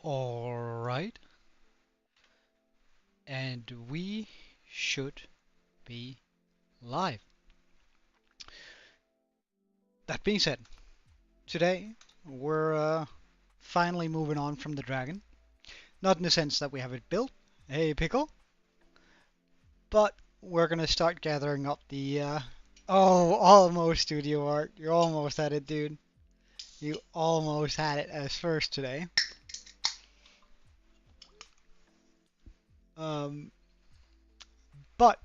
Alright, and we should be live. That being said, today we're finally moving on from the dragon. Not in the sense that we have it built, hey Pickle, but we're gonna start gathering up the oh, almost studio art. You almost had it, dude. You almost had it as first today. Um, but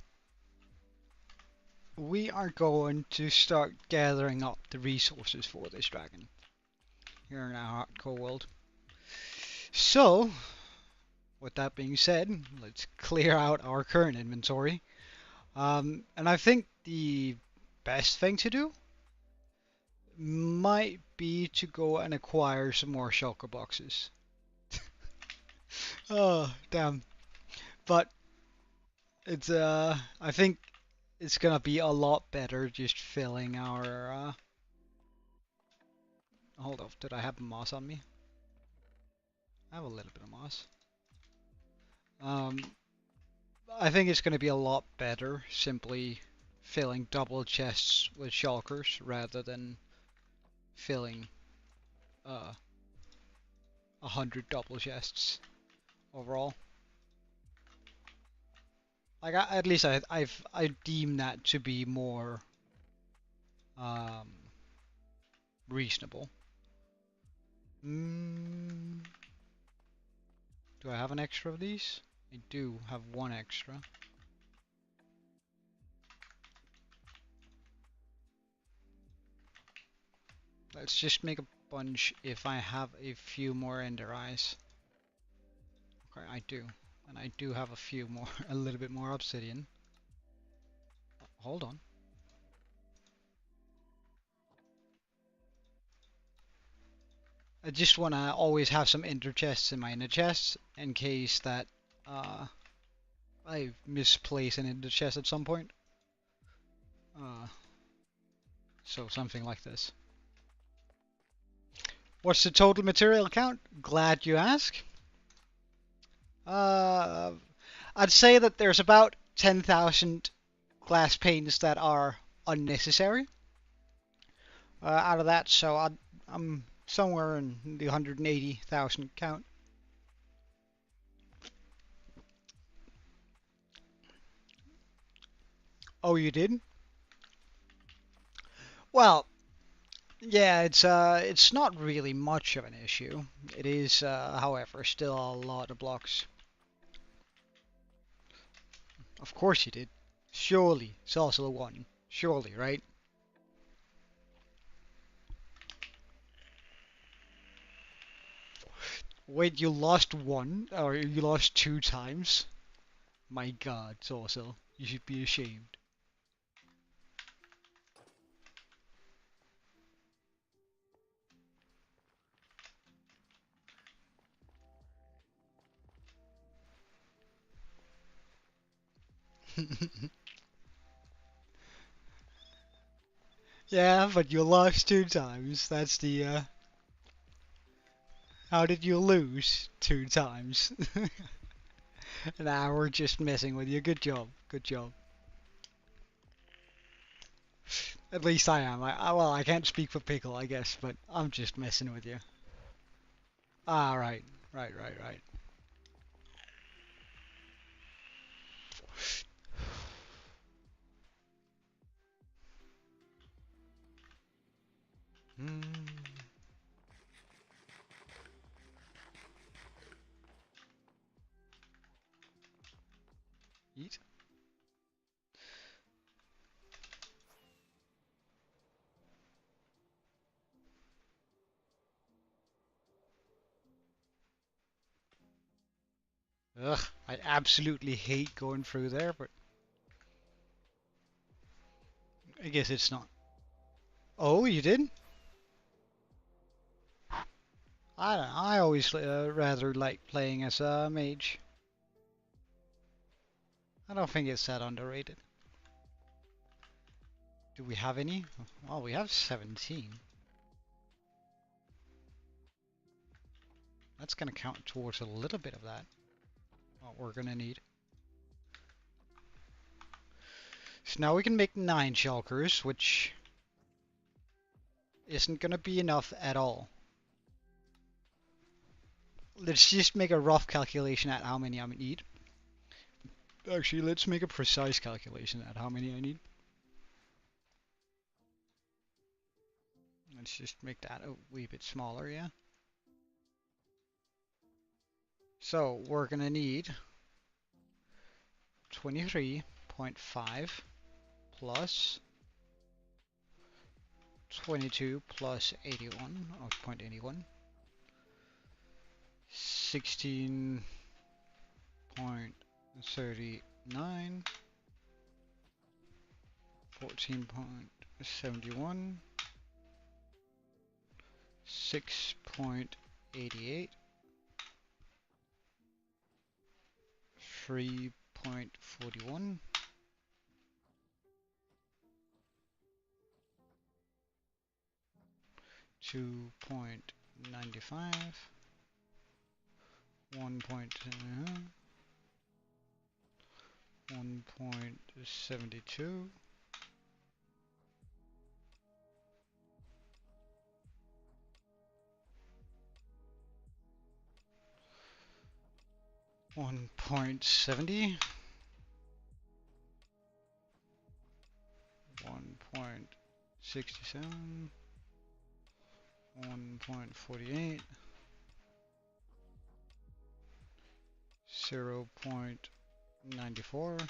we are going to start gathering up the resources for this dragon here in our hardcore world. So, with that being said, let's clear out our current inventory. And I think the best thing to do might be to go and acquire some more shulker boxes. Oh, damn. But it's I think it's gonna be a lot better just filling our hold on, did I have moss on me? I have a little bit of moss. Um I think it's gonna be a lot better simply filling double chests with shulkers rather than filling 100 double chests overall. Like at least I deem that to be more um, reasonable. Mm, do I have an extra of these? I do have one extra. Let's just make a bunch if I have a few more ender eyes. Okay, I do. And I do have a few more, a little bit more obsidian. Hold on. I just want to always have some ender chests in my ender chests in case that I misplace an ender chest at some point. Uh, so something like this. What's the total material count? Glad you ask. Uh, I'd say that there's about 10,000 glass panes that are unnecessary out of that, so I'm somewhere in the 180,000 count. Oh, you did? Well, yeah, it's not really much of an issue. It is, however, still a lot of blocks. Of course you did. Surely, it's also a one. Surely, right? Wait, you lost one? Or you lost two times? My god, Sorcel. You should be ashamed. Yeah, but you lost two times. That's the, how did you lose two times? Nah, we're just messing with you. Good job. Good job. At least I am. Well, I can't speak for Pickle, I guess, but I'm just messing with you. Ah, right. Right, right, right. Hmm. Eat. Ugh, I absolutely hate going through there, but I guess it's not. Oh, you did? I don't know. I always rather like playing as a mage. I don't think it's that underrated. Do we have any? Oh, we have 17. That's going to count towards a little bit of that. What we're going to need. So now we can make 9 shulkers, which isn't going to be enough at all. Let's just make a rough calculation at how many I need. Actually, let's make a precise calculation at how many I need. Let's just make that a wee bit smaller, yeah? So, we're going to need 23.5 plus 22 plus 81, or 0.81, 16.39, 14.71, 6.88, 3.41, 2.95, 1.72, 1.70, 1.67, 1.48, 0.94.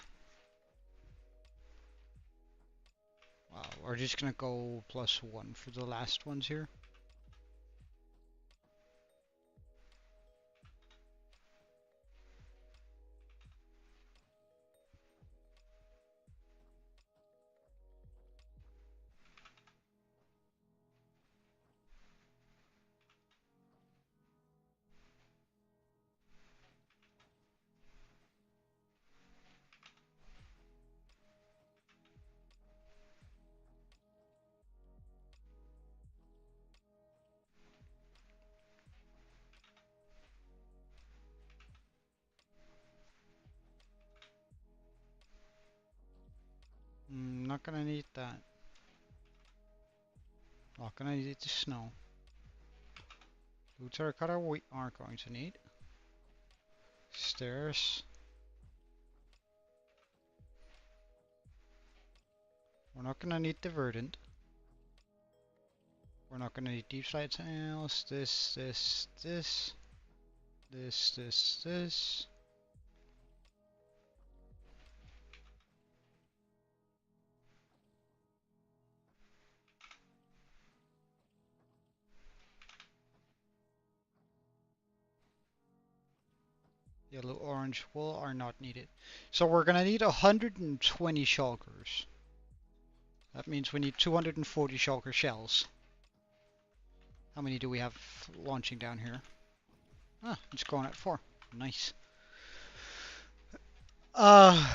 Wow, we're just gonna go +1 for the last ones here. Not gonna need that. Not gonna need the snow. Blue terracotta we are going to need. Stairs. We're not gonna need the verdant. We're not gonna need deep slide tiles. This. Yellow, orange wool are not needed. So we're gonna need 120 shulkers. That means we need 240 shulker shells. How many do we have launching down here? Ah, it's going at 4. Nice. I'm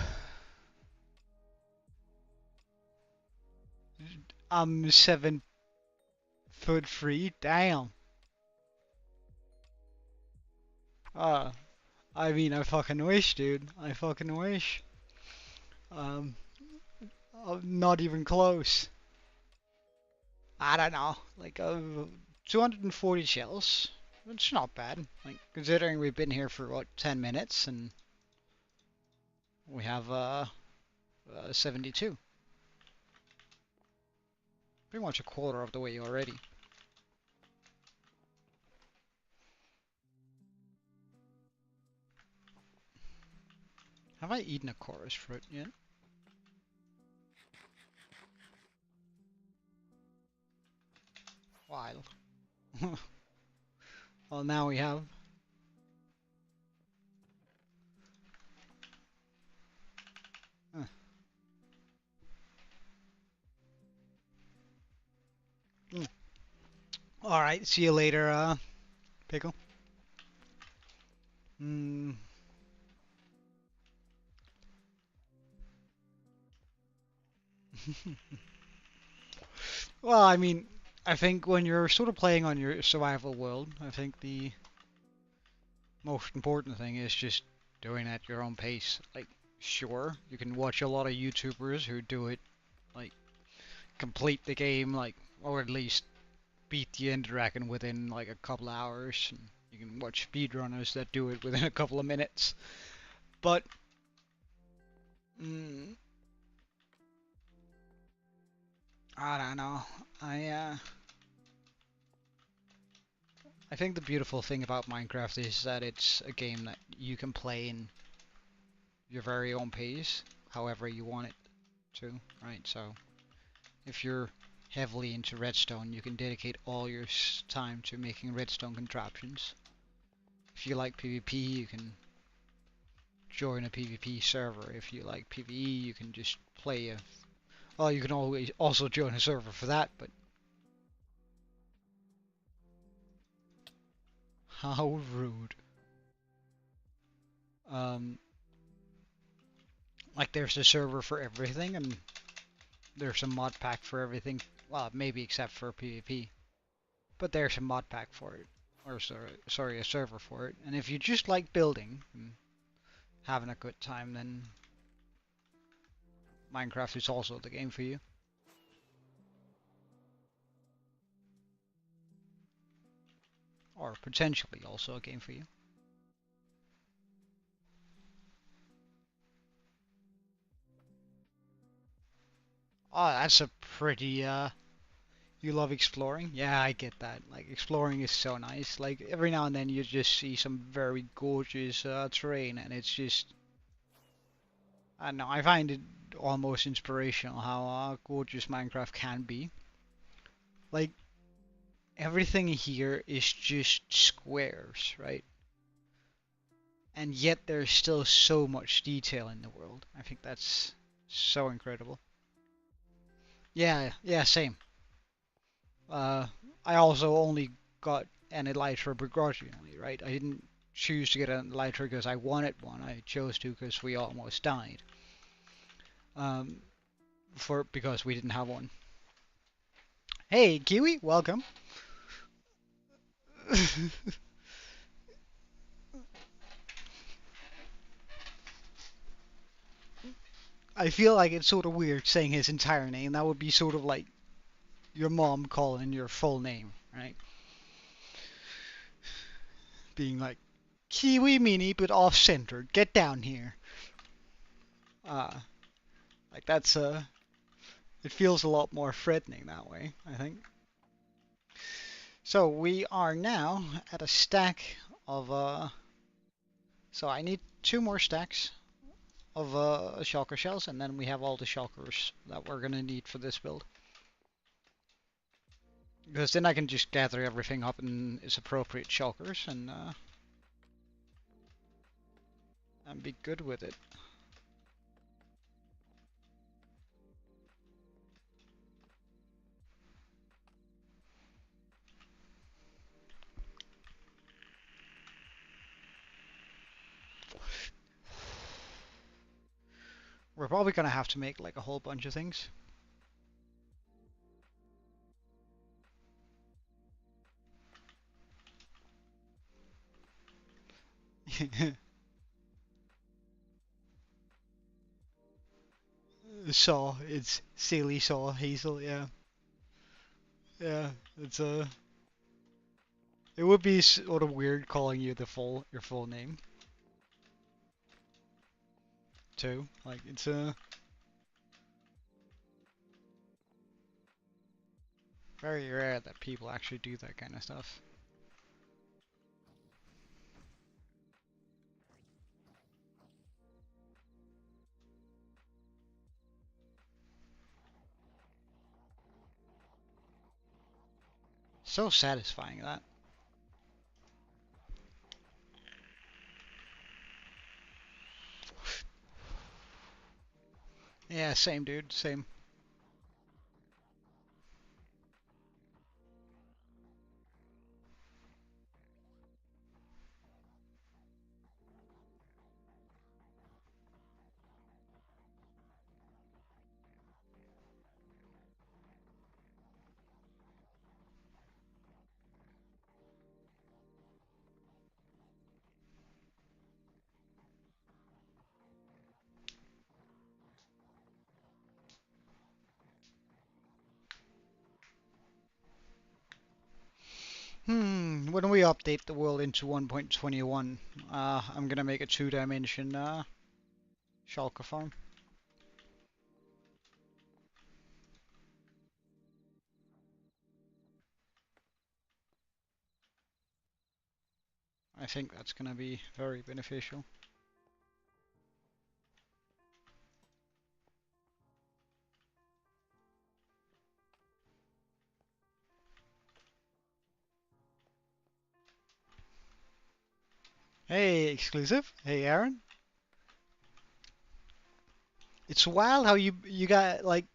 7'3". Damn. I mean, I fucking wish, dude. I fucking wish. Um, I'm not even close. I don't know. Like, 240 shells. It's not bad. Like, considering we've been here for, what, 10 minutes and we have, 72. Pretty much a quarter of the way already. Have I eaten a chorus fruit yet? Wild. Well, now we have. Huh. Alright, see you later, Pickle. Mm. Well, I mean, I think when you're sort of playing on your survival world, I think the most important thing is just doing it at your own pace. Like, sure, you can watch a lot of YouTubers who do it, like, complete the game, like, or at least beat the Ender Dragon within, like, a couple hours. And you can watch speedrunners that do it within a couple of minutes. But, mm, I don't know. I think the beautiful thing about Minecraft is that it's a game that you can play in your very own pace, however you want it to, right? So if you're heavily into redstone, you can dedicate all your time to making redstone contraptions. If you like PvP, you can join a PvP server. If you like PvE, you can just play a... Well, you can always also join a server for that, but... How rude. Um, like there's a server for everything, and there's a mod pack for everything. Well, maybe except for PvP. But there's a mod pack for it. Or sorry, a server for it. And if you just like building and having a good time, then Minecraft is also the game for you. Or potentially also a game for you. Oh, that's a pretty, you love exploring? Yeah, I get that. Like, exploring is so nice. Like, every now and then you just see some very gorgeous terrain, and it's just, I don't know, I find it almost inspirational how gorgeous Minecraft can be. Like, everything here is just squares, right? And yet there's still so much detail in the world. I think that's so incredible. Yeah, yeah, same. Uh, I also only got an elytra begrudgingly, right? I didn't choose to get an elytra because I wanted one. I chose to because we almost died. Um, because we didn't have one. Hey, Kiwi, welcome. I feel like it's sort of weird saying his entire name. That would be sort of like your mom calling your full name, right? Being like, Kiwi Mini, but off-centered. Get down here. Uh, like that's it feels a lot more threatening that way, I think. So we are now at a stack of so I need 2 more stacks of shulker shells, and then we have all the shulkers that we're gonna need for this build. Because then I can just gather everything up in its appropriate shulkers and be good with it. We're probably gonna have to make like a whole bunch of things. Saw, it's Silly Saw Hazel, yeah. Yeah, it's it would be sort of weird calling you your full name too. Like it's very rare that people actually do that kind of stuff. So satisfying that. Yeah, same dude, same. when we update the world into 1.21, I'm gonna make a two-dimension shulker farm. I think that's gonna be very beneficial. Hey, exclusive. Hey, Aaron. It's wild how you got like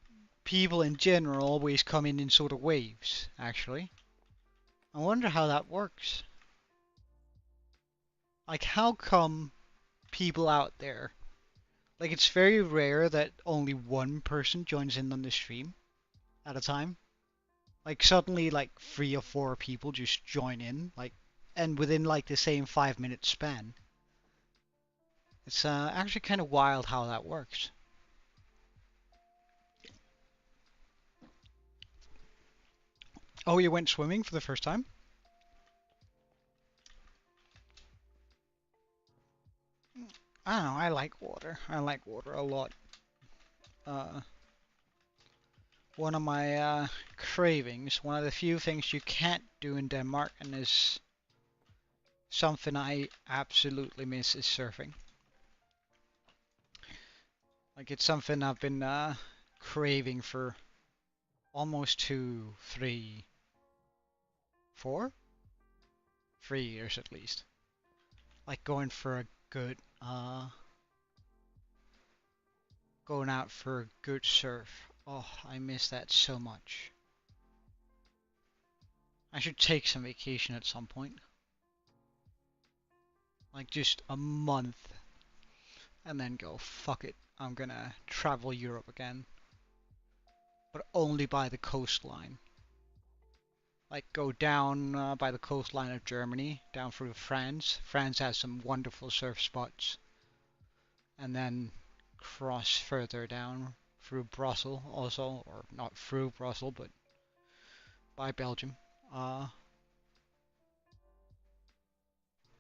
people in general always come in sort of waves. Actually, I wonder how that works. Like, how come people out there, like, it's very rare that only one person joins in on the stream at a time. Like, suddenly, like, 3 or 4 people just join in, like, and within like the same 5 minute span. It's actually kind of wild how that works. Oh, you went swimming for the first time? I don't know, I like water. I like water a lot. Uh, one of my cravings, one of the few things you can't do in Denmark, and is something I absolutely miss, is surfing. Like, it's something I've been craving for almost 2, 3, 4, 3 years at least. Like going for a good, going out for a good surf. Oh, I miss that so much. I should take some vacation at some point. Like just a month. And then go, fuck it. I'm gonna travel Europe again. But only by the coastline. Like go down by the coastline of Germany, down through France. France has some wonderful surf spots. And then cross further down through Brussels also, or not through Brussels, but by Belgium. Uh,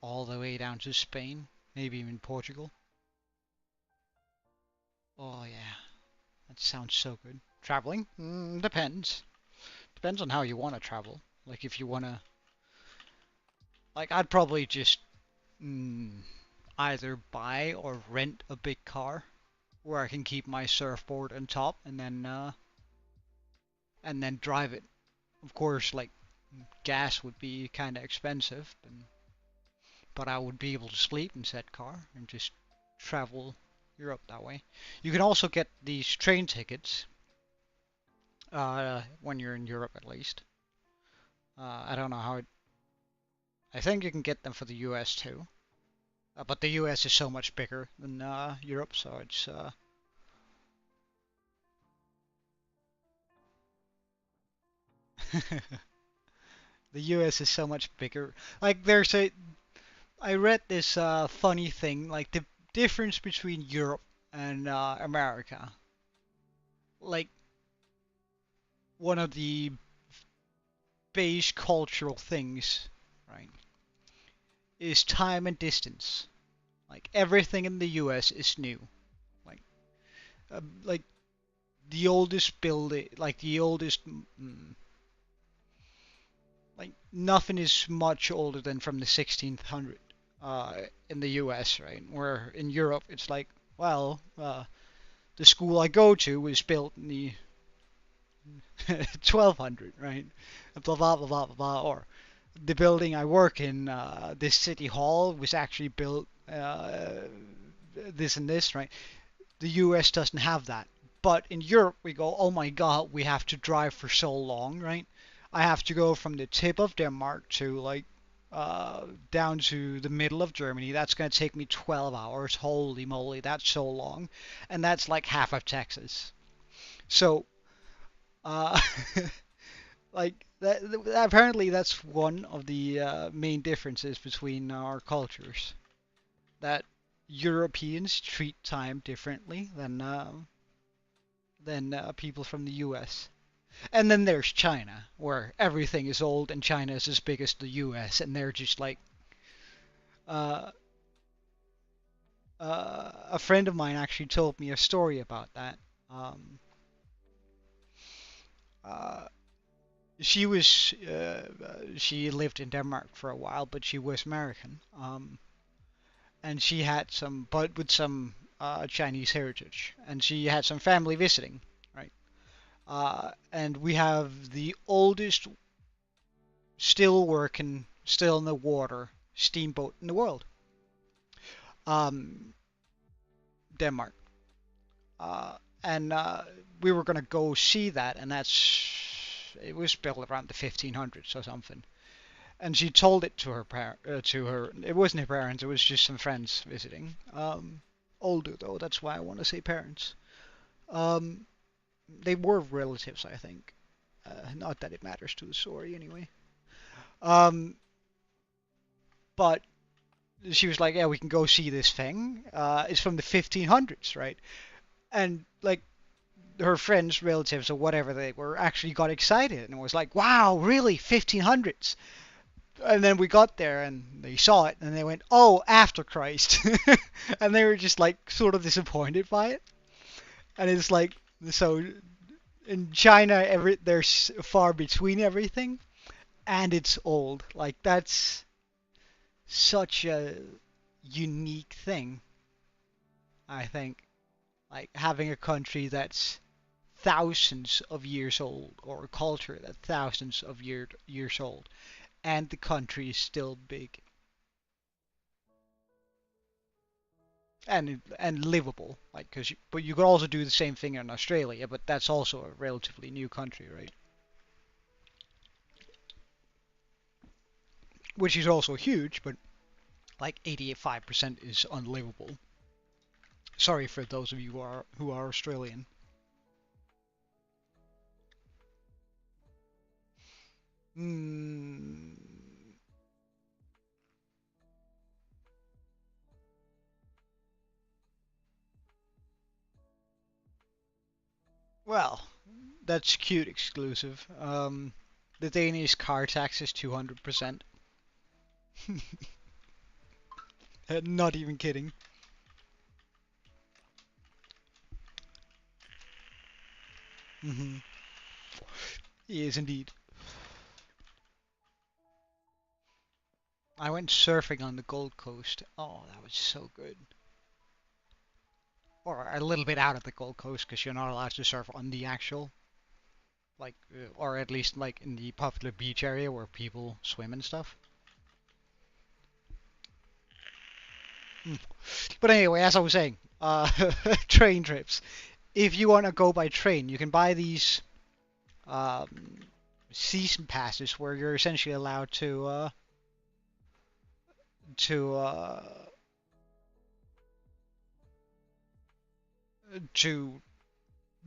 all the way down to Spain, maybe even Portugal. Oh yeah, that sounds so good. Traveling? Depends. Depends on how you want to travel. Like if you want to, like I'd probably just either buy or rent a big car where I can keep my surfboard on top and then drive it. Of course, like gas would be kind of expensive, but I would be able to sleep in said car and just travel Europe that way. You can also get these train tickets when you're in Europe at least. I don't know how it. I think you can get them for the US too, but the US is so much bigger than Europe, so it's. The US is so much bigger. Like there's a. I read this funny thing, like the difference between Europe and America. Like one of the base cultural things, right, is time and distance. Like everything in the U.S. is new. Like, like the oldest building, like the oldest, like nothing is much older than from the 1600 in the U.S. Right? Where in Europe it's like, well, the school I go to was built in the 1200, right? Blah blah blah blah blah. Or the building I work in, this city hall was actually built this and this, right? The US doesn't have that. But in Europe, we go, oh my god, we have to drive for so long, right? I have to go from the tip of Denmark to like down to the middle of Germany. That's going to take me 12 hours. Holy moly, that's so long. And that's like half of Texas. So, uh, like apparently that's one of the main differences between our cultures. That Europeans treat time differently than people from the U.S. And then there's China, where everything is old and China is as big as the US, and they're just like, uh, a friend of mine actually told me a story about that. Um, uh, she lived in Denmark for a while, but she was American. And she had some, but with some Chinese heritage, and she had some family visiting, right? And we have the oldest still working, still in the water steamboat in the world, um, Denmark. Uh, and we were gonna go see that, and it was built around the 1500s or something. And she told it to her. It wasn't her parents. It was just some friends visiting. Older though. That's why I want to say parents. Um, they were relatives, I think. Not that it matters to the story anyway. Um, but she was like, "Yeah, we can go see this thing. It's from the 1500s, right?" And like her friends, relatives, or whatever they were, actually got excited and was like, "Wow, really? 1500s?" And then we got there and they saw it and they went, "Oh, after Christ," and they were just like sort of disappointed by it. And it's like, so in China, there's far between everything, and it's old. Like that's such a unique thing, I think. Like having a country that's thousands of years old, or a culture that's thousands of years old, and the country is still big and livable. Like, but you could also do the same thing in Australia, but that's also a relatively new country, right? Which is also huge, but like 85% is unlivable. Sorry for those of you who are Australian. Mm, well, that's cute exclusive. The Danish car tax is 200%. Not even kidding. Hmm. Yes, indeed. I went surfing on the Gold Coast. Oh, that was so good. Or a little bit out of the Gold Coast because you're not allowed to surf on the actual, like, or at least like in the popular beach area where people swim and stuff. Mm. But anyway, as I was saying, train trips. If you want to go by train, you can buy these um, season passes where you're essentially allowed to to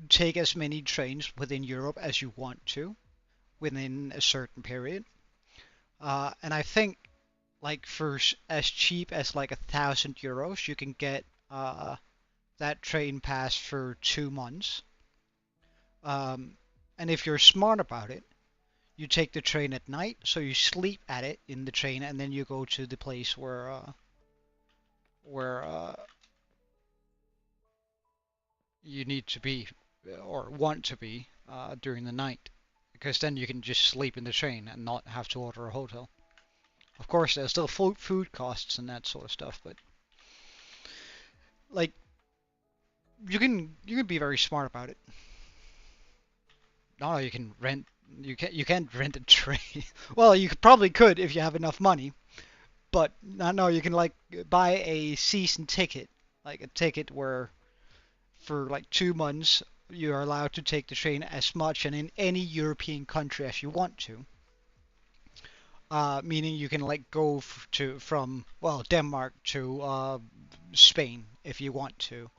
take as many trains within Europe as you want to within a certain period. And I think like for as cheap as like €1,000, you can get that train pass for 2 months. Um, and if you're smart about it, you take the train at night, so you sleep at it in the train, and then you go to the place where you need to be or want to be during the night, because then you can just sleep in the train and not have to order a hotel. Of course, there's still food costs and that sort of stuff, but like you can be very smart about it. No, you can rent. You can't rent a train. Well, you probably could if you have enough money, but no, you can like buy a season ticket, like a ticket where for like 2 months you are allowed to take the train as much and in any European country as you want to. Meaning you can like go to from well Denmark to Spain if you want to.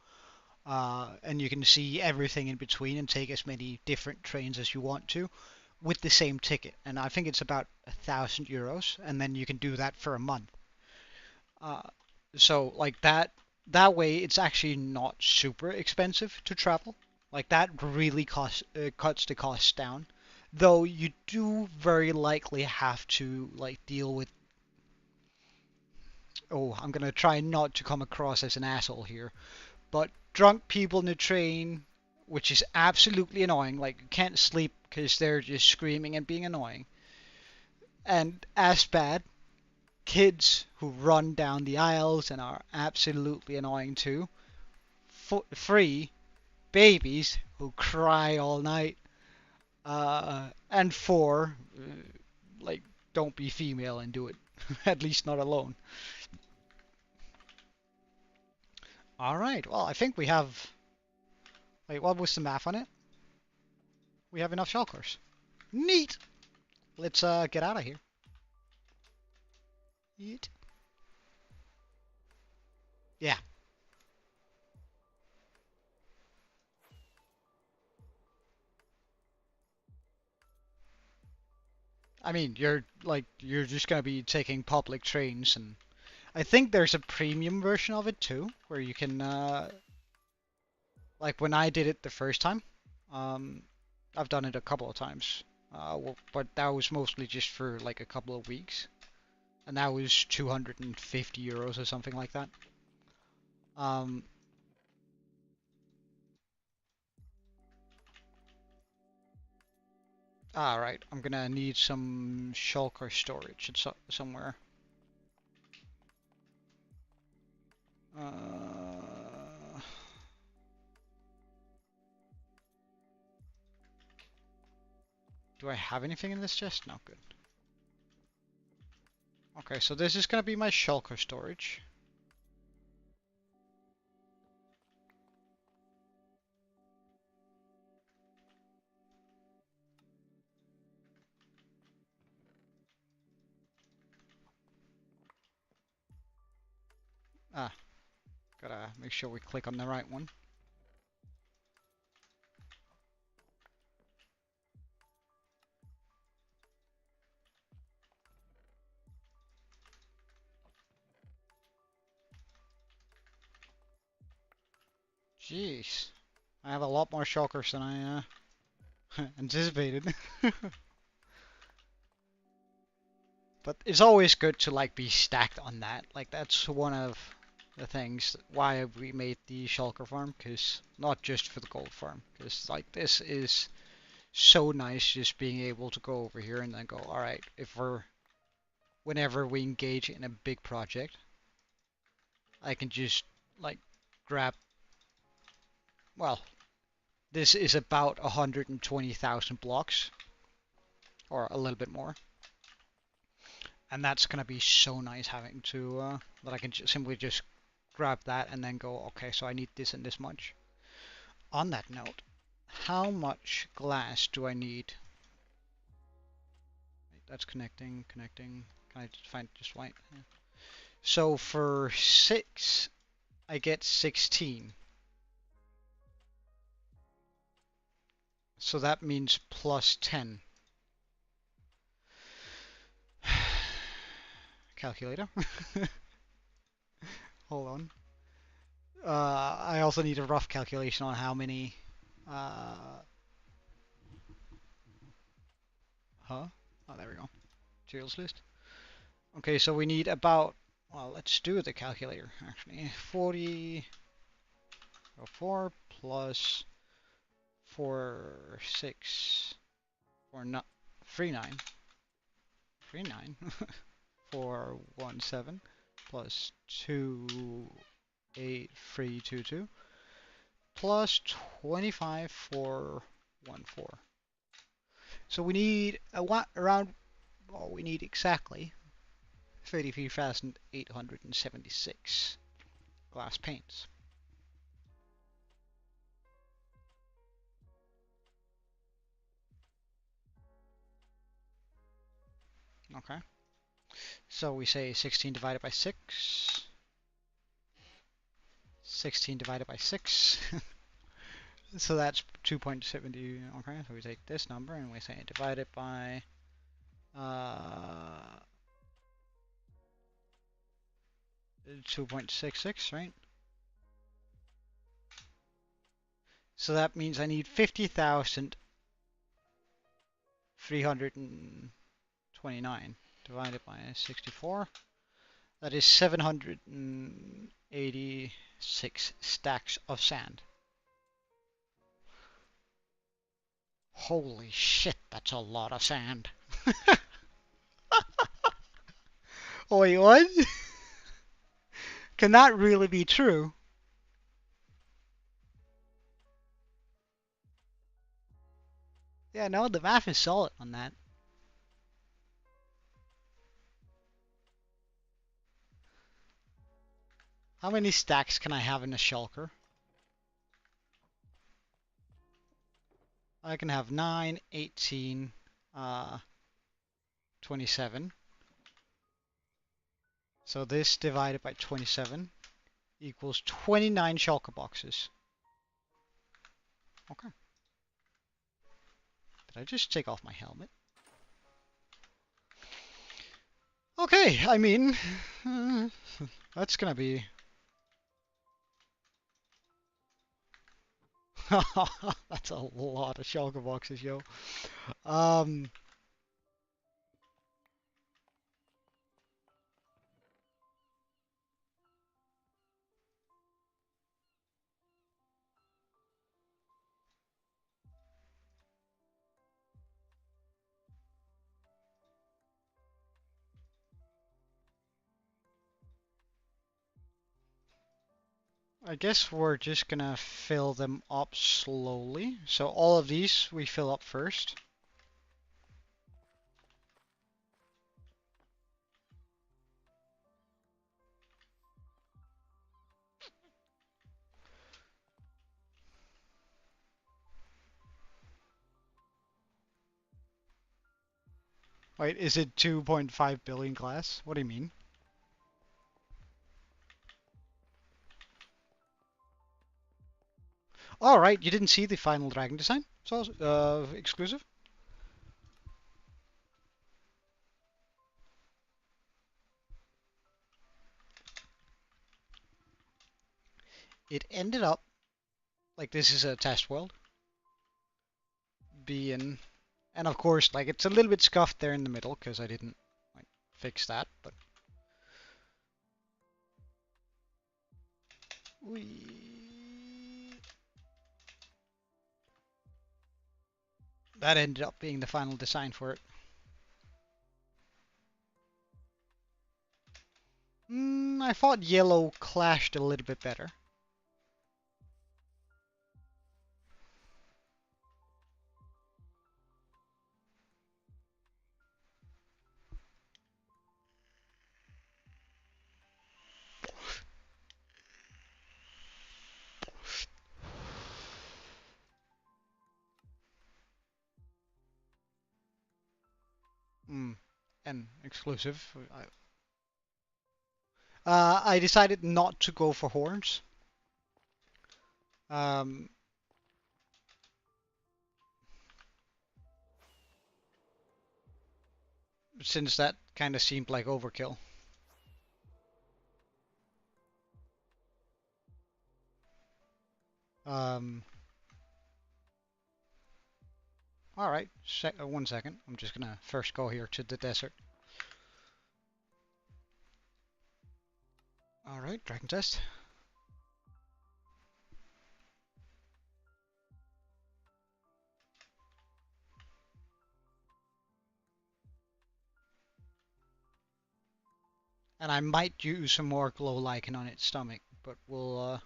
And you can see everything in between and take as many different trains as you want to with the same ticket. And I think it's about €1,000, and then you can do that for a month. Uh, so like that way, it's actually not super expensive to travel. Like that really cuts the cost down. Though you do very likely have to like deal with. Oh, I'm gonna try not to come across as an asshole here, but drunk people in the train, which is absolutely annoying. Like you can't sleep because they're just screaming and being annoying. And as bad, kids who run down the aisles and are absolutely annoying too. Free babies who cry all night. And four, like, don't be female and do it. At least not alone. Alright, well, I think we have. Wait, what was the math on it? We have enough shulkers. Neat! Let's get out of here. Yeet. Yeah. I mean, you're just gonna be taking public trains, and I think there's a premium version of it too, where you can, like when I did it the first time, um, I've done it a couple of times, but that was mostly just for like a couple of weeks, and that was 250 euros or something like that. Um, Alright, I'm gonna need some shulker storage somewhere. Uh, do I have anything in this chest? No, good. Okay, so this is gonna be my shulker storage. Ah, gotta make sure we click on the right one. Jeez, I have a lot more shulkers than I anticipated. But it's always good to like be stacked on that. Like that's one of the things why we made the shulker farm, because not just for the gold farm, because like this is so nice just being able to go over here and then go, all right, whenever we engage in a big project, I can just like grab, well, this is about 120,000 blocks or a little bit more. And that's gonna be so nice having to that I can simply just grab that and then go, okay, so I need this and this much. On that note, how much glass do I need? That's connecting. Can I find just white? Yeah. So for 6, I get 16. So that means plus 10. Calculator. Hold on. I also need a rough calculation on how many. Uh, huh? Oh, there we go. Materials list. Okay, so we need about. Well, let's do the calculator actually. 40 plus 4 6 4 not 39 39 417 plus 28322 plus 25 414. So we need around, well, we need exactly 33,876 glass panes. Okay. So we say 16 divided by 6. 16 divided by 6. So that's 2.70. Okay, so we take this number and we say divide it by 2.66, right? So that means I need 50,329 divided by 64. That is 786 stacks of sand. Holy shit, that's a lot of sand. Oh, wait, what? Can that really be true? Yeah, no, the math is solid on that. How many stacks can I have in a shulker? I can have 9, 18, 27. So this divided by 27 equals 29 shulker boxes. Okay. Did I just take off my helmet? Okay, I mean, that's gonna be... That's a lot of shulker boxes, yo. Um, I guess we're just gonna fill them up slowly. So all of these we fill up first. Wait, is it 2.5 billion glass? What do you mean? All right, you didn't see the final dragon design? So, exclusive? It ended up, like this is a test world, being, and of course, like it's a little bit scuffed there in the middle because I didn't like fix that, but that ended up being the final design for it. I thought yellow clashed a little bit better. And exclusive. I decided not to go for horns. Um, since that kind of seemed like overkill. Um, all right, 1 second. I'm just gonna first go here to the desert. All right, dragon test. And I might use some more glow lichen on its stomach, but we'll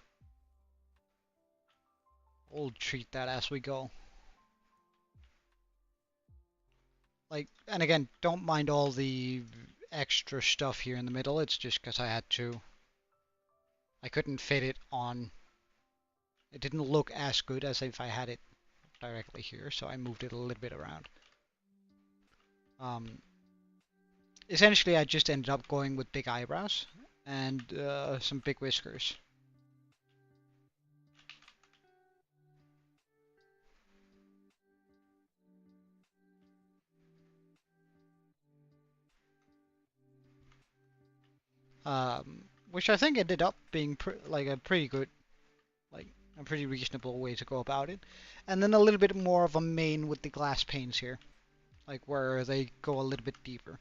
treat that as we go. Like, and again, don't mind all the extra stuff here in the middle. It's just because I had to. I couldn't fit it on. It didn't look as good as if I had it directly here, so I moved it a little bit around. Um, Essentially, I just ended up going with big eyebrows and some big whiskers. Which I think ended up being like a pretty good, like A pretty reasonable way to go about it. And then a little bit more of a main with the glass panes here, like where they go a little bit deeper.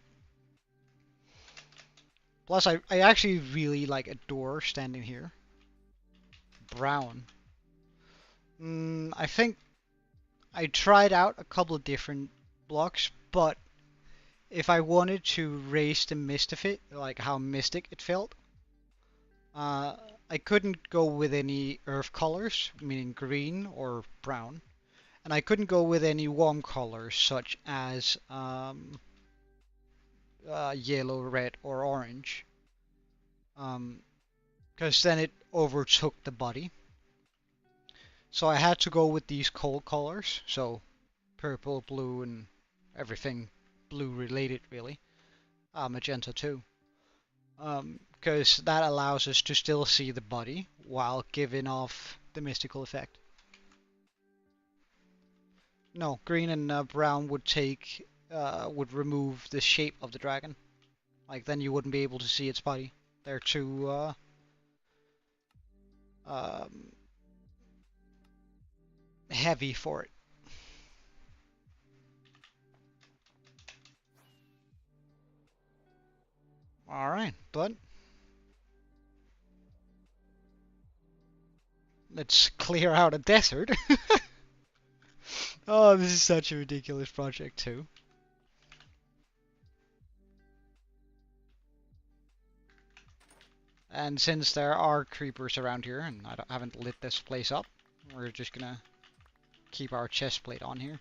Plus, I actually really like a door standing here. Brown. I think I tried out a couple of different blocks, but if I wanted to raise the mist of it, like how mystic it felt, uh, I couldn't go with any earth colors, meaning green or brown, and I couldn't go with any warm colors such as yellow, red, or orange, because then it overtook the body. So I had to go with these cold colors, so purple, blue, and everything blue related really. Magenta too. Because that allows us to still see the body while giving off the mystical effect. No, green and brown would remove the shape of the dragon. Like then you wouldn't be able to see its body. They're too um, heavy for it. All right, but let's clear out a desert. Oh, this is such a ridiculous project too. And since there are creepers around here, and I haven't lit this place up, we're just gonna keep our chest plate on here.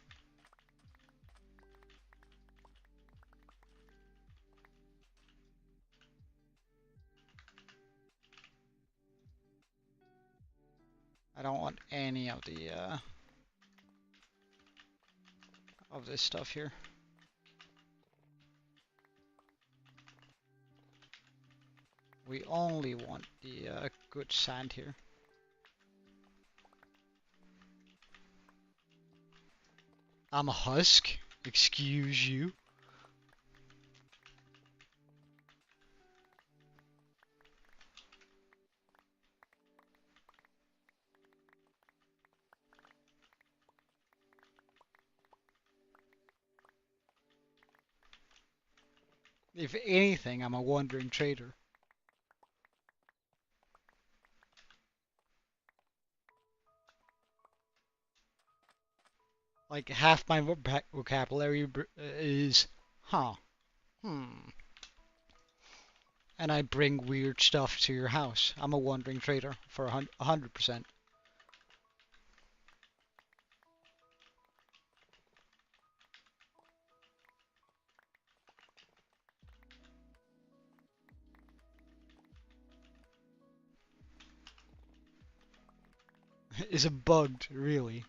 I don't want any of the of this stuff here. We only want the good sand here. I'm a husk. Excuse you. If anything, I'm a wandering trader. Like half my vocabulary is, huh, and I bring weird stuff to your house. I'm a wandering trader for 100%. Is it bugged, really?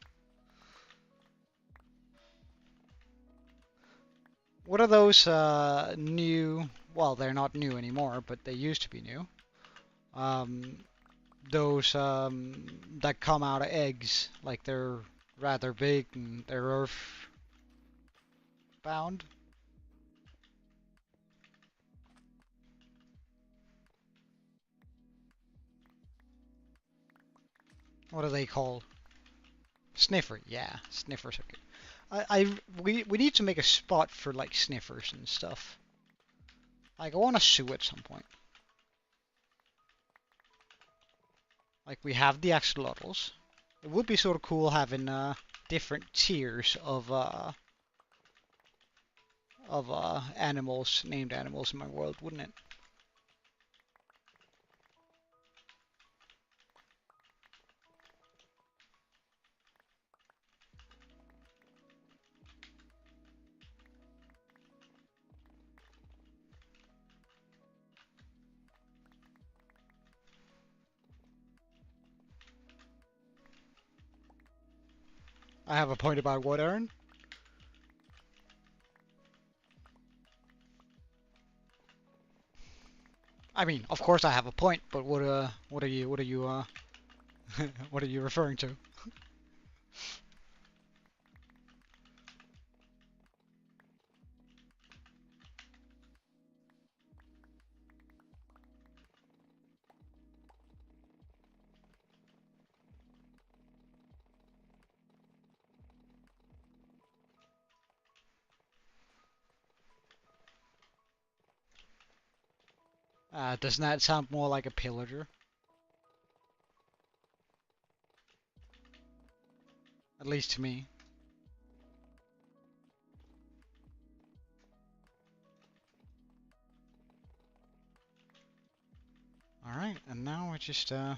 What are those new? Well, they're not new anymore, but they used to be new. Um, those that come out of eggs, like they're rather big and they're earth bound. What are they called? Sniffer, yeah, sniffers are good. We need to make a spot for like sniffers and stuff. Like I want a zoo at some point. Like we have the axolotls. It would be sort of cool having different tiers of animals, named animals in my world, wouldn't it? I have a point about what, Aaron? I mean, of course I have a point, but what are you what are you referring to? Doesn't that sound more like a pillager? At least to me. Alright, and now we're just, ugh.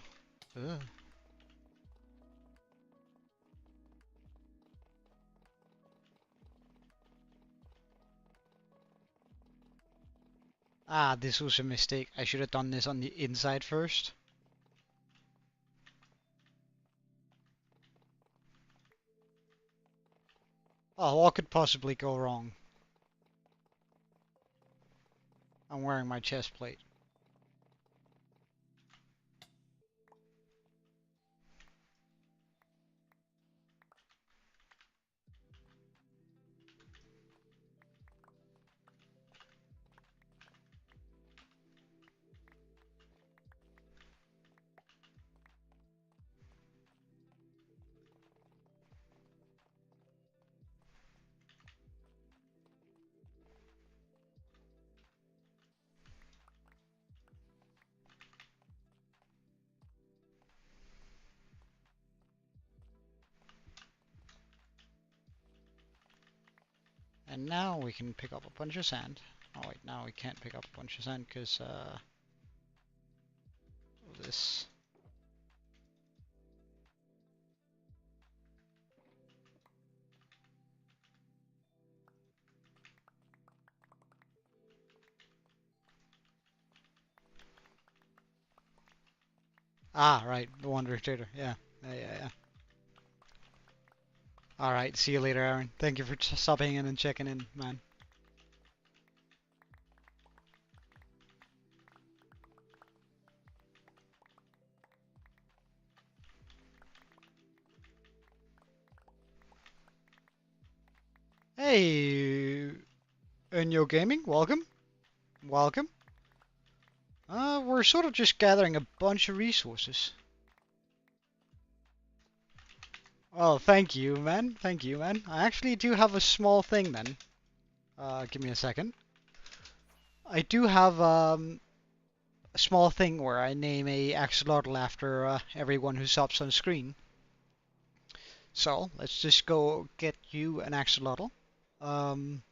This was a mistake. I should have done this on the inside first. Oh, what could possibly go wrong? I'm wearing my chest plate. And now we can pick up a bunch of sand. Oh wait, now we can't pick up a bunch of sand because, this. Right, the Wandering Trader, yeah. Yeah. Alright, see you later, Aaron. Thank you for stopping in and checking in, man. Hey, Unyo Gaming, welcome. Welcome. We're sort of just gathering a bunch of resources. Oh, thank you, man. Thank you, man. I actually do have a small thing then. Give me a second. I do have a small thing where I name a axolotl after everyone who stops on screen. So let's just go get you an axolotl. And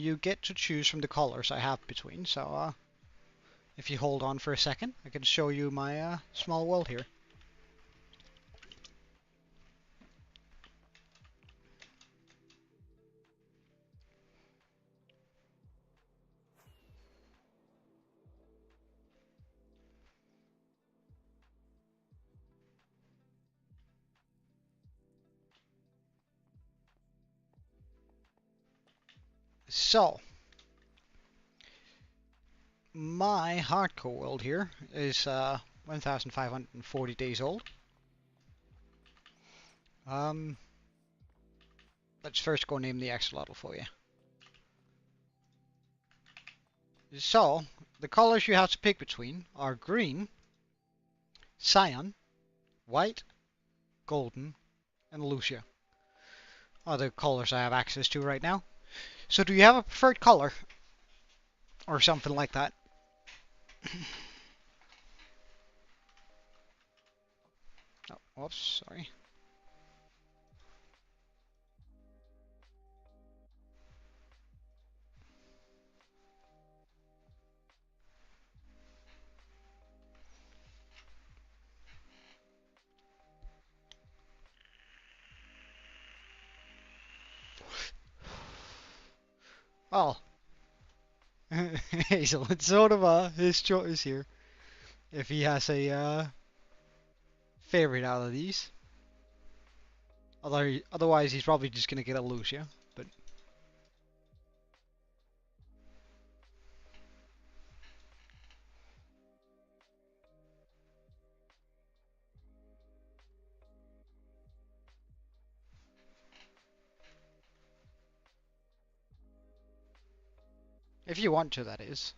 you get to choose from the colors I have between. So if you hold on for a second, I can show you my small world here. So, my hardcore world here is 1,540 days old. Let's first go name the axolotl for you. So, the colors you have to pick between are green, cyan, white, golden, and Lucia. Are the colors I have access to right now. So do you have a preferred color? Or something like that? Oh, whoops, sorry. Oh. Hazel, it's sort of his choice here. If he has a favorite out of these. Otherwise, he's probably just gonna get a Lucia. But if you want to, that is.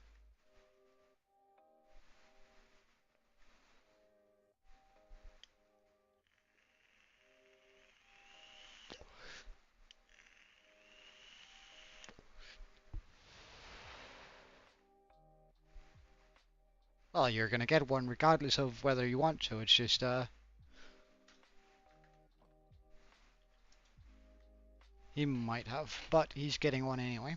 Well, you're gonna get one regardless of whether you want to. It's just, he might have, but he's getting one anyway.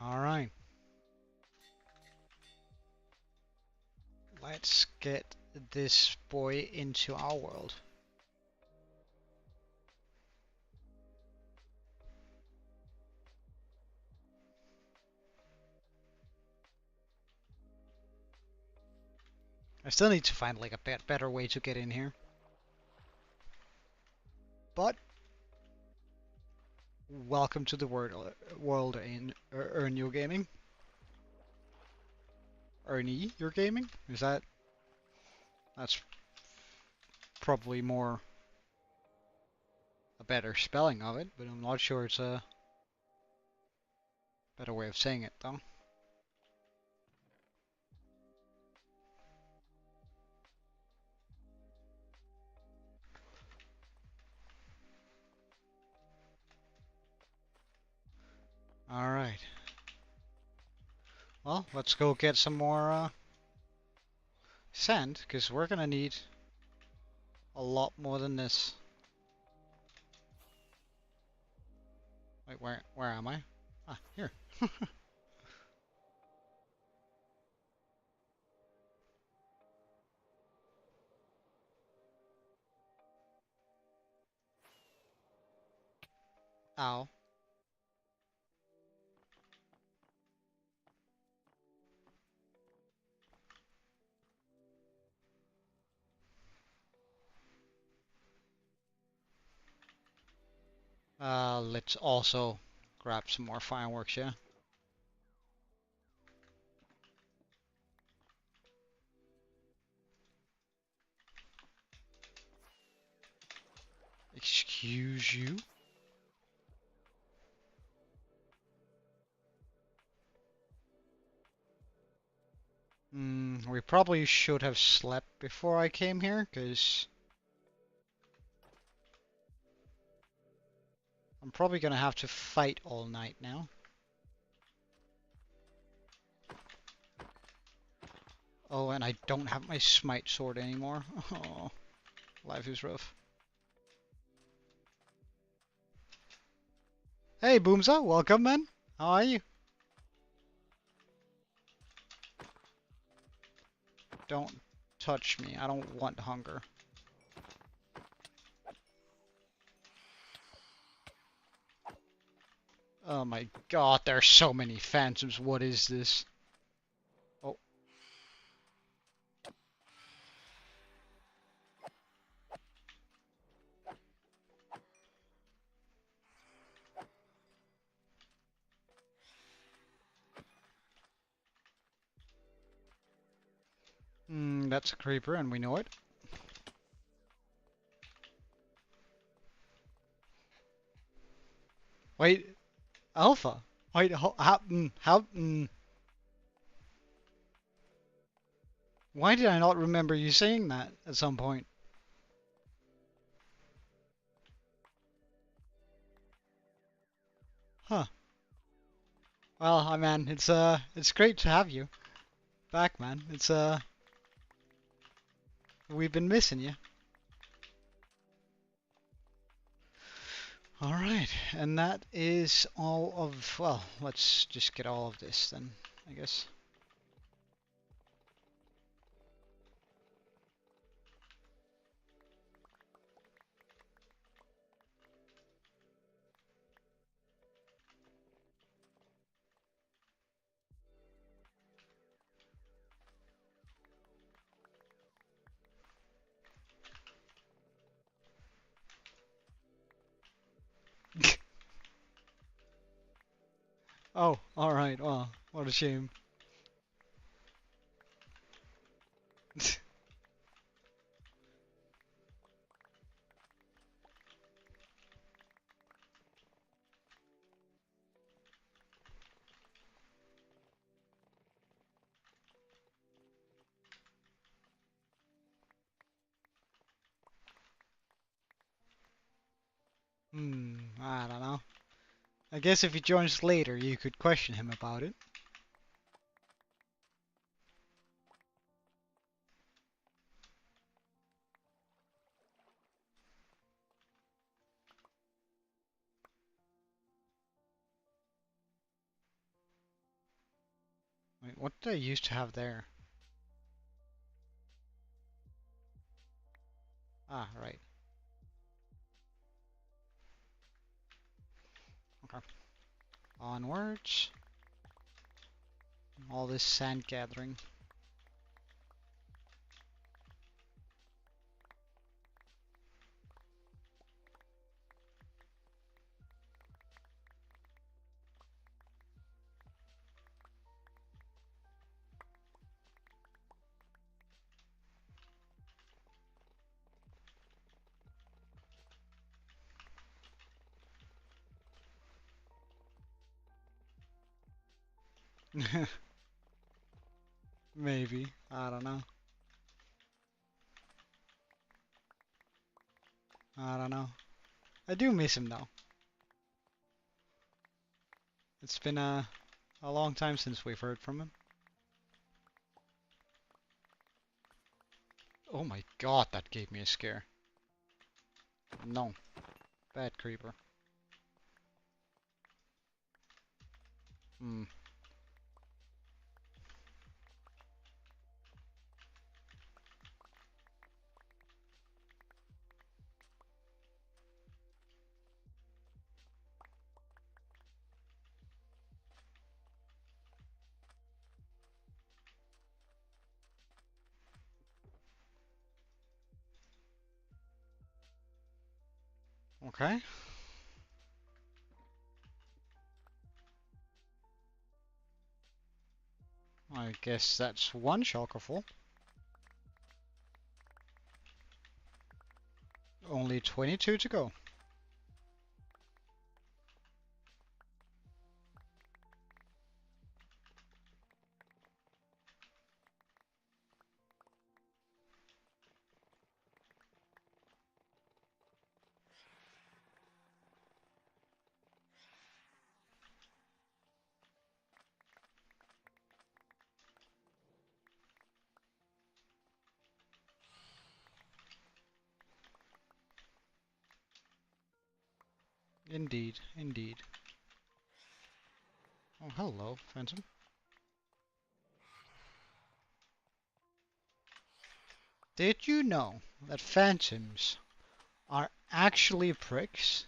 Alright. Let's get this boy into our world. I still need to find like a better way to get in here. But welcome to the world in Ernio Gaming. Ernie, you're gaming? That's probably more a better spelling of it, but I'm not sure it's a better way of saying it though. Alright. Well, let's go get some more sand, because we're gonna need a lot more than this. Wait, where am I? Ah, here. Ow. Let's also grab some more fireworks, yeah? Excuse you? We probably should have slept before I came here, because I'm probably gonna have to fight all night now. Oh, and I don't have my smite sword anymore. Oh, life is rough. Hey, Boomza, welcome, man. How are you? Don't touch me. I don't want hunger. Oh my god, there's so many phantoms. What is this? Oh. That's a creeper, and we know it. Wait, Alpha. Wait, why did I not remember you saying that at some point? Huh. Well, man, it's great to have you back, man. We've been missing you. All right, and that is all of, well, let's just get all of this then, I guess. Oh, all right. Well, what a shame. I don't know. I guess if he joins later, you could question him about it. Wait, what did I used to have there? Ah, right. Okay. Onwards. All this sand gathering. Maybe. I don't know. I don't know. I do miss him though. It's been a long time since we've heard from him. Oh my god, that gave me a scare. No. Bad creeper. Hmm. Okay. I guess that's one shulker full. Only 22 to go. Indeed, indeed. Oh, hello, Phantom. Did you know that phantoms are actually pricks?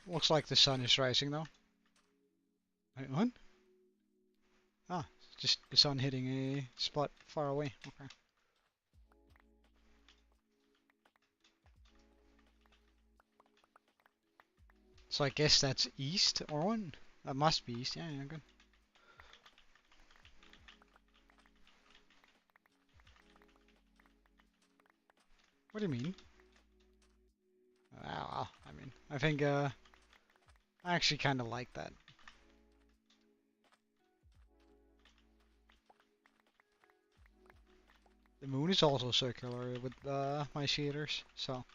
Looks like the sun is rising though. Wait, what? Ah, just the sun hitting a spot far away. Okay. So I guess that's east, Orwin? That must be east, yeah, good. What do you mean? Well, I mean, I think, I actually kind of like that. The moon is also circular with my shaders, so.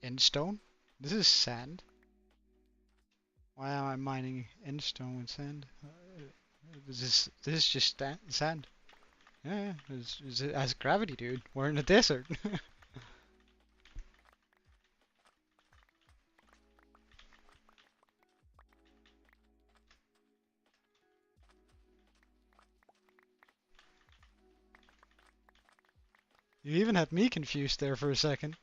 Endstone? This is sand? Why am I mining endstone with sand? This is just sand. Yeah, it has gravity, dude. We're in a desert. You even had me confused there for a second.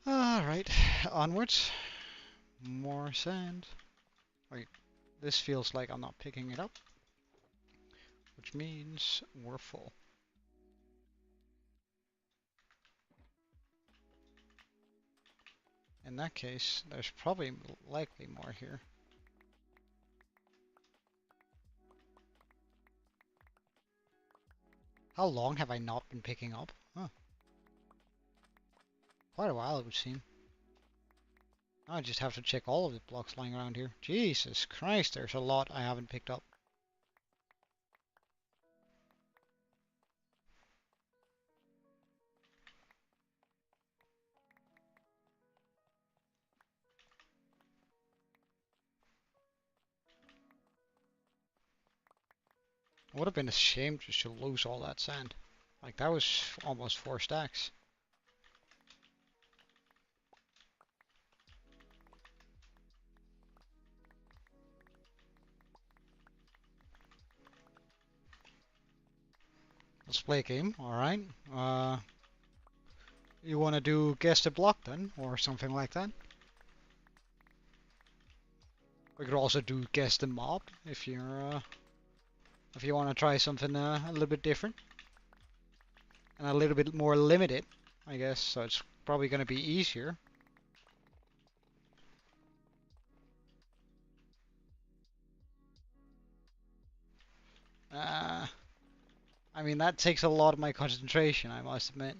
Alright, onwards. More sand. Wait, this feels like I'm not picking it up, which means we're full. In that case, there's probably likely more here. How long have I not been picking up? Huh. Quite a while, it would seem. I just have to check all of the blocks lying around here. Jesus Christ, there's a lot I haven't picked up. It would have been a shame just to lose all that sand. Like, that was almost 4 stacks. Let's play a game, alright. You want to do guess the block then, or something like that? We could also do guess the mob if you're if you want to try something a little bit different and a little bit more limited, I guess. So it's probably going to be easier. I mean, that takes a lot of my concentration, I must admit.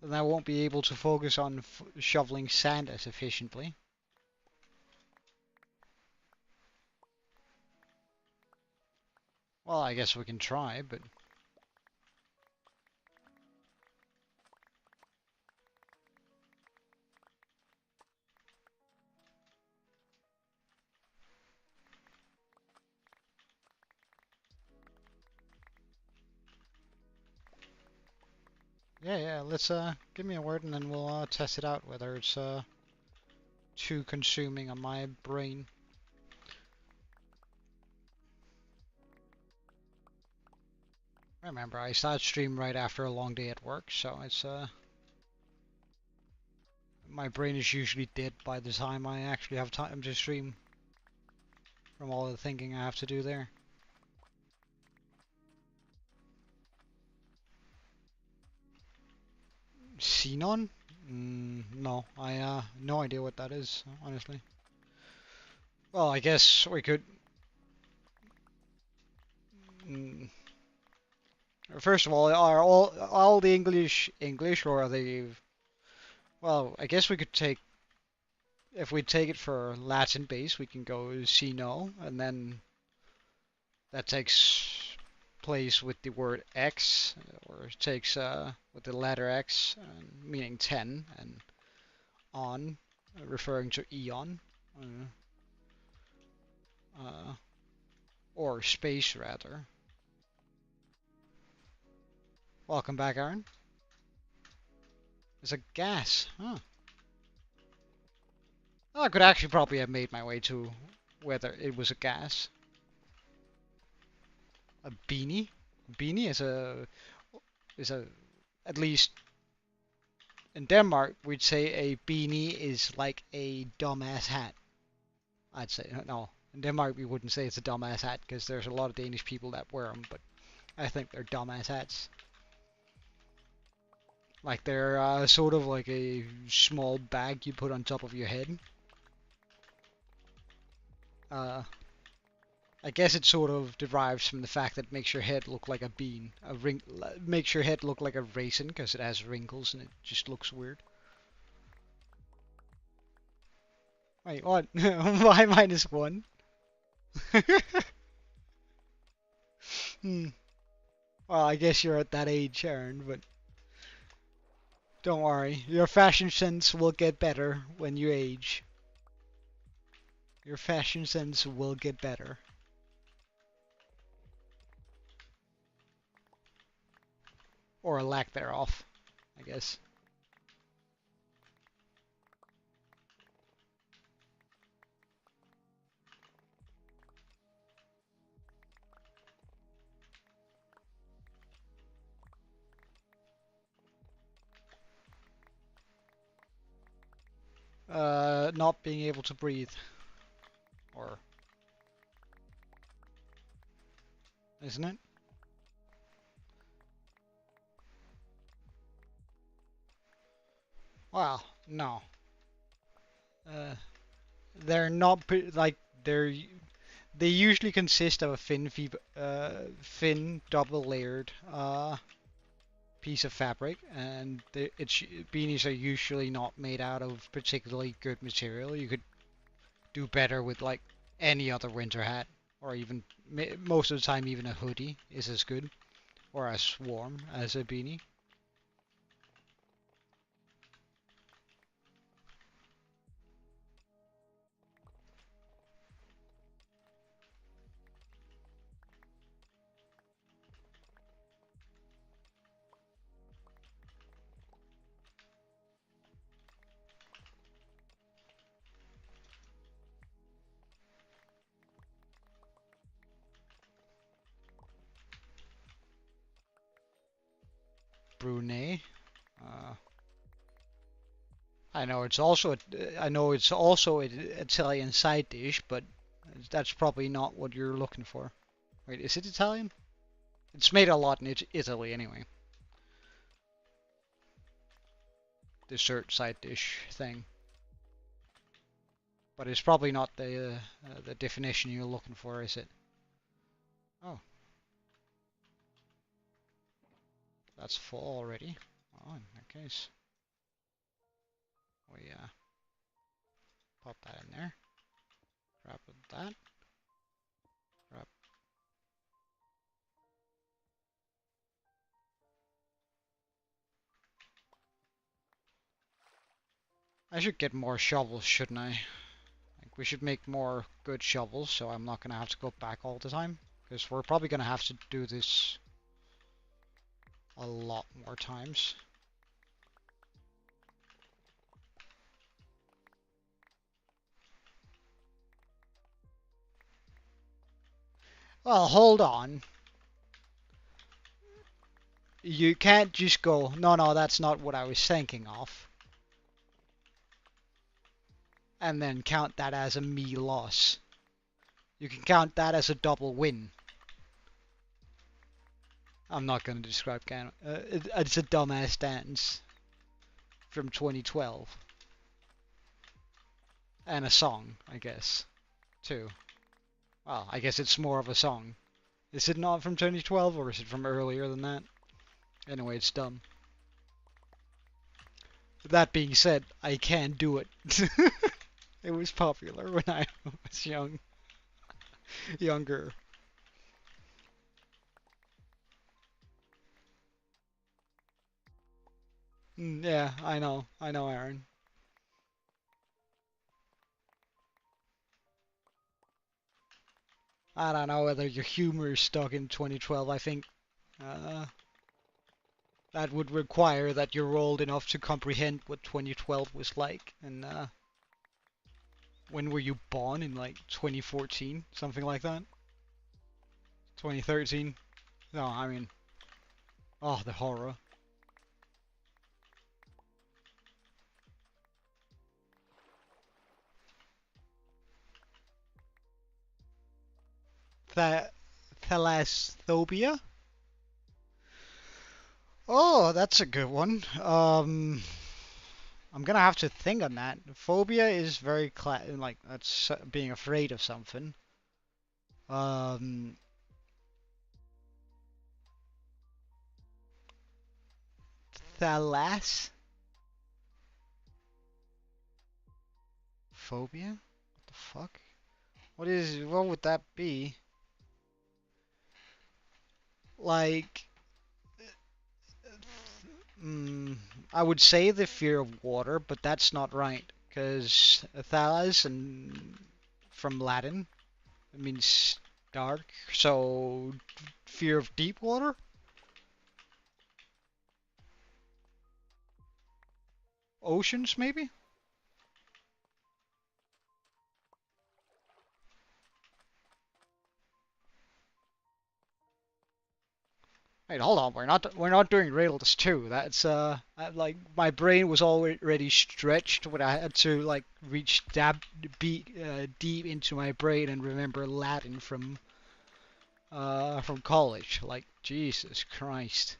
Then I won't be able to focus on shoveling sand as efficiently. Well, I guess we can try, but... Yeah, let's give me a word and then we'll test it out, whether it's too consuming on my brain. Remember, I start stream right after a long day at work, so it's my brain is usually dead by the time I actually have time to stream from all the thinking I have to do there. Xenon? No, I no idea what that is, honestly. Well, I guess we could. First of all, are all the English or are they? Well, I guess we could take. If we take it for Latin base, we can go Xeno, and then that takes place with the word X, or it takes with the letter X, meaning 10, and on, referring to eon, or space rather. Welcome back, Aaron. It's a gas, huh? Well, I could actually probably have made my way to whether it was a gas. A beanie? Beanie is a at least in Denmark we'd say a beanie is like a dumbass hat. I'd say no. In Denmark we wouldn't say it's a dumbass hat because there's a lot of Danish people that wear them, but I think they're dumbass hats. Like they're sort of like a small bag you put on top of your head. I guess it sort of derives from the fact that it makes your head look like a bean. Makes your head look like a raisin because it has wrinkles and it just looks weird. Wait, what? Why -1? Well, I guess you're at that age, Aaron, but don't worry. Your fashion sense will get better when you age. Your fashion sense will get better. or a lack thereof, I guess. Not being able to breathe, or isn't it? Well, no. Uh, they're not like they usually consist of a thin double layered piece of fabric, and beanies are usually not made out of particularly good material. You could do better with like any other winter hat, or even most of the time even a hoodie is as good or as warm as a beanie. Brunei. Uh, I know it's also an Italian side dish, but that's probably not what you're looking for. Wait, is it Italian? It's made a lot in Italy anyway. Dessert side dish thing. But it's probably not the definition you're looking for, is it? Oh, that's full already. Oh, in that case, we pop that in there. Grab that. Grab. I should get more shovels, shouldn't I? Like, we should make more good shovels, so I'm not gonna have to go back all the time. Because we're probably gonna have to do this a lot more times. Well, hold on. You can't just go, no, that's not what I was thinking of. And then count that as a me loss. You can count that as a double win. I'm not going to describe it's a dumbass dance from 2012. And a song, I guess, too. Well, I guess it's more of a song. Is it not from 2012, or is it from earlier than that? Anyway, it's dumb. That being said, I can do it. It was popular when I was younger. Yeah, I know, Aaron. I don't know whether your humor is stuck in 2012. I think uh, that would require that you're old enough to comprehend what 2012 was like. And when were you born? In like 2014, something like that? 2013? No, I mean, oh, the horror. Thalassophobia? Oh, that's a good one. I'm gonna have to think on that. Phobia is very like that's being afraid of something. Um, Thalassophobia? What the fuck? What would that be? Like, mm, I would say the fear of water, but that's not right. Because thalas and from Latin, it means dark. So fear of deep water? oceans, maybe? Wait, hold on. We're not doing riddles too. That's like my brain was already stretched when I had to like reach deep into my brain and remember Latin from college. Like Jesus Christ.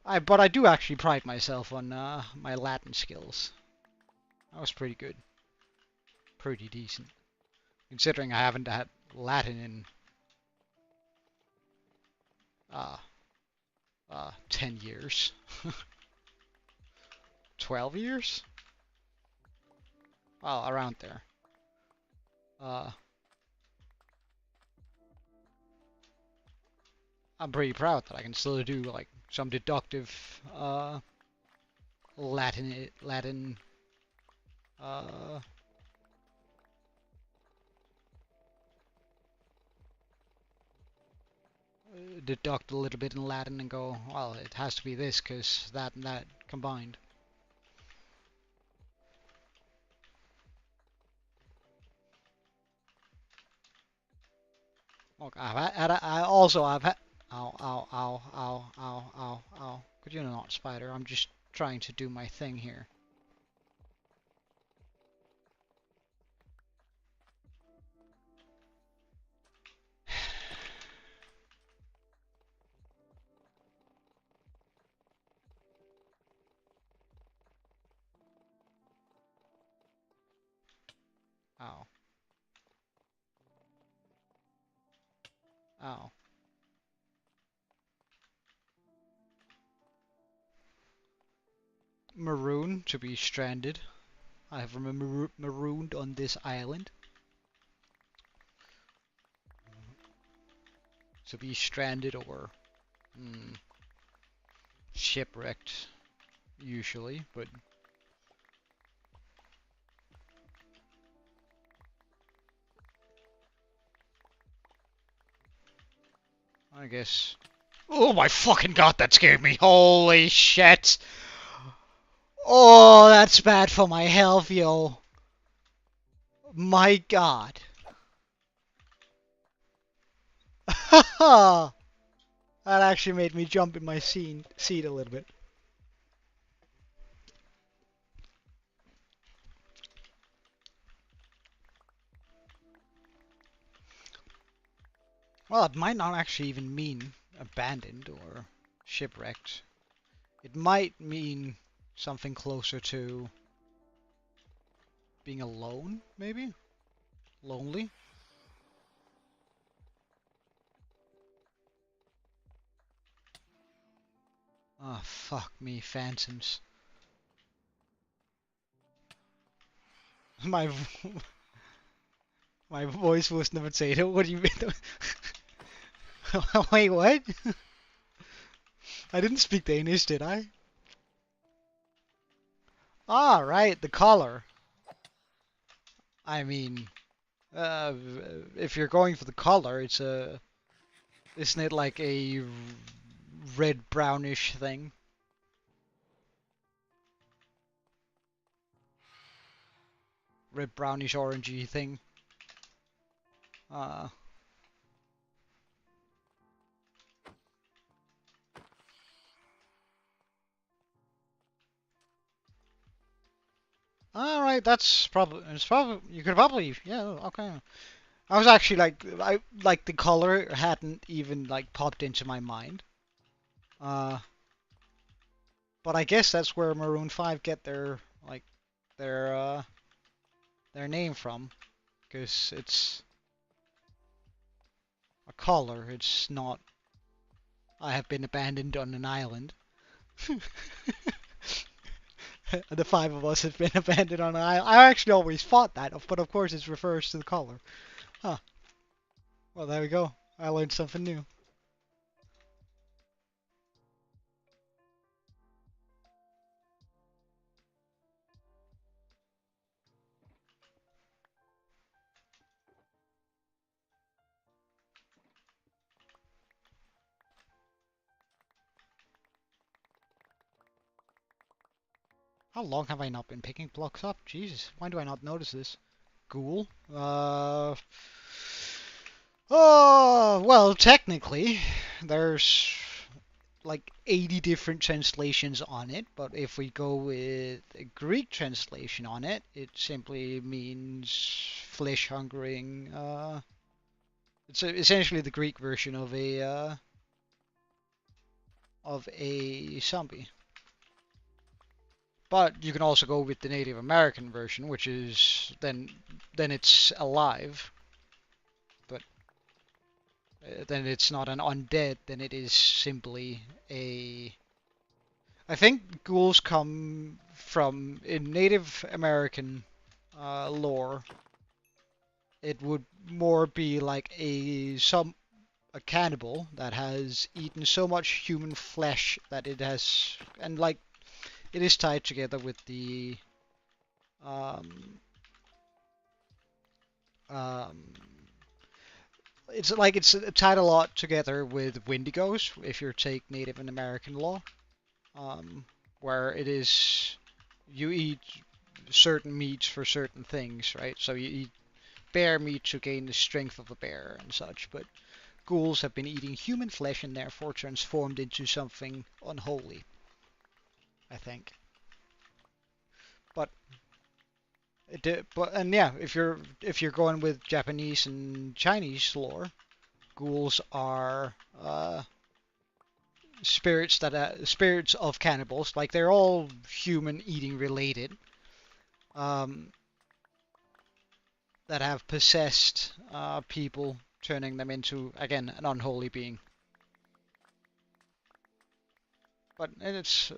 But I do actually pride myself on my Latin skills. That was pretty good, pretty decent, considering I haven't had Latin in uh 10 years, 12 years. Well, around there. Uh, I'm pretty proud that I can still do like some deductive Latin uh, deduct a little bit in Latin and go, well, it has to be this because that and that combined. Look, I also I've had. Ow, ow, ow, ow, ow, ow, ow. Could you not, spider? I'm just trying to do my thing here. Ow. Ow. Maroon to be stranded. I have marooned on this island. To be stranded or shipwrecked, usually, but I guess. Oh my fucking god, that scared me. Holy shit. Oh, that's bad for my health, yo. My god. That actually made me jump in my seat a little bit. Well, it might not actually even mean abandoned or shipwrecked. It might mean something closer to being alone, maybe? Lonely? Oh, fuck me, phantoms. My my voice was never potato. What do you mean? Wait, what? I didn't speak Danish, did I? Ah, right, the color. I mean, uh, if you're going for the color, isn't it like a red brownish thing? Red brownish orangey thing. Uh, all right, it's probably you could probably yeah okay. I was actually like the color hadn't even like popped into my mind. Uh, but I guess that's where Maroon 5 get their their name from, because it's a color. It's not. I have been abandoned on an island. The five of us have been abandoned on an island. I actually always thought that, but of course it refers to the color. Huh. Well, there we go. I learned something new. How long have I not been picking blocks up? Jesus, why do I not notice this? Ghoul? Oh, well, technically, there's like 80 different translations on it, but if we go with a Greek translation on it, it simply means flesh-hungering. It's essentially the Greek version of a zombie. But you can also go with the Native American version, which is then it's alive, but then it's not an undead. Then it is simply a. I think ghouls come from in Native American lore. It would more be like a cannibal that has eaten so much human flesh that it has and like it is tied together with the um, um, it's tied a lot together with Wendigos if you take Native and American law, um, where it is you eat certain meats for certain things, right? So you eat bear meat to gain the strength of a bear and such, but ghouls have been eating human flesh and therefore transformed into something unholy, I think. But but and yeah, if you're going with Japanese and Chinese lore, ghouls are spirits of cannibals. Like they're all human eating related. Um, that have possessed people, turning them into again an unholy being. But it's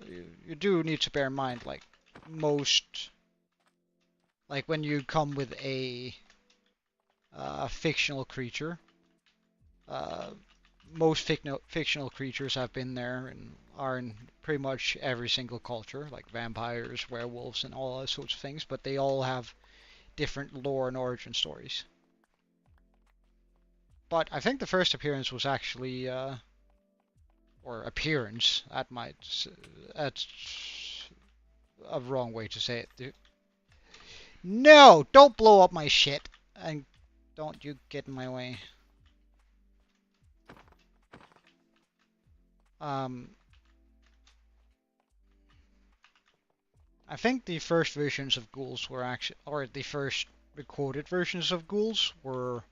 you do need to bear in mind like most like when you come with a fictional creature. Uh, Most fictional creatures have been there and are in pretty much every single culture, like vampires, werewolves, and all those sorts of things, but they all have different lore and origin stories. But I think the first appearance was actually, or appearance, that's a wrong way to say it, dude. No, don't blow up my shit, and don't you get in my way. Um, I think the first versions of ghouls were actually, or the first recorded versions of ghouls were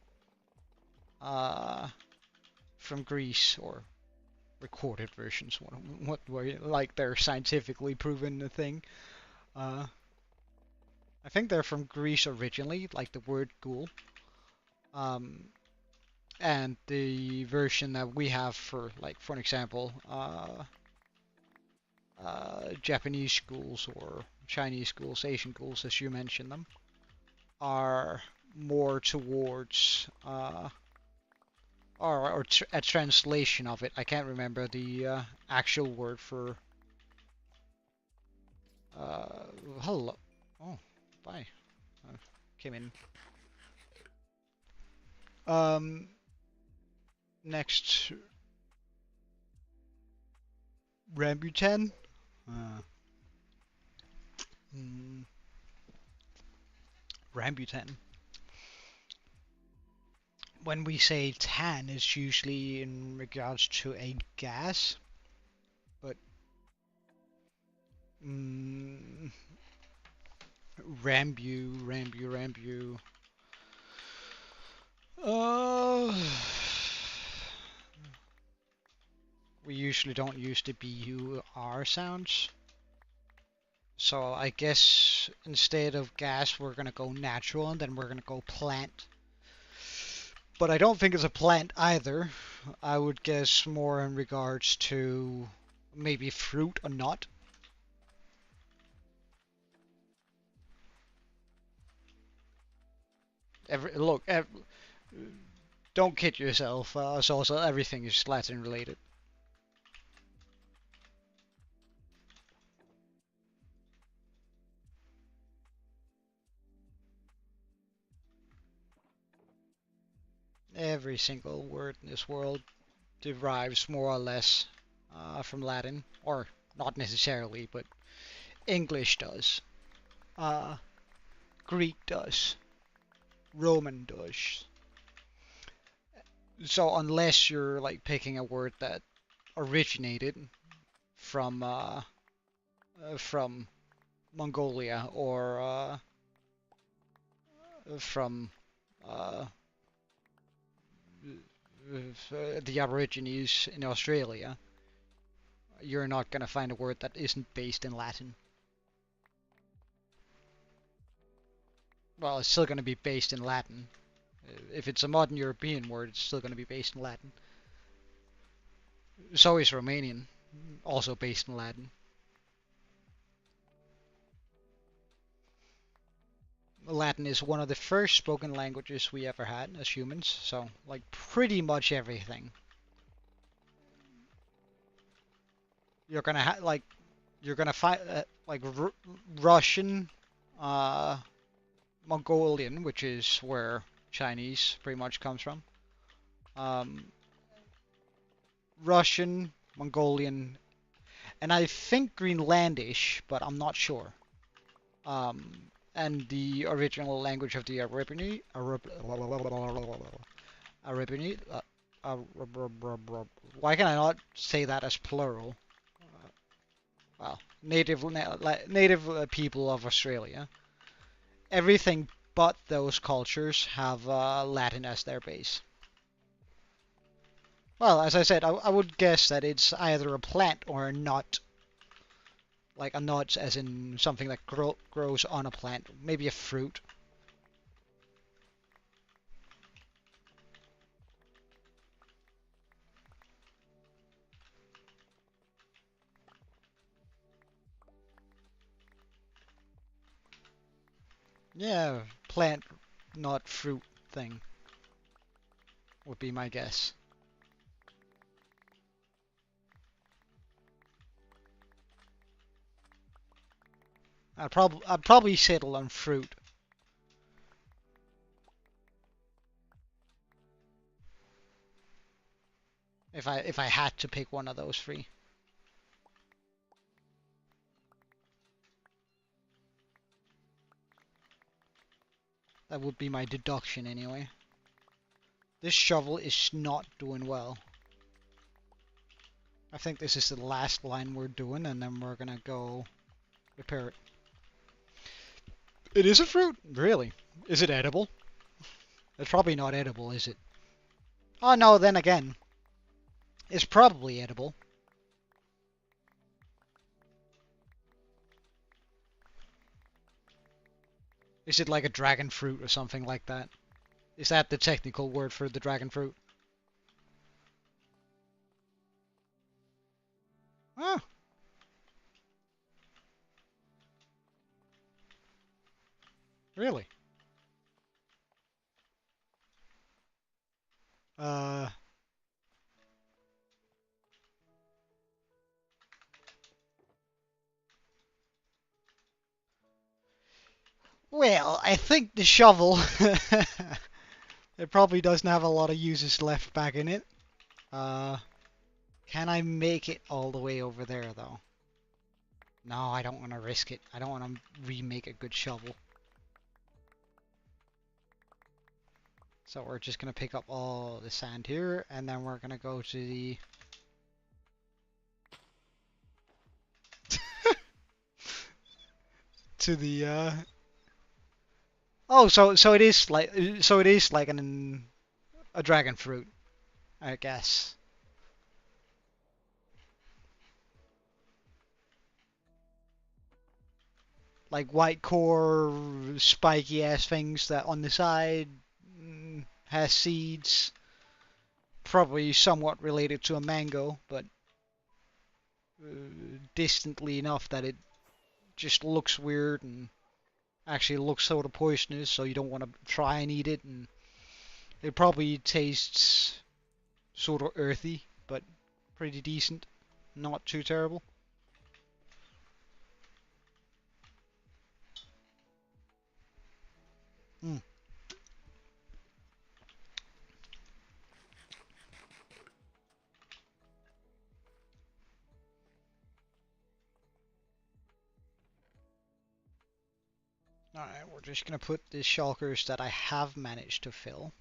uh, from Greece, or recorded versions. What were like they're scientifically proven thing. Uh, I think they're from Greece originally, like the word ghoul. Um, and the version that we have for, like, for an example, Japanese schools or Chinese schools, Asian schools, as you mentioned them, are more towards a translation of it. I can't remember the actual word for. Hello. Oh, bye. Came in. Um, Next, Rambutan. Uh, mm, Rambutan. When we say tan, it's usually in regards to a gas, but mm, Rambu. Uh, we usually don't use the BUR sounds. So I guess instead of gas, we're gonna go natural, and then we're gonna go plant. But I don't think it's a plant either. I would guess more in regards to maybe fruit or nut. Look, don't kid yourself. So also everything is Latin related. Every single word in this world derives more or less from Latin, or not necessarily, but English does. Uh, Greek does. Roman does. So unless you're like picking a word that originated from Mongolia or from uh, the Aborigines in Australia, you're not gonna find a word that isn't based in Latin. Well, it's still gonna be based in Latin. If it's a modern European word, it's still gonna be based in Latin. So is Romanian, also based in Latin. Latin is one of the first spoken languages we ever had as humans, so like pretty much everything. You're gonna have like you're gonna find like Russian, uh, Mongolian, which is where Chinese pretty much comes from. Um, Russian, Mongolian, and I think Greenlandish, but I'm not sure. Um, and the original language of the Arabini, Arabini, why can I not say that as plural? Well, native people of Australia. Everything but those cultures have Latin as their base. Well, as I said, I would guess that it's either a plant or a nut. Like a nut as in something that grows on a plant. Maybe a fruit. Yeah, plant, not fruit thing would be my guess. I'd probably settle on fruit. If I had to pick one of those three. That would be my deduction anyway. This shovel is not doing well. I think this is the last line we're doing, and then we're gonna go repair it. It is a fruit? Really? Is it edible? It's probably not edible, is it? Oh no, then again. It's probably edible. Is it like a dragon fruit or something like that? Is that the technical word for the dragon fruit? Ah, really? Uh, well, I think the shovel, it probably doesn't have a lot of uses left back in it. Uh, can I make it all the way over there, though? No, I don't want to risk it. I don't want to remake a good shovel. So we're just going to pick up all the sand here, and then we're going to go to the... to the, Oh, so it is like... So it is like a dragon fruit, I guess. Like white core, spiky ass things that on the side has seeds. Probably somewhat related to a mango, but distantly enough that it just looks weird and actually looks sort of poisonous, so you don't want to try and eat it. And it probably tastes sort of earthy, but pretty decent. Not too terrible. Mm. Alright, we're just gonna put the shulkers that I have managed to fill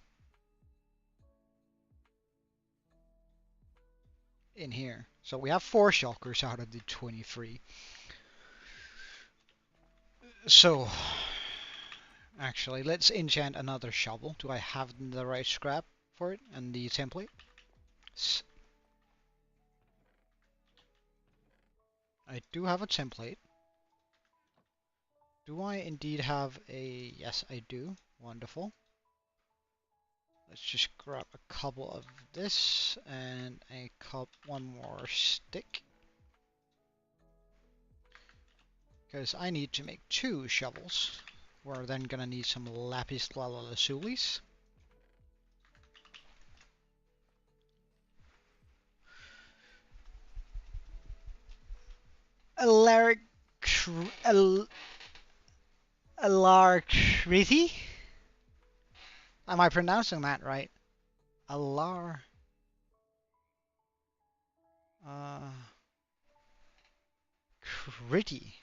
in here. So we have 4 shulkers out of the 23. So, actually, let's enchant another shovel. Do I have the right scrap for it and the template? I do have a template. Do I indeed have a... Yes, I do. Wonderful. Let's just grab a couple of this and one more stick. Because I need to make 2 shovels. We're then gonna need some lapis lazulis. Alacrity? Am I pronouncing that right? Alar... Critty.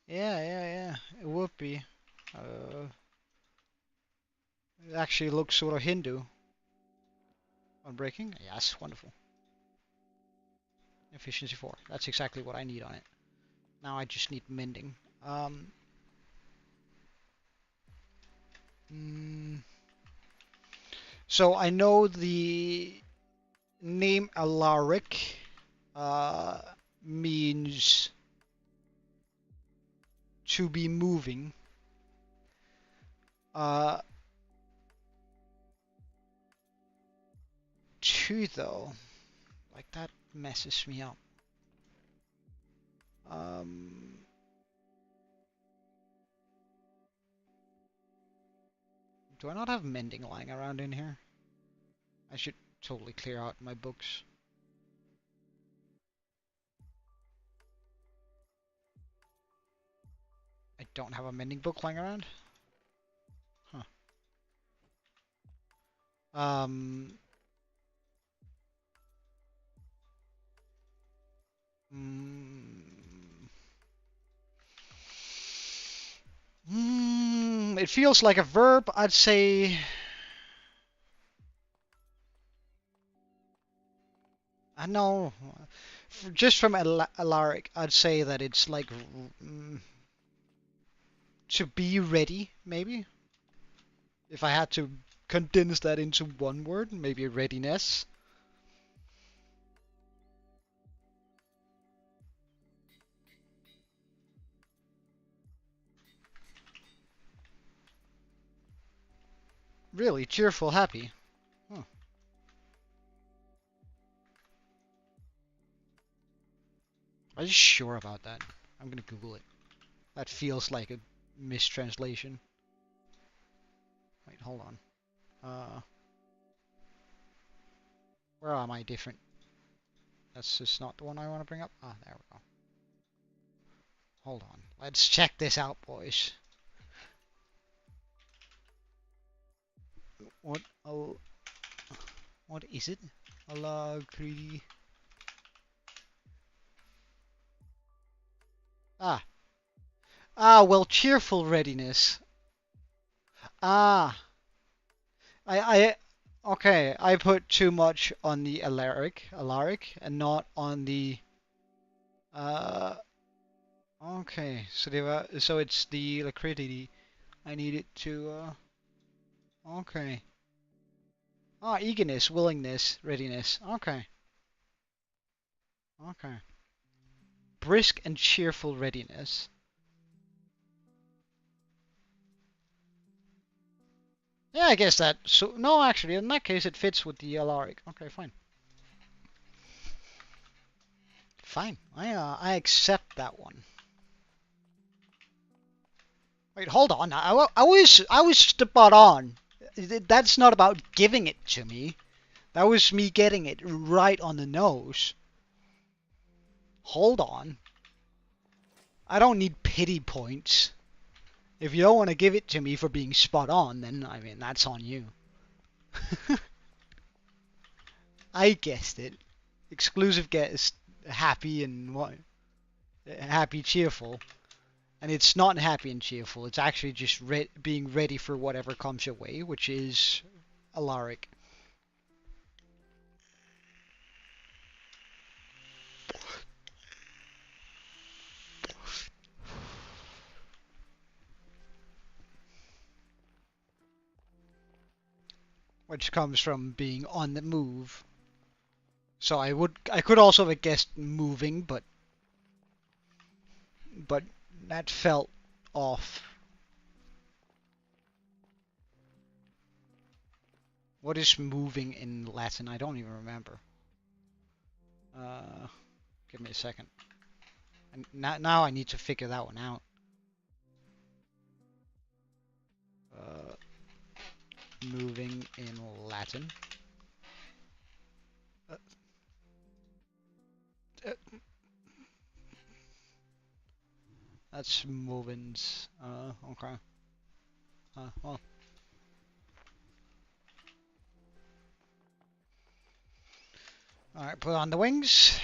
Yeah. It would be. It actually looks sort of Hindu. Unbreaking? Yes, wonderful. Efficiency 4. That's exactly what I need on it. Now I just need mending. So I know the name Alaric means to be moving. Two though, like that messes me up. Do I not have mending lying around in here? I should totally clear out my books. I don't have a mending book lying around? Huh. It feels like a verb. I'd say... I know. Just from Alaric, I'd say that it's like... to be ready, maybe? If I had to condense that into one word, maybe readiness. Really, cheerful, happy. Huh. Are you sure about that? I'm gonna Google it. That feels like a mistranslation. Wait, hold on. Where am I different? That's just not the one I want to bring up. Ah, there we go. Hold on. Let's check this out, boys. What is it? Alacrity. Well, cheerful readiness. Okay, I put too much on the Alaric, and not on the, okay, so it's the alacrity. I need it to, okay. Eagerness, willingness, readiness. Okay. Brisk and cheerful readiness. Yeah, I guess that. So no, actually, in that case, it fits with the Alaric. Okay, fine. Fine. I accept that one. Wait, hold on. I was spot on. That's not about giving it to me. That was me getting it right on the nose. Hold on. I don't need pity points. If you don't want to give it to me for being spot on, then, I mean, that's on you. I guessed it. Exclusive get is happy and what? Happy, cheerful. And it's not happy and cheerful. It's actually just being ready for whatever comes your way, which is Alaric. Which comes from being on the move. So I could also have guessed moving, but that felt off. What is moving in Latin? I don't even remember. Give me a second. And now I need to figure that one out. Moving in Latin. That's movens. Okay. Well. Alright, put on the wings.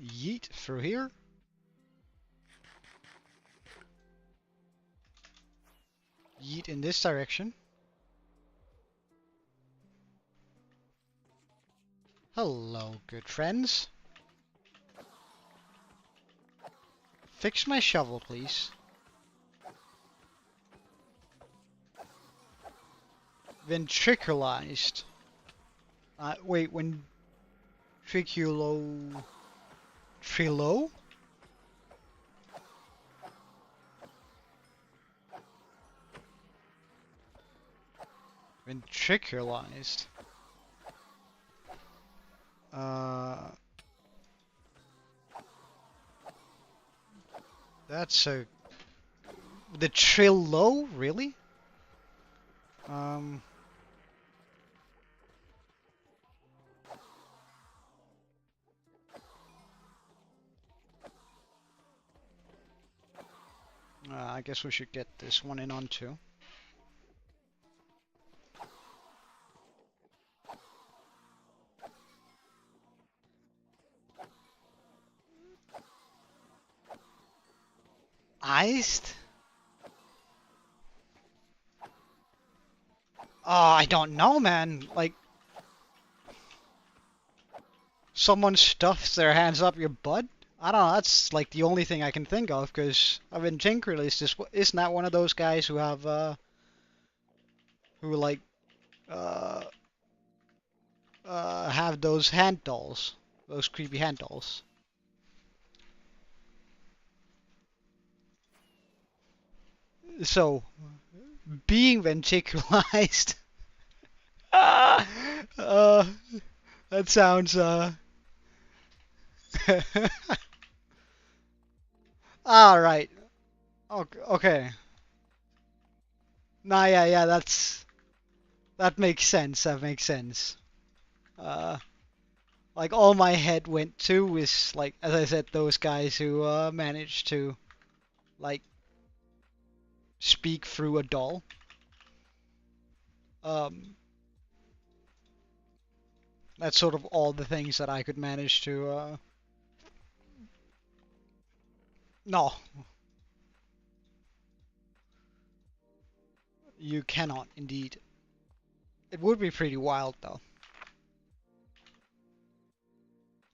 Yeet through here. Yeet in this direction. Hello, good friends. Fix my shovel, please. Ventriculized. Wait, when... Trilo... Ventriculized. That's a... The Trilo? Really? I guess we should get this one in on too. Iced? Oh, I don't know, man. Like, someone stuffs their hands up your butt? I don't know, that's like the only thing I can think of, because I've been Tinkerlist, isn't that one of those guys who have, who like, have those hand dolls, those creepy hand dolls? So, being ventriculized, that sounds, alright, okay. Nah, yeah, that makes sense, Like, all my head went to is, like, as I said, those guys who, managed to, like, speak through a doll. That's sort of all the things that I could manage to, No. You cannot, indeed. It would be pretty wild, though.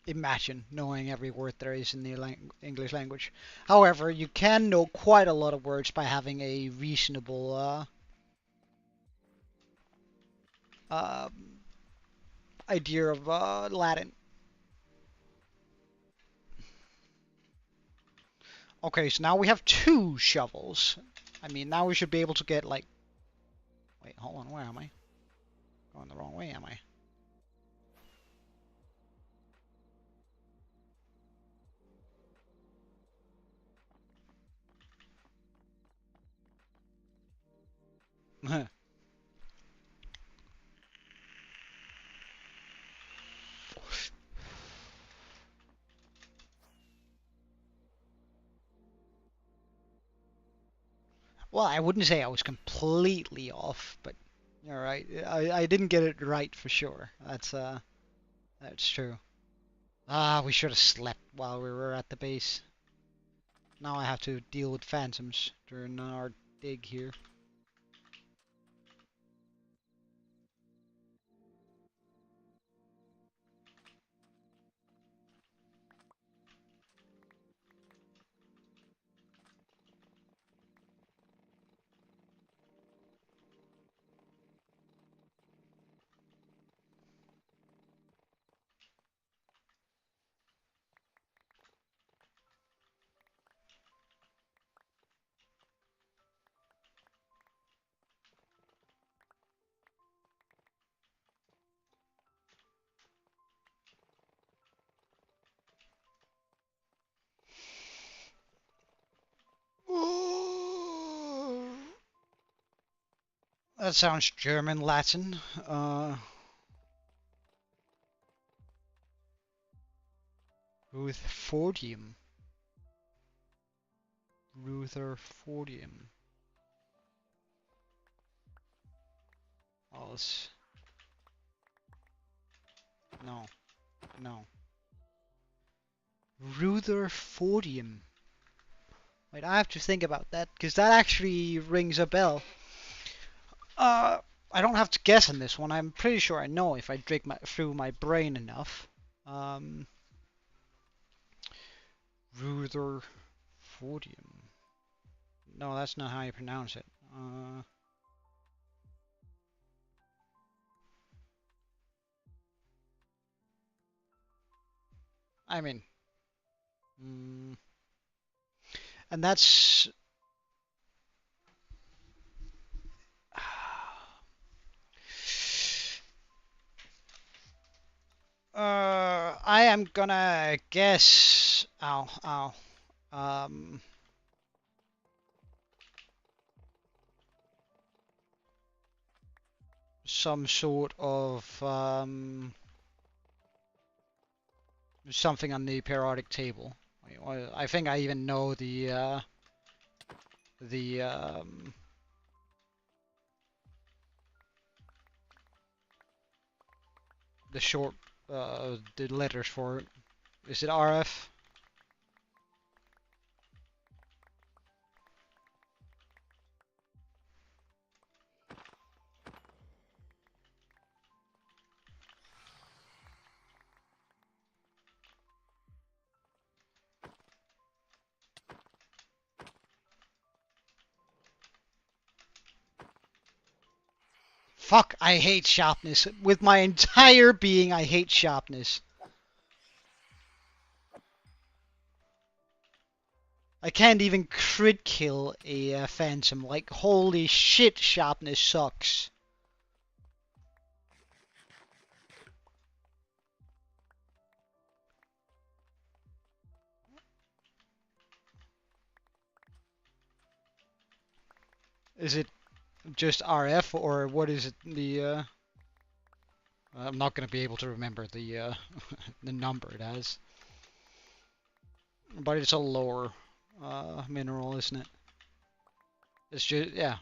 Imagine knowing every word there is in the English language. However, you can know quite a lot of words by having a reasonable idea of Latin. Okay, so now we have 2 shovels. I mean, now we should be able to get, like... Wait, hold on, where am I? Going the wrong way, am I? Well, I wouldn't say I was completely off, but you're right. I didn't get it right for sure. That's That's true. Ah, we should have slept while we were at the base. Now I have to deal with phantoms during our dig here. That sounds German, Latin. Rutherfordium. Rutherfordium. Alles. No. No. Rutherfordium. Wait, I have to think about that, because that actually rings a bell. I don't have to guess on this one. I'm pretty sure I know if I dig through my brain enough. Rutherfordium. No, that's not how you pronounce it. I mean, and that's I am gonna guess. Ow, ow. Some sort of something on the periodic table. I think I even know the short the letters for it. Is it RF? Fuck, I hate sharpness. With my entire being, I hate sharpness. I can't even crit kill a phantom. Like, holy shit, sharpness sucks. Is it just RF, or what is it? I'm not gonna be able to remember the the number it has, but it's a lower mineral, isn't it? It's just, yeah,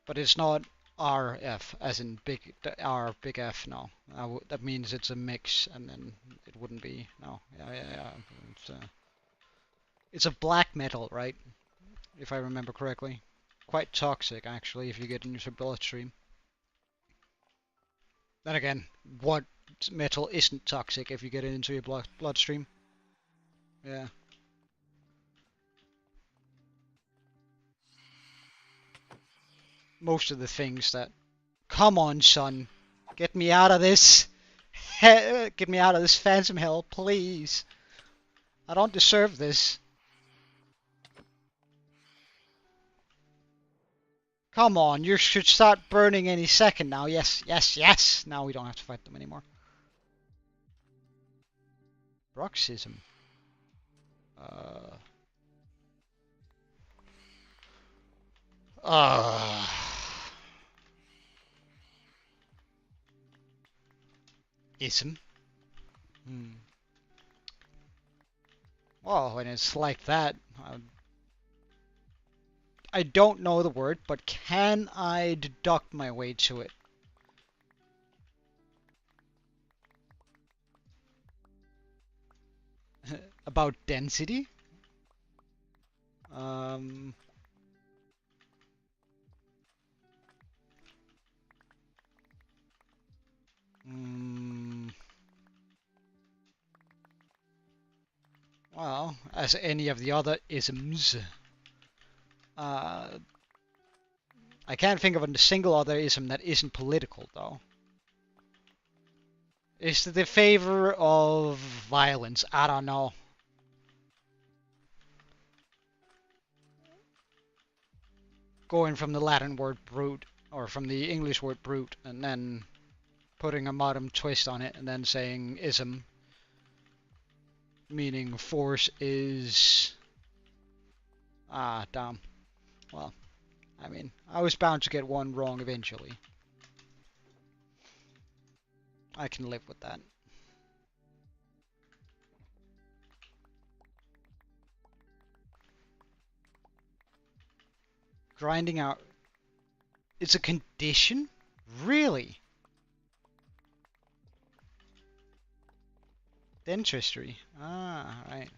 but it's not RF as in big R big F. No, that means it's a mix, and then it wouldn't be. No, yeah. It's a black metal, right? If I remember correctly. Quite toxic, actually, if you get into your bloodstream. Then again, what metal isn't toxic if you get it into your bloodstream? Yeah. Most of the things that... Come on, son. Get me out of this. Get me out of this phantom hell, please. I don't deserve this. Come on, you should start burning any second now. Yes, yes, yes. Now we don't have to fight them anymore. Bruxism. Ism. Well, when it's like that, I don't know the word, but can I deduct my way to it? about density. Um, mm, well, as any of the other isms, uh, I can't think of a single other ism that isn't political, though. Is the favor of violence? I don't know. Going from the Latin word brute, or from the English word brute, and then putting a modern twist on it, and then saying ism, meaning force is... Ah, damn. Well, I mean, I was bound to get one wrong eventually. I can live with that. Grinding out... It's a condition? Really? Dentistry. Ah, right.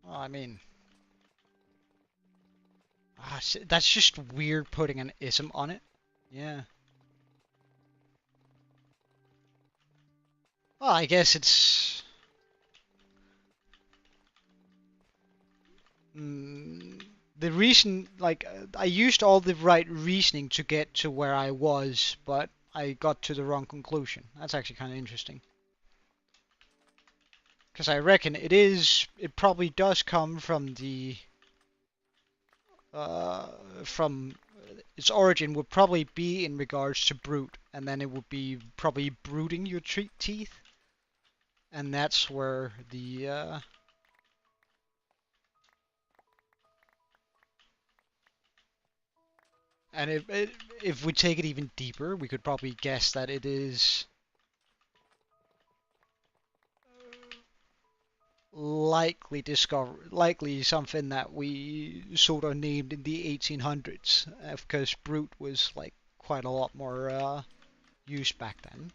Well, I mean... that's just weird putting an ism on it. Yeah. Well, I guess it's... the reason, like, I used all the right reasoning to get to where I was, but I got to the wrong conclusion. That's actually kind of interesting. Because I reckon it probably does come from the, from its origin would probably be in regards to brute, and then it would be probably brooding your teeth, and that's where the, and if we take it even deeper, we could probably guess that it is likely something that we sort of named in the 1800s, because brute was like quite a lot more used back then.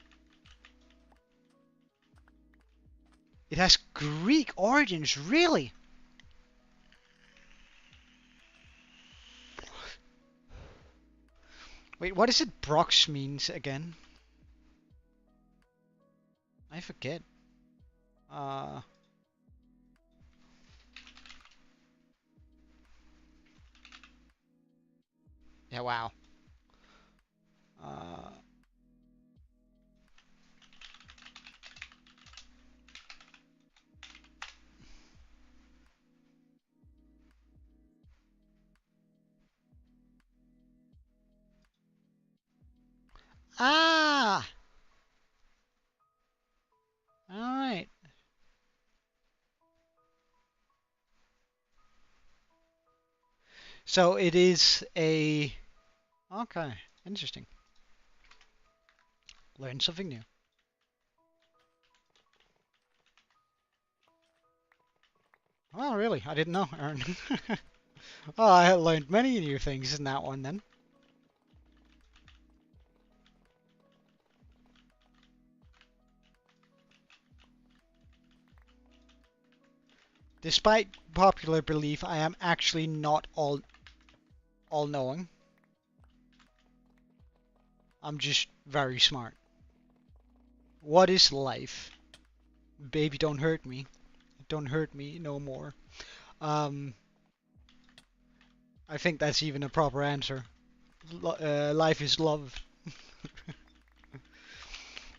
It has Greek origins, really? Wait, what is it Brox means again? I forget. Uh, yeah, wow. Uh, ah! Alright. So it is a... Okay, interesting. Learn something new. Oh, really? I didn't know, Aaron. Oh, I learned many new things in that one then. Despite popular belief, I am actually not all-knowing. I'm just very smart. What is life? Baby, don't hurt me. Don't hurt me no more. Um, I think that's even a proper answer. Life is love.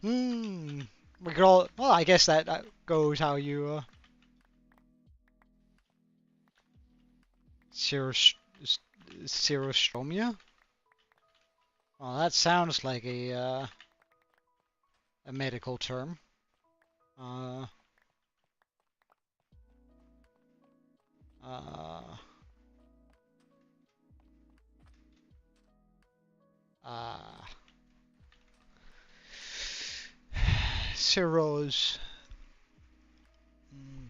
Hmm. We could all. Well, I guess that goes how you. Serostromia. Well, that sounds like a medical term. Uh. Uh. Uh. Cirrhose. Mm.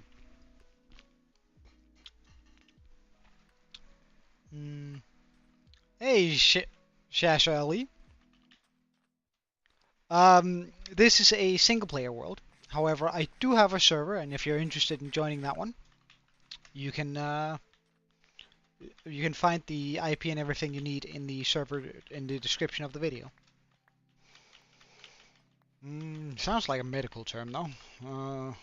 Mm. Hey, Shasha Ali. This is a single player world. However, I do have a server, and if you're interested in joining that one, you can find the IP and everything you need in the server in the description of the video. Sounds like a medical term, though.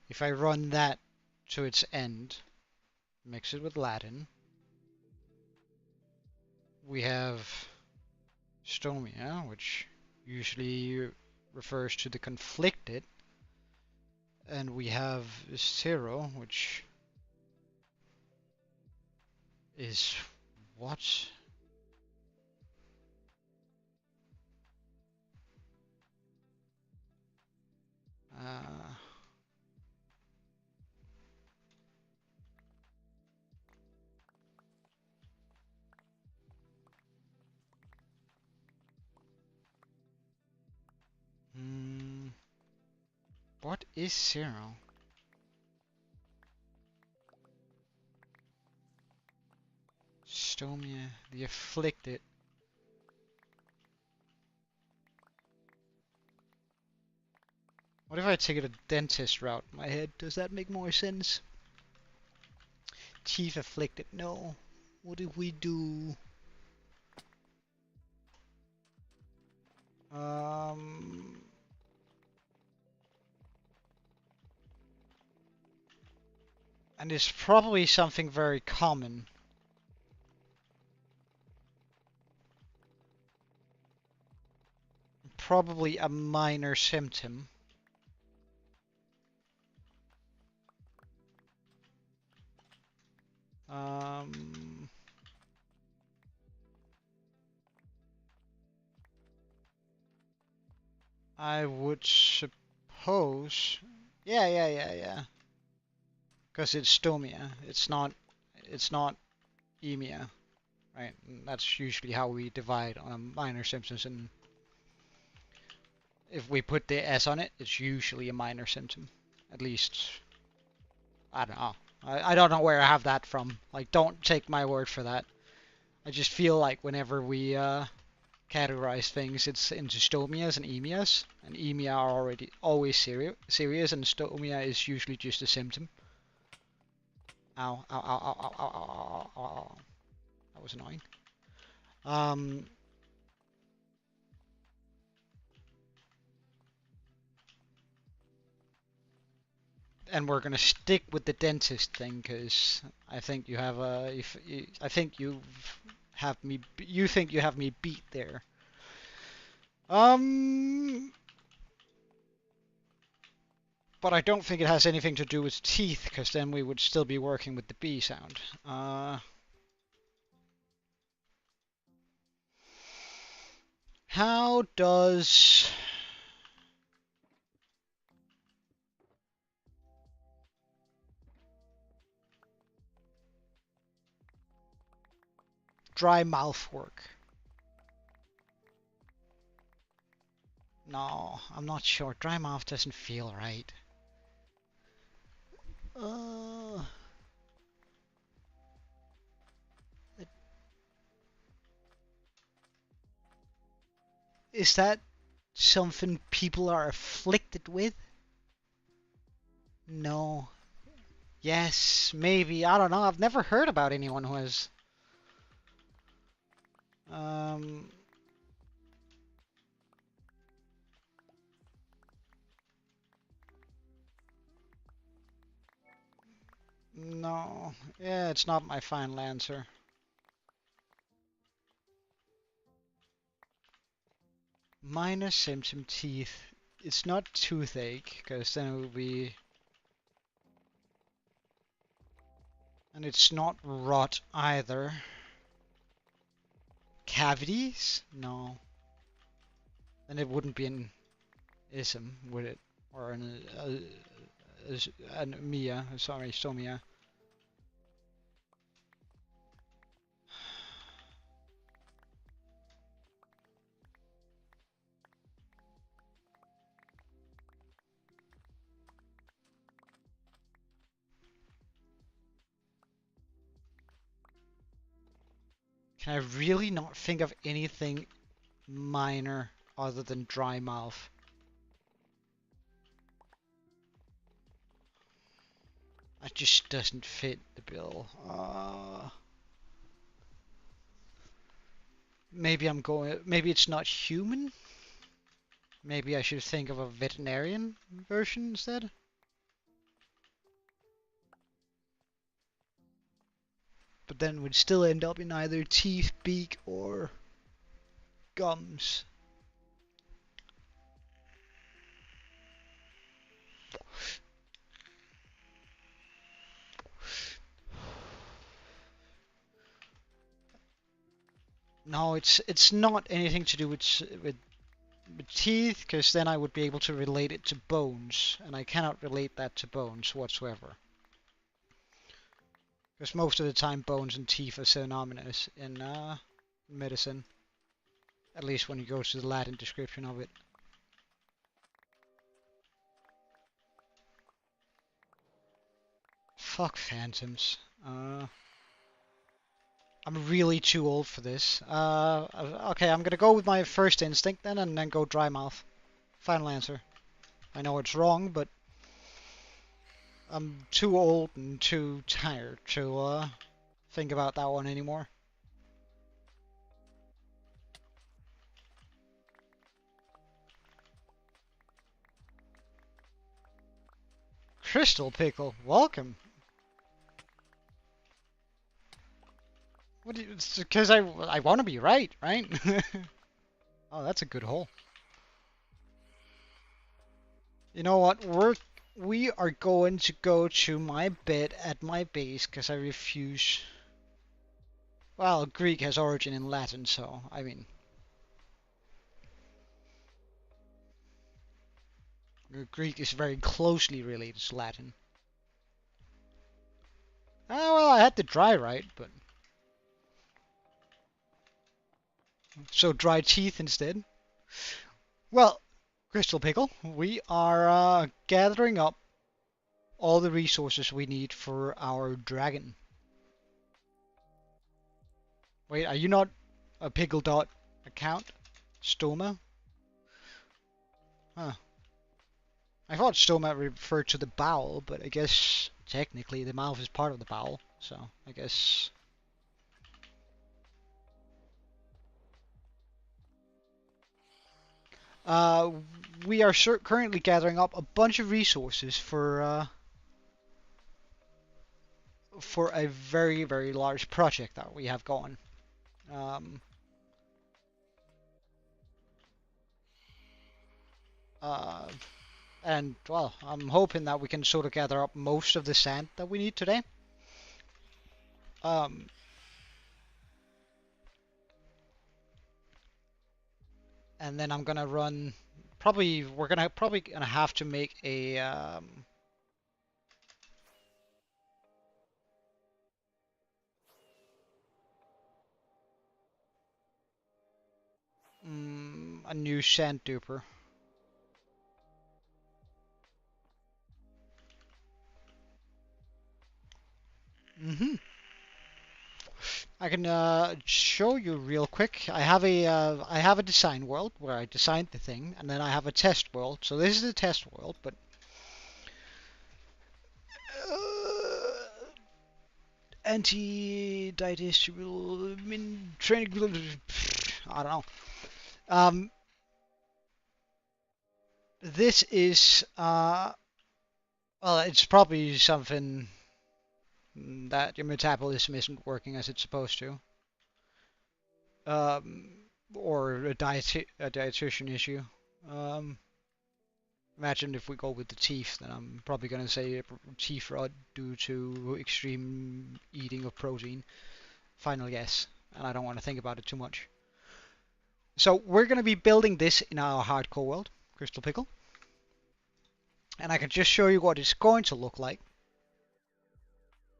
If I run that to its end, mix it with Latin, we have Stomia, which usually refers to the conflicted, and we have Zero, which is what? Uh, hmm, what is Zero? Stomia, the afflicted. What if I take it a dentist route in my head? Does that make more sense? Chief afflicted, no. What did we do? Um, and it's probably something very common. Probably a minor symptom. Um, I would suppose. Yeah. Because it's stomia. It's not emia, right? And that's usually how we divide on a minor symptoms, and if we put the S on it, it's usually a minor symptom. At least, I don't know. I don't know where I have that from. Like, don't take my word for that. I just feel like whenever we categorize things, it's into stomias and emias, and emia are already always serious, and stomia is usually just a symptom. Ow, ow, ow, ow, ow, ow, ow, ow, ow. That was annoying. Um, and we're gonna stick with the dentist thing because I think you have a. I think you think you have me beat there. Um, but I don't think it has anything to do with teeth because then we would still be working with the B sound. How does dry mouth work? No, I'm not sure. Dry mouth doesn't feel right. Uh, is that something people are afflicted with? No. Yes, maybe. I don't know. I've never heard about anyone who has. Um, no. Yeah, it's not my final answer. Minor symptom teeth. It's not toothache, because then it would be. And it's not rot either. Cavities? No. Then it wouldn't be an ism, would it? Or an Mia, sorry, Somia. Can I really not think of anything minor? other than dry mouth. It just doesn't fit the bill. Maybe maybe it's not human? Maybe I should think of a veterinarian version instead? But then we'd still end up in either teeth, beak, or gums. No, it's not anything to do with teeth, because then I would be able to relate it to bones, and I cannot relate that to bones whatsoever. Because most of the time bones and teeth are synonymous in medicine, at least when you go to the Latin description of it. Fuck phantoms. I'm really too old for this. Okay, I'm gonna go with my first instinct then, and then go dry mouth. Final answer. I know it's wrong, but I'm too old and too tired to think about that one anymore. Crystal Pickle, welcome. What? Because I want to be right, right? Oh, that's a good hole. You know what? We are going to go to my bed at my base because I refuse. Well, Greek has origin in Latin, so I mean, Greek is very closely related to Latin. Oh well, I had the dry right, but so dry teeth instead. Well, Crystal Pickle, we are gathering up all the resources we need for our dragon. Wait, are you not a Pickle Dot account? Stoma? Huh. I thought stoma referred to the bowel, but I guess technically the mouth is part of the bowel, so I guess. Uh, we are currently gathering up a bunch of resources for a very, very large project that we have going. Um, uh, and well, I'm hoping that we can sort of gather up most of the sand that we need today. Um, and then I'm gonna run. We're probably gonna have to make a a new sand duper. I can show you real quick. I have a design world where I designed the thing, and then I have a test world. So this is the test world, but anti-digestible training. I don't know. Um, this is well, it's probably something that your metabolism isn't working as it's supposed to. Um, or a dietitian issue. Um, Imagine if we go with the teeth, then I'm probably going to say teeth rot due to extreme eating of protein. Final guess, and I don't want to think about it too much. So we're going to be building this in our hardcore world, Crystal Pickle. And I can just show you what it's going to look like.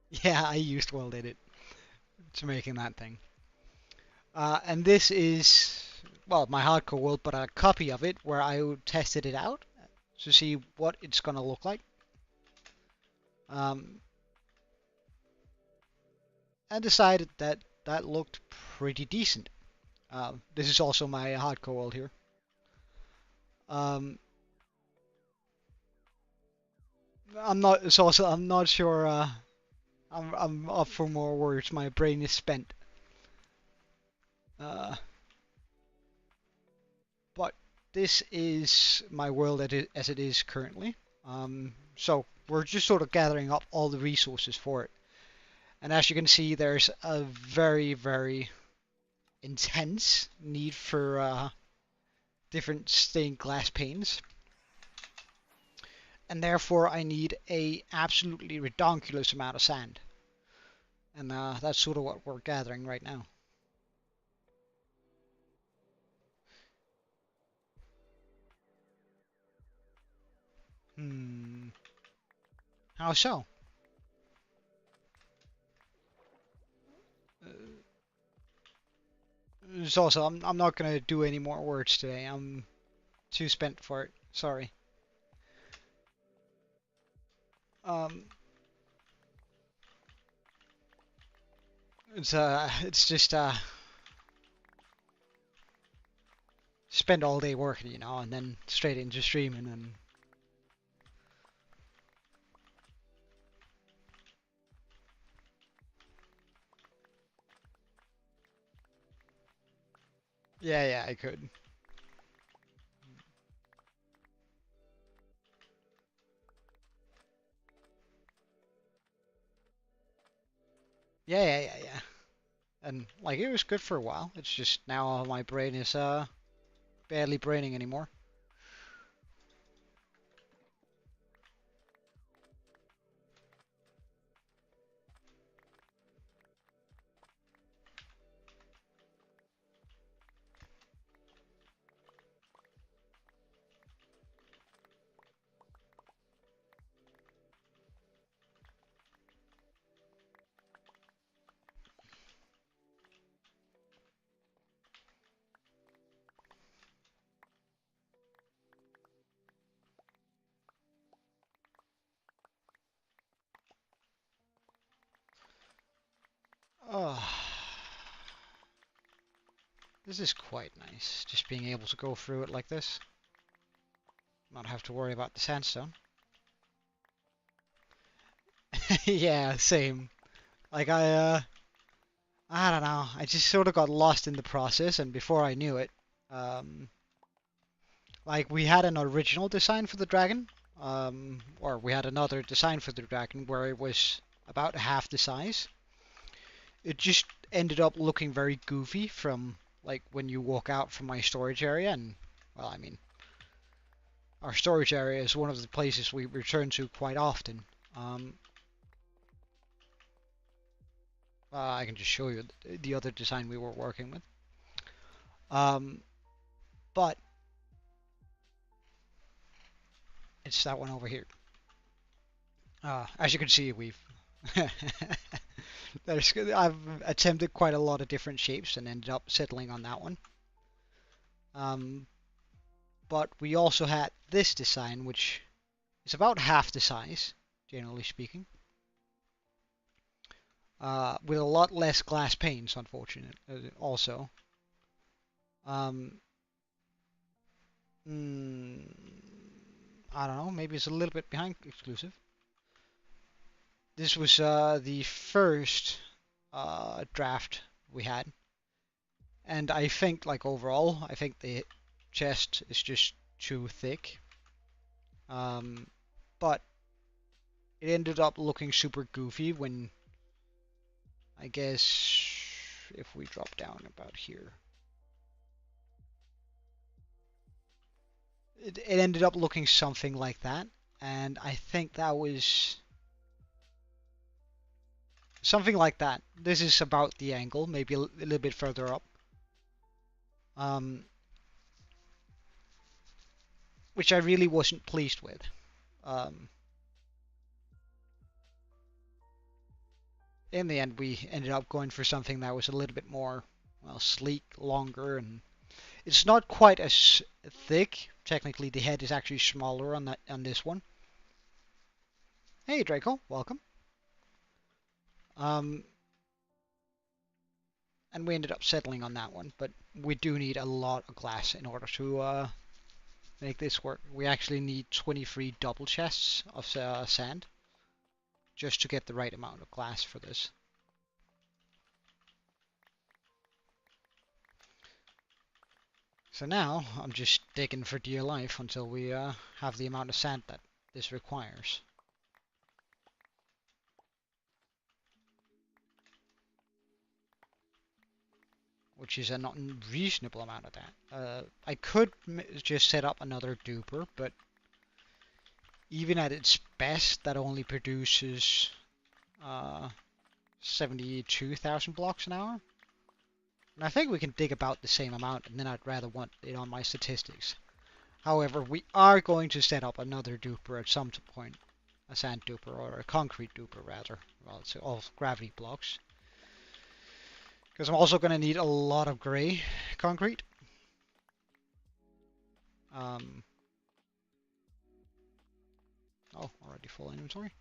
Yeah, I used World Edit to making that thing. And this is, well, my hardcore world, but a copy of it where I tested it out to see what it's going to look like. And decided that looked pretty decent. This is also my hardcore world here. Um, I'm not. It's also. I'm not sure. I'm up for more words. My brain is spent. Uh, but this is my world as it is currently. So we're just sort of gathering up all the resources for it. And as you can see, there's a very, very intense need for different stained glass panes. And therefore I need a absolutely redonkulous amount of sand. And that's sort of what we're gathering right now. Hmm. How so? Uh, it's also, I'm not going to do any more words today. I'm too spent for it. Sorry. Um, it's just spend all day working, and then straight into streaming and yeah, I could. Yeah. And like it was good for a while. It's just now my brain is barely braining anymore. Oh, this is quite nice. Just being able to go through it like this. Not have to worry about the sandstone. Yeah, same. Like I don't know. I just sort of got lost in the process, and before I knew it, um, like we had an original design for the dragon, or we had another design for the dragon where it was about half the size. It just ended up looking very goofy from like when you walk out from my storage area, and well, I mean, our storage area is one of the places we return to quite often. Um, I can just show you the other design we were working with. Um, but it's that one over here. As you can see, I've attempted quite a lot of different shapes and ended up settling on that one. Um, but we also had this design, which is about half the size, generally speaking, with a lot less glass panes, unfortunately, also. Um, mm, I don't know, maybe it's a little bit behind exclusive. This was the first draft we had, and I think, like overall, I think the chest is just too thick. Um, but it ended up looking super goofy when, I guess, if we drop down about here, it ended up looking something like that, and I think that was something like that. This is about the angle, maybe a little bit further up. Um, which I really wasn't pleased with. Um, in the end, we ended up going for something that was a little bit more, well, sleek, longer, and it's not quite as thick. Technically, the head is actually smaller on this one. Hey, Draco, welcome. Um, and we ended up settling on that one, but we do need a lot of glass in order to make this work, we actually need 23 double chests of sand just to get the right amount of glass for this. So now I'm just digging for dear life until we have the amount of sand that this requires. Which is a not reasonable amount of that. I could just set up another duper, but even at its best, that only produces 72,000 blocks an hour. And I think we can dig about the same amount, and then I'd rather want it on my statistics. However, we are going to set up another duper at some point. A sand duper, or a concrete duper rather. Well, it's all gravity blocks. Because I'm also going to need a lot of grey concrete. Oh, already full inventory.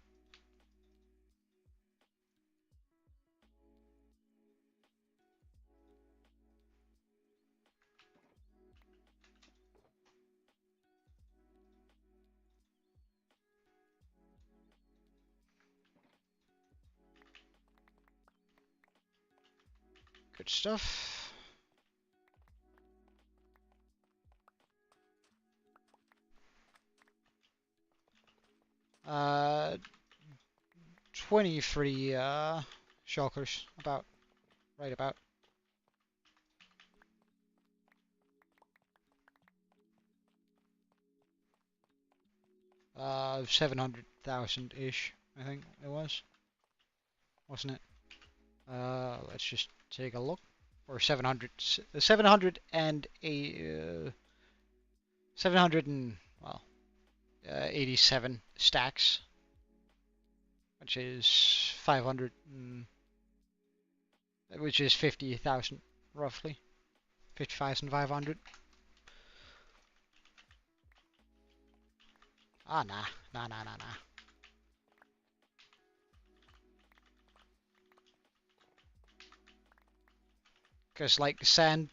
Good stuff. 23 shulkers, right about. 700,000-ish, I think it was. Wasn't it? Let's just take a look. Or 700 and 87 stacks, which is 500, which is 50,000 roughly, 50,500. Ah, nah. Because like sand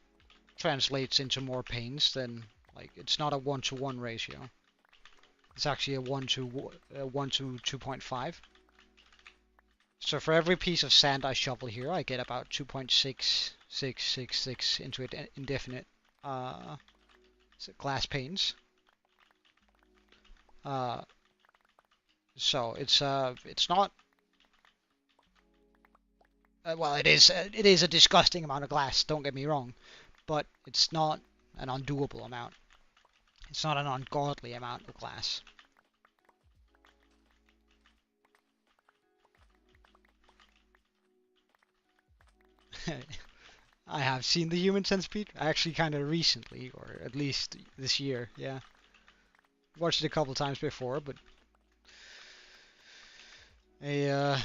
translates into more panes, then like it's not a 1-to-1 ratio. It's actually a 1 to 2.5. So for every piece of sand I shovel here, I get about 2.6666 into it indefinite glass panes. So it's not. Well, it is a disgusting amount of glass. Don't get me wrong, but it's not an undoable amount. It's not an ungodly amount of glass. I have seen the Human Centipede, actually kind of recently, or at least this year, yeah. Watched it a couple times before, but one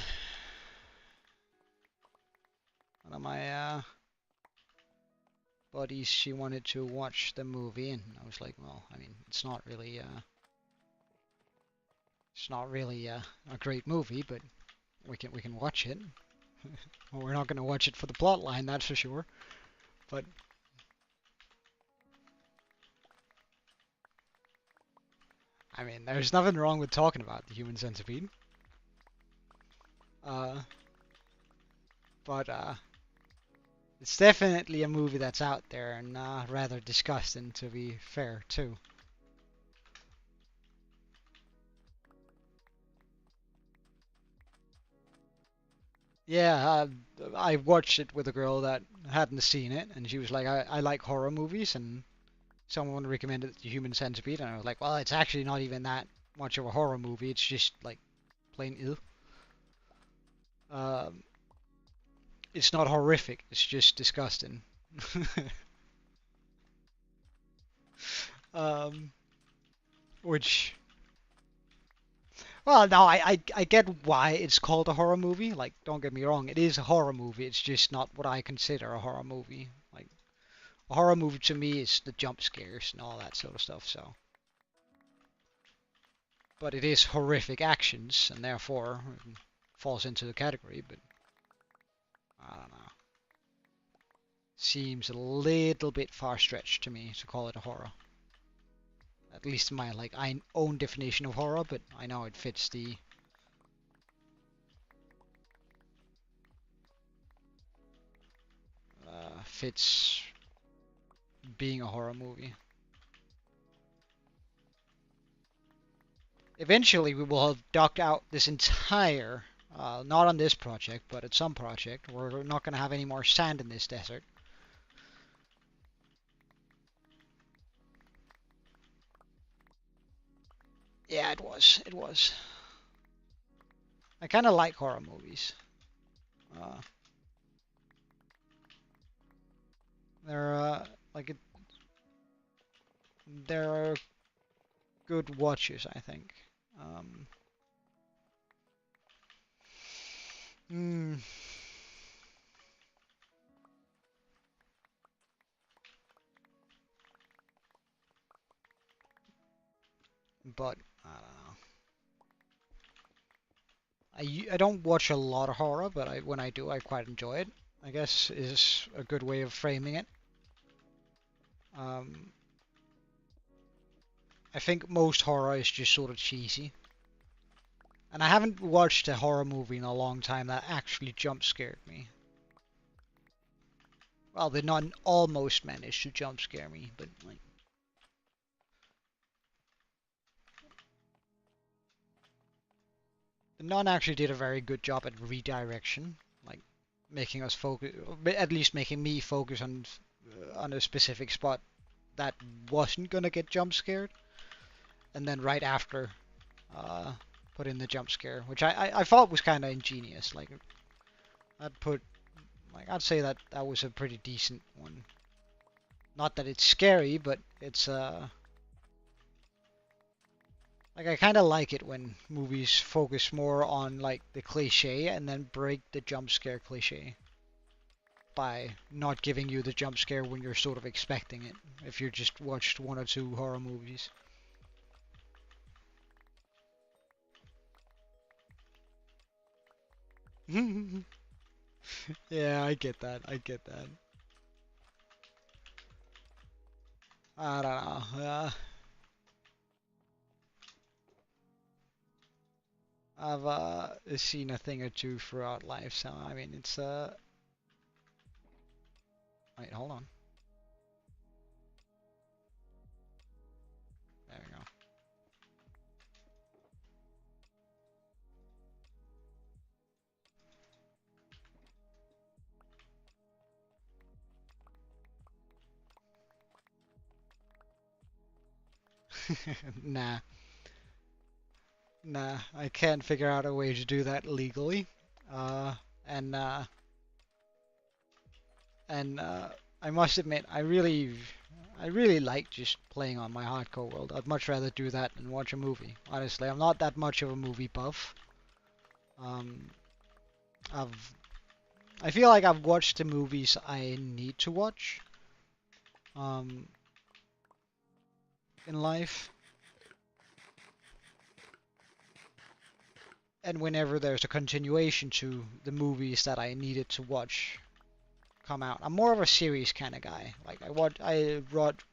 of my buddies, she wanted to watch the movie, and I was like, well, I mean, it's not really a great movie, but we can watch it. Well, we're not going to watch it for the plot line, that's for sure. But I mean, there's nothing wrong with talking about the Human Centipede. But it's definitely a movie that's out there and rather disgusting, to be fair, too. Yeah, I watched it with a girl that hadn't seen it, and she was like, I like horror movies, and someone recommended The Human Centipede, and I was like, well, it's actually not even that much of a horror movie, it's just, like, plain ill. It's not horrific, it's just disgusting. um, which, well, no, I get why it's called a horror movie. Like, don't get me wrong, it is a horror movie. It's just not what I consider a horror movie. Like, a horror movie to me is the jump scares and all that sort of stuff. So, but it is horrific actions, and therefore it falls into the category. But I don't know. Seems a little bit far-stretched to me to call it a horror. At least in my like own definition of horror, but I know it fits the fits being a horror movie. Eventually, we will have dug out this entire, not on this project, but at some project. We're not going to have any more sand in this desert. Yeah, it was. It was. I kind of like horror movies. Uh, they're like they're good watches, I think. Um, mm, but I don't know. I don't watch a lot of horror, but when I do, I quite enjoy it. I guess is a good way of framing it. Um, I think most horror is just sort of cheesy. And I haven't watched a horror movie in a long time that actually jump scared me. Well, the Nun almost managed to jump scare me, but like the Nun actually did a very good job at redirection, like making us focus, at least making me focus on a specific spot that wasn't gonna get jump scared, and then right after, uh, put in the jump scare, which I thought was kind of ingenious. Like I'd put, like I'd say that that was a pretty decent one. Not that it's scary, but it's like I kind of like it when movies focus more on like the cliche and then break the jump scare cliche by not giving you the jump scare when you're sort of expecting it. If you just watched one or two horror movies. Yeah, I get that. I get that. I don't know. I've seen a thing or two throughout life, so I mean it's wait, hold on. There we go. Nah, nah, I can't figure out a way to do that legally. Uh, and uh, and I must admit, I really like just playing on my hardcore world. I'd much rather do that than watch a movie. Honestly, I'm not that much of a movie buff. Um, I've I feel like I've watched the movies I need to watch. Um, in life, and whenever there's a continuation to the movies that I needed to watch come out, I'm more of a series kind of guy. Like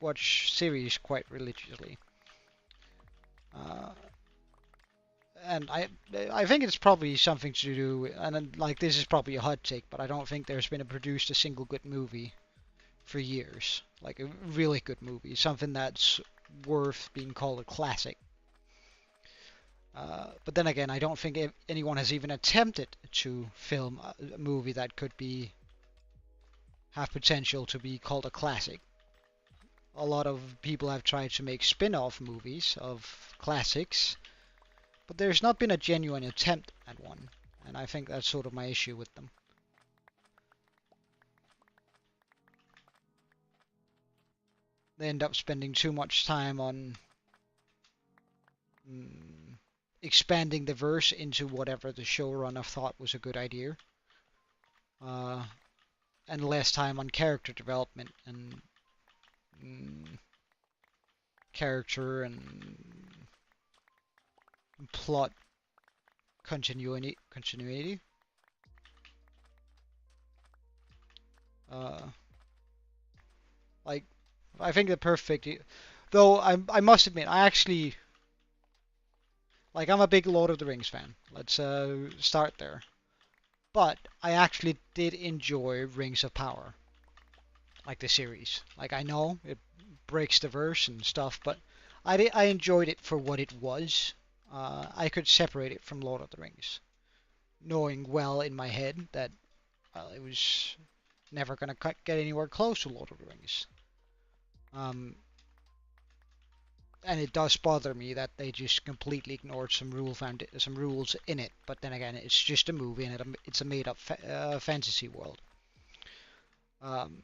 watch series quite religiously. Uh, and I think it's probably something to do, and then, like this is probably a hot take, but I don't think there's been produced a single good movie for years, like a really good movie, something that's worth being called a classic. But then again, I don't think anyone has even attempted to film a movie that could be have potential to be called a classic. A lot of people have tried to make spin-off movies of classics, but there's not been a genuine attempt at one, and I think that's sort of my issue with them. They end up spending too much time on expanding the verse into whatever the showrunner thought was a good idea, uh, and less time on character development and mm, character and plot continuity. Uh, like I think the perfect Though I must admit, I actually like I'm a big Lord of the Rings fan. Let's start there. But I actually did enjoy Rings of Power, like the series. Like I know it breaks the verse and stuff, but I enjoyed it for what it was. I could separate it from Lord of the Rings, knowing well in my head that it was never gonna get anywhere close to Lord of the Rings. Um, and it does bother me that they just completely ignored some rules in it. But then again, it's just a movie and it's a made-up fantasy world. Um,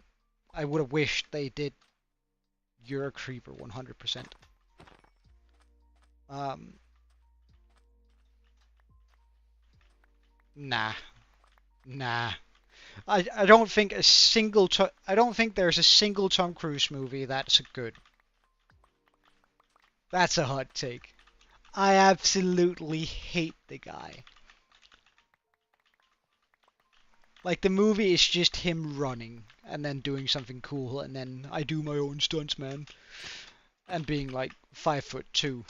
I would have wished they did You're a Creeper 100%. Um, nah, nah. I don't think I don't think there's a single Tom Cruise movie that's good. That's a hot take. I absolutely hate the guy. Like the movie is just him running and then doing something cool and then I do my own stunts, man, and being like 5'2",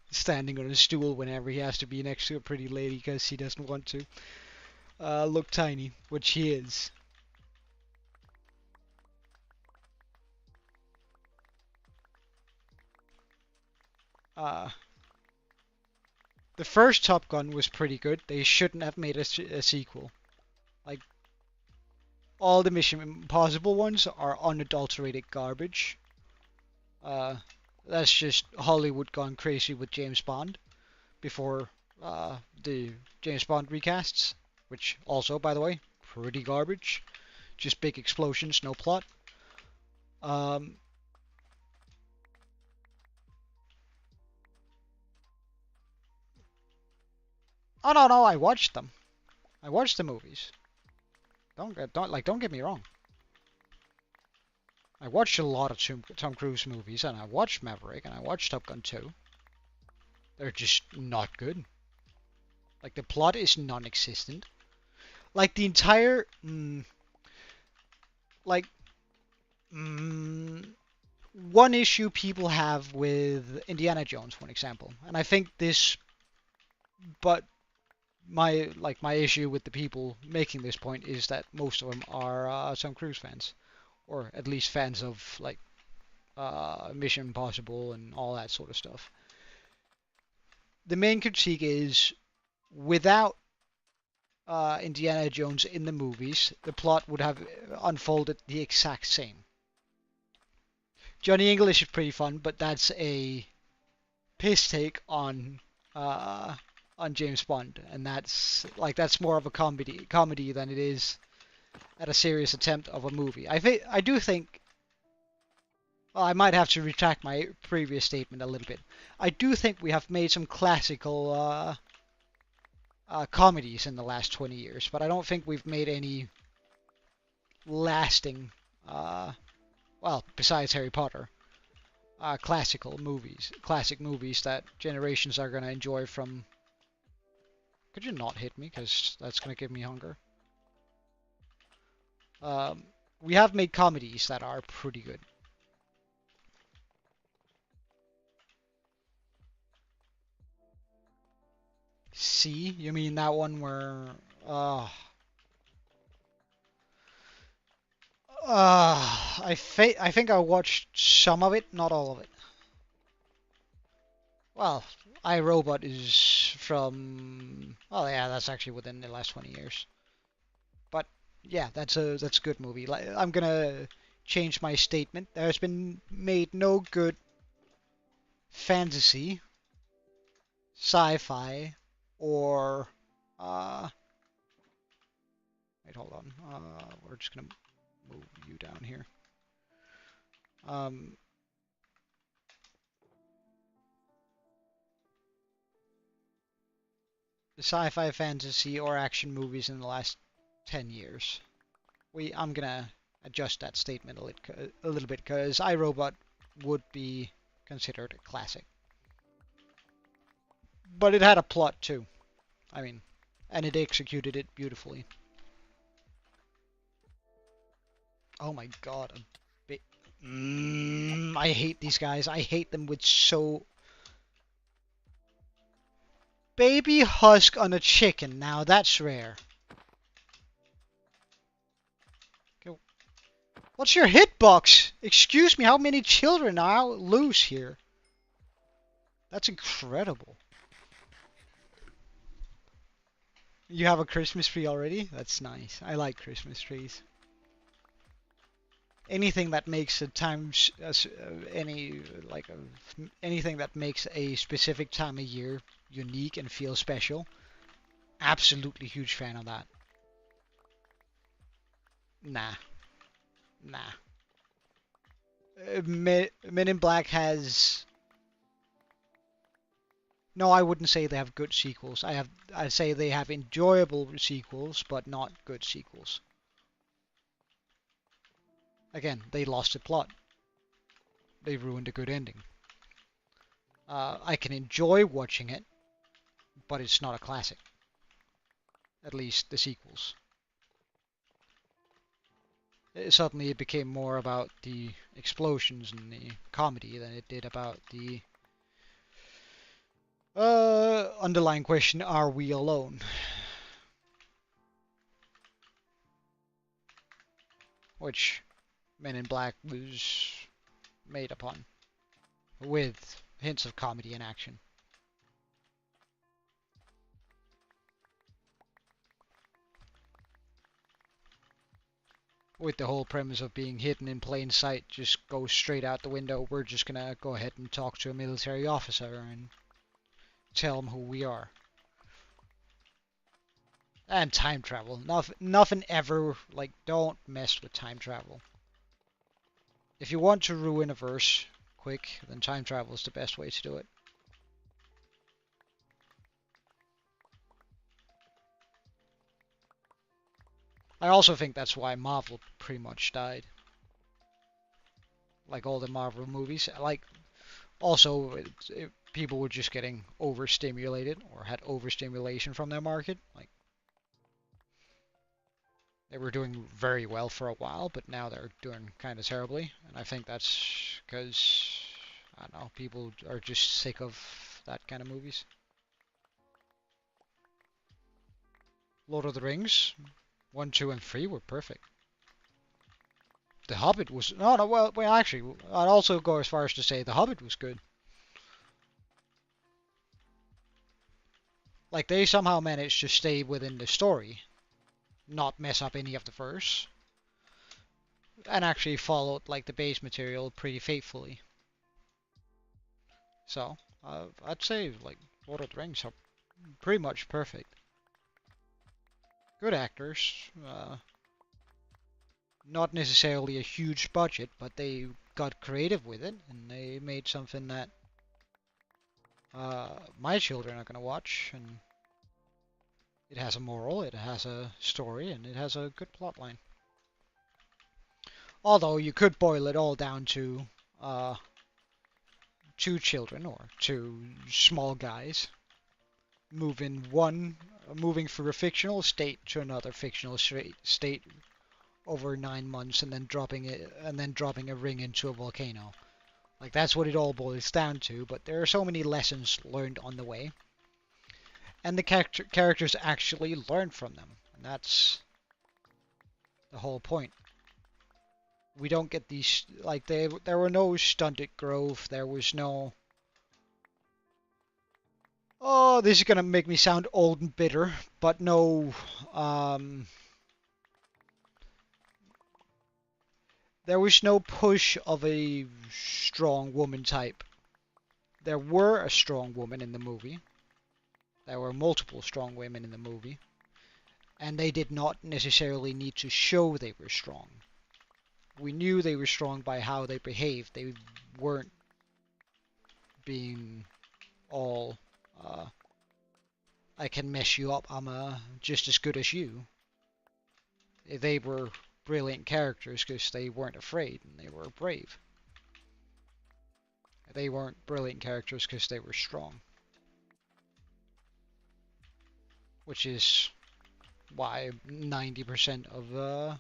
standing on a stool whenever he has to be next to a pretty lady because he doesn't want to look tiny, which he is. Uh, the first Top Gun was pretty good. They shouldn't have made a sequel. Like all the Mission Impossible ones are unadulterated garbage. Uh, that's just Hollywood gone crazy with James Bond before the James Bond recasts, which also, by the way, pretty garbage. Just big explosions, no plot. Um, oh no, I watched them. I watched the movies. Don't get me wrong. I watched a lot of Tom Cruise movies, and I watched Maverick, and I watched Top Gun 2. They're just not good. Like the plot is non-existent. Like the entire like mm, one issue people have with Indiana Jones, for example, and I think this, but my issue with the people making this point is that most of them are Tom Cruise fans, or at least fans of like Mission Impossible and all that sort of stuff. The main critique is without Indiana Jones in the movies, the plot would have unfolded the exact same. Johnny English is pretty fun, but that's a piss take uh, on James Bond, and that's more of a comedy than it is at a serious attempt of a movie. I do think. Well, I might have to retract my previous statement a little bit. I do think we have made some classical comedies in the last 20 years, but I don't think we've made any lasting, well, besides Harry Potter, classic movies that generations are going to enjoy from. Could you not hit me? Because that's going to give me hunger. Um, we have made comedies that are pretty good. See? You mean that one where... Uh, I think I watched some of it, not all of it. Well, iRobot is from... Oh yeah, that's actually within the last 20 years. But yeah, that's a good movie. Like, I'm gonna change my statement. There's been made no good fantasy, sci-fi, or wait, hold on. We're just gonna move you down here. Um, the sci-fi, fantasy, or action movies in the last 10 years. I'm gonna adjust that statement a little bit because iRobot would be considered a classic. But it had a plot too. I mean, and it executed it beautifully. Oh my god, I hate these guys. I hate them with so... Baby husk on a chicken. Now that's rare. Okay. What's your hitbox? Excuse me, how many children are loose here? That's incredible. You have a Christmas tree already? That's nice. I like Christmas trees. Anything that makes a anything that makes a specific time of year unique and feel special. Absolutely huge fan of that. Nah, nah. Men in Black has... No, I wouldn't say they have good sequels. I'd say they have enjoyable sequels, but not good sequels. Again, they lost the plot. They ruined a good ending. I can enjoy watching it, but it's not a classic. At least the sequels. Suddenly it became more about the explosions and the comedy than it did about the underlying question, are we alone? Which Men in Black was made upon, with hints of comedy and action. With the whole premise of being hidden in plain sight, just go straight out the window. We're just gonna go ahead and talk to a military officer and tell him who we are. And time travel. Nothing ever, like, don't mess with time travel. If you want to ruin a verse quick, then time travel is the best way to do it. I also think that's why Marvel pretty much died. Like all the Marvel movies. Like, also, people were just getting overstimulated or had overstimulation from their market. Like, they were doing very well for a while, but now they're doing kind of terribly. And I think that's because, I don't know, people are just sick of that kind of movies. Lord of the Rings, 1, 2, and 3 were perfect. The Hobbit was... No, no, well, actually, I'd also go as far as to say The Hobbit was good. Like, they somehow managed to stay within the story, not mess up any of the verse, and actually followed, like, the base material pretty faithfully. So, I'd say, like, Lord of the Rings are pretty much perfect. Good actors, not necessarily a huge budget, but they got creative with it, and they made something that my children are going to watch, and it has a moral, it has a story, and it has a good plotline. Although you could boil it all down to two children or two small guys moving through a fictional state to another fictional state over 9 months, and then dropping a ring into a volcano. Like, that's what it all boils down to, but there are so many lessons learned on the way. And the characters actually learn from them. And that's the whole point. We don't get these, like, there were no stunted growth, there was no... Oh, this is gonna make me sound old and bitter, but no, there was no push of a strong woman type. There were a strong woman in the movie. There were multiple strong women in the movie. And they did not necessarily need to show they were strong. We knew they were strong by how they behaved. They weren't being all, I can mess you up, I'm just as good as you. They were brilliant characters because they weren't afraid and they were brave. They weren't brilliant characters because they were strong. Which is why 90% of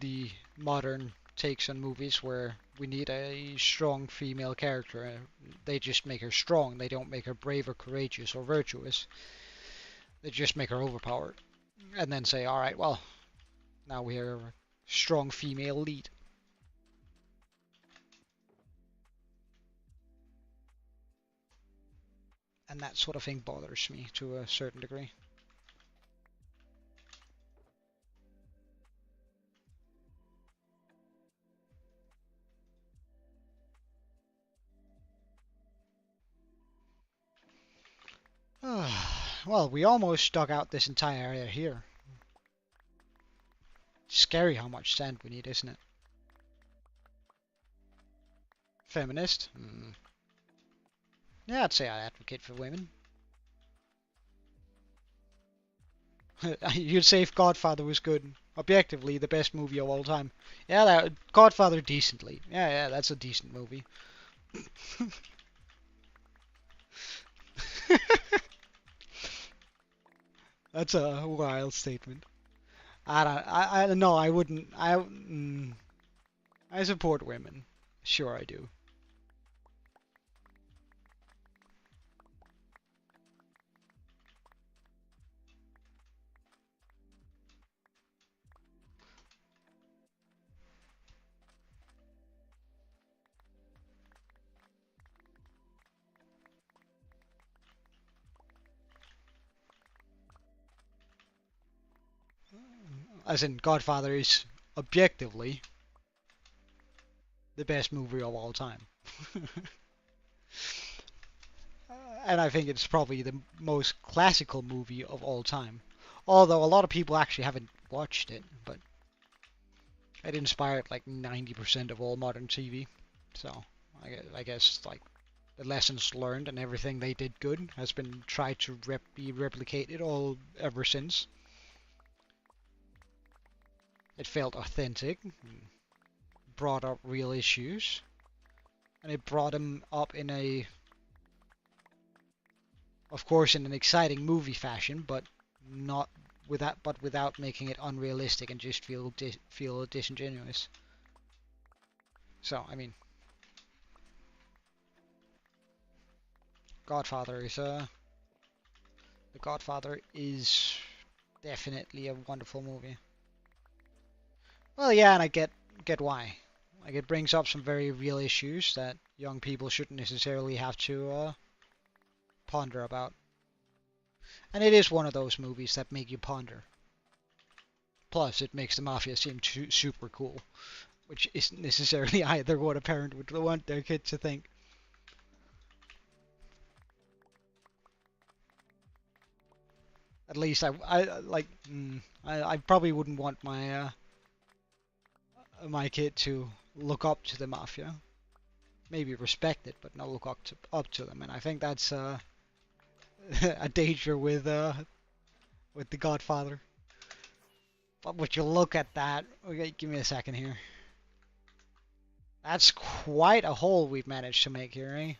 the modern takes on movies where we need a strong female character. They just make her strong. They don't make her brave or courageous or virtuous. They just make her overpowered. And then say, alright, well, now we have a strong female lead. And that sort of thing bothers me to a certain degree. Well, we almost dug out this entire area here. Scary how much sand we need, isn't it? Feminist? Yeah, I'd say I advocate for women. You'd say if Godfather was good. Objectively, the best movie of all time. Yeah, Godfather decently. Yeah, that's a decent movie. That's a wild statement. No, I wouldn't. I support women. Sure, I do. As in, Godfather is objectively the best movie of all time. And I think it's probably the most classical movie of all time. Although a lot of people actually haven't watched it, but it inspired like 90% of all modern TV. So I guess like the lessons learned and everything they did good has been tried to be replicated all ever since. It felt authentic, brought up real issues, and it brought them up in a, of course, in an exciting movie fashion, but not without making it unrealistic and just feel disingenuous. So I mean, The Godfather is definitely a wonderful movie. Well, yeah, and I get why. Like, it brings up some very real issues that young people shouldn't necessarily have to ponder about. And it is one of those movies that make you ponder. Plus, it makes the Mafia seem super cool, which isn't necessarily either what a parent would want their kid to think. At least I probably wouldn't want my kid to look up to the Mafia. Maybe respect it, but not look up to them. And I think that's a danger with The Godfather. But would you look at that? Okay, give me a second here. That's quite a hole we've managed to make here, eh? It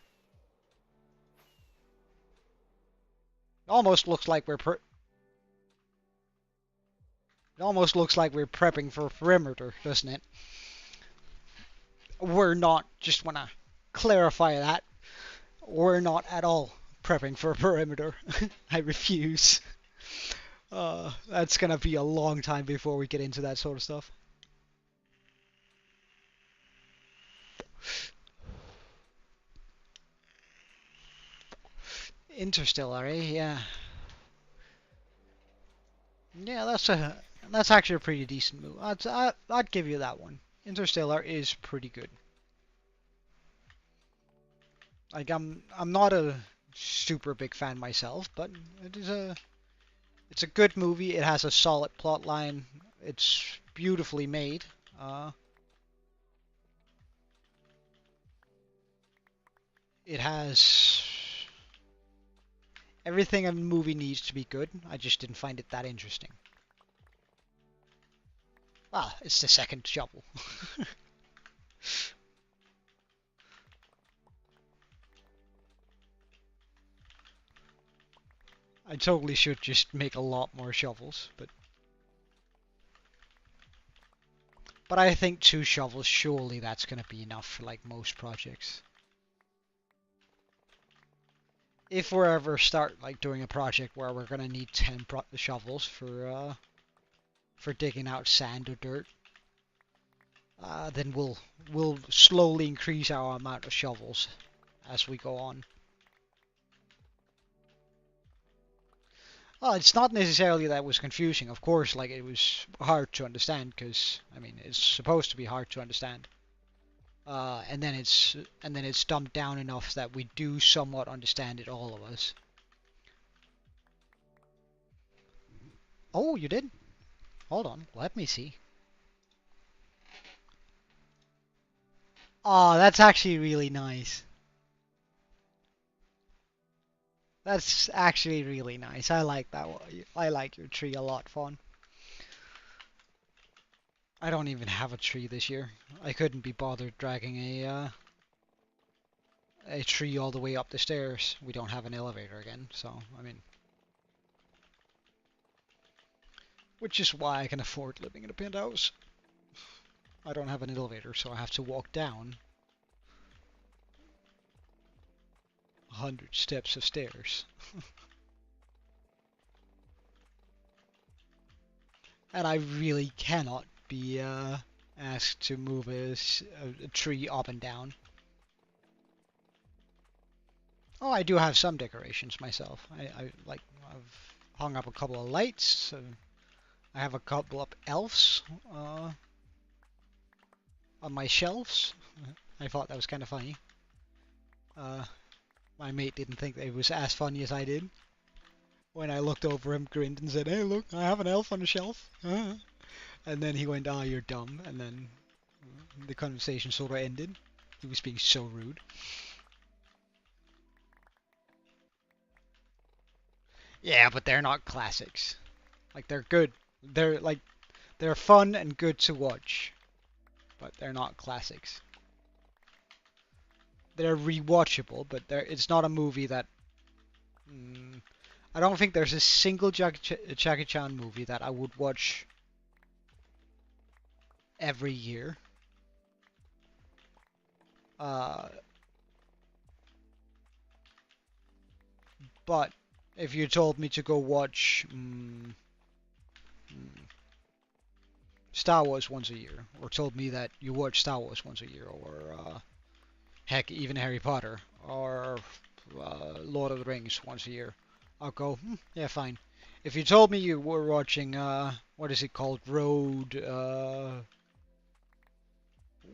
almost looks like we're prepping for a perimeter, doesn't it? We're not. Just want to clarify that. We're not at all prepping for a perimeter. I refuse. That's gonna be a long time before we get into that sort of stuff. Interstellar, eh? Yeah. Yeah, that's actually a pretty decent movie. I'd give you that one. Interstellar is pretty good. Like I'm not a super big fan myself, but it's a good movie. It has a solid plot line. It's beautifully made. It has everything a movie needs to be good. I just didn't find it that interesting. Well, it's the second shovel. I totally should just make a lot more shovels, but But I think 2 shovels, surely that's gonna be enough for like most projects. If we ever start like doing a project where we're gonna need 10 shovels for digging out sand or dirt, then we'll slowly increase our amount of shovels as we go on. Well, it's not necessarily that it was confusing. Of course, like it was hard to understand because I mean it's supposed to be hard to understand. And then it's dumbed down enough that we do somewhat understand it, all of us. Oh, you did? Hold on, let me see. Oh, that's actually really nice. That's actually really nice. I like that one. I like your tree a lot, Fawn. I don't even have a tree this year. I couldn't be bothered dragging a tree all the way up the stairs. We don't have an elevator again, so I mean, which is why I can afford living in a penthouse. I don't have an elevator, so I have to walk down 100 steps of stairs. And I really cannot be asked to move a tree up and down. Oh, I do have some decorations myself. I've hung up a couple of lights. I have a couple of elves on my shelves. I thought that was kind of funny. Uh, my mate didn't think that it was as funny as I did. When I looked over him, grinned and said, "Hey, look, I have an elf on the shelf." And then he went, "Ah, you're dumb." And then the conversation sort of ended. He was being so rude. Yeah, but they're not classics. Like they're good. They're fun and good to watch, but they're not classics. They're rewatchable, but it's not a movie that. I don't think there's a single Jackie Chan movie that I would watch every year. Uh, but if you told me to go watch Star Wars once a year, or told me that you watch Star Wars once a year, or heck, even Harry Potter, or Lord of the Rings once a year, I'll go, yeah, fine. If you told me you were watching, what is it called, Road,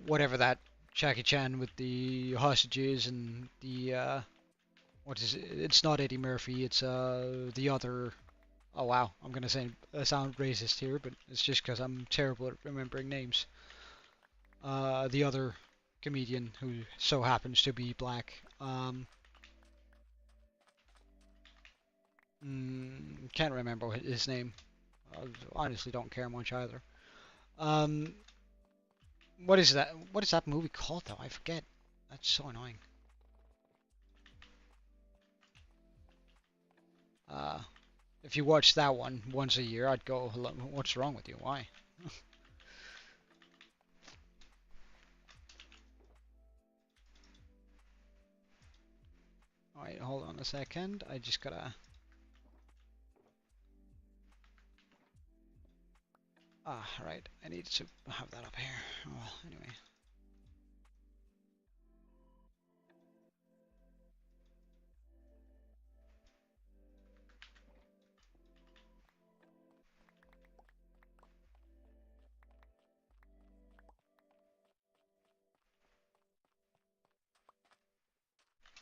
whatever that Jackie Chan with the hostages and the, what is it? It's not Eddie Murphy, it's the other. Oh wow, I'm gonna say sound racist here, but it's just because I'm terrible at remembering names. The other comedian who so happens to be black. Can't remember his name. I honestly don't care much either. Um, what is that? What is that movie called though? I forget. That's so annoying. Uh, if you watch that one once a year, I'd go, "Hello, what's wrong with you? Why?" Alright, hold on a second. I just gotta. Ah, right. I need to have that up here. Well, anyway.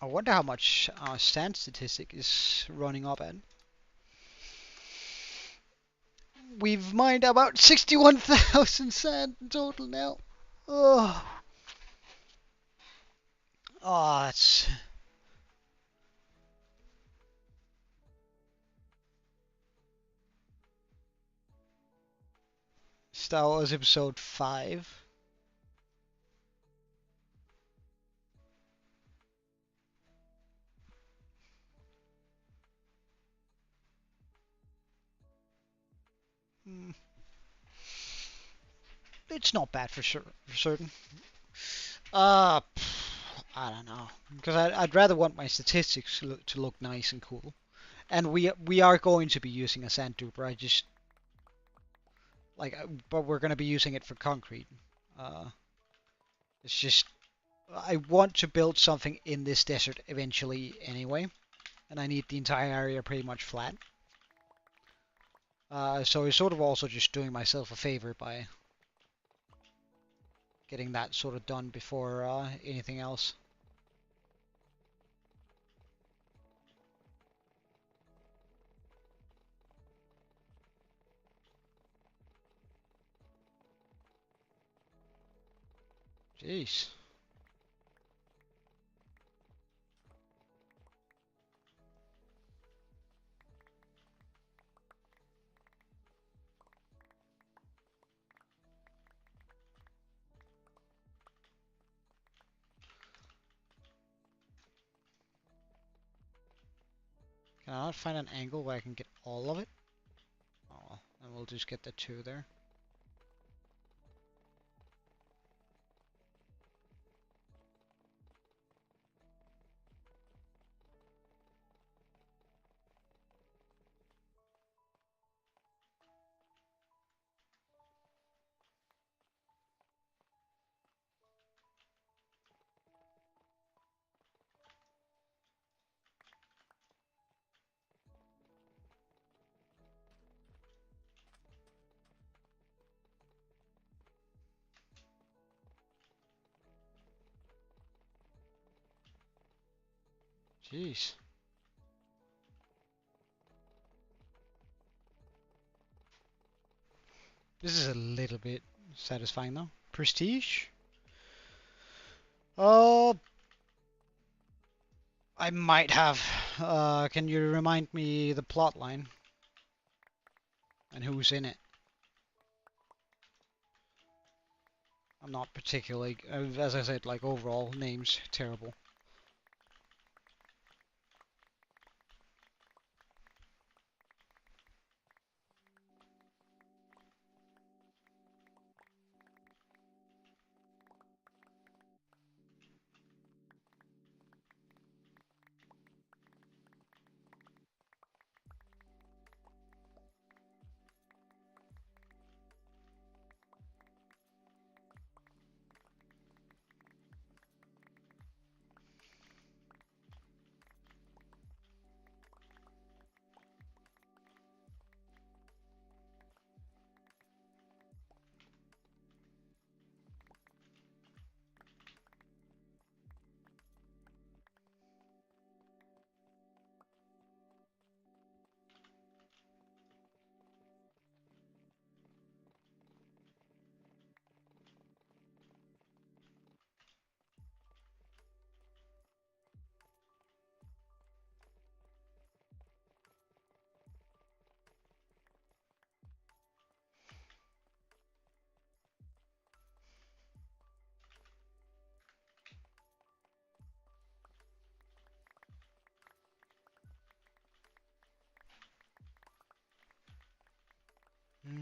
I wonder how much our sand statistic is running up at. We've mined about 61,000 sand in total now. Oh, oh, that's Star Wars Episode 5. it's not bad for sure, for certain. I don't know, because I'd rather want my statistics to look nice and cool. And we are going to be using a sand duper. I just like, but we're going to be using it for concrete. Uh, it's just I want to build something in this desert eventually anyway, and I need the entire area pretty much flat. So it's sort of also just doing myself a favor by getting that sort of done before anything else. Jeez. Can I not find an angle where I can get all of it? Oh well, then we'll just get the two there. Jeez. This is a little bit satisfying though. Prestige? Oh, I might have. Can you remind me the plot line? And who's in it? I'm not particularly, as I said, like overall names terrible. Hmm.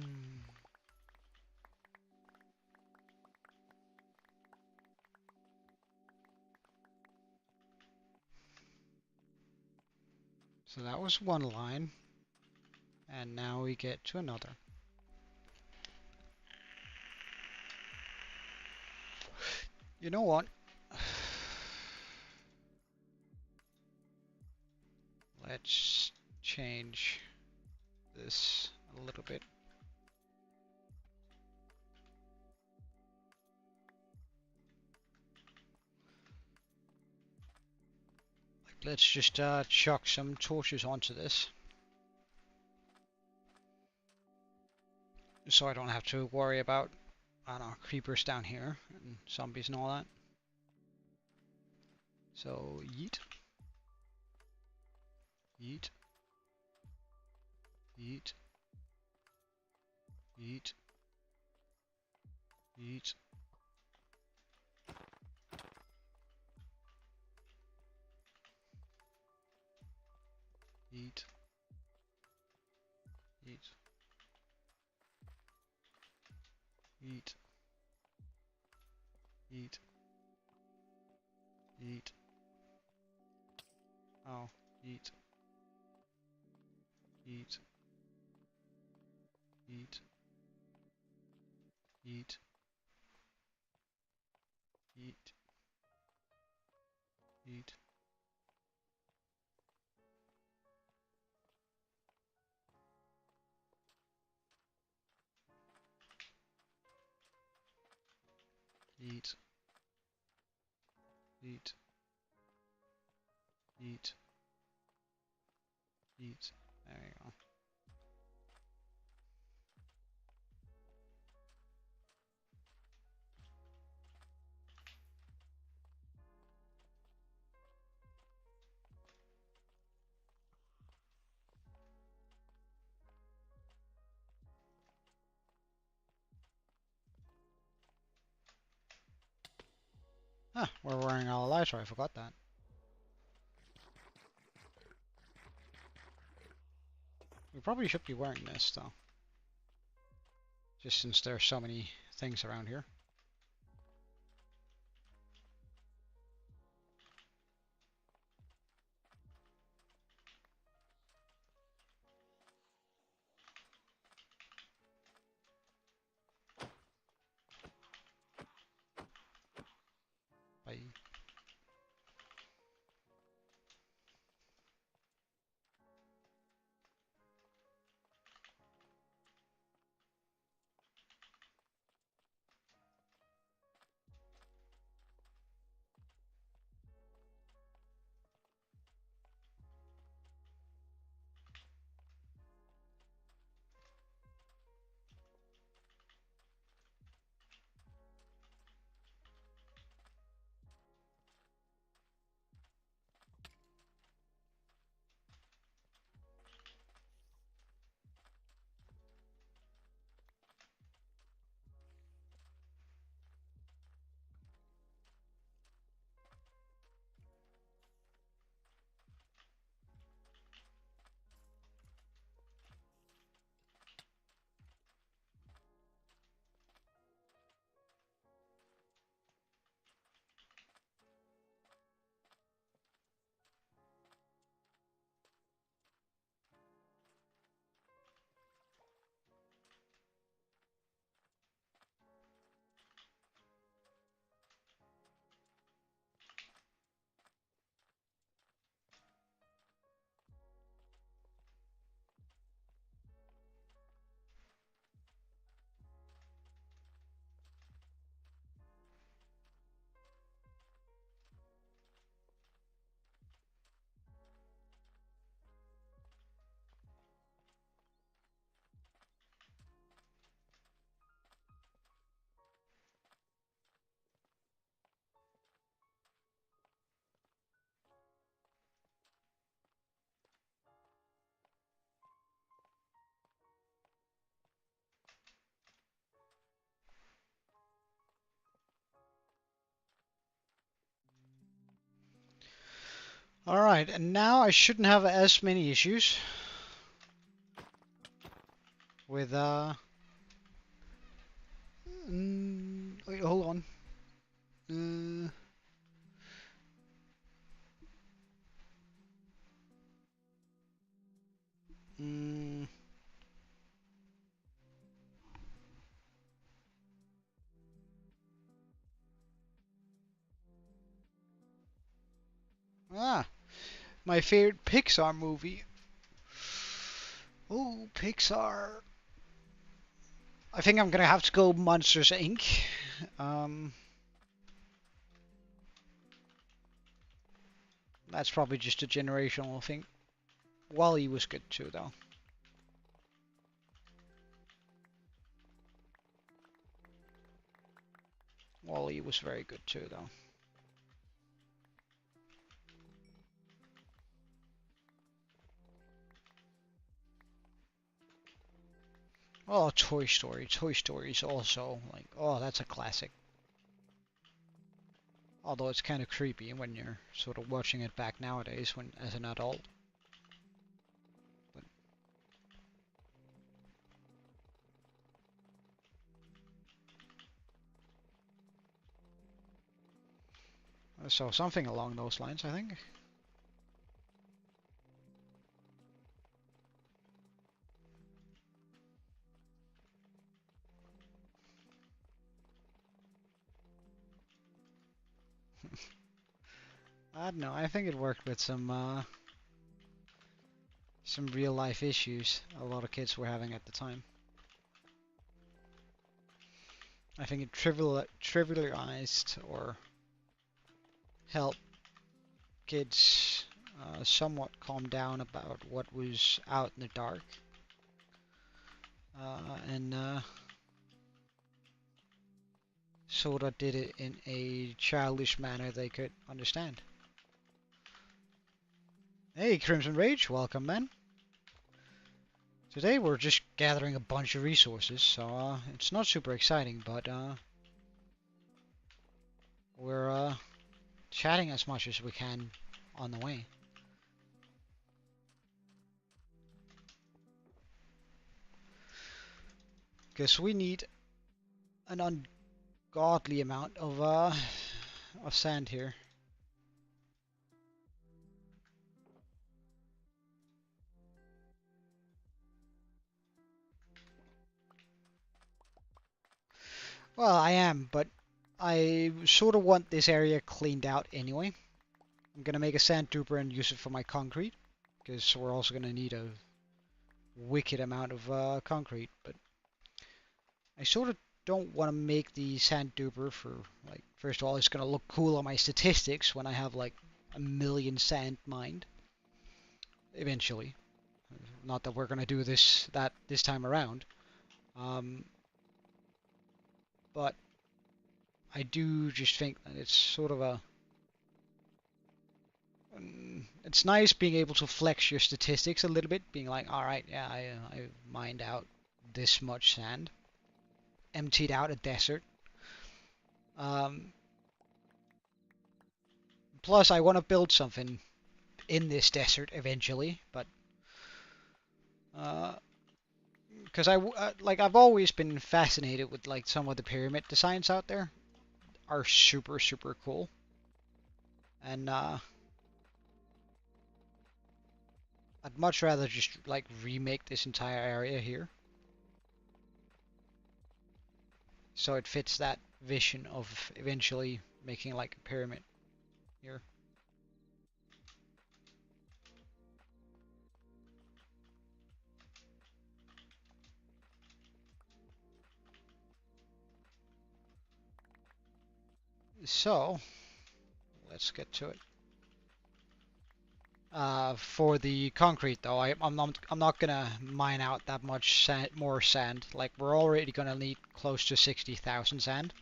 So that was one line, and now we get to another. You know what? Let's change this a little bit. Like, let's just chuck some torches onto this, so I don't have to worry about, I don't know, creepers down here and zombies and all that. So yeet, yeet, yeet, yeet, yeet. Yeet. Yeet. Yeet. Eat. Eat. Oh, eat. Eat. Eat. Eat. Eat. Eat. Eat. Eat. Eat. Eat. There you go. Ah, we're wearing all lighter, I forgot that. We probably should be wearing this though. Just since there's so many things around here. Bye. Alright, and now I shouldn't have as many issues with wait, hold on. Mm, my favorite Pixar movie. Oh, Pixar. I think I'm gonna have to go Monsters Inc. Um, that's probably just a generational thing. Wally was good too, though. Wally was very good too, though. Oh, Toy Story. Toy Story is also like, oh, that's a classic. Although it's kind of creepy when you're sort of watching it back nowadays when as an adult. But So something along those lines, I think. I don't know. I think it worked with some real life issues a lot of kids were having at the time. I think it trivialized or helped kids somewhat calm down about what was out in the dark, and sort of did it in a childish manner they could understand. Hey, Crimson Rage, welcome, man. Today we're just gathering a bunch of resources, so it's not super exciting, but we're chatting as much as we can on the way. Because we need an ungodly amount of sand here. Well, I am, but I sort of want this area cleaned out anyway. I'm gonna make a sand duper and use it for my concrete, because we're also gonna need a wicked amount of concrete. But I sort of don't want to make the sand duper for, like, first of all, it's gonna look cool on my statistics when I have like a million sand mined eventually. Not that we're gonna do this time around, but I do just think that it's sort of it's nice being able to flex your statistics a little bit, being like, all right, yeah, I mined out this much sand, emptied out a desert. Um, Plus, I want to build something in this desert eventually, but because I've always been fascinated with like some of the pyramid designs out there are super cool, and I'd much rather just like remake this entire area here, so it fits that vision of eventually making like a pyramid here. So let's get to it. For the concrete though, I'm not gonna mine out that much more sand. Like we're already gonna need close to 60,000 sand.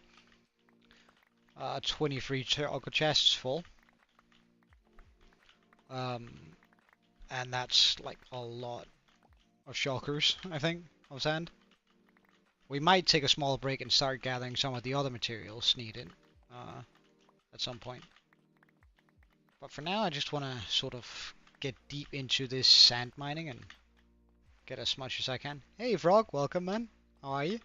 23 charcoal chests full. Um, and that's like a lot of shulkers, I think, of sand. We might take a small break and start gathering some of the other materials needed at some point. But for now, I just want to sort of get deep into this sand mining and get as much as I can. Hey, Frog, welcome, man. How are you?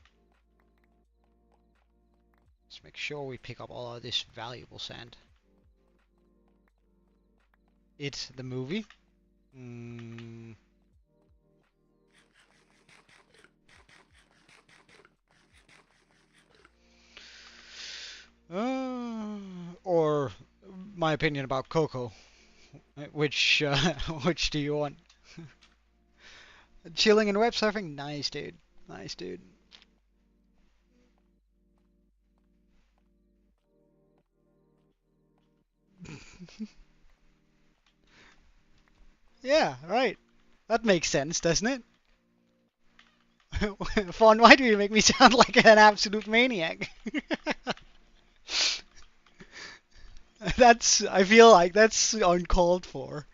Let's make sure we pick up all of this valuable sand. It's the movie. Or my opinion about Coco. Which which do you want? Chilling and web surfing? Nice, dude. Nice, dude. Yeah, right. That makes sense, doesn't it? Fawn, why do you make me sound like an absolute maniac? I feel like that's uncalled for.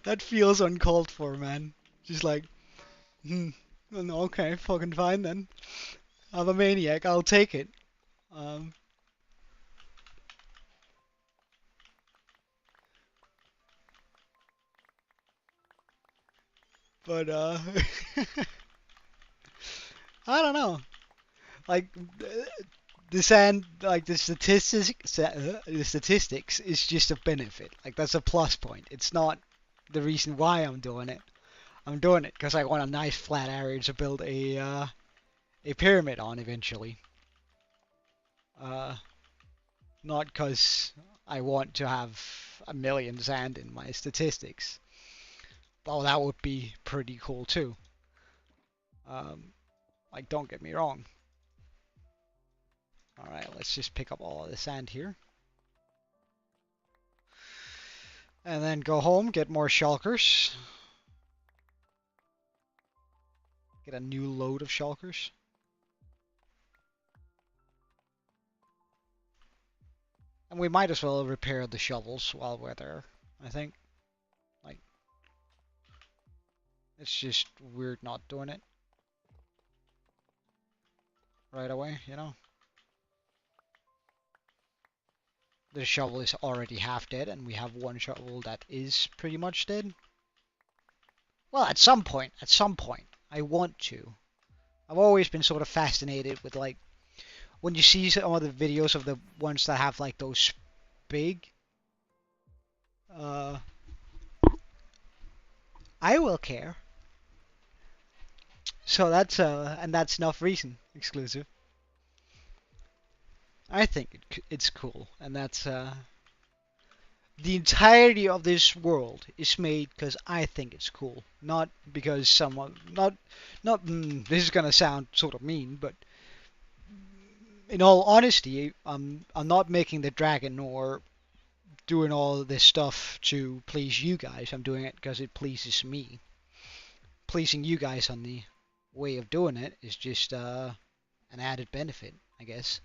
That feels uncalled for, man. Just like, okay, fucking fine then. I'm a maniac, I'll take it. Um, but, I don't know. Like, the sand, like the statistics is just a benefit. Like that's a plus point. It's not the reason why I'm doing it. I'm doing it because I want a nice flat area to build a pyramid on eventually. Uh, Not because I want to have a million sand in my statistics. Though that would be pretty cool too. Like don't get me wrong. Alright, let's just pick up all of the sand here. And then go home, get more shulkers. Get a new load of shulkers. And we might as well repair the shovels while we're there, I think. Like, it's just weird not doing it right away, you know? The shovel is already half dead, and we have one shovel that is pretty much dead. Well, at some point, I want to. I've always been sort of fascinated with, like, when you see some of the videos of the ones that have, like, those big, I will care. So that's, and that's enough reason exclusive. I think it's cool, and that's, the entirety of this world is made because I think it's cool, not because someone, this is gonna sound sort of mean, but in all honesty, I'm not making the dragon or doing all this stuff to please you guys. I'm doing it because it pleases me. Pleasing you guys on the way of doing it is just an added benefit, I guess.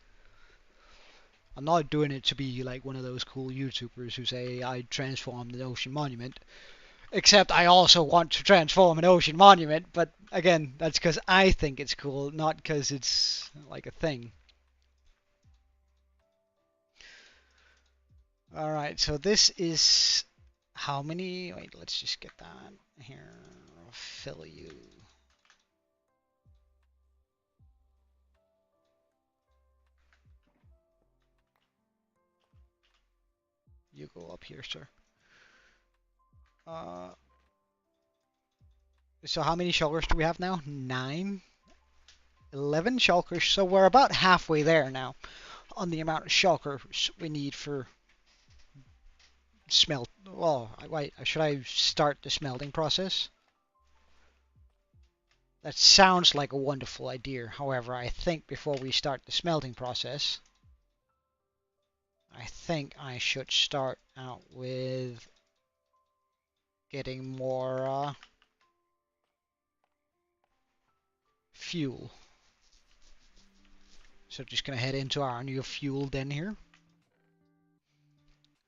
I'm not doing it to be like one of those cool YouTubers who say I transformed an ocean monument. Except I also want to transform an ocean monument, but again, that's because I think it's cool, not because it's like a thing. Alright, so this is how many? Wait, let's just get that here. I'll fill you. You go up here, sir. So how many shulkers do we have now? 9? 11 shulkers, so we're about halfway there now on the amount of shulkers we need for smelt. Well, wait, should I start the smelting process? That sounds like a wonderful idea. However, I think before we start the smelting process, I think I should start out with getting more fuel. So just gonna head into our new fuel den here.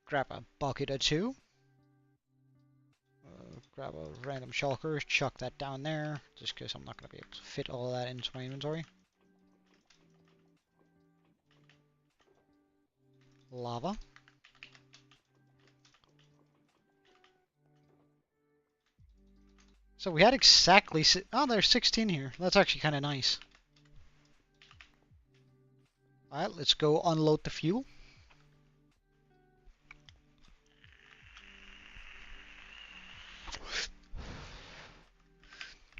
Grab a bucket or two. Grab a random shulker, chuck that down there, just because I'm not gonna be able to fit all of that into my inventory. Lava. So we had exactly, oh, there's 16 here. That's actually kind of nice. Alright, let's go unload the fuel.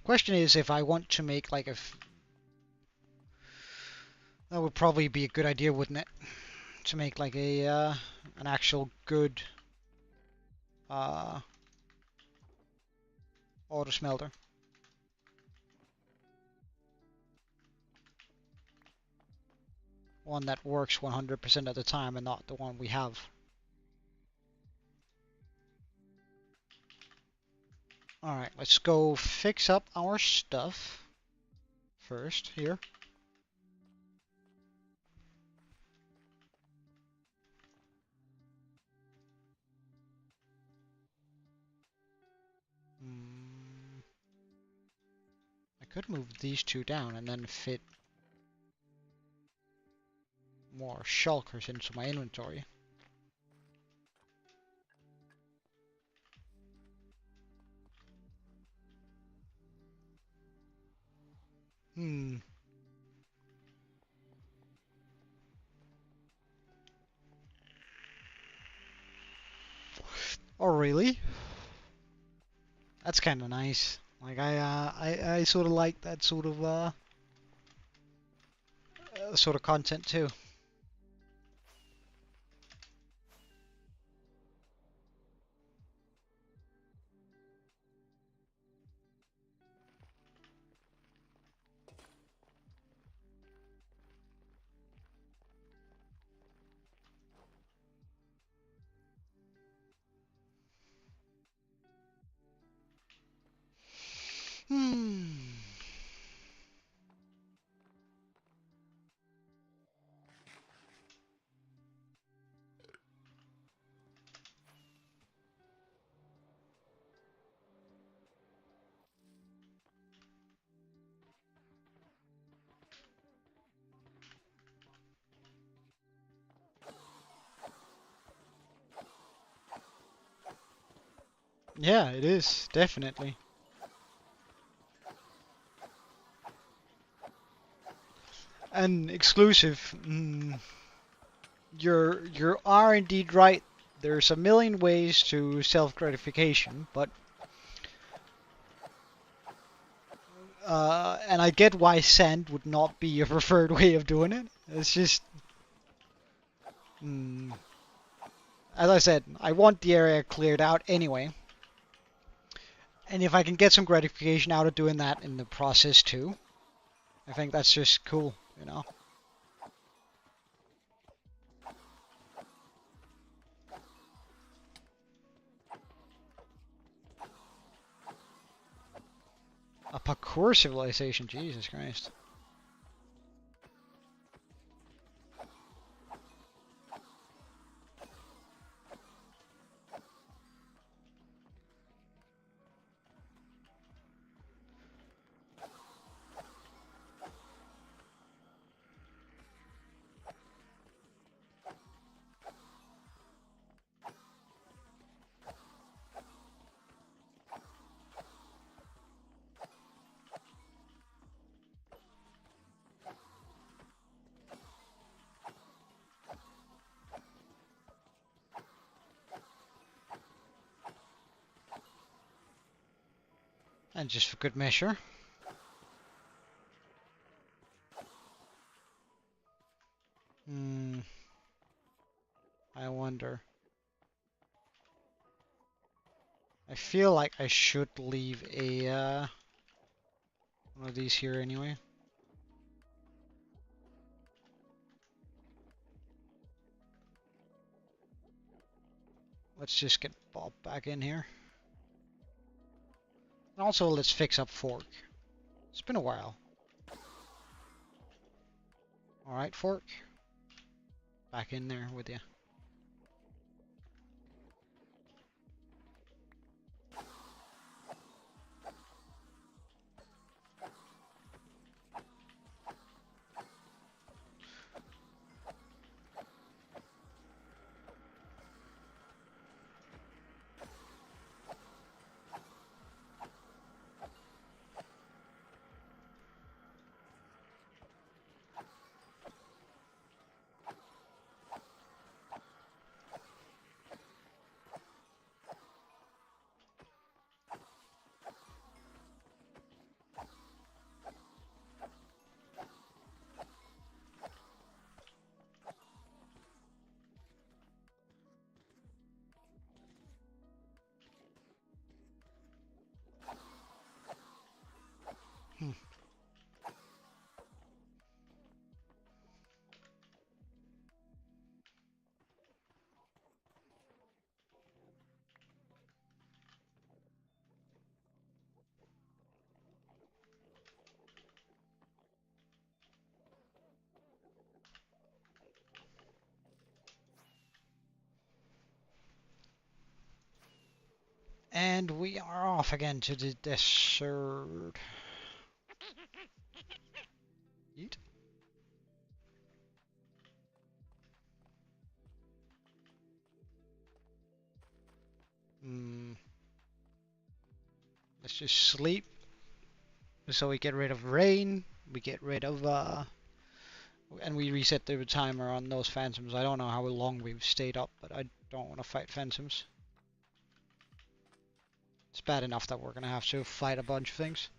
Question is if I want to make like that would probably be a good idea, wouldn't it? To make like a an actual good auto smelter. One that works 100% of the time and not the one we have. Alright, let's go fix up our stuff first here. I could move these two down and then fit more shulkers into my inventory. really. That's kind of nice. Like I sort of like that sort of content too. Hmm. Yeah, it is definitely. And exclusive. You are indeed right. There's a million ways to self-gratification, but and I get why sand would not be your preferred way of doing it. It's just, mm, as I said, I want the area cleared out anyway. And if I can get some gratification out of doing that in the process too, I think that's just cool, you know? A parkour civilization, Jesus Christ. And just for good measure. Hmm. I wonder. I feel like I should leave a one of these here anyway. Let's just get Bob back in here. And also, let's fix up Fork. It's been a while. Alright, Fork. Back in there with you. Hmm. And we are off again to the desert. Yeet. Hmm. Let's just sleep. So we get rid of rain. We get rid of and we reset the timer on those phantoms. I don't know how long we've stayed up, but I don't want to fight phantoms. It's bad enough that we're gonna have to fight a bunch of things.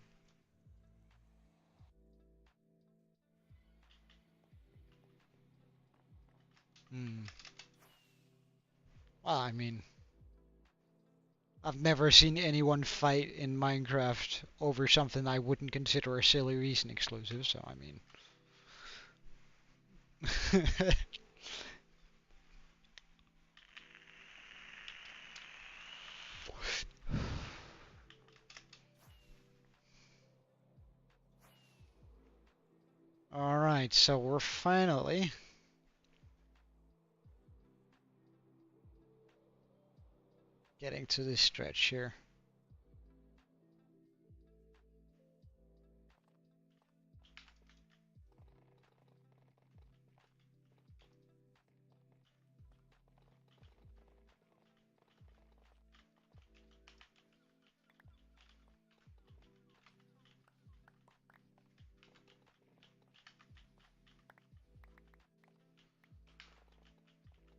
Hmm. Well, I mean, I've never seen anyone fight in Minecraft over something I wouldn't consider a silly reason exclusive, so I mean. Alright, so we're finally getting to this stretch here.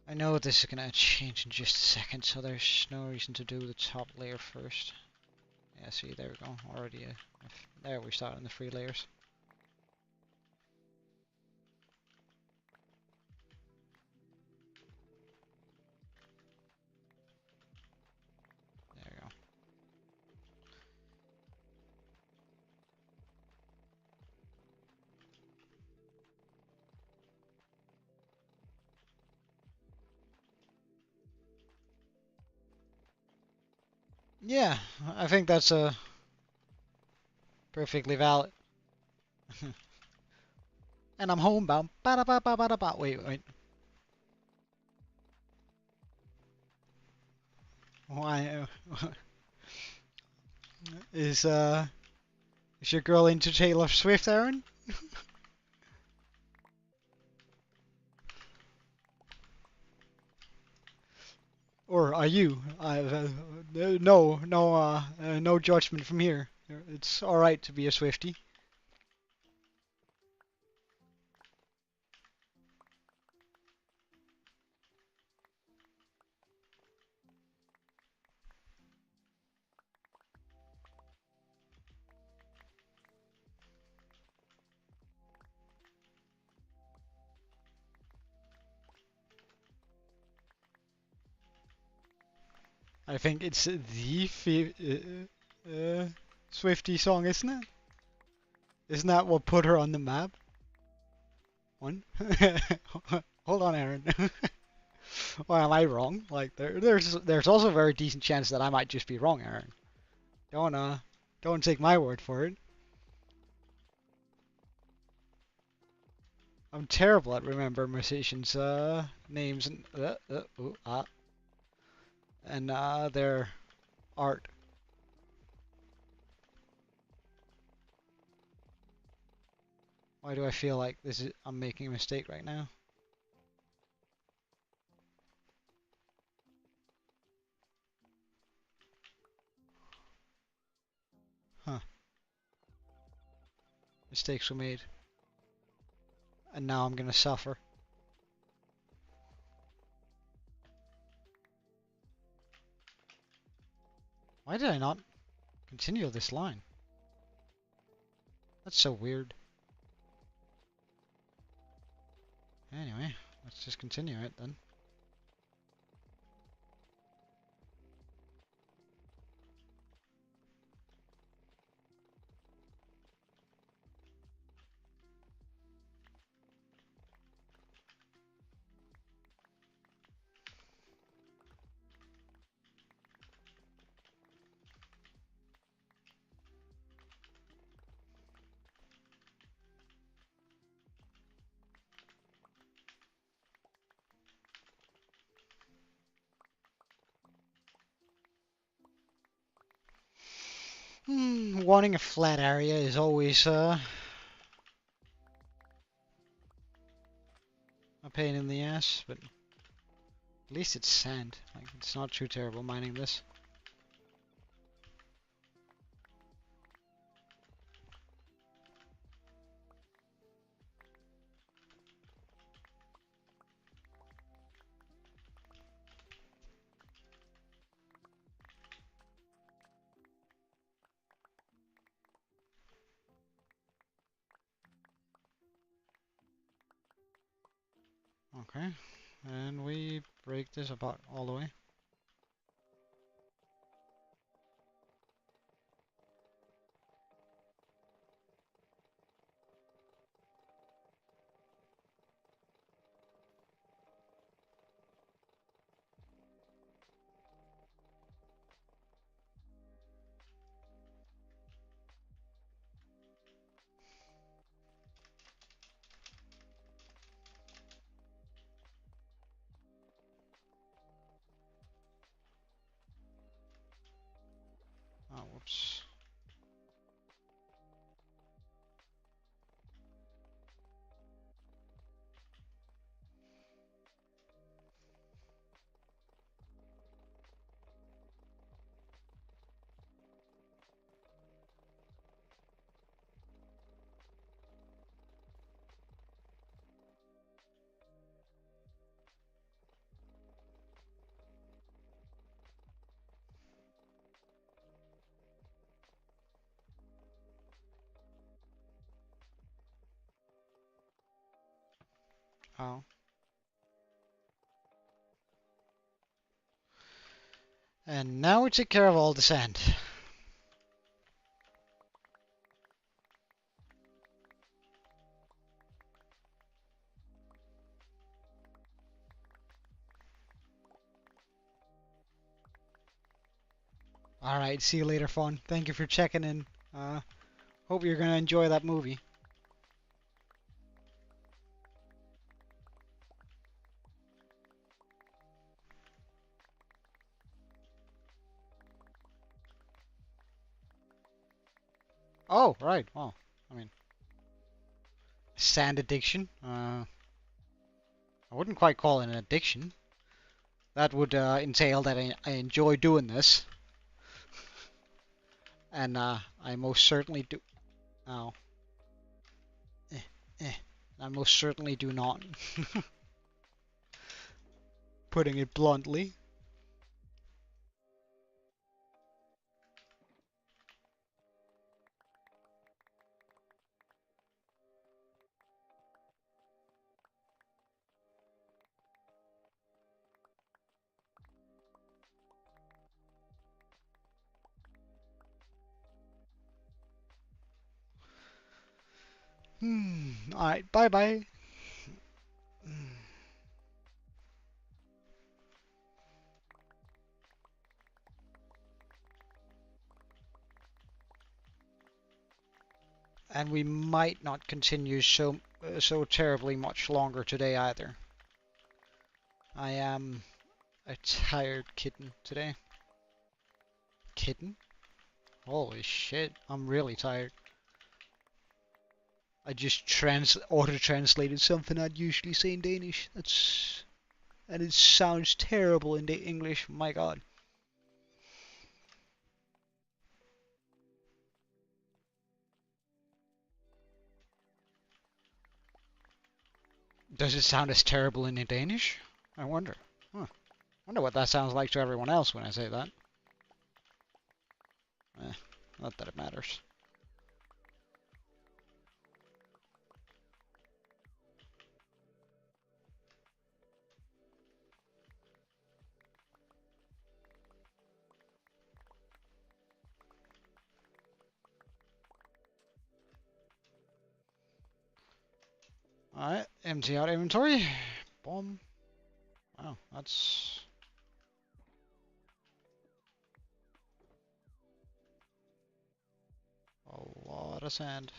I know this is gonna change in just a second, so there's no reason to do the top layer first. Yeah, see, there we go. Already, there we start on the 3 layers. There we go. Yeah, I think that's a perfectly valid. And I'm homebound. Ba-da-ba-ba-ba-da-ba. Wait. Why? Is is your girl into Taylor Swift, Aaron? Or are you? No judgment from here. It's all right to be a Swiftie. I think it's the Swiftie song, isn't it? Isn't that what put her on the map? One. Hold on, Aaron. Why am I wrong? Like there's also a very decent chance that I might just be wrong, Aaron. Don't take my word for it. I'm terrible at remembering musicians' names and their art. Why do I feel like I'm making a mistake right now? Huh. Mistakes were made. And now I'm gonna suffer. Why did I not continue this line? That's so weird. Anyway, let's just continue it then. Wanting a flat area is always a pain in the ass, but at least it's sand. Like, it's not too terrible mining this. Okay. And we break this apart all the way. Oh, whoops. Oh. And now we take care of all the sand. Alright, see you later, Fawn. Thank you for checking in. Hope you're gonna enjoy that movie. Oh, right. Well, I mean, sand addiction. I wouldn't quite call it an addiction. That would entail that I enjoy doing this, and I most certainly do. Oh, eh, eh. I most certainly do not. Putting it bluntly. Alright, bye bye. And we might not continue so terribly much longer today either. I am a tired kitten today. Kitten? Holy shit, I'm really tired. I just auto-translated something I'd usually say in Danish. And it sounds terrible in the English. My God. Does it sound as terrible in Danish? I wonder. Huh. Wonder what that sounds like to everyone else when I say that. Not that it matters. Alright, empty out inventory. Boom. Wow, that's a lot of sand.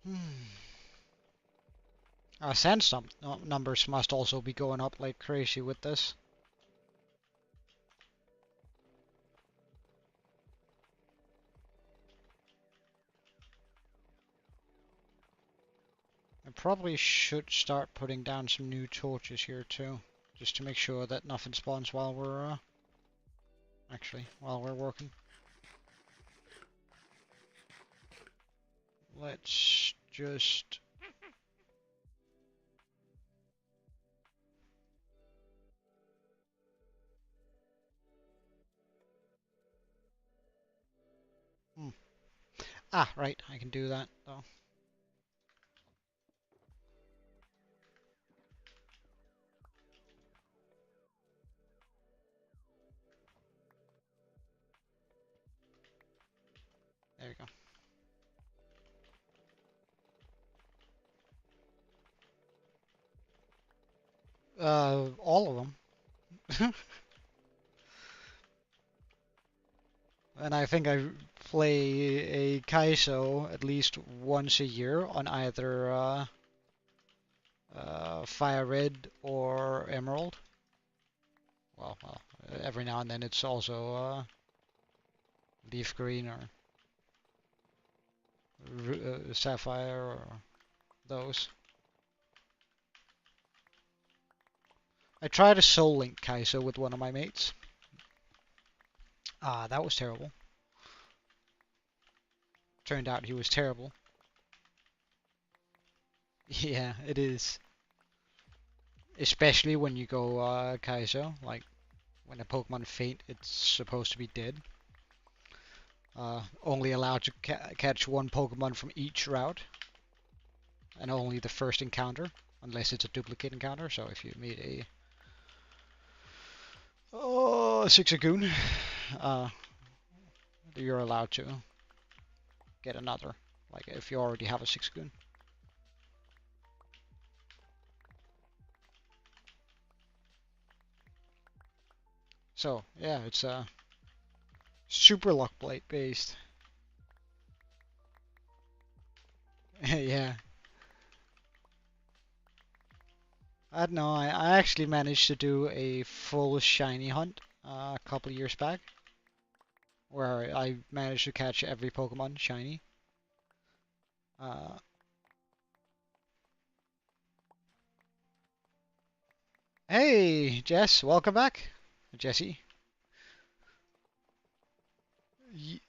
Hmm. Sandstorm numbers must also be going up like crazy with this. I probably should start putting down some new torches here too, just to make sure that nothing spawns while we're while we're working. Let's just right, I can do that though. There you go. All of them. And I think I play a Kaizo at least once a year on either Fire Red or Emerald. Well, every now and then it's also Leaf Green or Sapphire or those. I tried a Soul Link Kaizo with one of my mates. That was terrible. Turned out he was terrible. Yeah, it is. Especially when you go Kaizo, like when a Pokemon faint, it's supposed to be dead. Only allowed to catch one Pokemon from each route, and only the first encounter, unless it's a duplicate encounter. So if you meet a Zigzagoon, you're allowed to get another, like if you already have a Zigzagoon. So yeah, it's super luck blade based. Yeah. I don't know, I actually managed to do a full shiny hunt a couple of years back, where I managed to catch every Pokemon shiny. Uh, hey, Jess, welcome back. Jesse. Y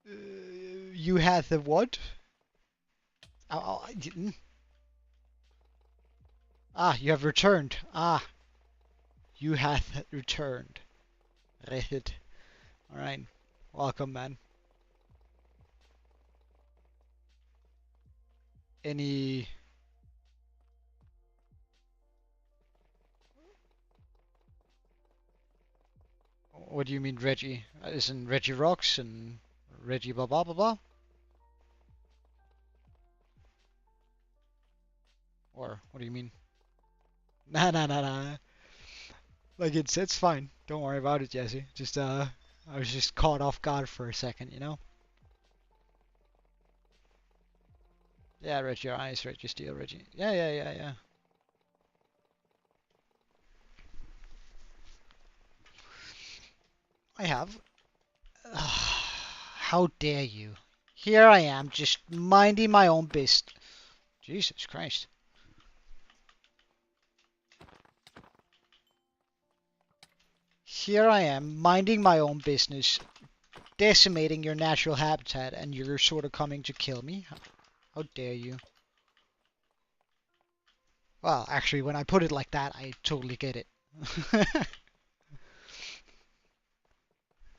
you had the what? I didn't. You have returned. You have returned. Right. Alright. Welcome, man. Any... What do you mean, Reggie? Isn't Reggie Rocks and Reggie blah blah blah blah? Or what do you mean? Nah. Like it's fine. Don't worry about it, Jesse. Just I was just caught off guard for a second, you know? Yeah, Reggie Ice, Reggie Steel, Reggie. Yeah. I have. How dare you? Here I am, just minding my own business. Jesus Christ. Here I am, minding my own business, decimating your natural habitat, and you're sort of coming to kill me? How dare you? Well, actually, when I put it like that, I totally get it.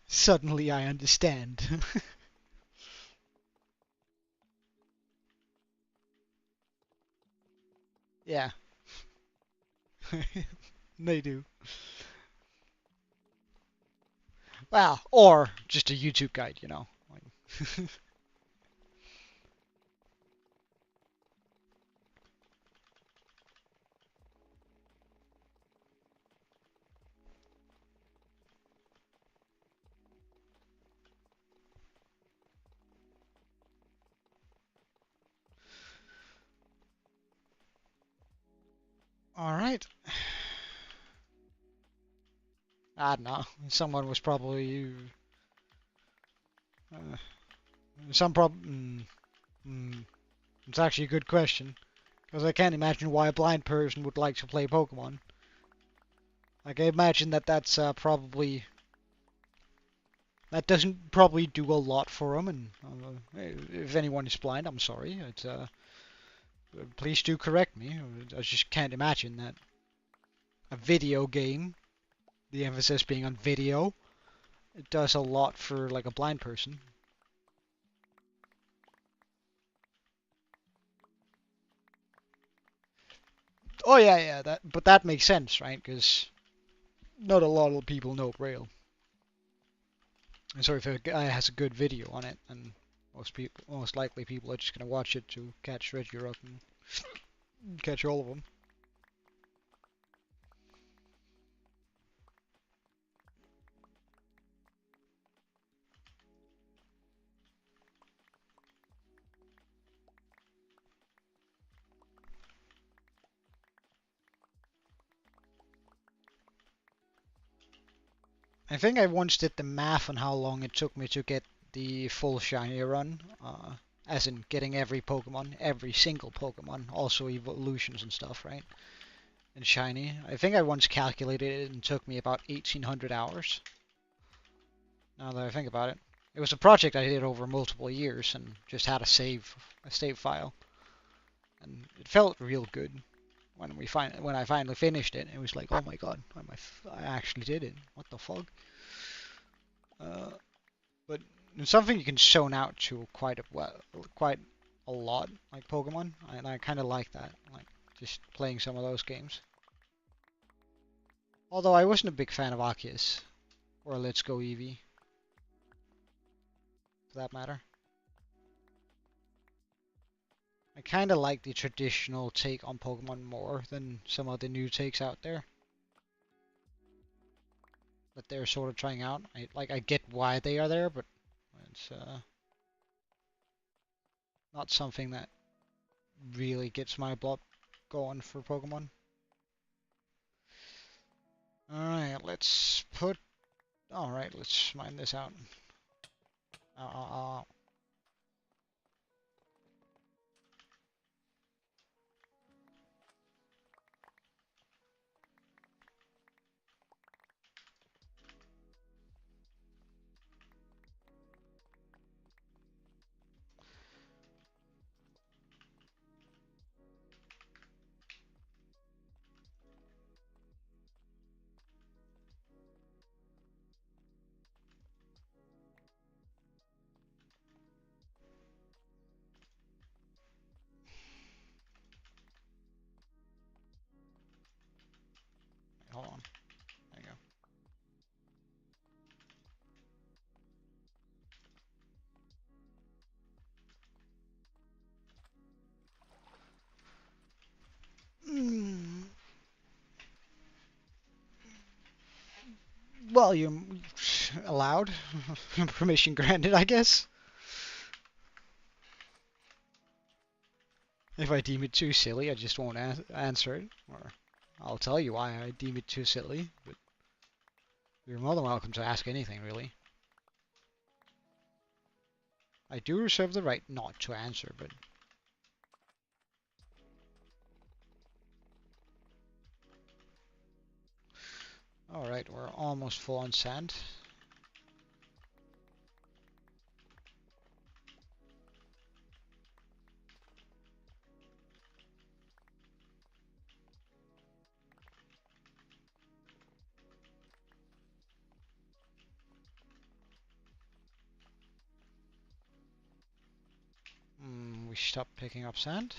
Suddenly I understand. Yeah. They do. Well, or just a YouTube guide, you know. Alright. I don't know. Someone was probably... Uh, some prob... It's actually a good question. Because I can't imagine why a blind person would like to play Pokemon. Like, I imagine that that's probably... That doesn't probably do a lot for them, and if anyone is blind, I'm sorry. It's, please do correct me. I just can't imagine that a video game, the emphasis being on video, it does a lot for like a blind person. Oh yeah, but that makes sense, right? Because not a lot of people know Braille. And so if a guy has a good video on it, and most likely people are just gonna watch it to catch Bedrock and catch all of them. I think I once did the math on how long it took me to get the full shiny run, as in getting every Pokemon, every single Pokemon, also evolutions and stuff, right? And shiny. I think I once calculated it and it took me about 1800 hours. Now that I think about it. It was a project I did over multiple years and just had a save file. And it felt real good when I finally finished it. It was like, oh my god, I actually did it. What the fuck? But it's something you can zone out to quite a lot, like Pokemon, and I kind of like that, like just playing some of those games. Although I wasn't a big fan of Arceus or Let's Go Eevee, for that matter. I kind of like the traditional take on Pokemon more than some of the new takes out there that they're sort of trying out. I get why they are there, but it's not something that really gets my blood going for Pokemon. Alright, let's mine this out. Uh, hold on. There you go. Well, you're allowed. Permission granted, I guess. If I deem it too silly, I just won't answer it. Or I'll tell you why I deem it too silly. But you're more than welcome to ask anything, really. I do reserve the right not to answer, but... Alright, we're almost full on sand. We stopped picking up sand.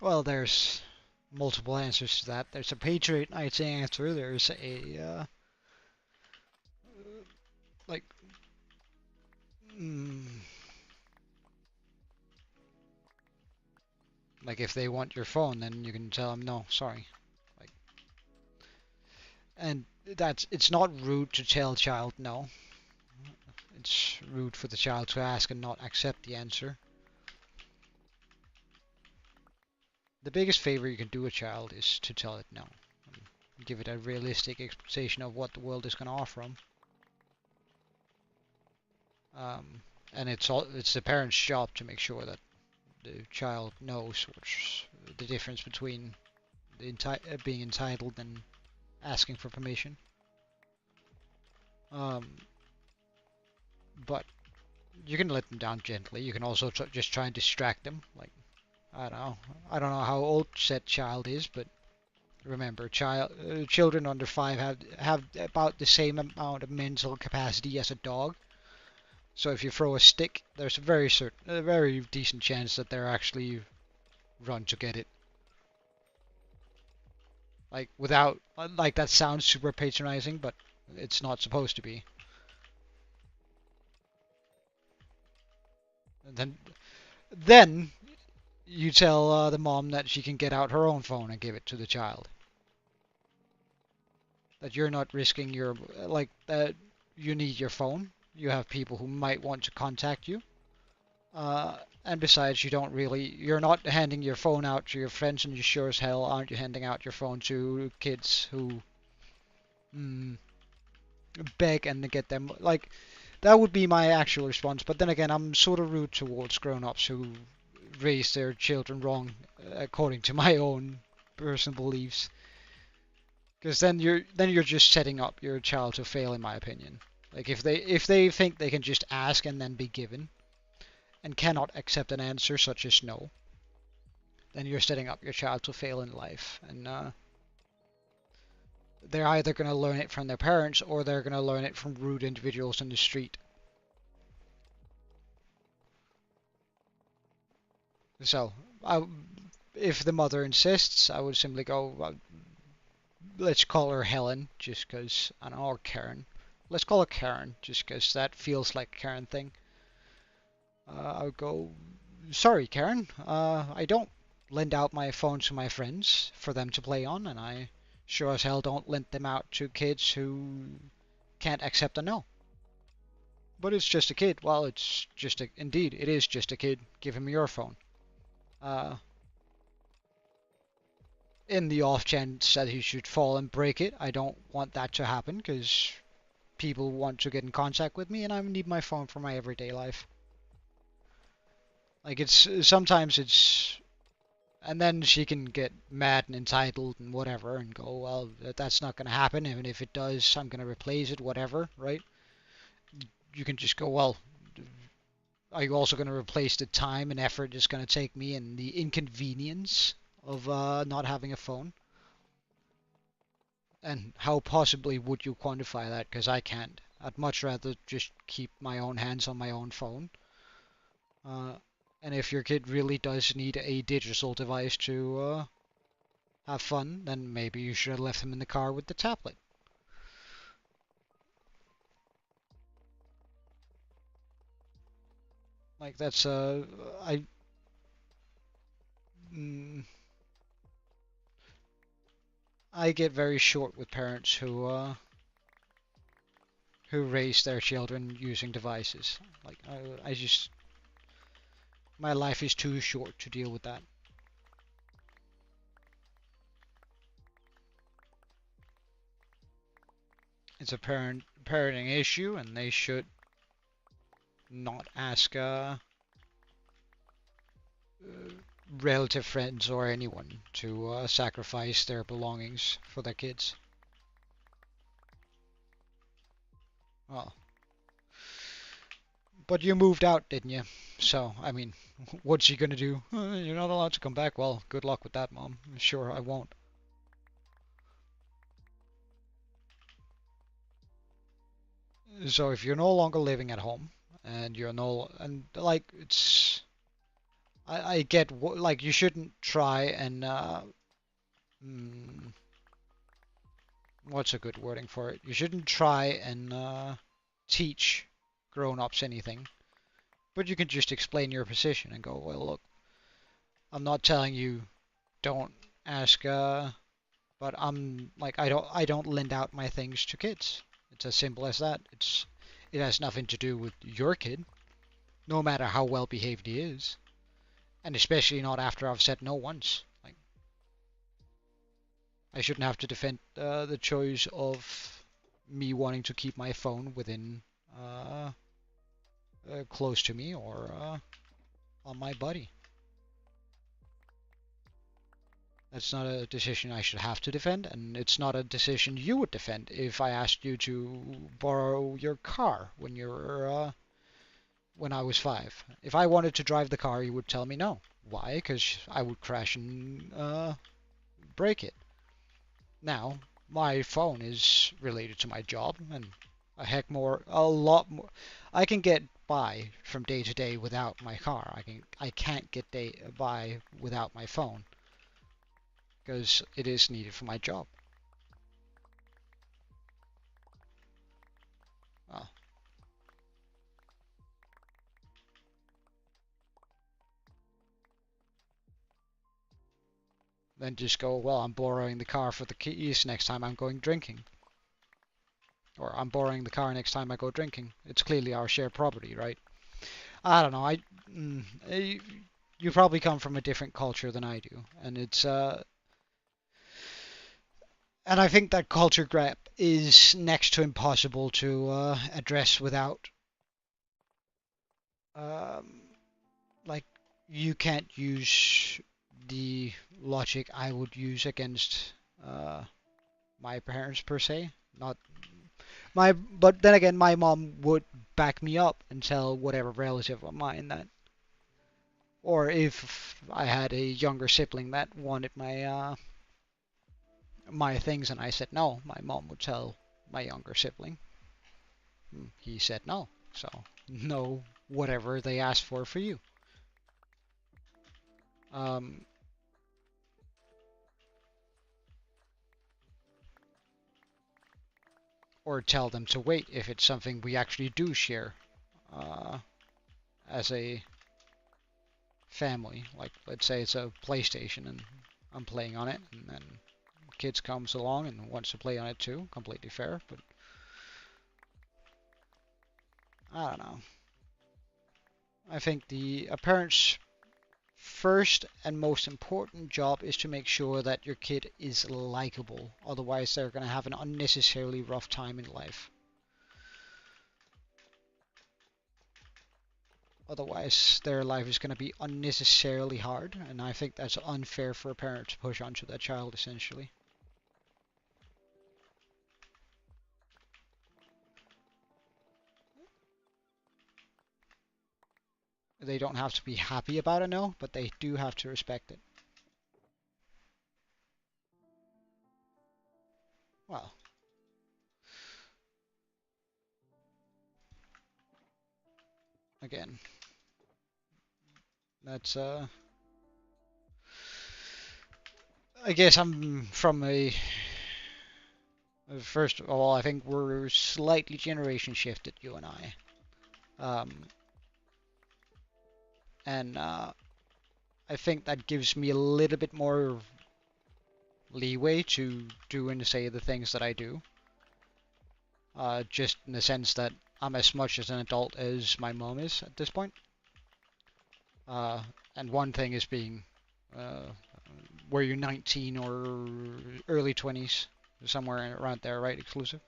Well, there's multiple answers to that. There's a Patriot Knight's answer. There's a like mm, like if they want your phone, then you can tell them no, sorry. Like, and it's not rude to tell a child no. It's rude for the child to ask and not accept the answer. The biggest favor you can do a child is to tell it no. And give it a realistic expectation of what the world is going to offer them. And it's the parent's job to make sure that the child knows what's the difference between being entitled and asking for permission. Um, but you can let them down gently. You can also just try and distract them. Like, I don't know how old said child is, but remember, children under 5 have about the same amount of mental capacity as a dog. So if you throw a stick, there's a very decent chance that they're actually run to get it. Like without, like that sounds super patronizing, but it's not supposed to be. And then you tell the mom that she can get out her own phone and give it to the child. That you're not risking your like that you need your phone. You have people who might want to contact you. And besides, you're not handing your phone out to your friends, and you sure as hell aren't you handing out your phone to kids who mm, beg and get them. Like, that would be my actual response. But then again, I'm sort of rude towards grown-ups who raise their children wrong, according to my own personal beliefs. Because then you're just setting up your child to fail, in my opinion. Like if they think they can just ask and then be given, and cannot accept an answer such as no, then you're setting up your child to fail in life. And they're either going to learn it from their parents or they're going to learn it from rude individuals in the street. So, if the mother insists, I would simply go, well, let's call her Helen, just because, I don't know, or Karen. Let's call her Karen, just because that feels like a Karen thing. I would go, sorry, Karen, I don't lend out my phone to my friends for them to play on, and I sure as hell don't lend them out to kids who can't accept a no. But it's just a kid. Well, indeed, it is just a kid. Give him your phone. Uh, in the off chance that he should fall and break it, I don't want that to happen because people want to get in contact with me, and I need my phone for my everyday life. Like sometimes it's, and then she can get mad and entitled and whatever, and go, well, that's not gonna happen. Even if it does, I'm gonna replace it, whatever, right? You can just go, well, are you also gonna replace the time and effort it's gonna take me and the inconvenience of not having a phone? And how possibly would you quantify that? Because I can't. I'd much rather just keep my own hands on my own phone. Uh, and if your kid really does need a digital device to have fun, then maybe you should have left him in the car with the tablet. Like that's I mm, I get very short with parents who raise their children using devices. Like I just my life is too short to deal with that. It's a parenting issue, and they should not ask relative friends or anyone to sacrifice their belongings for their kids. Well, but you moved out, didn't you? So, I mean, what's she gonna do? You're not allowed to come back. Well, good luck with that, Mom. Sure, I won't. So if you're no longer living at home and you're no and like it's I get like you shouldn't try and mm, what's a good wording for it? You shouldn't try and teach grown-ups anything, but you can just explain your position and go, well, look, I'm not telling you don't ask, but I'm like I don't lend out my things to kids. It's as simple as that. It has nothing to do with your kid, no matter how well behaved he is, and especially not after I've said no once. Like I shouldn't have to defend the choice of me wanting to keep my phone within close to me or on my buddy. That's not a decision I should have to defend, and it's not a decision you would defend if I asked you to borrow your car when I was 5. If I wanted to drive the car, you would tell me no. Why? Because I would crash and break it. Now, my phone is related to my job, and a lot more. I can get by from day to day without my car. I can't get by without my phone because it is needed for my job. Well, then just go, well, I'm borrowing the car for the keys next time I'm going drinking. Or I'm borrowing the car next time I go drinking. It's clearly our shared property, right? I don't know. You probably come from a different culture than I do, and and I think that culture gap is next to impossible to address without um, like you can't use the logic I would use against uh, my parents per se. Not but then again, my mom would back me up and tell whatever relative of mine that, or if I had a younger sibling that wanted my things and I said no, my mom would tell my younger sibling. He said no, so no, whatever they asked for you. Um, or tell them to wait if it's something we actually do share uh, as a family. Like, let's say it's a PlayStation and I'm playing on it, and then kids comes along and wants to play on it too. Completely fair, but I don't know. I think the a parent's first and most important job is to make sure that your kid is likable. Otherwise, they're going to have an unnecessarily rough time in life. Otherwise, their life is going to be unnecessarily hard, and I think that's unfair for a parent to push onto that child, essentially. They don't have to be happy about it, no, but they do have to respect it. Well, again, that's I guess I'm from a first of all, I think we're slightly generation shifted, you and I. And I think that gives me a little bit more leeway to do and say the things that I do. Just in the sense that I'm as much as an adult as my mom is at this point. Uh, and one thing is being, uh, were you 19 or early 20s? Somewhere around there, right? Exclusive.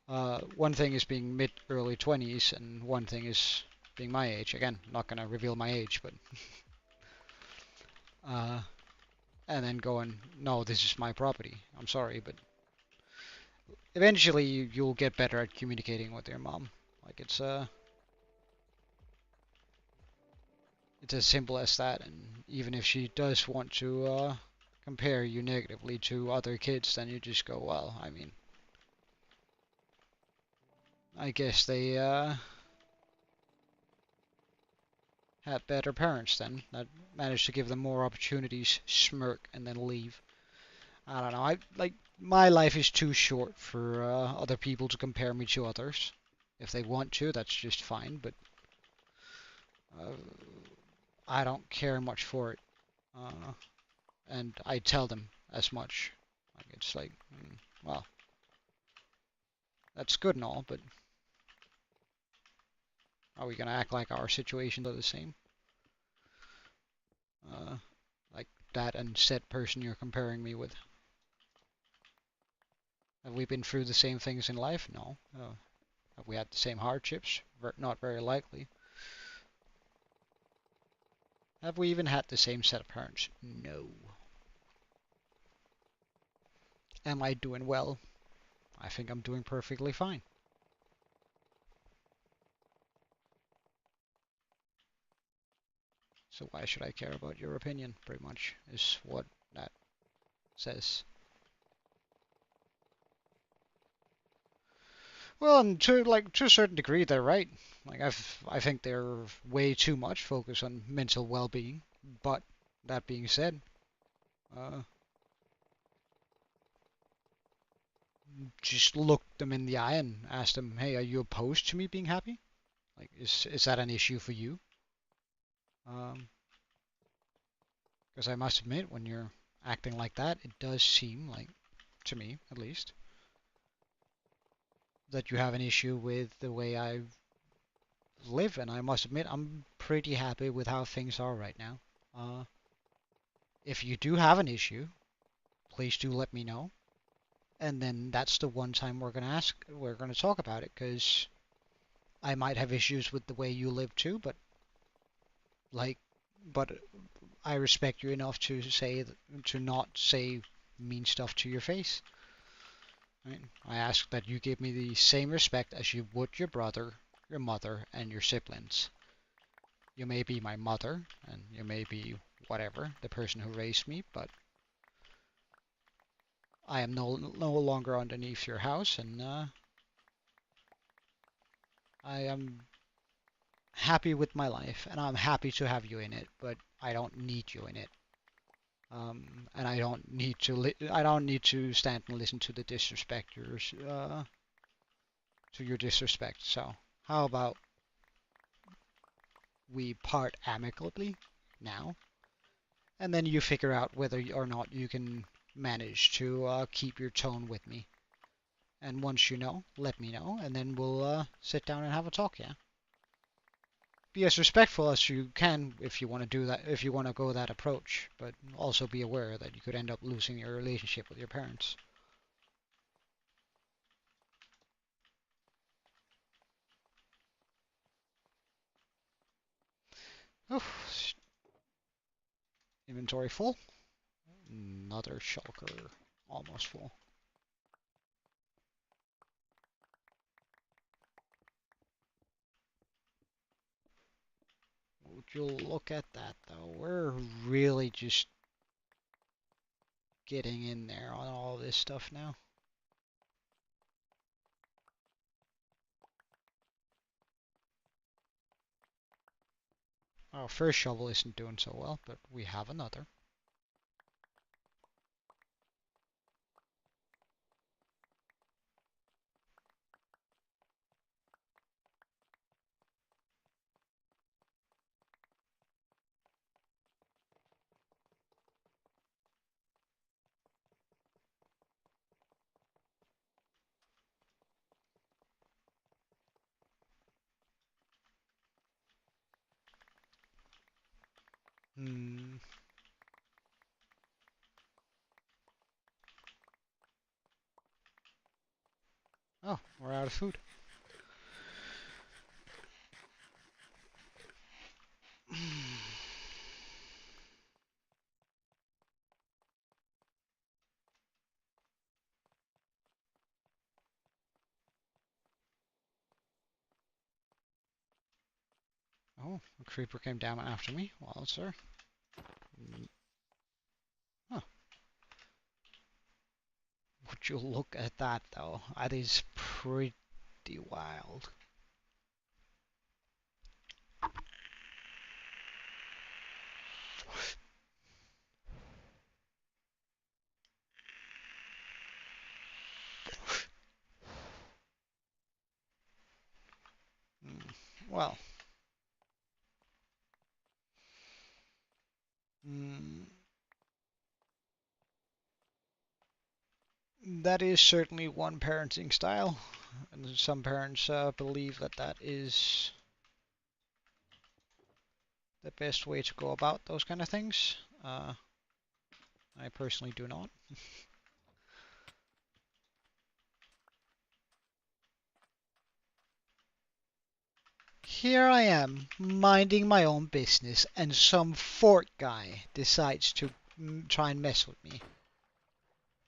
One thing is being mid early 20s, and one thing is being my age. Again, I'm not gonna reveal my age, but uh, and then going, no, this is my property. I'm sorry, but eventually you'll get better at communicating with your mom. Like it's as simple as that. And even if she does want to compare you negatively to other kids, then you just go, well, I mean, I guess had better parents then that managed to give them more opportunities, smirk, and then leave. I don't know. I like my life is too short for other people to compare me to others. If they want to, that's just fine, but uh, I don't care much for it. Uh, and I tell them as much. Like it's like, well, that's good and all, but are we gonna act like our situations are the same? Uh, like that and said person you're comparing me with. Have we been through the same things in life? No. Have we had the same hardships? Not very likely. Have we even had the same set of parents? No. Am I doing well? I think I'm doing perfectly fine. So why should I care about your opinion? Pretty much is what that says. Well, and to a certain degree, they're right. Like I think they're way too much focused on mental well-being. But that being said, uh, just look them in the eye and ask them, "Hey, are you opposed to me being happy? Like, is that an issue for you?" Um, because I must admit, when you're acting like that, it does seem like, to me at least, that you have an issue with the way I live, and I must admit I'm pretty happy with how things are right now. Uh, if you do have an issue, please do let me know, and then that's the one time we're gonna talk about it, because I might have issues with the way you live too, like, but I respect you enough to not say mean stuff to your face. Right? I ask that you give me the same respect as you would your brother, your mother, and your siblings. You may be my mother, and you may be whatever, the person who raised me, but I am no longer underneath your house, and I am happy with my life, and I'm happy to have you in it, but I don't need you in it. And I don't need to stand and listen to the disrespect to your disrespect. So how about we part amicably now, and then you figure out whether or not you can manage to keep your tone with me. And once you know, let me know, and then we'll sit down and have a talk. Yeah. Be as respectful as you can if you want to do that, if you want to go that approach, but also be aware that you could end up losing your relationship with your parents. Oh, inventory full. Another shulker, almost full. Would you look at that though? We're really just getting in there on all this stuff now. Our first shovel isn't doing so well, but we have another. Hmm. Oh, we're out of food. Oh, a creeper came down after me. Well, sir. Huh. Would you look at that, though? That is pretty wild. well, mm, that is certainly one parenting style, and some parents believe that that is the best way to go about those kind of things. I personally do not. Here I am, minding my own business, and some fork guy decides to try and mess with me.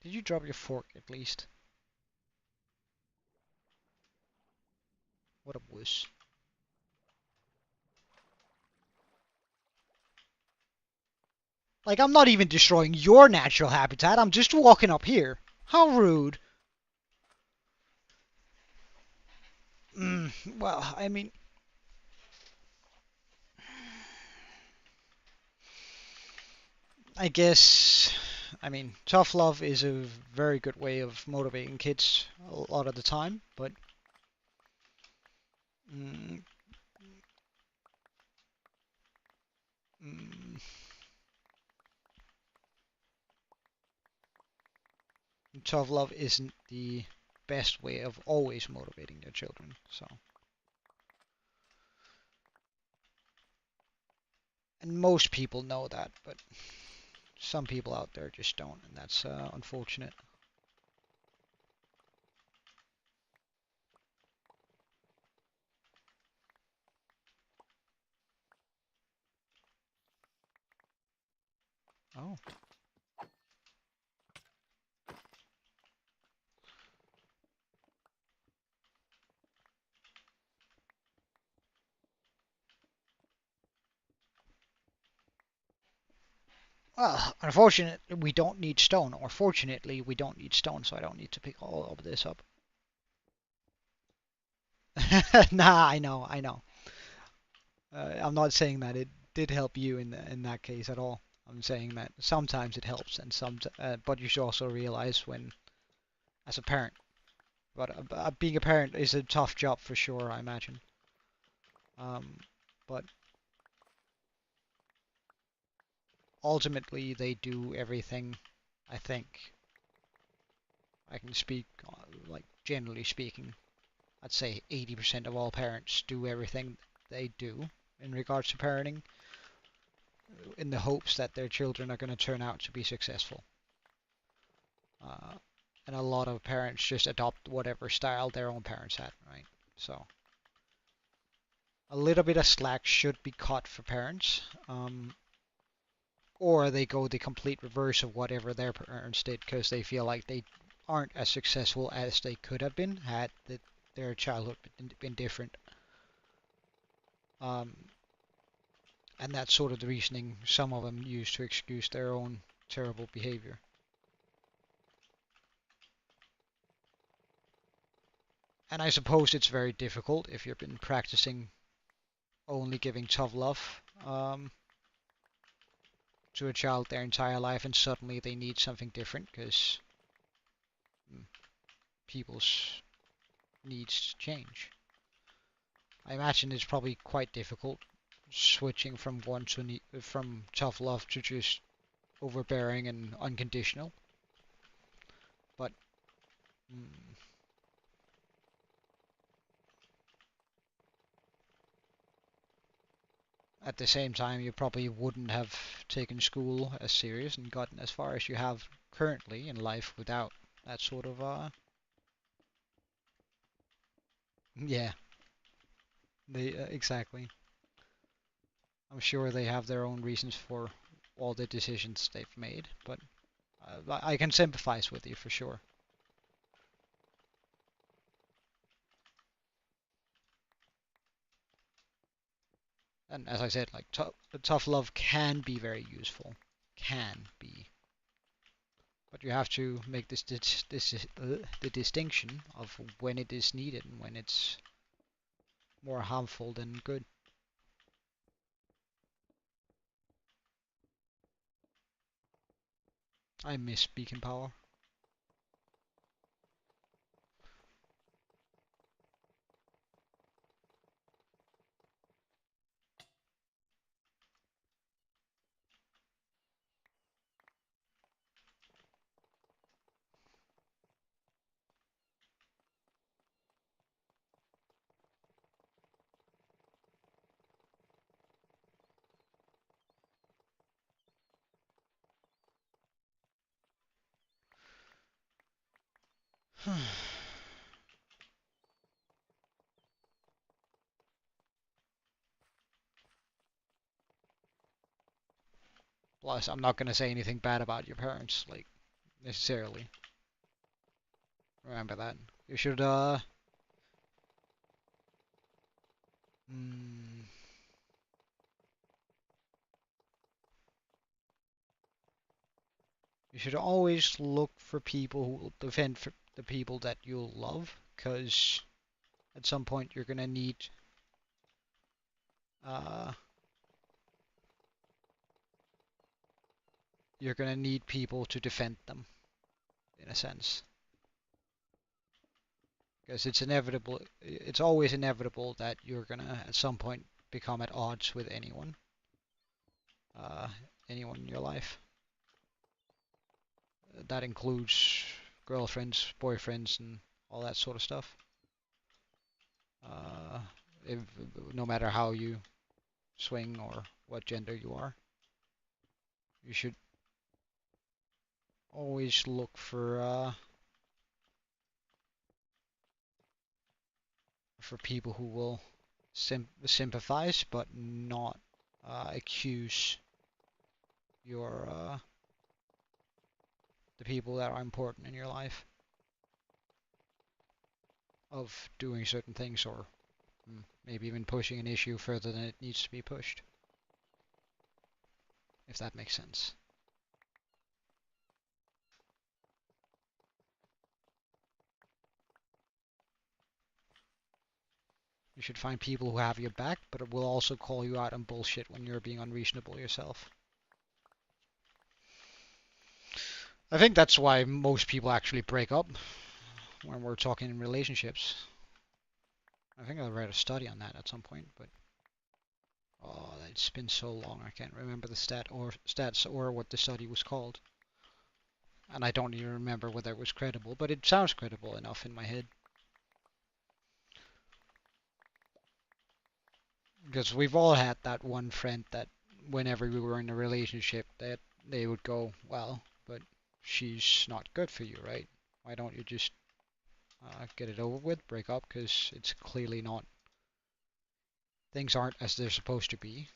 Did you drop your fork at least? What a wuss. Like, I'm not even destroying your natural habitat, I'm just walking up here. How rude. Well, I mean, I guess, I mean, tough love is a very good way of motivating kids a lot of the time, but mm, mm, tough love isn't the best way of always motivating your children. So, and most people know that, but some people out there just don't, and that's unfortunate. Oh. Well, unfortunately, we don't need stone, or fortunately, we don't need stone, so I don't need to pick all of this up. Nah, I know, I know. I'm not saying that it did help you in that case at all. I'm saying that sometimes it helps, and but you should also realize when, as a parent, but being a parent is a tough job for sure, I imagine. But ultimately, they do everything. I think I can speak, like generally speaking, I'd say 80% of all parents do everything they do in regards to parenting in the hopes that their children are going to turn out to be successful. Uh, and a lot of parents just adopt whatever style their own parents had, right? So a little bit of slack should be cut for parents, or they go the complete reverse of whatever their parents did because they feel like they aren't as successful as they could have been had their childhood been different. Um, and that's sort of the reasoning some of them use to excuse their own terrible behavior. And I suppose it's very difficult if you've been practicing only giving tough love to a child their entire life and suddenly they need something different because people's needs change. I imagine it's probably quite difficult switching from from tough love to just overbearing and unconditional. But mm, at the same time, you probably wouldn't have taken school as serious and gotten as far as you have currently in life without that sort of yeah, they exactly. I'm sure they have their own reasons for all the decisions they've made, but I can sympathize with you for sure. And as I said, like tough love can be very useful, can be, but you have to make the distinction of when it is needed and when it's more harmful than good. I miss speaking power. Plus, I'm not gonna say anything bad about your parents, like, necessarily. Remember that. You should, mm, you should always look for people who will defend for the people that you'll love, because at some point you're gonna need, uh, people to defend them, in a sense. Because it's inevitable, it's always inevitable that you're gonna, at some point, become at odds with anyone. Uh, anyone in your life. That includes girlfriends, boyfriends, and all that sort of stuff. Uh, if, no matter how you swing or what gender you are, you should always look for people who will sympathize but not accuse your the people that are important in your life of doing certain things, or maybe even pushing an issue further than it needs to be pushed. If that makes sense. You should find people who have your back, but it will also call you out on bullshit when you're being unreasonable yourself. I think that's why most people actually break up when we're talking in relationships. I think I read a study on that at some point, but oh, it's been so long I can't remember the stats or what the study was called. And I don't even remember whether it was credible, but it sounds credible enough in my head. Because we've all had that one friend that whenever we were in a relationship that they would go, well, but she's not good for you, right? Why don't you just get it over with, break up, because it's clearly not, things aren't as they're supposed to be.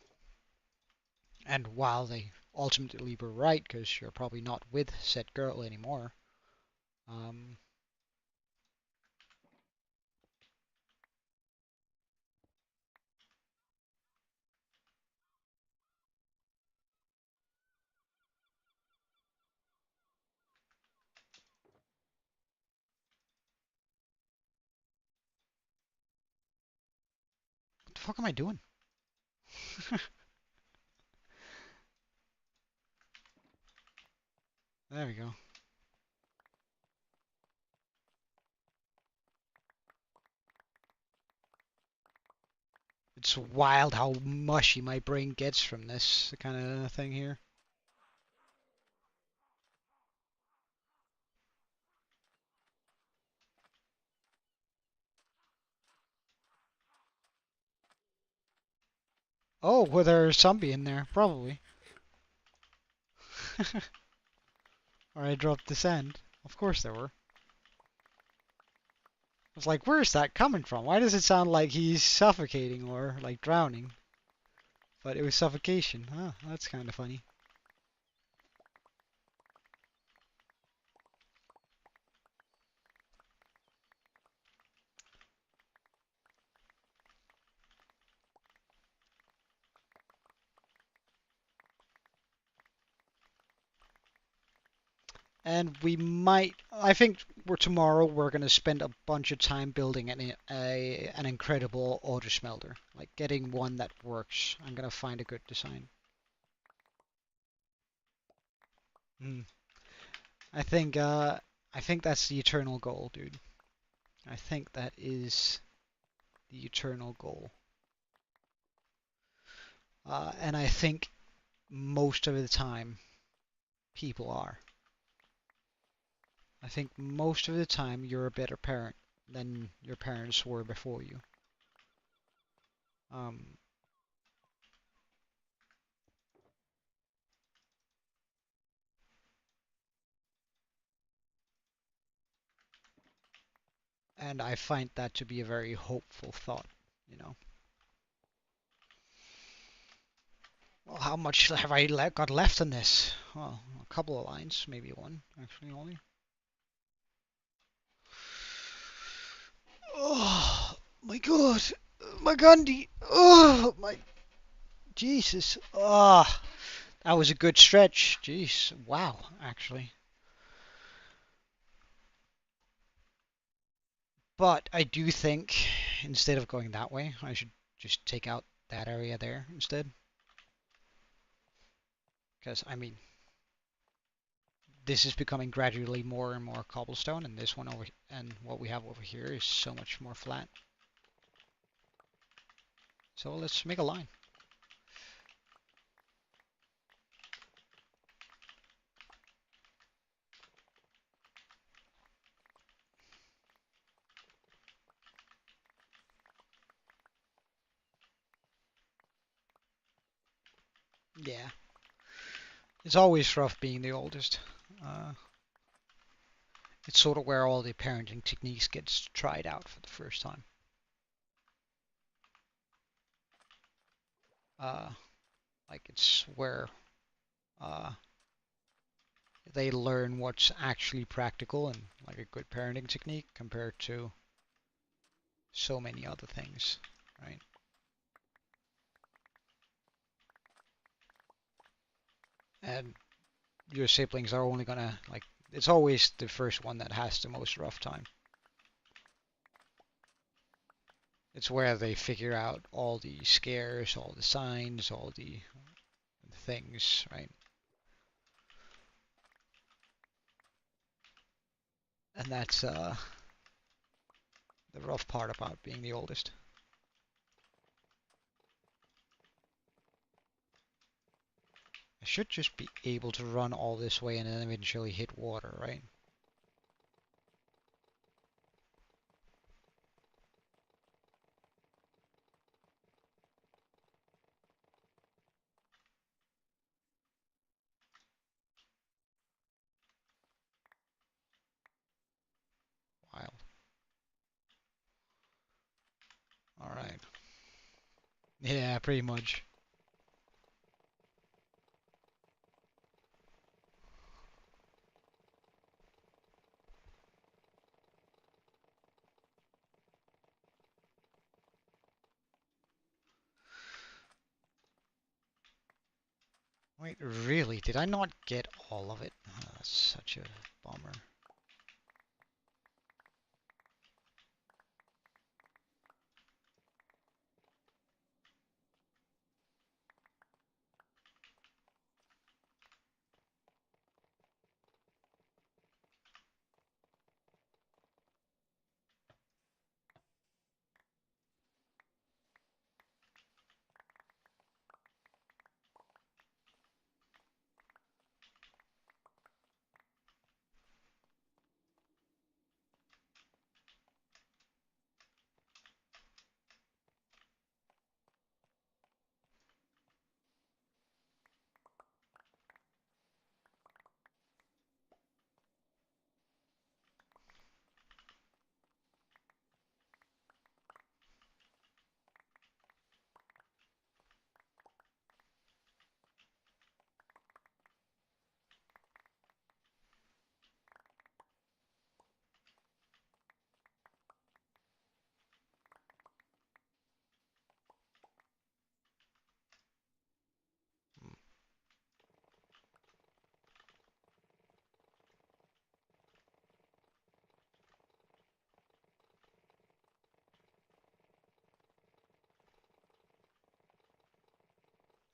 And while they ultimately were right, because you're probably not with said girl anymore, um, what the fuck am I doing? There we go. It's wild how mushy my brain gets from this kind of thing here. Oh, well, there's zombie in there, probably. Or I dropped the sand. Of course there were. I was like, where's that coming from? Why does it sound like he's suffocating or like drowning? But it was suffocation. Huh, that's kind of funny. And we might, I think tomorrow we're going to spend a bunch of time building an incredible auto smelter. Like getting one that works. I'm going to find a good design. Hmm. I think, I think that's the eternal goal, dude. I think that is the eternal goal. And I think most of the time people are. I think most of the time you're a better parent than your parents were before you. Um, And I find that to be a very hopeful thought, you know. Well, how much have I got left in this? Well, a couple of lines, maybe one, actually, only. Oh, my God. My Gandhi. Oh, my Jesus. Ah, that was a good stretch. Jeez. Wow, actually. But I do think instead of going that way, I should just take out that area there instead. Because, I mean, this is becoming gradually more and more cobblestone, and this one over and what we have over here is so much more flat. So let's make a line. Yeah, it's always rough being the oldest. Uh, it's sort of where all the parenting techniques gets tried out for the first time. Uh, like it's where uh, they learn what's actually practical and like a good parenting technique compared to so many other things, right? And your siblings are only gonna like it's always the first one that has the most rough time. It's where they figure out all the scares, all the signs, all the things, right? And that's the rough part about being the oldest. I should just be able to run all this way and then eventually hit water, right? Wild. Alright. Yeah, pretty much. Wait, really? Did I not get all of it? Oh, that's such a bummer.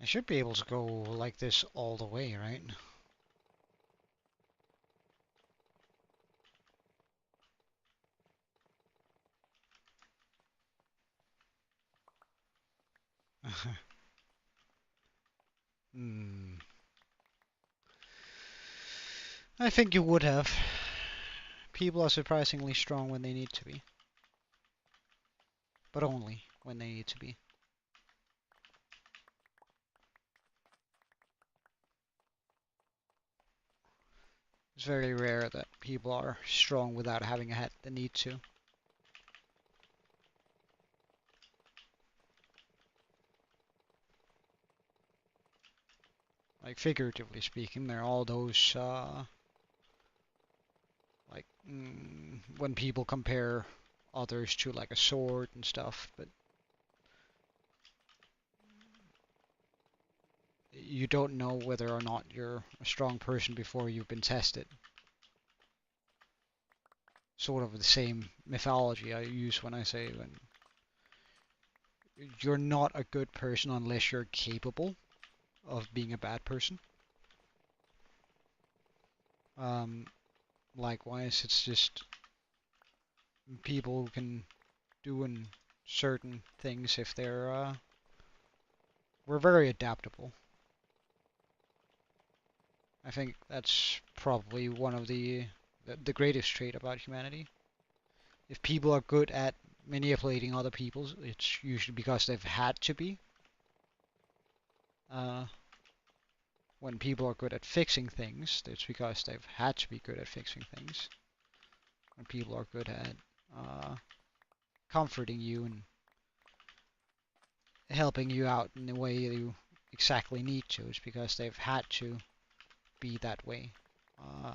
I should be able to go like this all the way, right? Hmm. I think you would have. People are surprisingly strong when they need to be. But only when they need to be. It's very rare that people are strong without having had the need to. like figuratively speaking, there are all those like when people compare others to like a sword and stuff, but you don't know whether or not you're a strong person before you've been tested. Sort of the same mythology I use when I say when you're not a good person unless you're capable of being a bad person. Likewise, it's just people who can do certain things if we're very adaptable. I think that's probably one of the greatest trait about humanity. If people are good at manipulating other people, it's usually because they've had to be. When people are good at fixing things, it's because they've had to be good at fixing things. When people are good at comforting you and helping you out in the way you exactly need to, it's because they've had to be that way,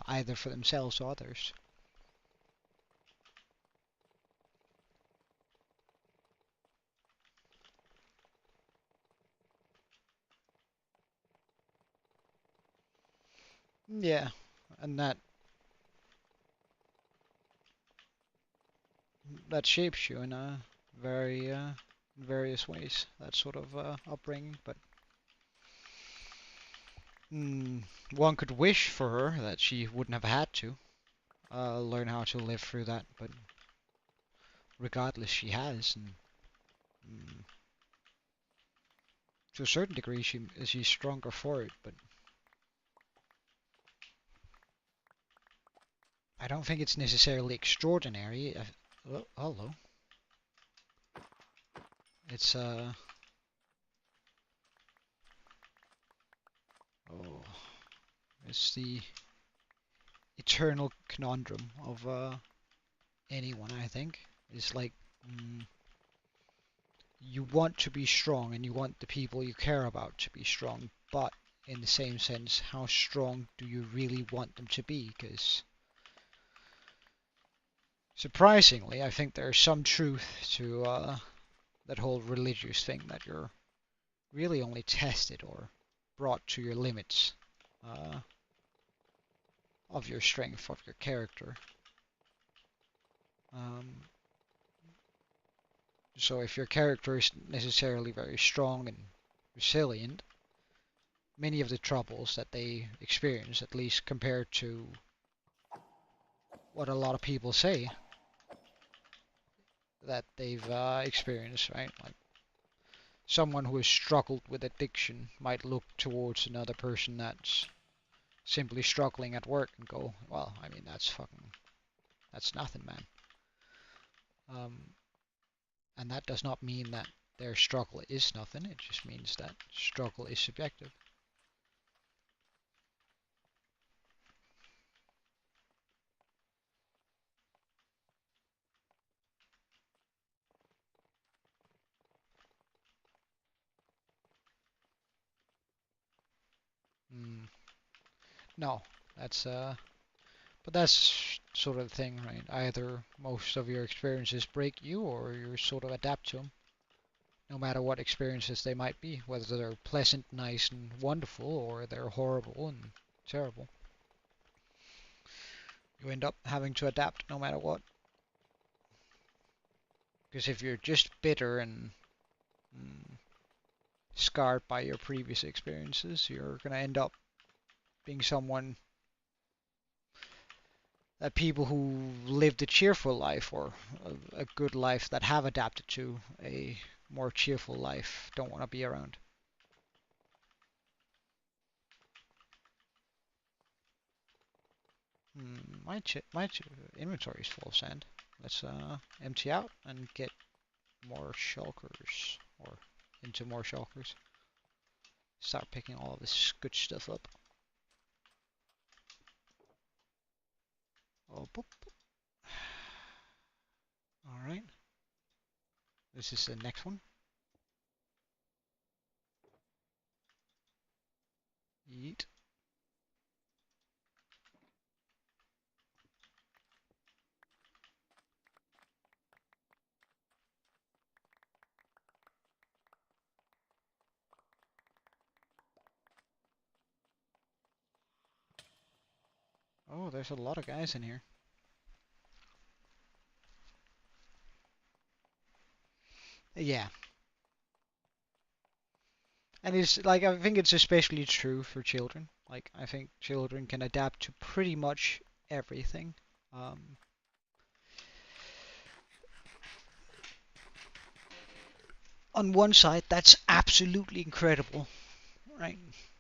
either for themselves or others. Yeah, and that shapes you in a very various ways. That sort of upbringing, but one could wish for her that she wouldn't have had to learn how to live through that, but regardless, she has, and to a certain degree, she's stronger for it. But I don't think it's necessarily extraordinary. Oh, hello. It's oh, it's the eternal conundrum of anyone. I think is like you want to be strong and you want the people you care about to be strong, but in the same sense, how strong do you really want them to be? Because surprisingly, I think there's some truth to that whole religious thing that you're really only tested or brought to your limits of your strength, of your character. So if your character is necessarily very strong and resilient, many of the troubles that they experience, at least compared to what a lot of people say that they've experienced, right? Like someone who has struggled with addiction might look towards another person that's simply struggling at work and go, well, I mean, that's nothing, man. And that does not mean that their struggle is nothing. It just means that struggle is subjective. Mm, no, that's but that's sort of the thing, right? Either most of your experiences break you, or you sort of adapt to them, no matter what experiences they might be, whether they're pleasant, nice, and wonderful, or they're horrible and terrible. You end up having to adapt no matter what. Because if you're just bitter and scarred by your previous experiences, you're going to end up being someone that people who lived a cheerful life or a good life that have adapted to a more cheerful life don't want to be around. My inventory is full of sand. Let's empty out and get more shulkers, or into more shulkers. Start picking all of this good stuff up. Oh, boop. All right. This is the next one. Yeet. Oh, there's a lot of guys in here. Yeah. And it's like, I think it's especially true for children. Like, I think children can adapt to pretty much everything. Um, on one side, that's absolutely incredible, right?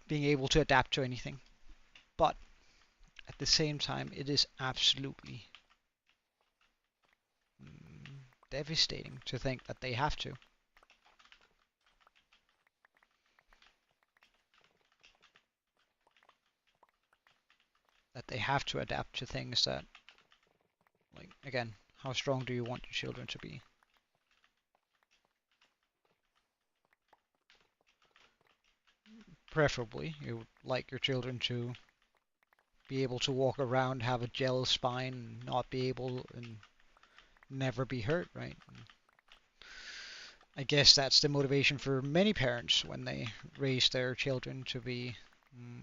Being able to adapt to anything. But at the same time, it is absolutely devastating to think that they have to. That they have to adapt to things that, like, again, how strong do you want your children to be? Preferably, you would like your children to be able to walk around, have a gel spine, not be able and never be hurt, right? I guess that's the motivation for many parents when they raise their children to be mm,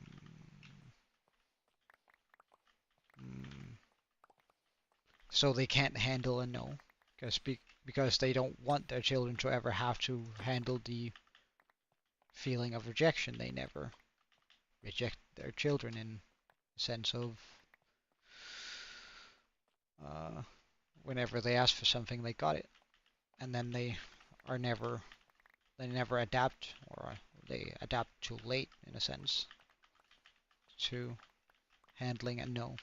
so they can't handle a no, because they don't want their children to ever have to handle the feeling of rejection. They never reject their children in the sense of uh, whenever they ask for something, they got it, and then are never they never adapt, or they adapt too late in a sense to handling a no.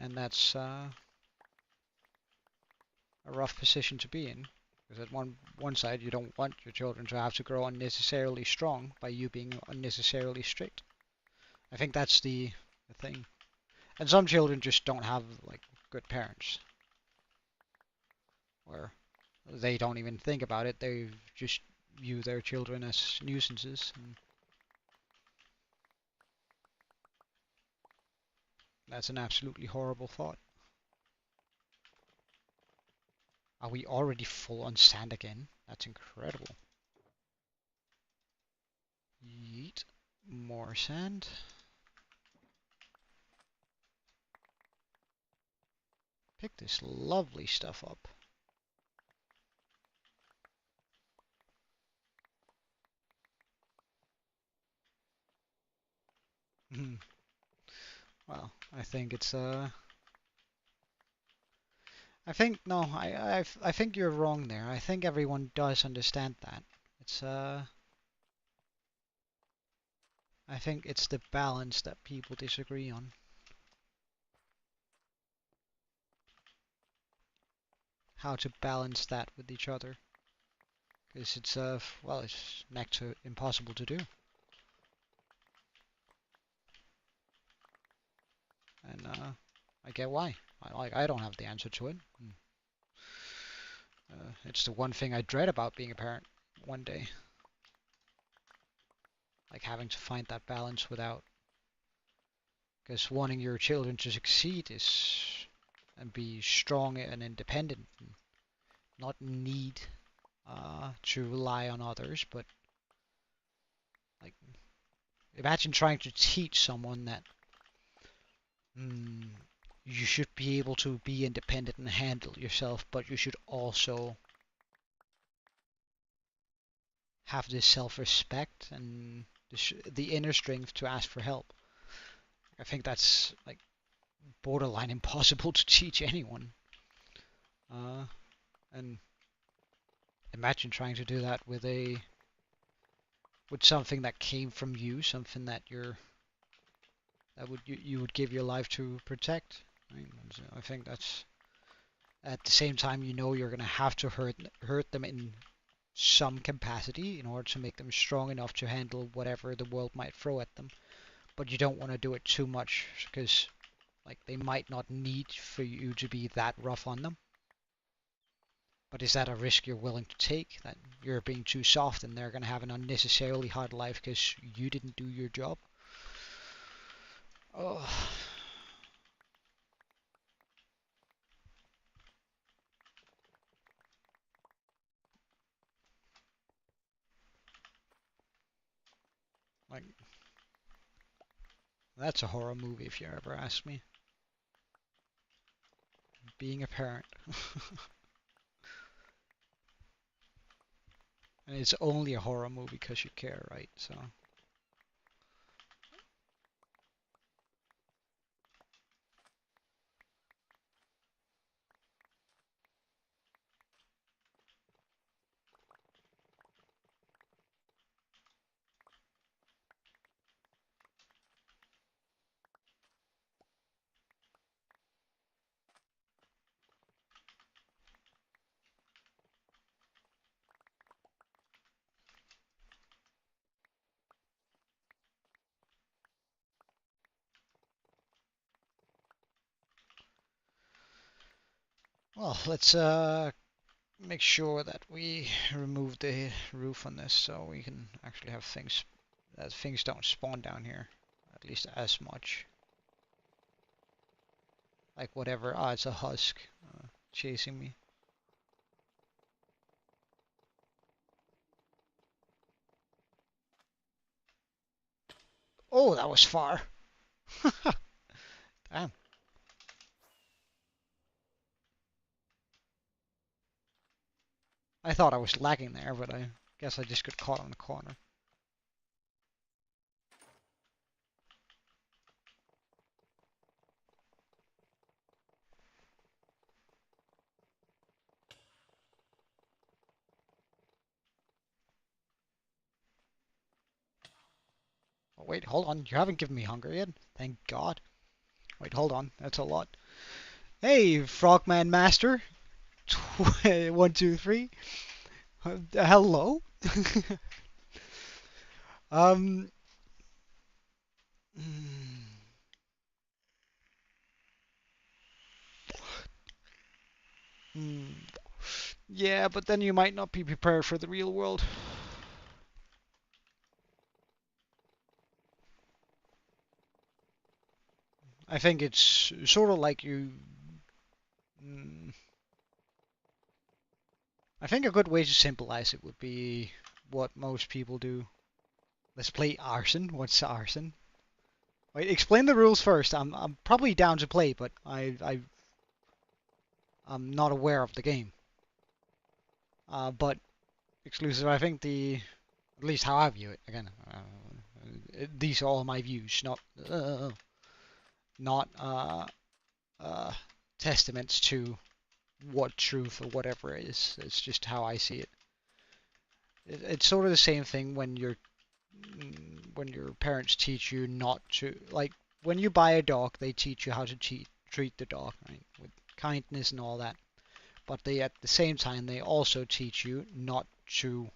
And that's a rough position to be in. Because at one side, you don't want your children to have to grow unnecessarily strong by you being unnecessarily strict. I think that's the thing. And some children just don't have like good parents, where they don't even think about it. They just view their children as nuisances. And that's an absolutely horrible thought. Are we already full on sand again? That's incredible. Yeet. More sand. Pick this lovely stuff up. Well, I think it's no, I think you're wrong there. I think everyone does understand that. It's I think it's the balance that people disagree on. How to balance that with each other. Because it's well, it's next to impossible to do. And I get why. I don't have the answer to it. It's the one thing I dread about being a parent one day. Like having to find that balance without, because wanting your children to succeed is and be strong and independent, and not need to rely on others. But like, imagine trying to teach someone that you should be able to be independent and handle yourself, but you should also have this self-respect and the inner strength to ask for help. I think that's like borderline impossible to teach anyone. And imagine trying to do that with something that came from you, something that you would give your life to protect. Right? So I think that's at the same time you're gonna have to hurt them in some capacity in order to make them strong enough to handle whatever the world might throw at them. But you don't want to do it too much, because Like, they might not need for you to be that rough on them. But is that a risk you're willing to take? That you're being too soft and they're going to have an unnecessarily hard life because you didn't do your job? Oh. Like, that's a horror movie if you ever ask me. Being a parent. And it's only a horror movie because you care, right? So. Well, let's make sure that we remove the roof on this so we can actually have things that things don't spawn down here, at least as much. Like whatever. Ah, it's a husk chasing me. Oh, that was far. Damn. I thought I was lagging there, but I guess I just got caught on the corner. Oh, wait, hold on. You haven't given me hunger yet? Thank God. Wait, hold on. That's a lot. Hey, Frogman Master. 1, 2, 3. Hello? um. Hmm. Yeah, but then you might not be prepared for the real world. I think it's sort of like you. Mm, I think a good way to symbolize it would be what most people do. Let's play arson. What's arson? Wait, explain the rules first. I'm probably down to play, but I'm not aware of the game. But exclusive. I think at least how I view it. Again, these are all my views, not uh, testaments to what truth or whatever it is. It's just how I see it. It's sort of the same thing when your parents teach you not to, like, when you buy a dog, they teach you how to treat the dog, right, with kindness and all that. But they at the same time they also teach you not to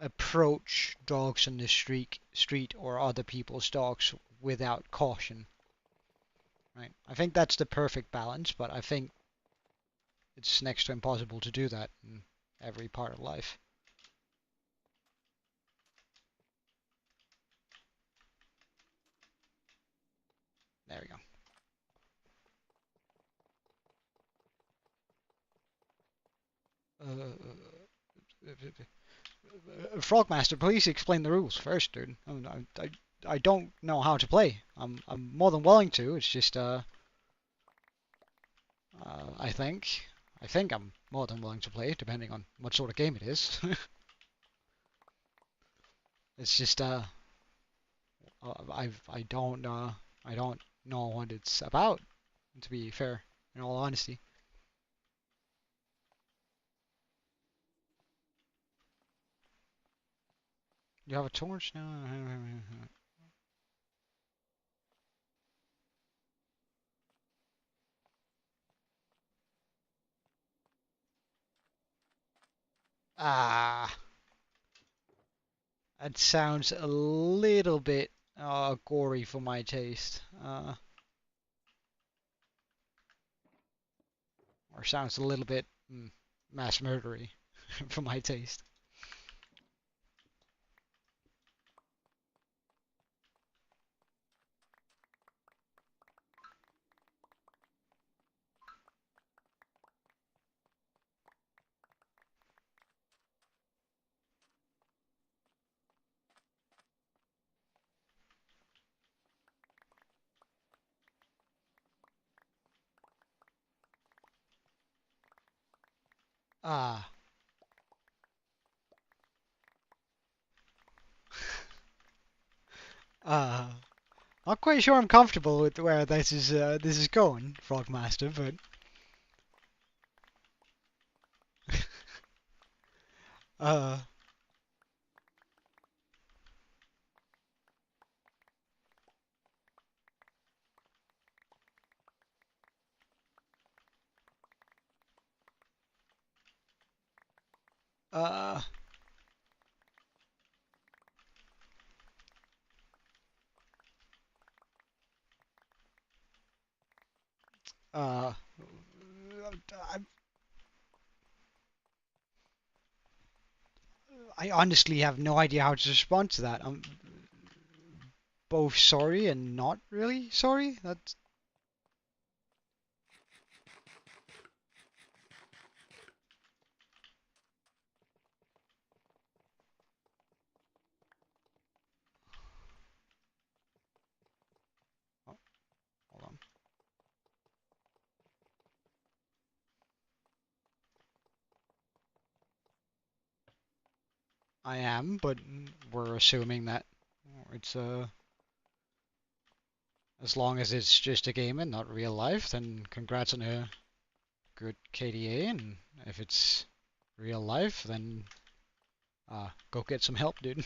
approach dogs on the street or other people's dogs without caution. Right? I think that's the perfect balance, but I think it's next to impossible to do that in every part of life. There we go. Frogmaster, please explain the rules first, dude. I don't know how to play. I'm more than willing to. It's just I think I'm more than willing to play, depending on what sort of game it is. It's just I don't know what it's about. To be fair, in all honesty. You have a torch now? Ah, that sounds a little bit gory for my taste. Or sounds a little bit mass murdery for my taste. Ah. Not quite sure I'm comfortable with where this is going, Frogmaster, but uh uh uh I honestly have no idea how to respond to that. I'm both sorry and not really sorry. That's oh, hold on. I am, but we're assuming that it's as long as it's just a game and not real life, then congrats on a good KDA, and if it's real life, then go get some help, dude.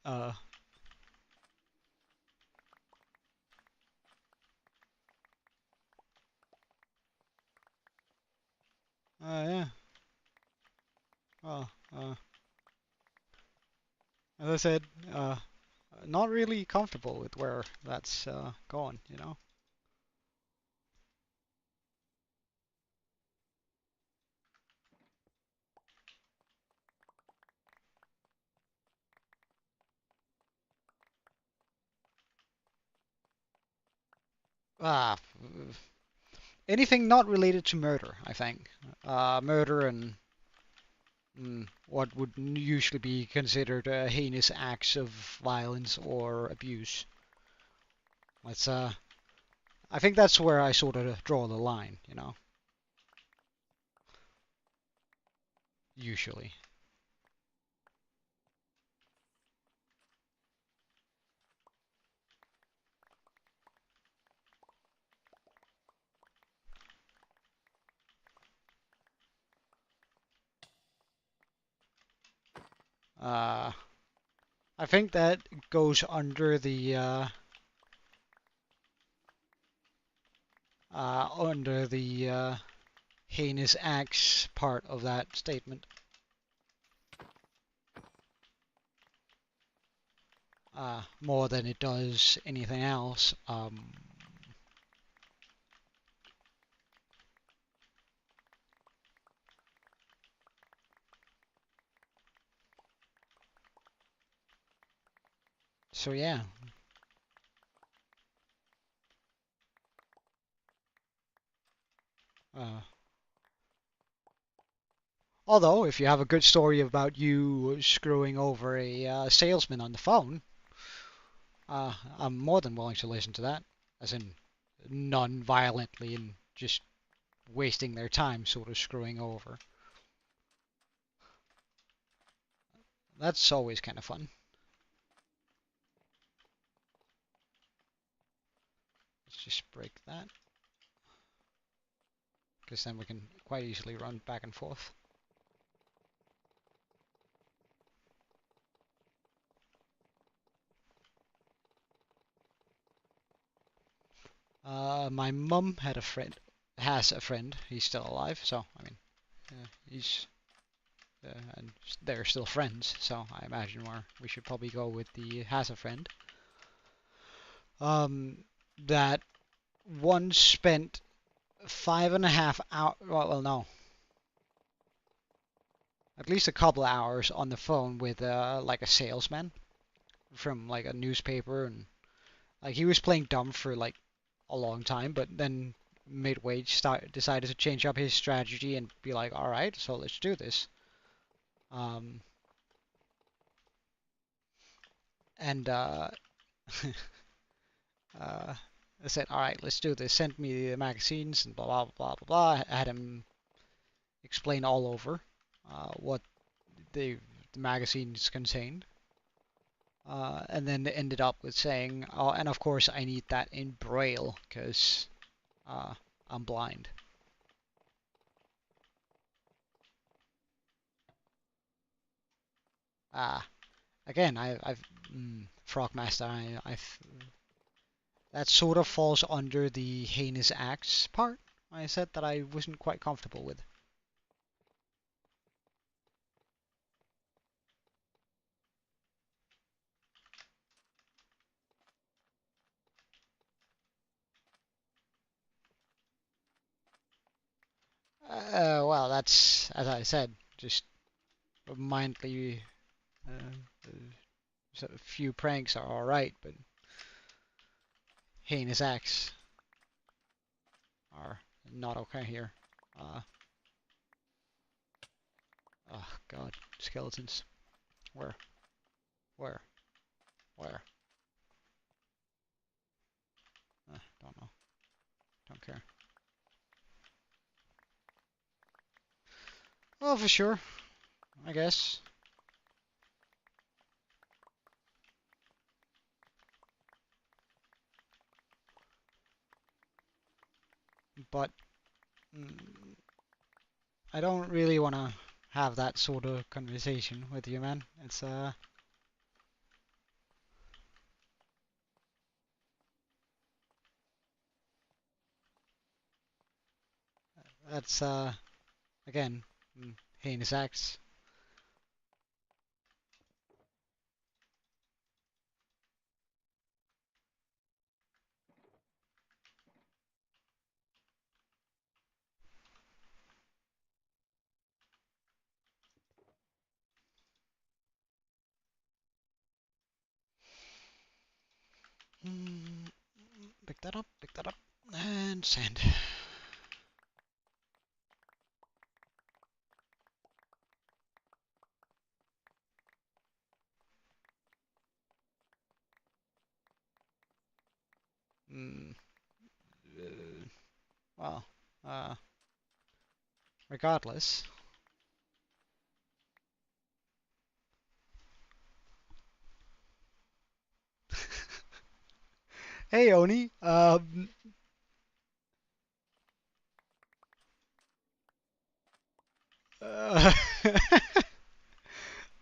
uh, yeah. Well, as I said, not really comfortable with where that's going, you know. Ah, anything not related to murder, I think. Murder and what would usually be considered heinous acts of violence or abuse. That's I think that's where I sort of draw the line, you know. Usually. Uh, I think that goes under the heinous acts part of that statement. More than it does anything else. So yeah. Uh, Although, if you have a good story about you screwing over a salesman on the phone, I'm more than willing to listen to that. As in, non-violently and just wasting their time sort of screwing over. That's always kind of fun. Let's just break that. Because then we can quite easily run back and forth. My mum has a friend. He's still alive, so I mean, he's and they're still friends. So I imagine we should probably go with the has a friend. um, that once spent 5.5 hours. Well, no, at least a couple of hours on the phone with like a salesman from like a newspaper, and like he was playing dumb for like a long time, but then midway decided to change up his strategy and be like, all right, so let's do this. Um, and uh, I said, all right, let's do this. Send me the magazines and blah blah blah blah blah. I had him explain all over what the magazines contained. And then they ended up with saying, oh, and of course I need that in Braille because uh, I'm blind. Ah, again, I've Frogmaster. I've that sort of falls under the heinous acts part. I said that I wasn't quite comfortable with. Well, that's as I said, just mindly. So a few pranks are all right, but heinous acts are not okay here. Uh, oh God, skeletons. Where? Where? Where? Don't know. Don't care. Oh, for sure. I guess. But I don't really want to have that sort of conversation with you, man. It's that's again heinous acts. Mm, pick that up, and sand. Mm, well, uh, regardless. Hey, Oni. Uh,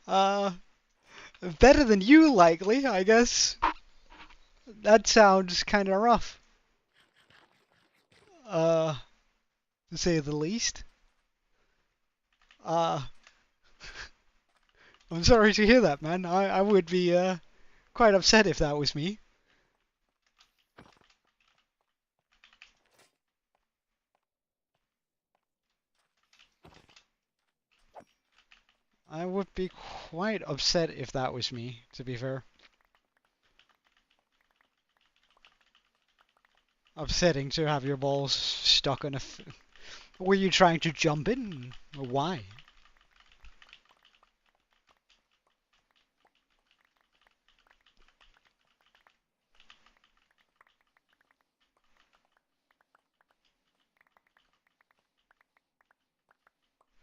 uh, better than you, likely, I guess. That sounds kind of rough, uh, to say the least. Uh, I'm sorry to hear that, man. I would be quite upset if that was me. I would be quite upset if that was me, to be fair. Upsetting to have your balls stuck in a. Were you trying to jump in? Why?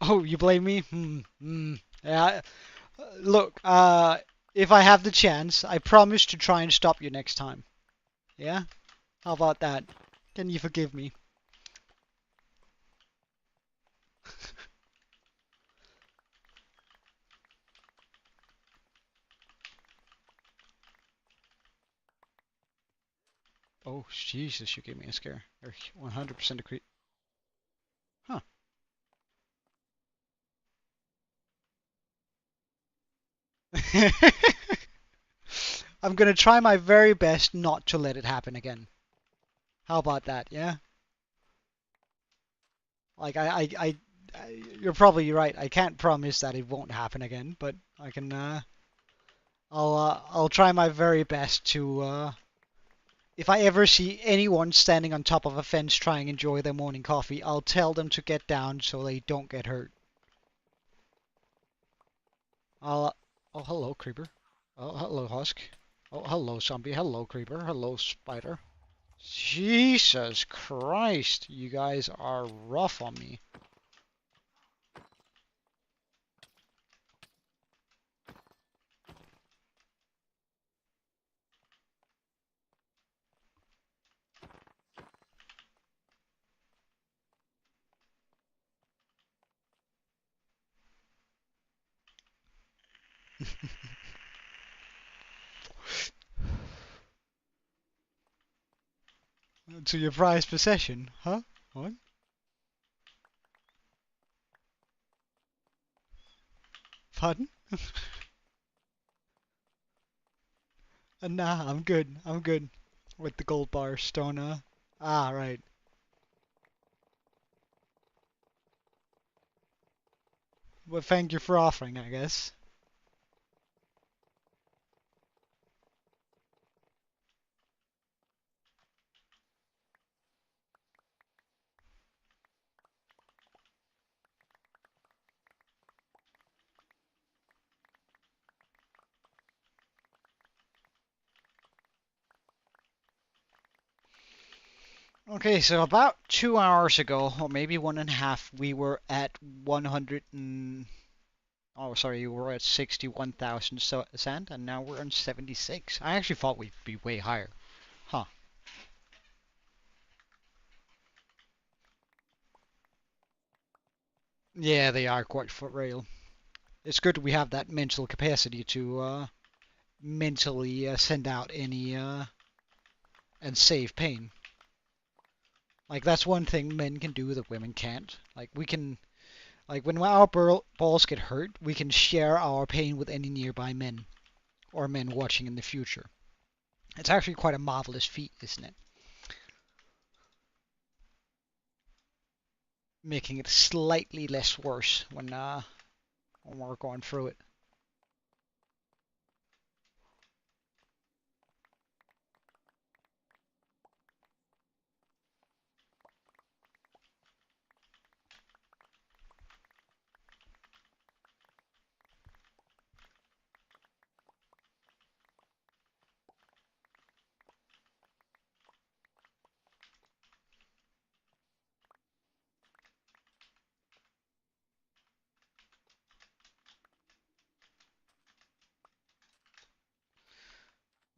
Oh, you blame me? Yeah. Look, if I have the chance, I promise to try and stop you next time. Yeah? How about that? Can you forgive me? Oh, Jesus, you gave me a scare. You're 100% a creep. Huh. I'm gonna try my very best not to let it happen again. How about that? Yeah. Like you're probably right. I can't promise that it won't happen again, but I can. I'll try my very best to. If I ever see anyone standing on top of a fence trying to enjoy their morning coffee, I'll tell them to get down so they don't get hurt. Oh, hello, creeper. Oh, hello, husk. Oh, hello, zombie. Hello, creeper. Hello, spider. Jesus Christ, you guys are rough on me. To your prized possession, huh? What? Pardon? Nah, I'm good. I'm good. With the gold bar, stoner. Ah, right. Well, thank you for offering, I guess. Okay, so about 2 hours ago, or maybe 1.5, we were at 100 and... Oh, sorry, we were at 61,000 sand, and now we're on 76. I actually thought we'd be way higher. Huh. Yeah, they are quite for real. It's good we have that mental capacity to mentally send out any and save pain. Like that's one thing men can do that women can't. Like we can, like when our balls get hurt, we can share our pain with any nearby men or men watching in the future. It's actually quite a marvelous feat, isn't it? Making it slightly less worse when we're going through it.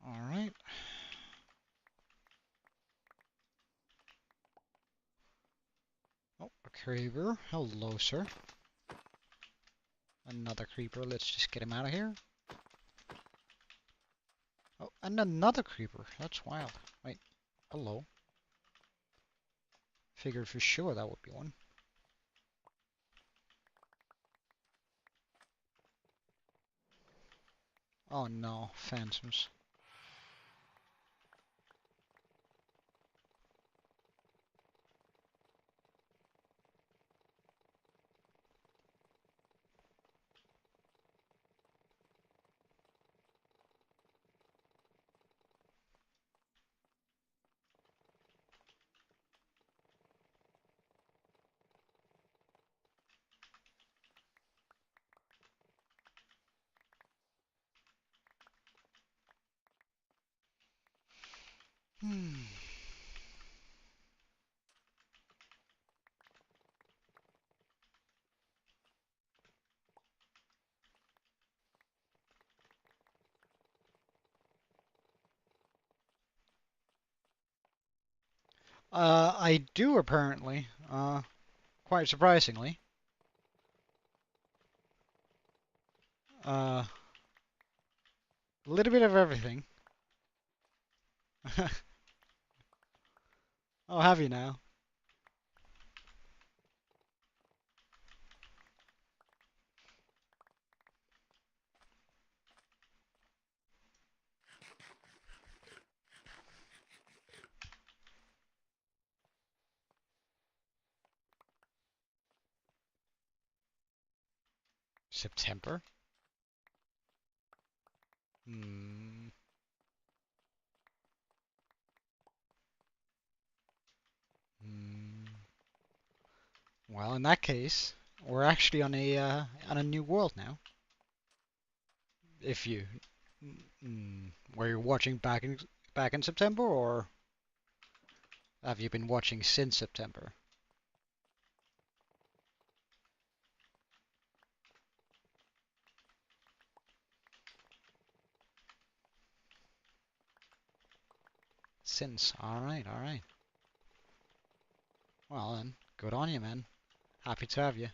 All right. Oh, a creeper. Hello, sir. Another creeper. Let's just get him out of here. Oh, and another creeper. That's wild. Wait. Hello. Figured for sure that would be one. Oh no, phantoms. Hmm. I do apparently. Quite surprisingly. A little bit of everything. Oh, have you now? September? Hmm. Hmm. Well, in that case, we're actually on a new world now. If you were you watching back in September, or have you been watching since September? Since. All right, all right. Well then, good on you, man. Happy to have you.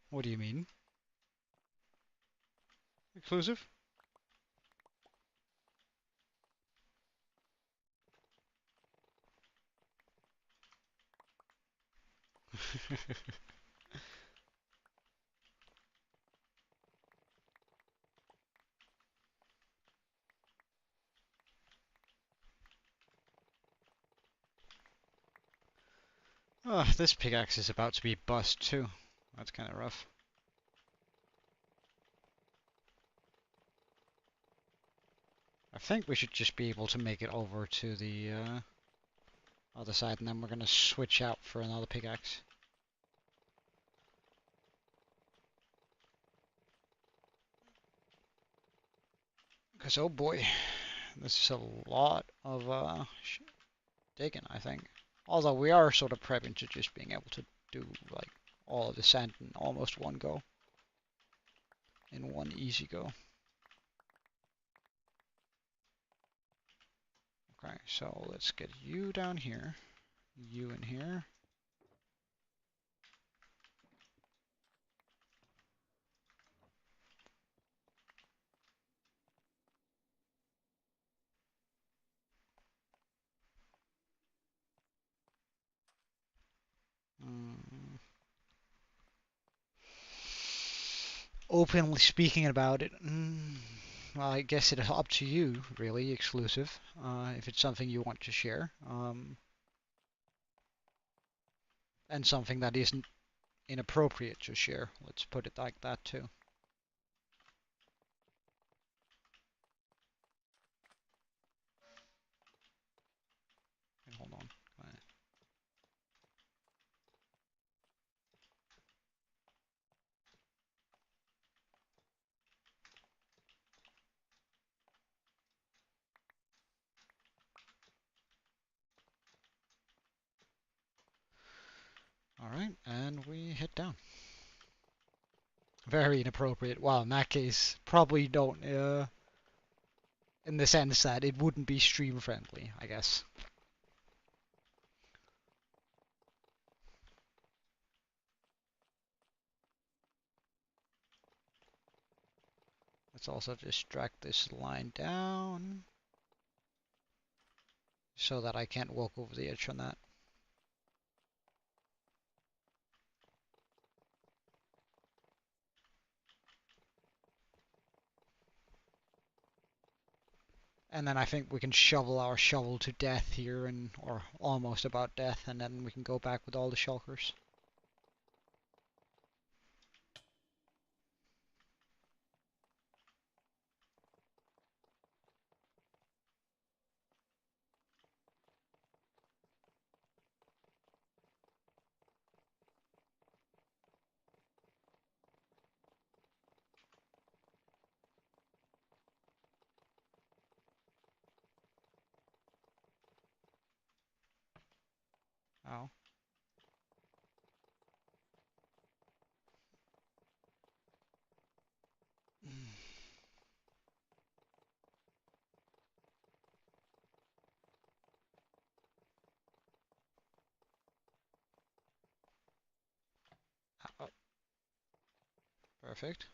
What do you mean? Exclusive? Oh, this pickaxe is about to be bust too. That's kind of rough. I think we should just be able to make it over to the other side, and then we're gonna switch out for another pickaxe. Because, oh boy, this is a lot of digging, I think. Although we are sort of prepping to just being able to do like all of the sand in almost one go. In one easy go. Okay, so let's get you down here. You in here. Mm. Openly speaking about it. Well, I guess it's up to you, really, exclusive. If it's something you want to share. And something that isn't inappropriate to share. Let's put it like that too. Wait, hold on. Alright, and we hit down. Very inappropriate. Well, in that case, probably don't, in the sense that it wouldn't be stream friendly, I guess. Let's also just drag this line down so that I can't walk over the edge on that. And then I think we can shovel our shovel to death here, or almost about death, and then we can go back with all the shulkers. Oh. Oh. Perfect.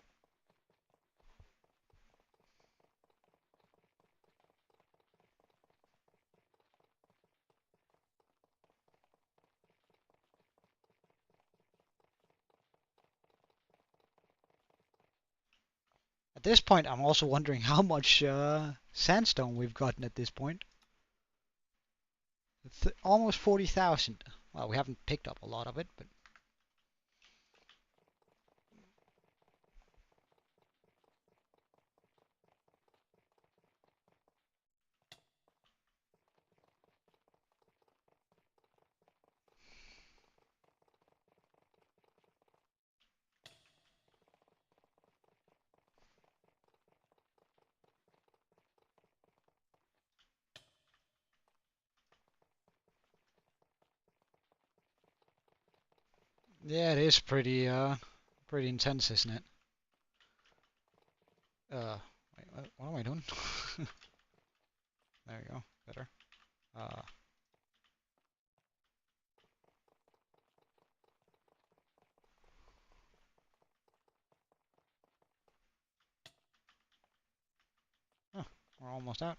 At this point, I'm also wondering how much sandstone we've gotten at this point. Almost 40,000. Well, we haven't picked up a lot of it, but yeah, it is pretty intense, isn't it? Wait, what am I doing? There you go, better. Uh, oh, we're almost out.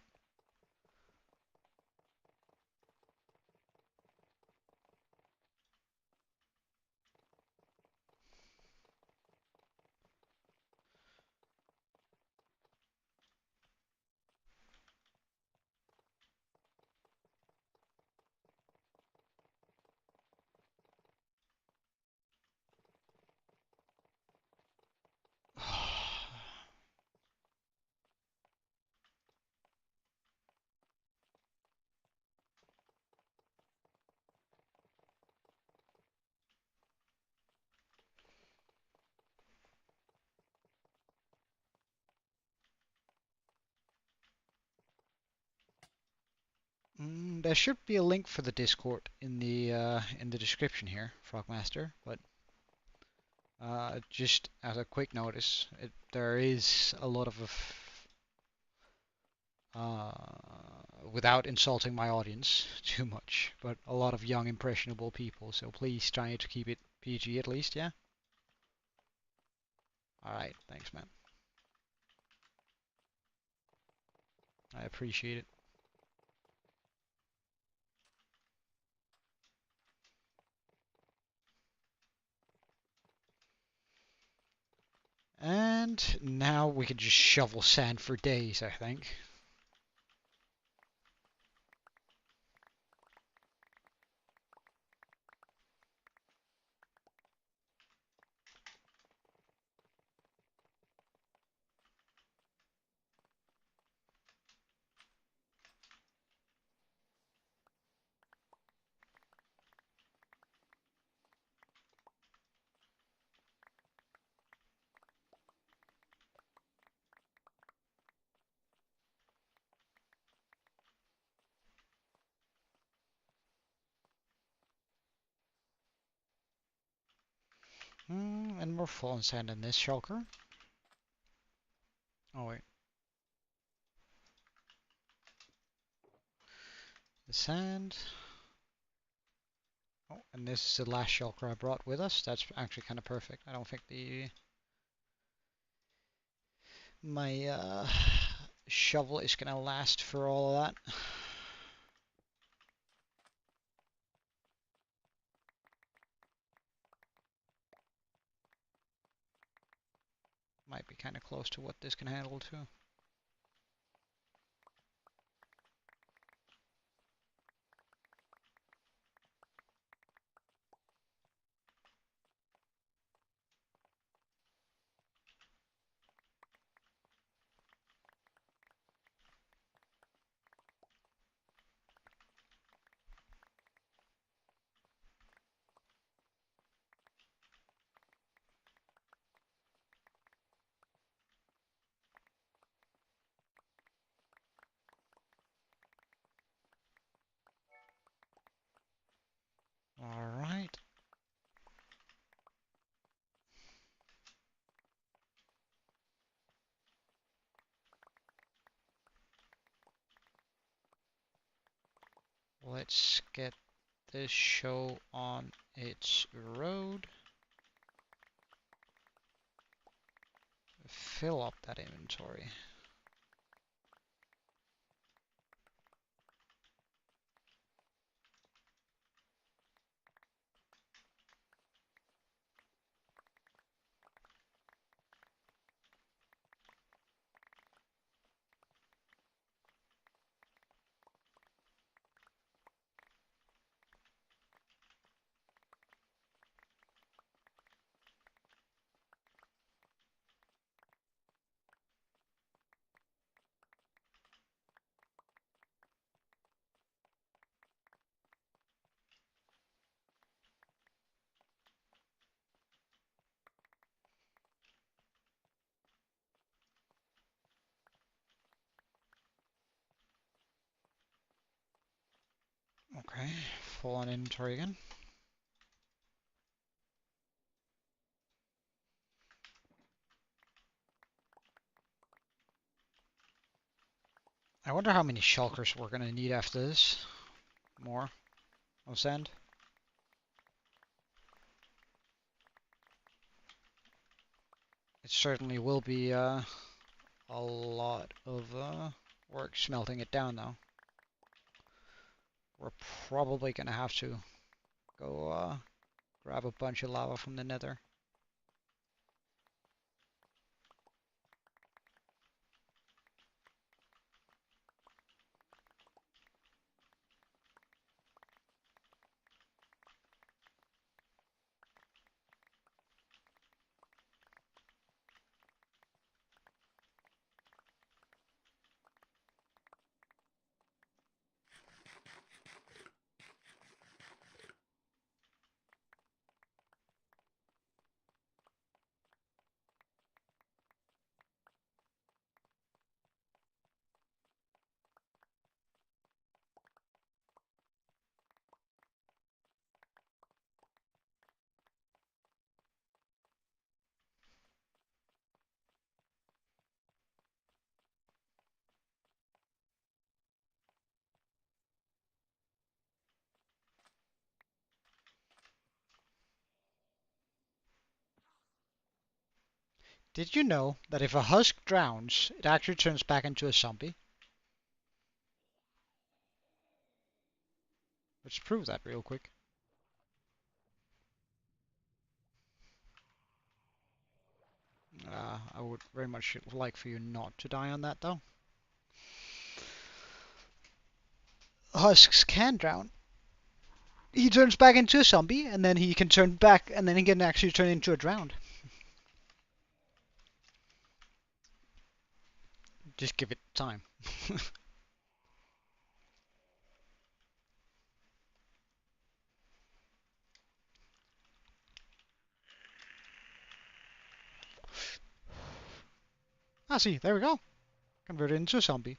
There should be a link for the Discord in the description here, Frogmaster. But just as a quick notice, there is a lot of without insulting my audience too much, but a lot of young impressionable people. So please try to keep it PG at least, yeah. All right, thanks, man. I appreciate it. And now we can just shovel sand for days, I think. And more fallen sand in this shulker. Oh wait. The sand. Oh, and this is the last shulker I brought with us. That's actually kind of perfect. I don't think my shovel is gonna last for all of that. Might be kind of close to what this can handle too. Alright. Let's get this show on its road. Fill up that inventory. Okay, full on inventory again. I wonder how many shulkers we're gonna need after this. More of sand. It certainly will be a lot of work smelting it down though. We're probably gonna have to go grab a bunch of lava from the nether. Did you know that if a husk drowns, it actually turns back into a zombie? Let's prove that real quick. I would very much like for you not to die on that though. Husks can drown. He turns back into a zombie, and then he can turn back, and then he can actually turn into a drowned. Just give it time. Ah, see, there we go. Converted into a zombie.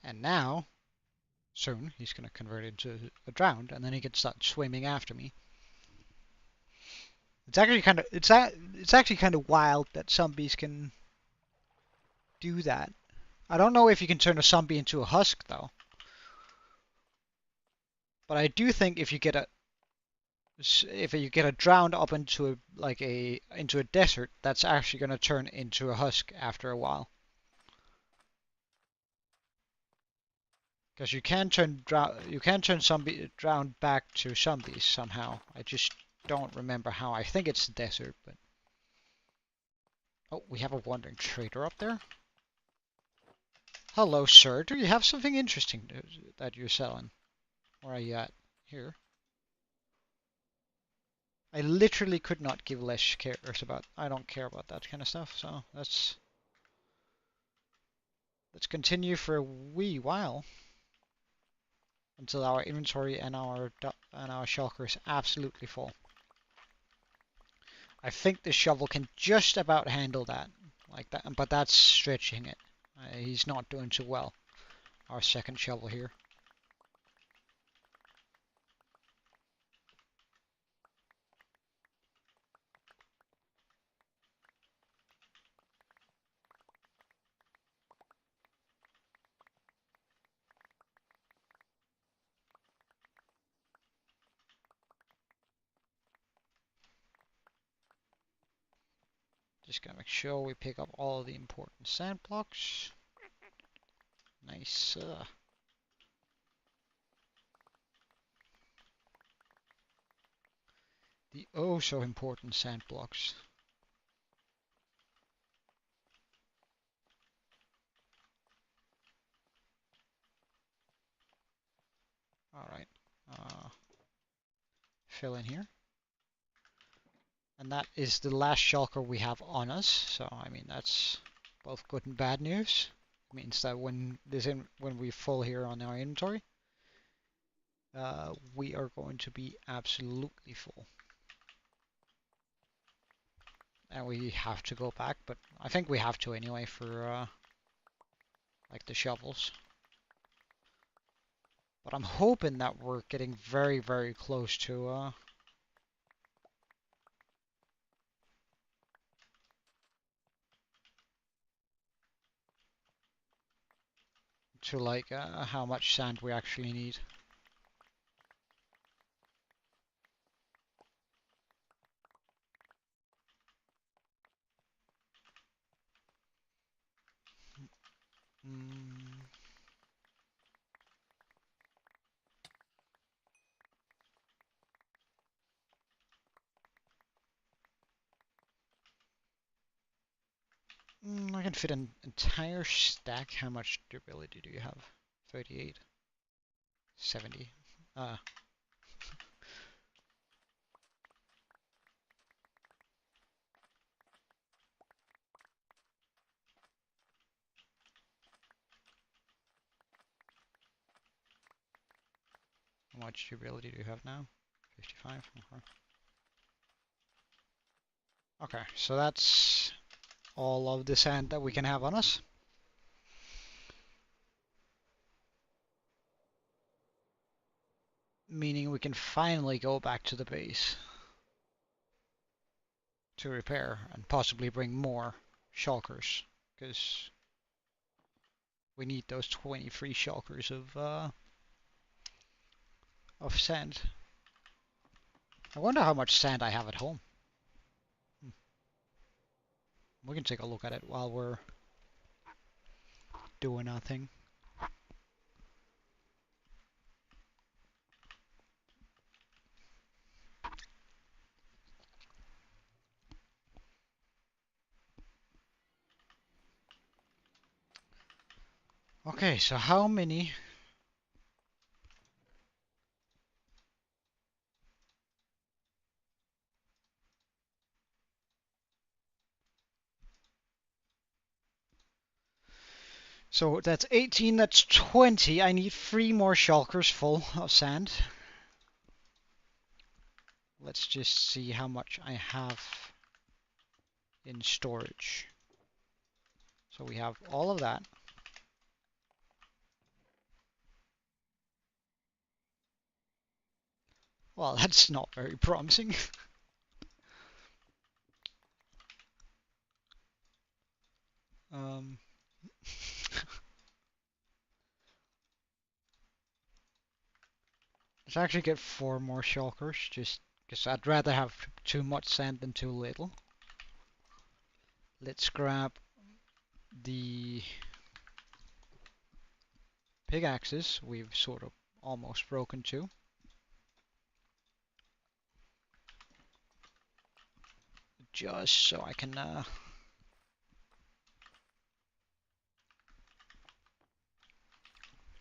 And now, soon, he's going to convert into a drowned, and then he can start swimming after me. It's actually kind of wild that zombies can do that. I don't know if you can turn a zombie into a husk though, but I do think if you get a drowned up into a desert, that's actually going to turn into a husk after a while. Because you can turn zombie drowned back to zombies somehow. I just don't remember how. I think it's the desert, but oh, we have a wandering trader up there. Hello, sir. Do you have something interesting that you're selling? Where are you at? Here. I literally could not give less cares about. I don't care about that kind of stuff. So let's continue for a wee while until our inventory and our shulker is absolutely full. I think the shovel can just about handle that, like that, but that's stretching it. He's not doing too well. Our second shovel here. Just gotta make sure we pick up all the important sand blocks. Nice. The oh so important sand blocks. Alright. Fill in here. And that is the last shulker we have on us. So I mean that's both good and bad news. It means that when we're full here on our inventory, we are going to be absolutely full. and we have to go back, but I think we have to anyway for like the shovels. But I'm hoping that we're getting very, very close to like how much sand we actually need. Mm. I can fit an entire stack. How much durability do you have? 38, 70. How much durability do you have now? 55. Okay, so that's all of the sand that we can have on us. Meaning we can finally go back to the base to repair and possibly bring more shulkers, because we need those 23 shulkers of sand. I wonder how much sand I have at home. We can take a look at it while we're doing our thing. Okay, so how many? So that's 18, that's 20. I need 3 more shulkers full of sand. Let's just see how much I have in storage. So we have all of that. Well, that's not very promising. um, let's actually get 4 more shulkers, just because I'd rather have too much sand than too little. Let's grab the pickaxes we've sort of almost broken to. Just so I can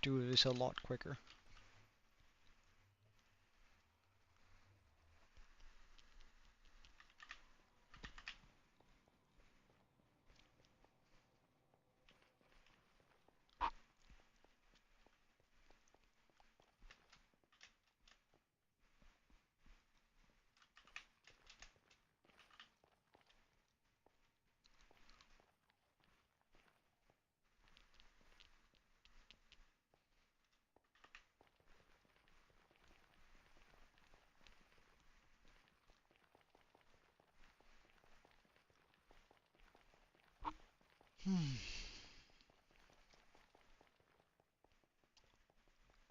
do this a lot quicker.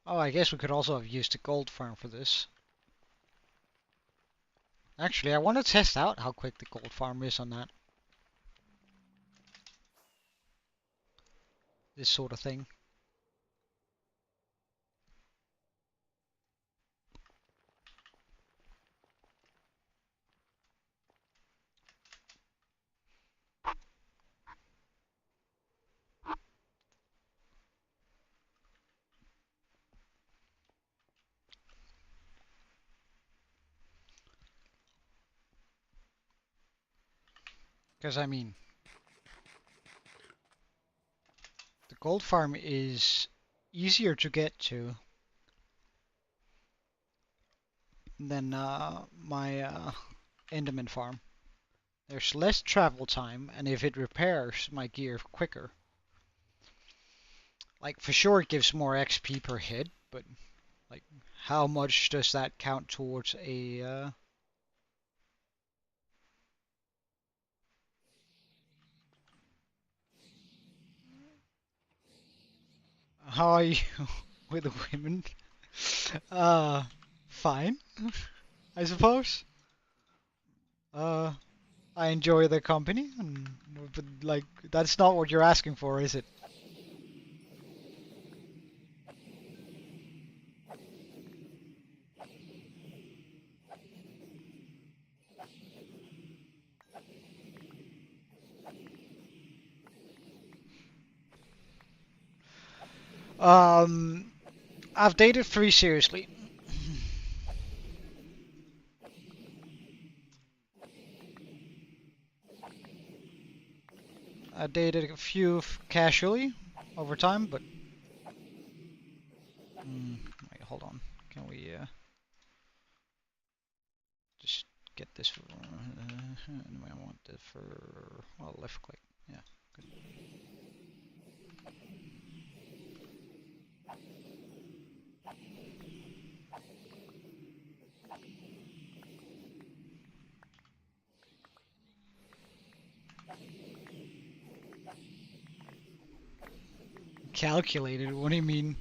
Oh, I guess we could also have used the gold farm for this. Actually, I want to test out how quick the gold farm is on that. This sort of thing. Because, I mean, the gold farm is easier to get to than my Enderman farm. There's less travel time, and if it repairs my gear quicker, like for sure it gives more XP per hit, but like how much does that count towards a how are you with the women? Uh, fine, I suppose. Uh, I enjoy their company, but like that's not what you're asking for, is it? Um, I've dated three seriously. I dated a few casually over time, but wait, hold on. Can we just get this? I want it for well, left click. Yeah, good. Calculated. What do you mean?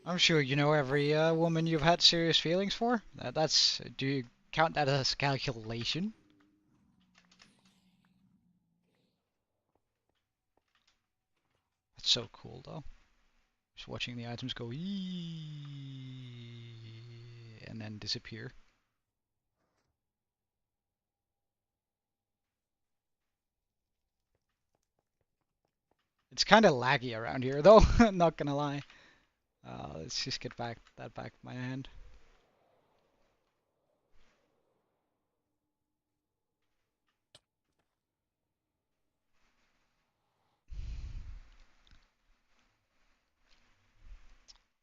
I'm sure you know every woman you've had serious feelings for. That's. Do you count that as calculation? That's so cool, though. Just watching the items go eee and then disappear. It's kind of laggy around here, though. Not gonna lie. Let's just get that back in my hand.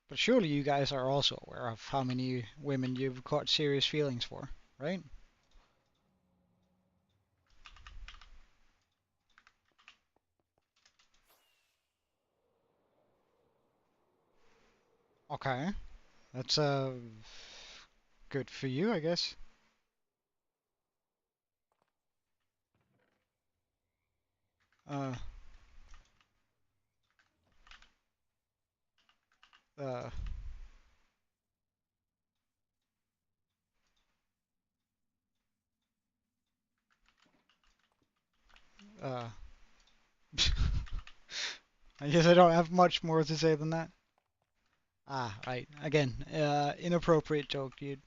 But surely you guys are also aware of how many women you've caught serious feelings for, right? Okay, that's good for you, I guess. Uh, uh, uh. I guess I don't have much more to say than that. Ah, right. Again, inappropriate joke, dude.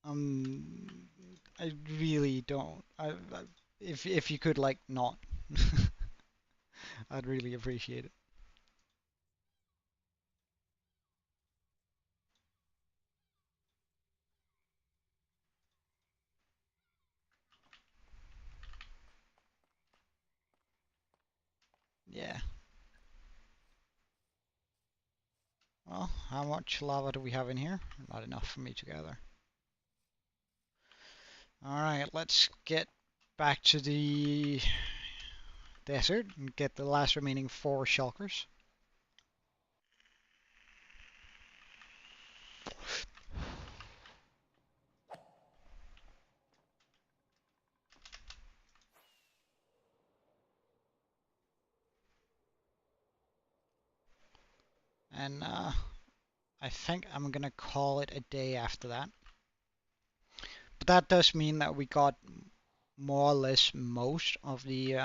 Um, I really don't. If you could like not, I'd really appreciate it. Yeah. Well, how much lava do we have in here? Not enough for me to gather. Alright, let's get back to the desert and get the last remaining four shulkers. And I think I'm gonna call it a day after that. But that does mean that we got more or less most of the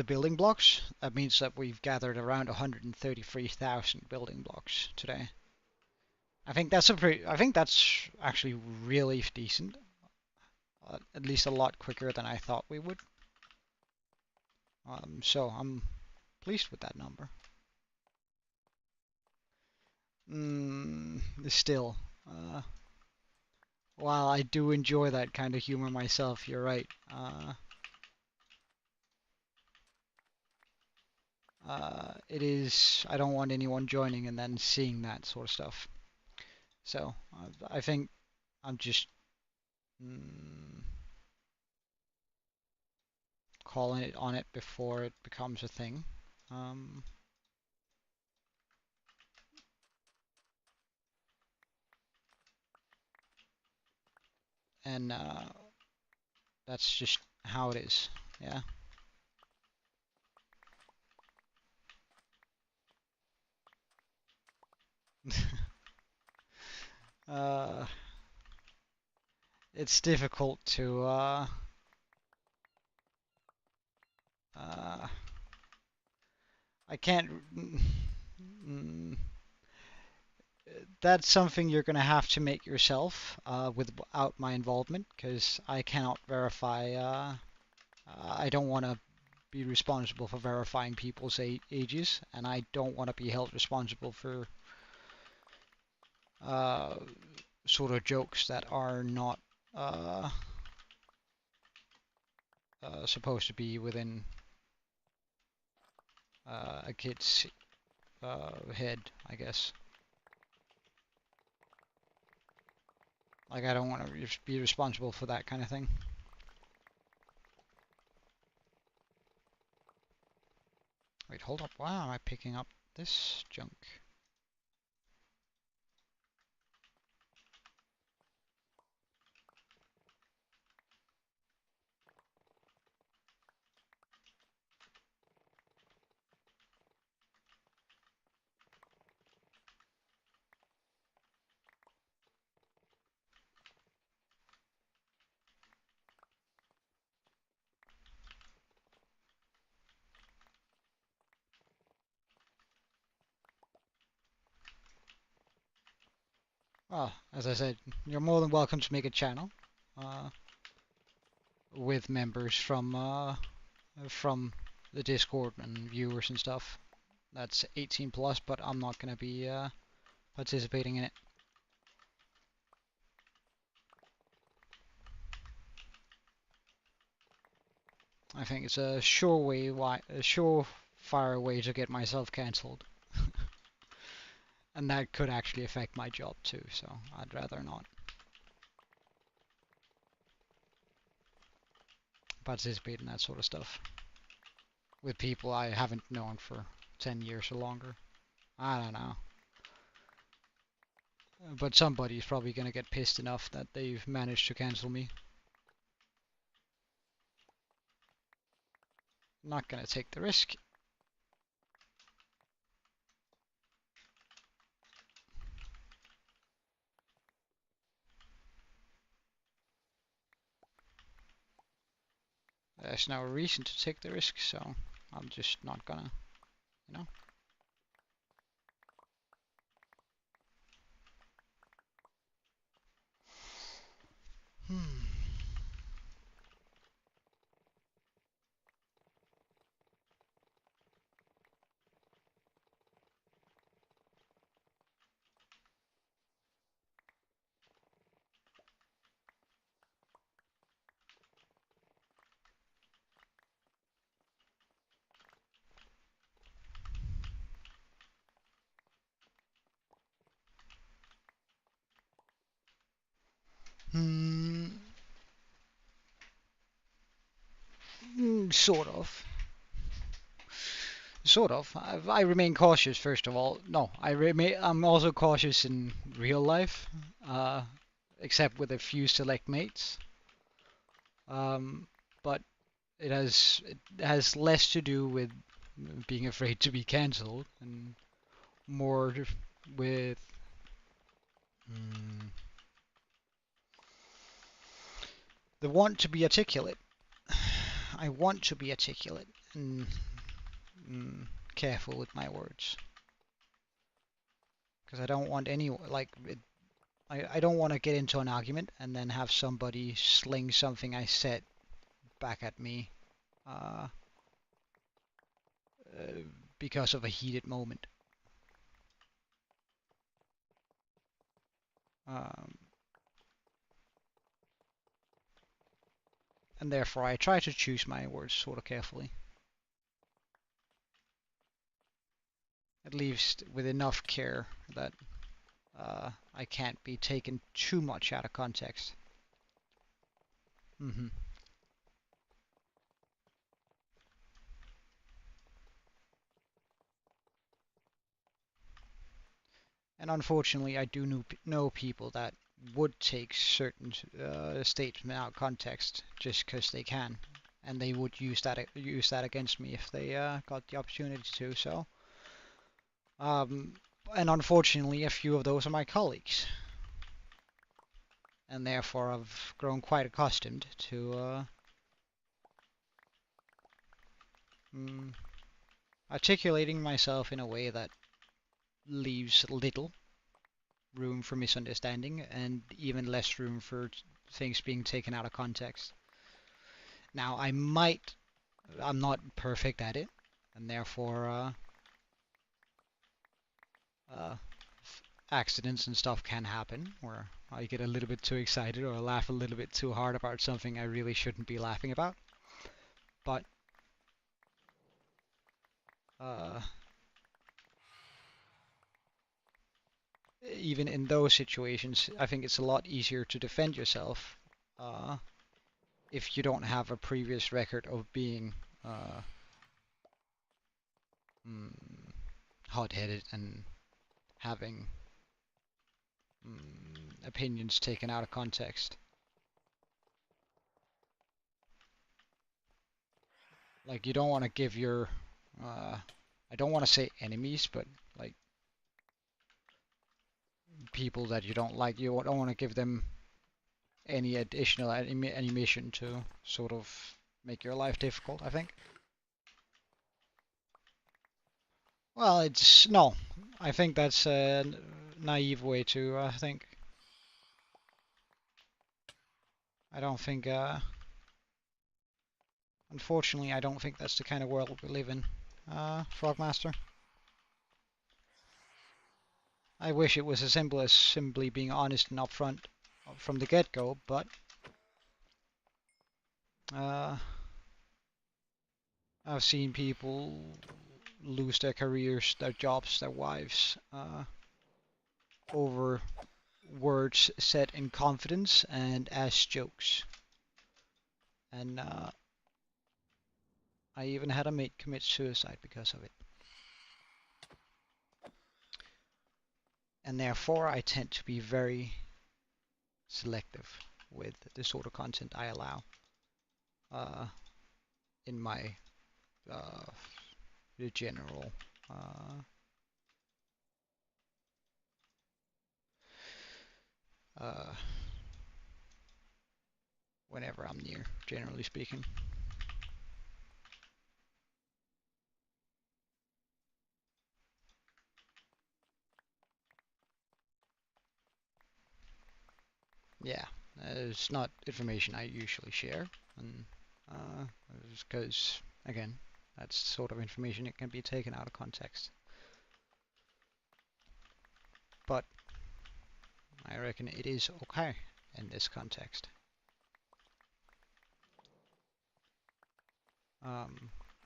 building blocks. That means that we've gathered around 133,000 building blocks today. I think that's actually really decent. At least a lot quicker than I thought we would. So I'm pleased with that number. Still, while I do enjoy that kind of humor myself, you're right. It is. I don't want anyone joining and then seeing that sort of stuff. So I think I'm just calling it on it before it becomes a thing. And that's just how it is. Yeah. uh, it's difficult to I can't. That's something you're going to have to make yourself without my involvement, because I cannot verify. I don't want to be responsible for verifying people's ages, and I don't want to be held responsible for sort of jokes that are not supposed to be within a kid's head, I guess. Like, I don't want to be responsible for that kind of thing. Wait, hold up. Why am I picking up this junk? Well, as I said, you're more than welcome to make a channel uh, with members from the Discord and viewers and stuff. That's 18 plus, but I'm not going to be participating in it. I think it's a surefire way to get myself cancelled. And that could actually affect my job too, so I'd rather not participate in that sort of stuff with people I haven't known for 10 years or longer. I don't know. But somebody's probably gonna get pissed enough that they've managed to cancel me. I'm not gonna take the risk. There's no reason to take the risk, so I'm just not gonna, you know. Sort of. Sort of. I remain cautious, first of all. No, I'm also cautious in real life, uh, except with a few select mates. But it has less to do with being afraid to be cancelled and more with the want to be articulate. I want to be articulate and careful with my words, because I don't want any like I don't want to get into an argument and then have somebody sling something I said back at me uh, because of a heated moment. Um, and therefore I try to choose my words sort of carefully. At least with enough care that I can't be taken too much out of context. Mm-hmm. And unfortunately, I do know people that would take certain statements out of context just because they can, and they would use that against me if they got the opportunity to. So, and unfortunately, a few of those are my colleagues, and therefore I've grown quite accustomed to articulating myself in a way that leaves little room for misunderstanding and even less room for things being taken out of context. Now, I'm not perfect at it, and therefore uh, accidents and stuff can happen where I get a little bit too excited or laugh a little bit too hard about something I really shouldn't be laughing about. But uh, even in those situations, I think it's a lot easier to defend yourself if you don't have a previous record of being mm, hot-headed and having opinions taken out of context. Like, you don't want to give your, I don't want to say enemies, but like people that you don't like, you don't want to give them any additional animation to sort of make your life difficult, I think. Well, no. I think that's a naive way to think. I don't think, unfortunately, I don't think that's the kind of world we live in, Frogmaster. I wish it was as simple as simply being honest and upfront from the get-go, but I've seen people lose their careers, their jobs, their wives over words said in confidence and as jokes. And I even had a mate commit suicide because of it. And therefore, I tend to be very selective with the sort of content I allow in my general whenever I'm near, generally speaking. Yeah, it's not information I usually share, and because again, that's sort of information that can be taken out of context. But I reckon it is okay in this context.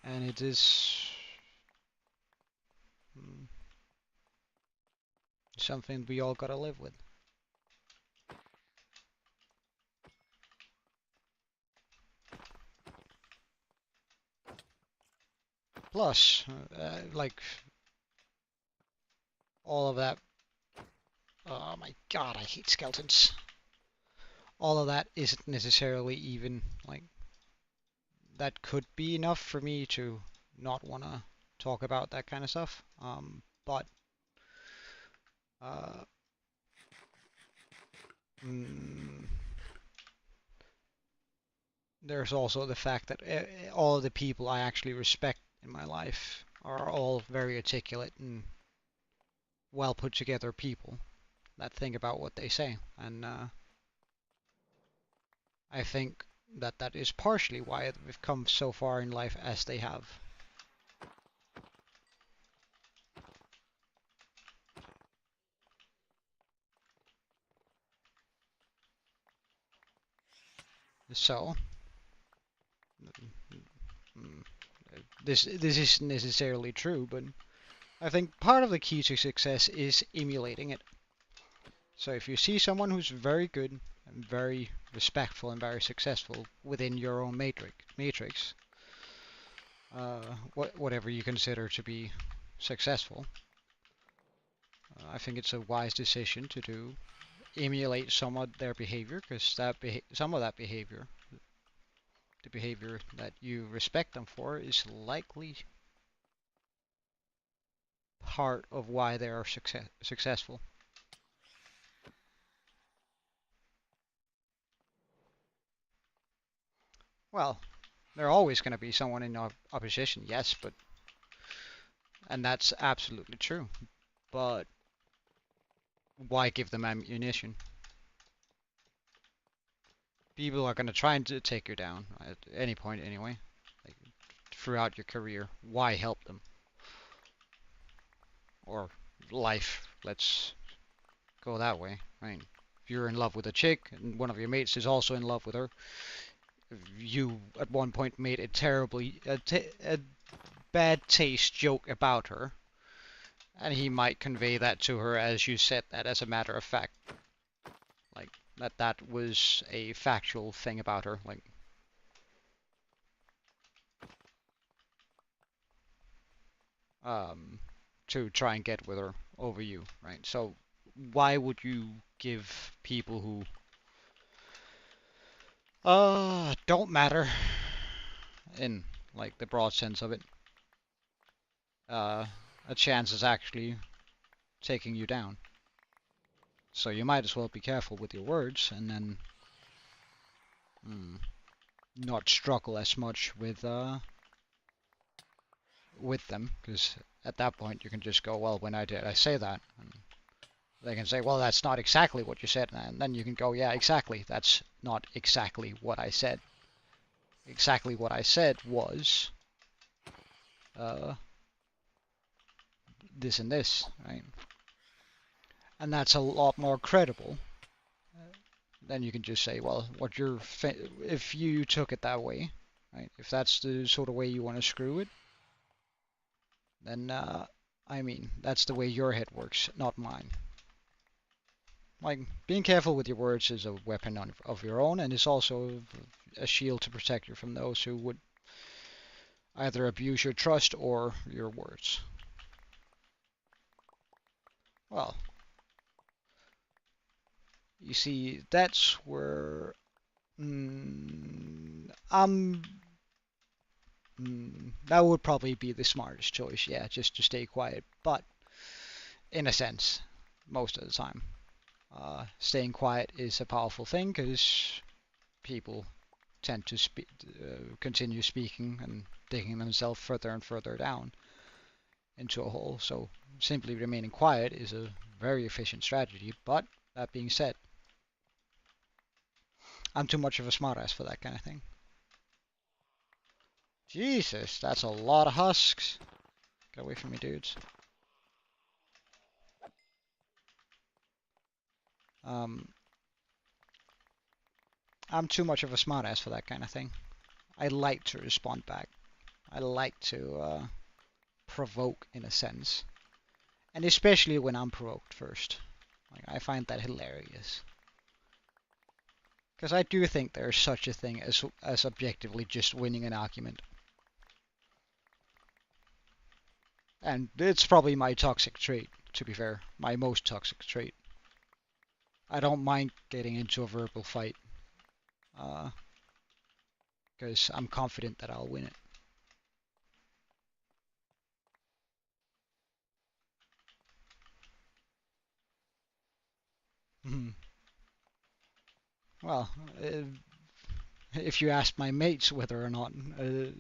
And it is something we all gotta live with. Plus, like, all of that, oh my god, I hate skeletons. All of that isn't necessarily even, like, that could be enough for me to not want to talk about that kind of stuff. But there's also the fact that all of the people I actually respect in my life are all very articulate and well put together people that think about what they say. And I think that that is partially why we've come so far in life as they have. So, mm, this isn't necessarily true, but I think part of the key to success is emulating it. So if you see someone who's very good and very respectful and very successful within your own matrix, whatever you consider to be successful, I think it's a wise decision to emulate some of their behavior, because some of that behavior, the behavior that you respect them for, is likely part of why they are successful. Well, there's always going to be someone in opposition, yes, and that's absolutely true. But why give them ammunition? People are going to try and take you down at any point anyway, like, throughout your career. Why help them? Or life, let's go that way. I mean, if you're in love with a chick and one of your mates is also in love with her, you at one point made a bad taste joke about her, and he might convey that to her as you said that as a matter of fact, like that was a factual thing about her, like to try and get with her over you, right? So why would you give people who don't matter in like the broad sense of it a chance is actually taking you down? So you might as well be careful with your words, and then not struggle as much with them, because at that point you can just go, well, when did I say that? And they can say, well, that's not exactly what you said, and then you can go, yeah, exactly, that's not exactly what I said. Exactly what I said was this and this, right? And that's a lot more credible. Then you can just say, well, if you took it that way, right? If that's the sort of way you want to screw it, then I mean, that's the way your head works, not mine. Like, being careful with your words is a weapon of your own, and it's also a shield to protect you from those who would either abuse your trust or your words. Well, you see, that's where that would probably be the smartest choice, yeah, just to stay quiet. But in a sense, most of the time, staying quiet is a powerful thing, because people tend to continue speaking and digging themselves further and further down into a hole. So simply remaining quiet is a very efficient strategy. But that being said, I'm too much of a smartass for that kind of thing. Jesus, that's a lot of husks. Get away from me, dudes. I'm too much of a smartass for that kind of thing. I like to respond back. I like to provoke, in a sense. And especially when I'm provoked first. Like, I find that hilarious. Because I do think there's such a thing as objectively just winning an argument. And it's probably my toxic trait, to be fair. My most toxic trait. I don't mind getting into a verbal fight. Because I'm confident that I'll win it. Well, if you ask my mates whether or not a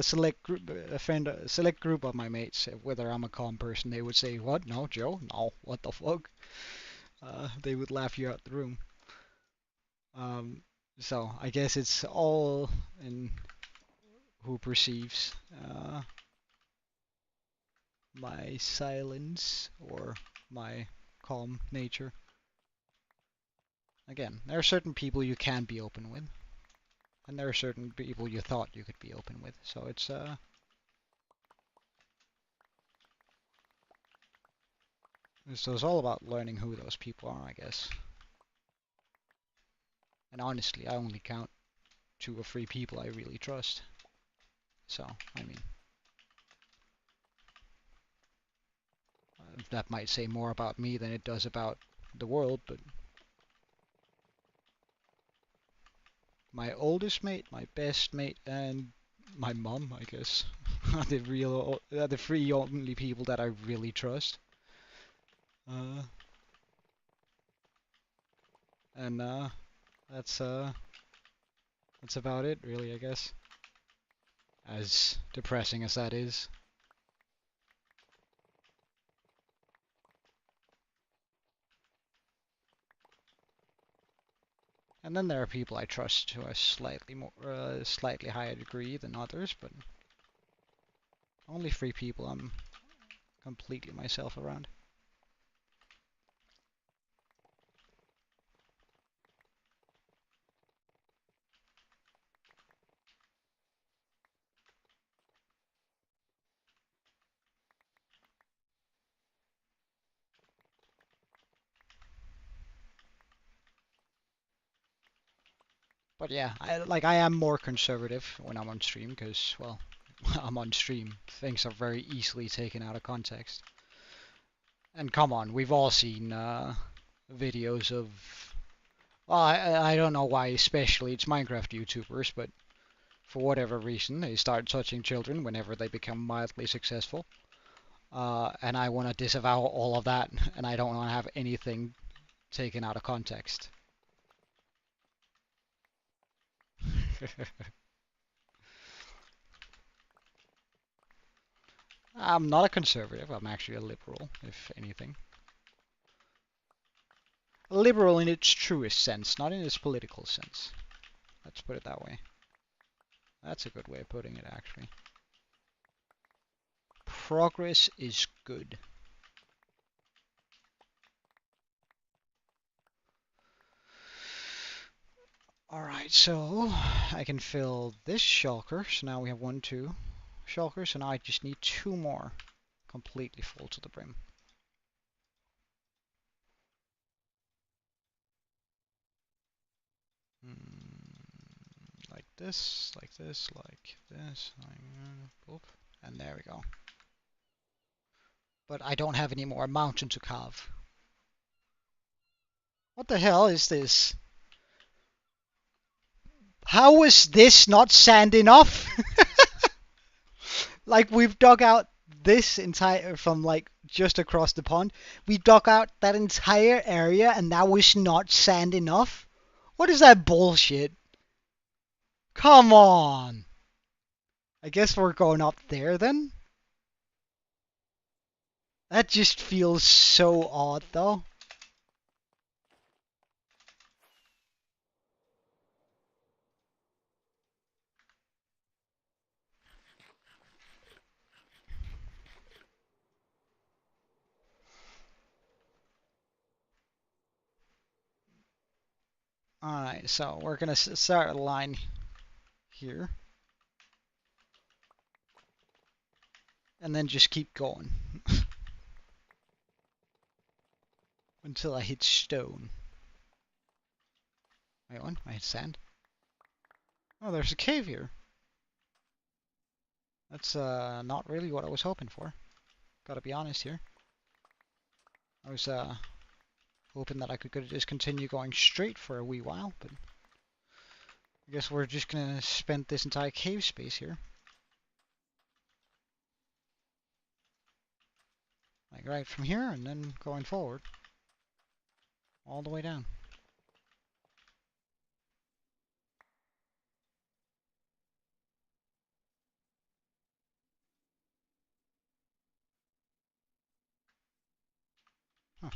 select group of my mates whether I'm a calm person, they would say, "What? No, Joe? No, what the fuck?" They would laugh you out the room. So I guess it's all in who perceives my silence or my calm nature. Again, there are certain people you can be open with. And there are certain people you thought you could be open with. So it's all about learning who those people are, I guess. And honestly, I only count 2 or 3 people I really trust. So, I mean, that might say more about me than it does about the world, but my oldest mate, my best mate, and my mum, I guess, are the 3 only people that I really trust. Uh, and that's that's about it, really, I guess. As depressing as that is. And then there are people I trust to a slightly higher degree than others, but only 3 people I'm completely myself around. But yeah, I am more conservative when I'm on stream because, well, I'm on stream. Things are very easily taken out of context. And come on, we've all seen videos of, well, I don't know why especially it's Minecraft YouTubers, but for whatever reason they start touching children whenever they become mildly successful. And I want to disavow all of that, and I don't want to have anything taken out of context. I'm not a conservative, I'm actually a liberal, if anything. A liberal in its truest sense, not in its political sense. Let's put it that way. That's a good way of putting it, actually. Progress is good. Alright, so I can fill this shulker. So now we have 1, 2 shulkers, and now I just need 2 more completely full to the brim. Like this, like this, like this, boop, and there we go. But I don't have any more mountain to carve. What the hell is this? How was this not sand enough? Like we've dug out this entire from like just across the pond. We dug out that entire area and that was not sand enough? What is that bullshit? Come on. I guess we're going up there then? That just feels so odd though. Alright, so we're gonna start a line here. And then just keep going. Until I hit stone. Wait, what? I hit sand? Oh, there's a cave here. That's not really what I was hoping for. Gotta be honest here. I was hoping that I could just continue going straight for a wee while, but I guess we're just gonna spend this entire cave space here. Like right from here and then going forward. All the way down. Huh.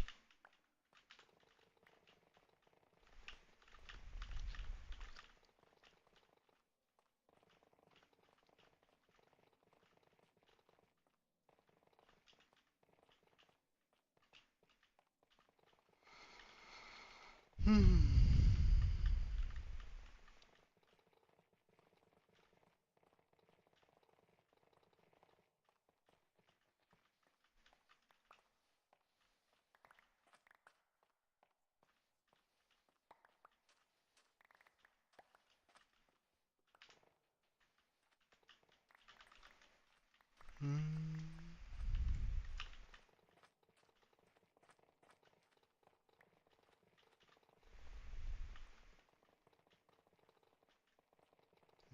Hmm.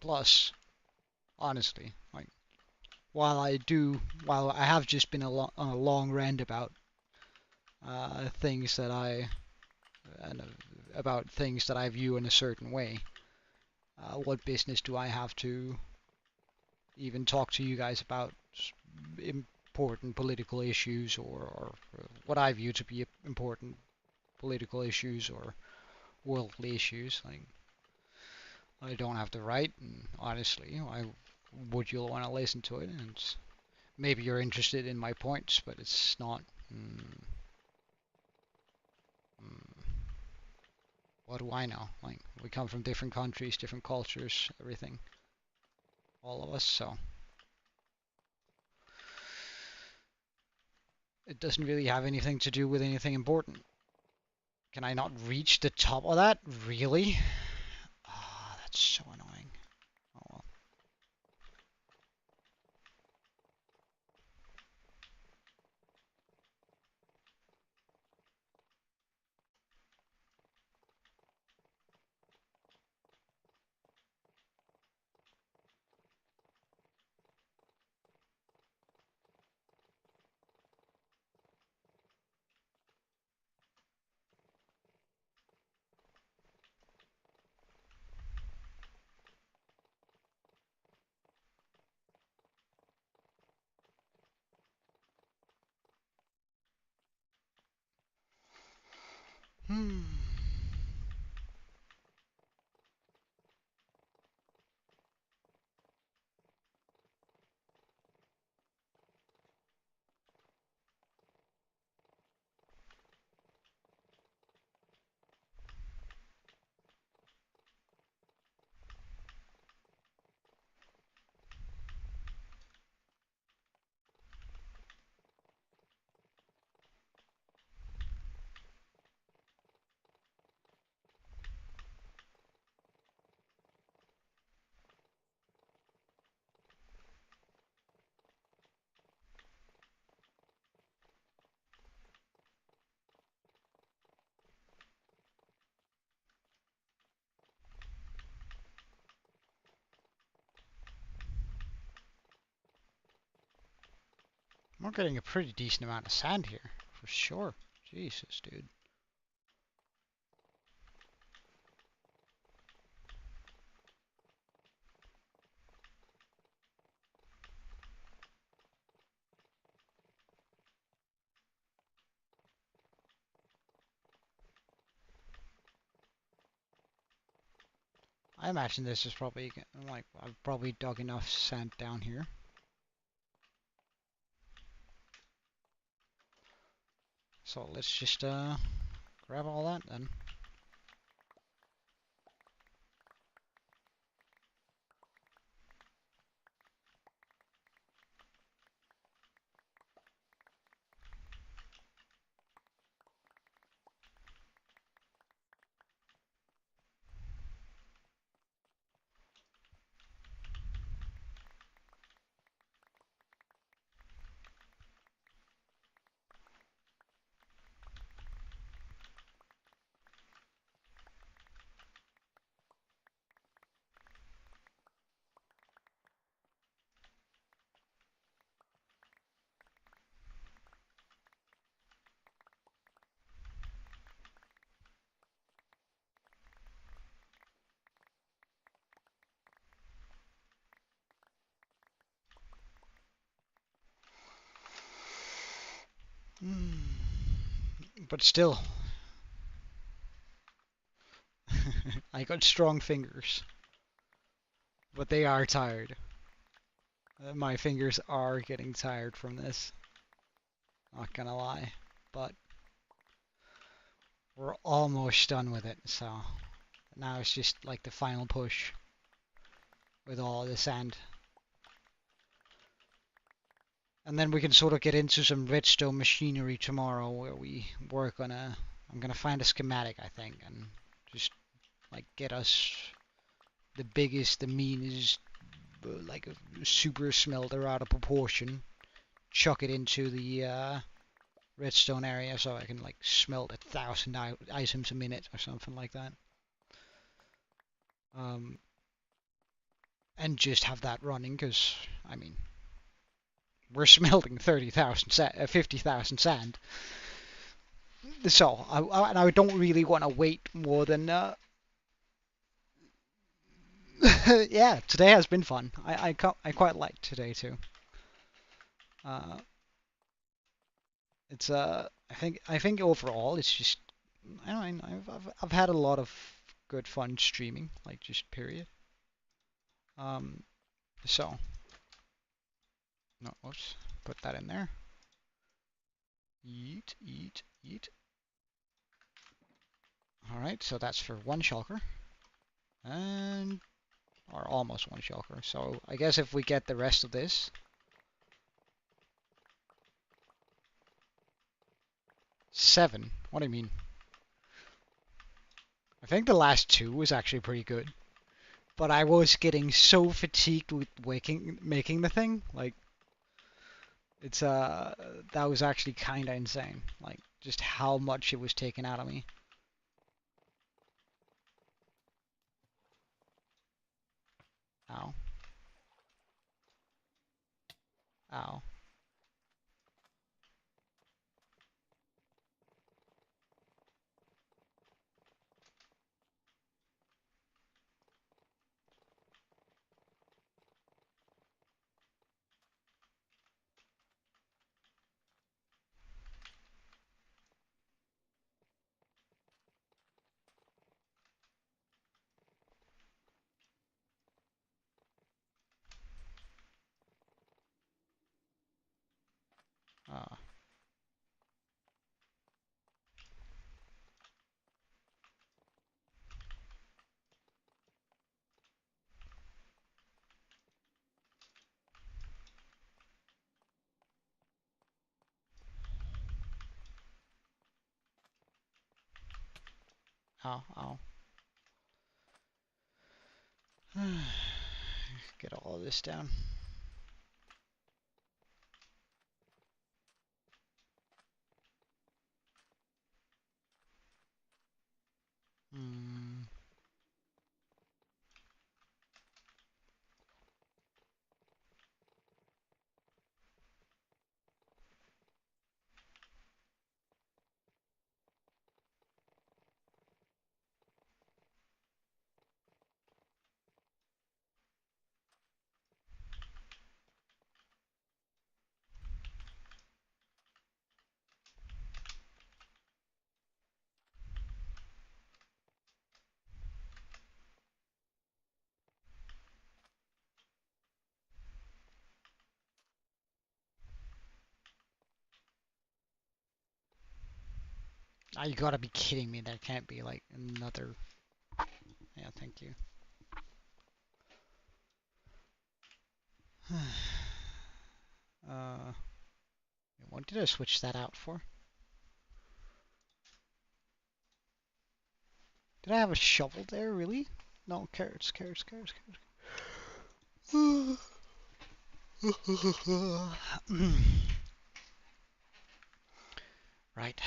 Plus, honestly, like while I have just been on a long rant about things that about things that I view in a certain way, what business do I have to even talk to you guys about important political issues or what I view to be important political issues or worldly issues? Like, I don't have the right, and honestly, why would you want to listen to it? And maybe you're interested in my points, but it's not. Mm, mm, what do I know? Like, we come from different countries, different cultures, everything, all of us, so it doesn't really have anything to do with anything important. Can I not reach the top of that? Really? Ah, that's so annoying. Oh well. Hmm. We're getting a pretty decent amount of sand here, for sure. Jesus, dude. I imagine this is probably, like, I've probably dug enough sand down here. So let's just, grab all that then. But still, I got strong fingers. But they are tired. My fingers are getting tired from this. Not gonna lie. But we're almost done with it, so now it's just like the final push with all the sand. And then we can sort of get into some redstone machinery tomorrow where we work on I'm gonna find a schematic, I think, and just like get us the biggest, the meanest, like a super smelter out of proportion, chuck it into the redstone area so I can like smelt 1,000 items a minute or something like that. and just have that running, because, I mean, we're smelting 50,000 sand. So, I don't really want to wait more than, yeah, today has been fun. I quite like today too. Uh, it's, I think overall it's just, I don't know, I've had a lot of good fun streaming, like just period. Um, so, no, oops, put that in there. Eat, eat, eat. Alright, so that's for one shulker. And, or almost one shulker. So I guess if we get the rest of this. 7. What do you mean? I think the last 2 was actually pretty good. But I was getting so fatigued with making the thing. Like, it's, that was actually kinda insane. Like, just how much it was taken out of me. Ow. Ow. Uh, ow, ow. Get all of this down. Hmm. Ah, you gotta be kidding me. There can't be like another. Yeah, thank you. uh, what did I switch that out for? Did I have a shovel there, really? No, carrots, carrots, carrots, carrots. Right.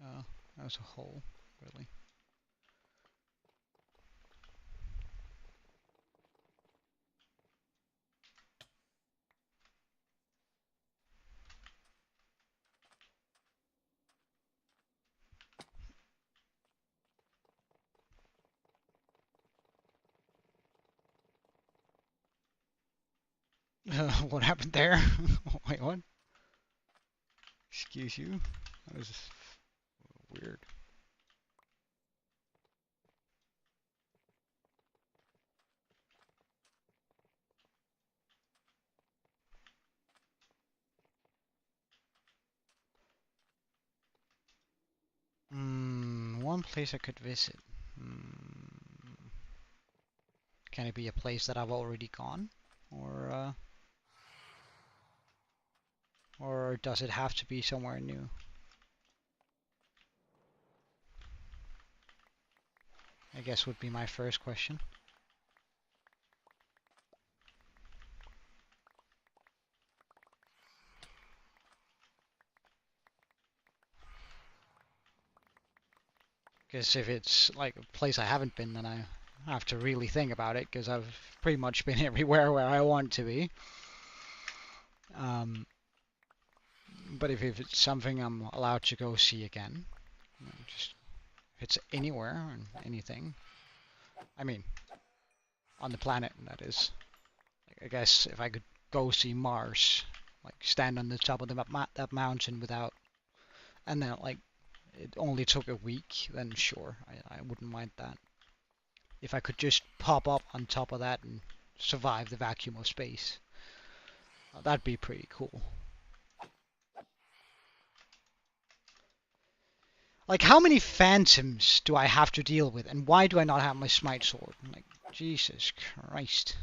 Oh, that was a hole, really. What happened there? Wait, what? Excuse you? That was weird. One place I could visit. Can it be a place that I've already gone? Or does it have to be somewhere new? I guess would be my first question. Because if it's like a place I haven't been, then I have to really think about it, because I've pretty much been everywhere where I want to be. But if it's something I'm allowed to go see again, just if it's anywhere and anything, I mean, on the planet, that is. I guess if I could go see Mars, like stand on the top of that mountain without, and then like it only took a week, then sure, I wouldn't mind that. If I could just pop up on top of that and survive the vacuum of space, that'd be pretty cool. Like, how many phantoms do I have to deal with, and why do I not have my smite sword? Like, Jesus Christ.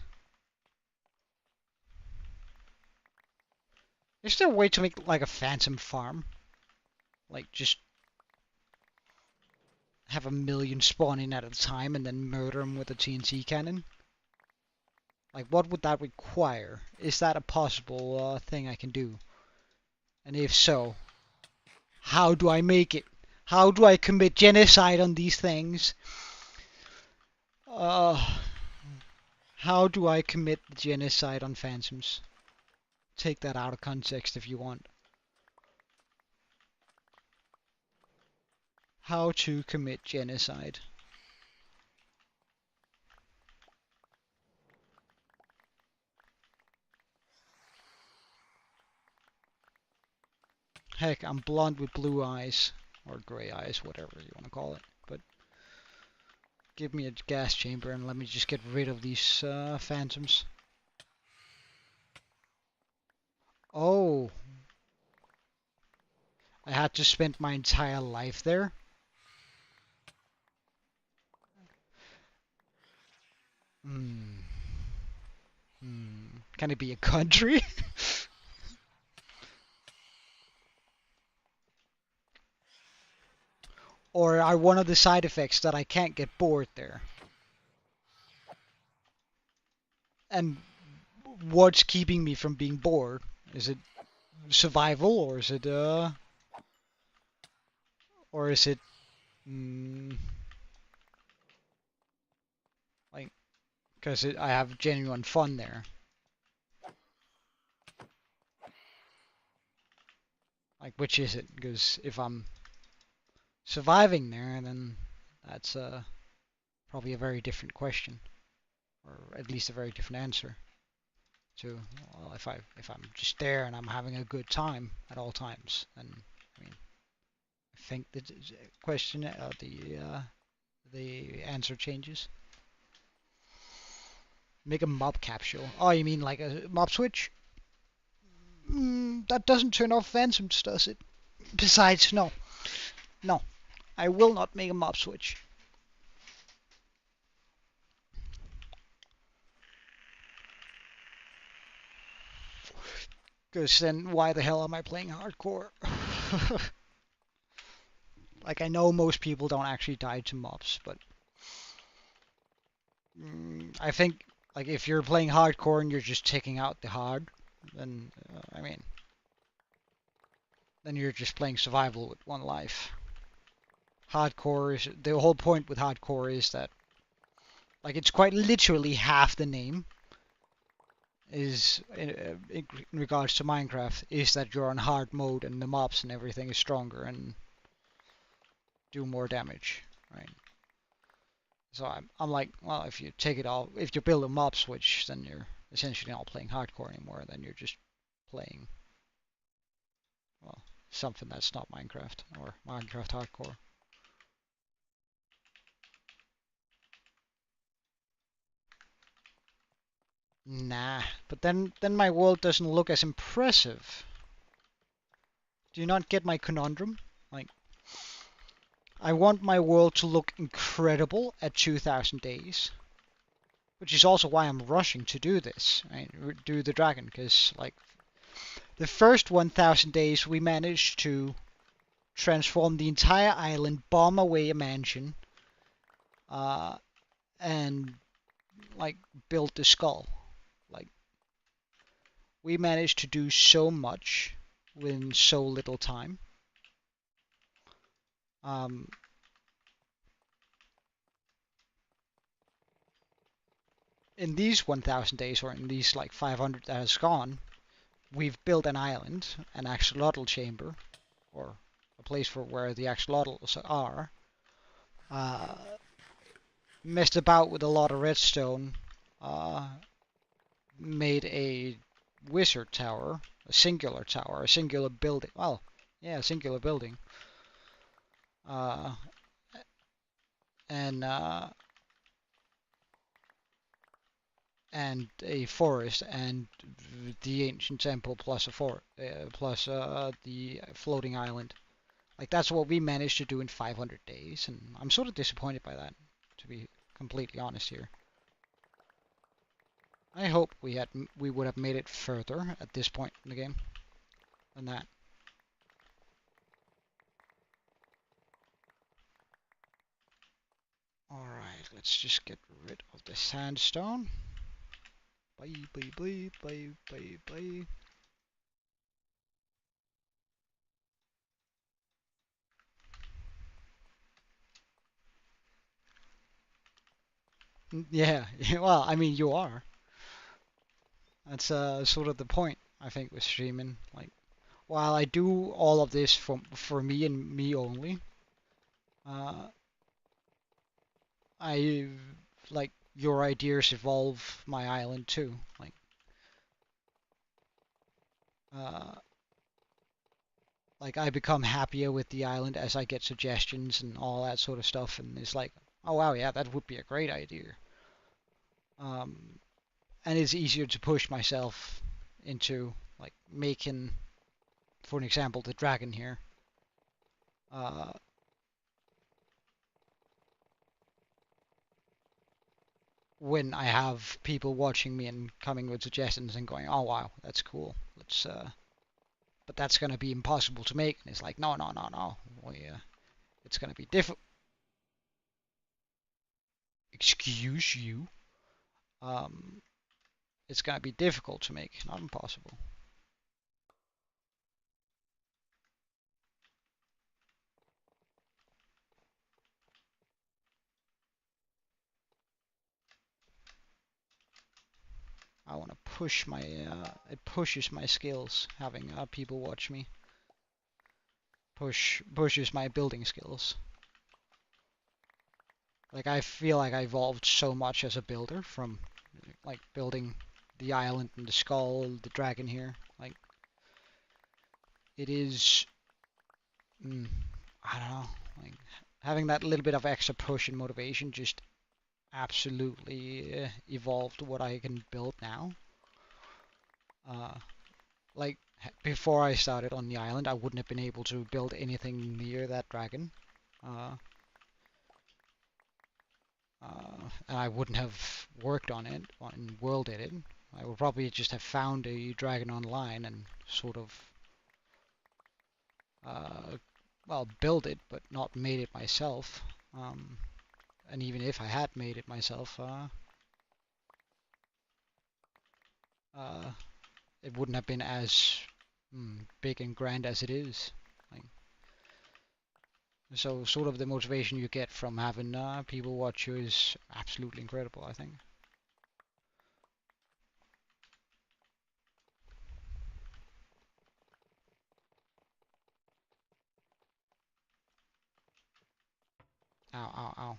Is there a way to make, like, a phantom farm? Like, just have a million spawn in at a time and then murder them with a TNT cannon? Like, what would that require? Is that a possible thing I can do? And if so, how do I make it? How do I commit genocide on these things? How do I commit genocide on phantoms? Take that out of context if you want. How to commit genocide. Heck, I'm blonde with blue eyes. Or grey eyes, whatever you want to call it. But give me a gas chamber and let me just get rid of these phantoms. Oh. I had to spend my entire life there? Can it be a country? Or are one of the side effects that I can't get bored there? And what's keeping me from being bored? Is it survival, or is it like, because I have genuine fun there. Like, which is it? Because if I'm surviving there, then that's probably a very different question, or at least a very different answer. To, well, if I'm just there and I'm having a good time at all times, then I mean, I think the question, the answer changes. Make a mob capsule. Oh, you mean like a mob switch? That doesn't turn off phantoms, does it? Besides, no. No. I will not make a mob switch. Because then why the hell am I playing hardcore? Like, I know most people don't actually die to mobs, but I think, like, if you're playing hardcore and you're just taking out the hard, then, I mean, then you're just playing survival with one life. Hardcore is, the whole point with hardcore is that, like, it's quite literally half the name is, in regards to Minecraft, is that you're on hard mode and the mobs and everything is stronger and do more damage, right? So I'm like, well, if you take it all, if you build a mob switch, then you're essentially not playing hardcore anymore. Then you're just playing, well, something that's not Minecraft or Minecraft hardcore. Nah, but then my world doesn't look as impressive. Do you not get my conundrum? Like, I want my world to look incredible at 2000 days. Which is also why I'm rushing to do this, right? Do the dragon, because, like, the first 1000 days we managed to transform the entire island, bomb away a mansion, and, like, build the skull. Like, we managed to do so much within so little time. In these 1000 days, or in these, like, 500 that has gone, we've built an island, an axolotl chamber, or a place for where the axolotls are. Messed about with a lot of redstone. Made a wizard tower, a singular tower, a singular building. Well, yeah, a singular building. Uh, and a forest, and the ancient temple plus a plus the floating island. Like, that's what we managed to do in 500 days, and I'm sort of disappointed by that, to be completely honest here. I hope we would have made it further at this point in the game than that. Alright, let's just get rid of the sandstone. Bye, bye, bye, bye, bye, bye. Yeah, well, I mean, you are. That's sort of the point, I think, with streaming. Like, while I do all of this for me and me only, uh, I like your ideas evolve my island too. Uh, like I become happier with the island as I get suggestions and all that sort of stuff, and it's like, oh wow, yeah, that would be a great idea. And it's easier to push myself into like making, for an example, the dragon here. Uh, when I have people watching me and coming with suggestions and going, oh wow, that's cool. Let's but that's gonna be impossible to make. And it's like, no, no, no, no. It's gonna be difficult. Excuse you. Um, it's gonna be difficult to make, not impossible. I want to push my, it pushes my skills having people watch me. Pushes my building skills. Like, I feel like I evolved so much as a builder from, like, building the island and the skull, the dragon here. Like, it is, I don't know, like, having that little bit of extra push and motivation just absolutely evolved what I can build now. Like, before I started on the island, I wouldn't have been able to build anything near that dragon. And I wouldn't have worked on it and worlded it. I would probably just have found a dragon online and sort of, well, build it, but not made it myself. And even if I had made it myself, it wouldn't have been as big and grand as it is. Like, so sort of the motivation you get from having people watch you is absolutely incredible, I think. Ow, ow, ow.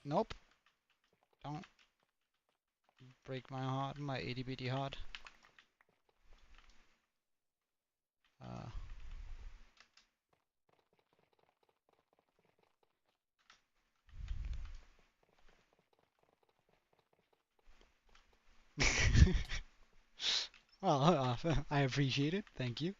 Nope. Don't break my heart, my itty bitty heart. Uh. Well, I appreciate it. Thank you.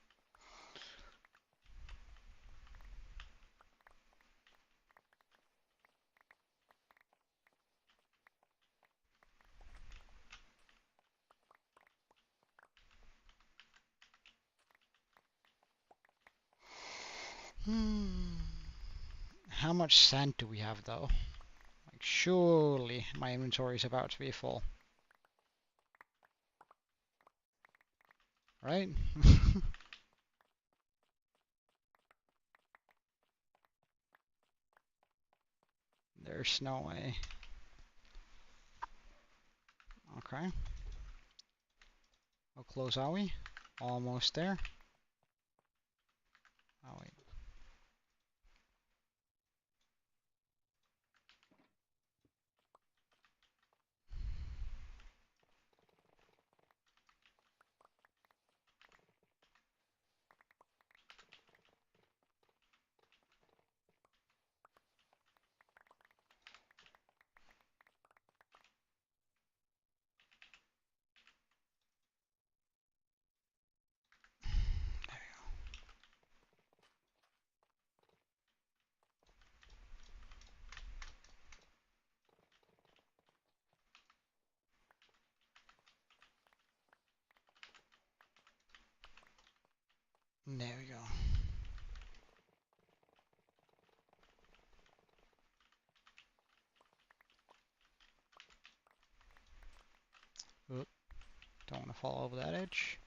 How much sand do we have though? Like, surely my inventory is about to be full. Right? There's no way. Okay. How close are we? Almost there. Oh wait. There we go. Oop, don't want to fall over that edge.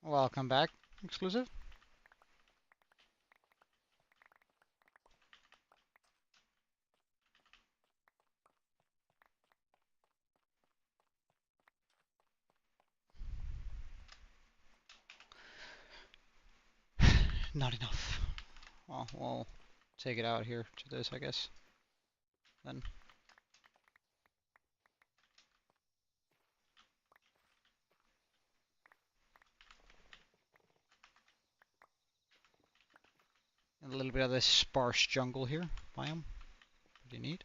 Welcome back, exclusive. Not enough. Well, we'll take it out here to this, I guess. Then. A little bit of this sparse jungle here, biome. Pretty neat.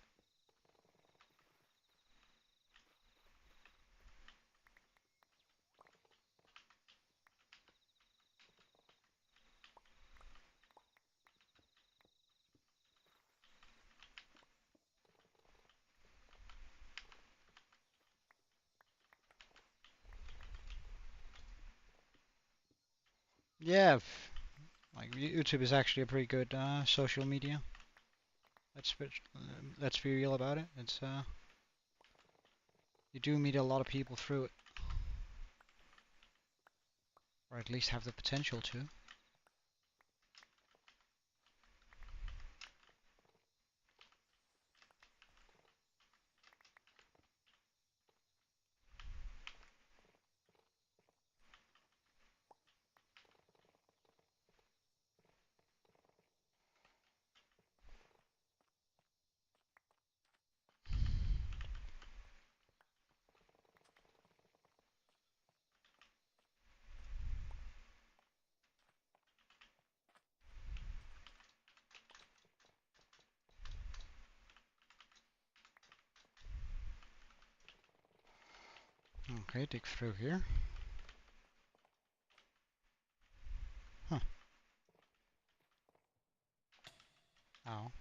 Yeah, like YouTube is actually a pretty good social media. Let's be real about it. It's you do meet a lot of people through it, or at least have the potential to. Okay, dig through here. Huh. Oh.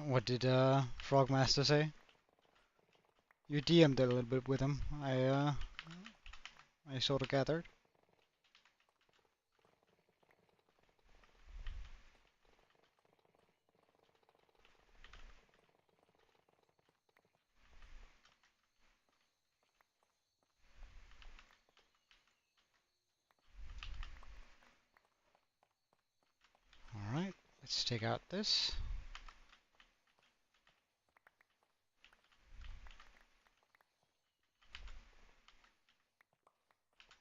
What did Frogmaster say? You DM'd a little bit with him. I sort of gathered. Let's take out this.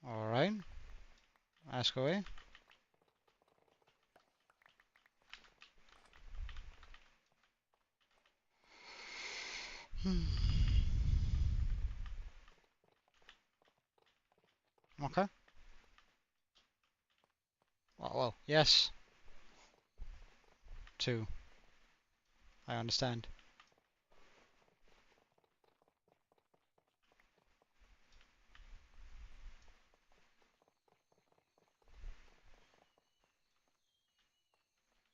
Alright. Ask away. Okay. Well, yes. 2. I understand.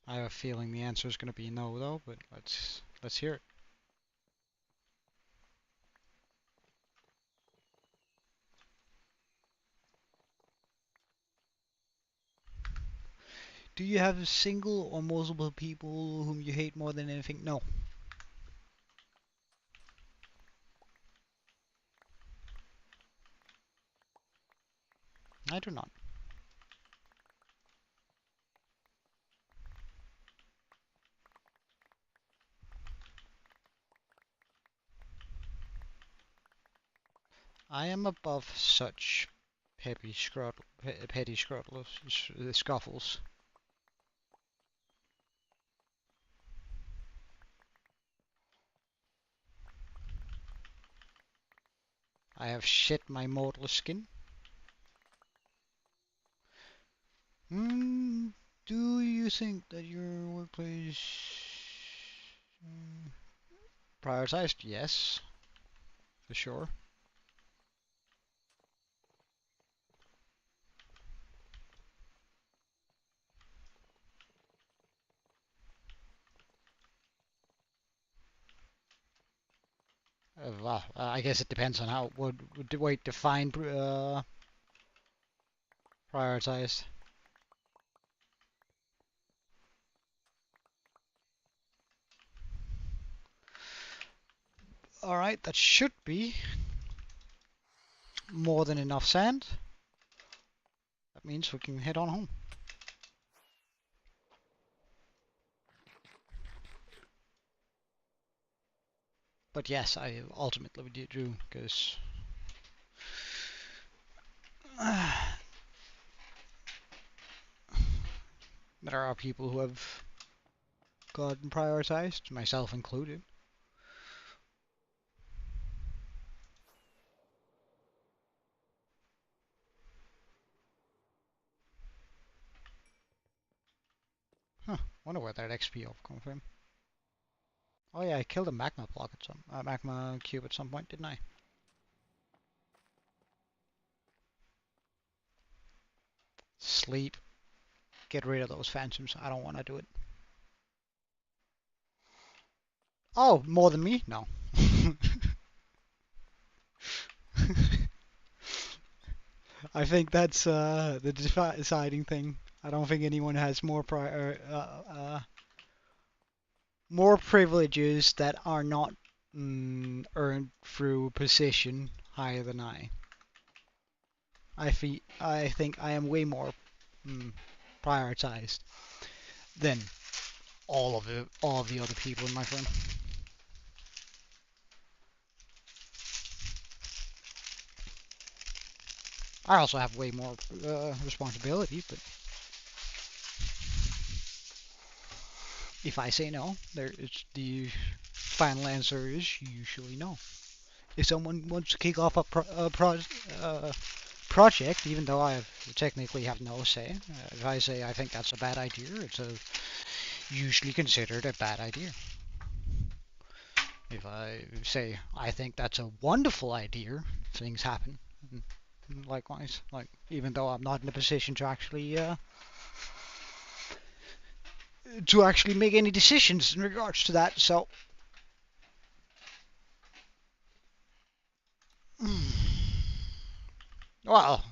I have a feeling the answer is going to be no, though, but let's hear it. Do you have single or multiple people whom you hate more than anything? No. I do not. I am above such petty scuffles. I have shit my mortal skin. Do you think that your workplace prioritized? Yes, for sure. Well, I guess it depends on how would the way define prioritized. All right, that should be more than enough sand. That means we can head on home. But yes, I ultimately do, because there are people who have gotten prioritized, myself included. Huh, wonder where that XP will come from. Oh yeah, I killed a magma block at some magma cube at some point, didn't I? Sleep. Get rid of those phantoms. I don't want to do it. Oh, more than me? No. I think that's the deciding thing. I don't think anyone has more privileges that are not earned through position higher than I. I think I am way more prioritized than all of the other people in my firm. I also have way more responsibilities, but if I say no, the final answer is usually no. If someone wants to kick off a project, even though I technically have no say, if I say I think that's a bad idea, it's usually considered a bad idea. If I say I think that's a wonderful idea, things happen. Likewise, like even though I'm not in a position to actually make any decisions in regards to that, so well,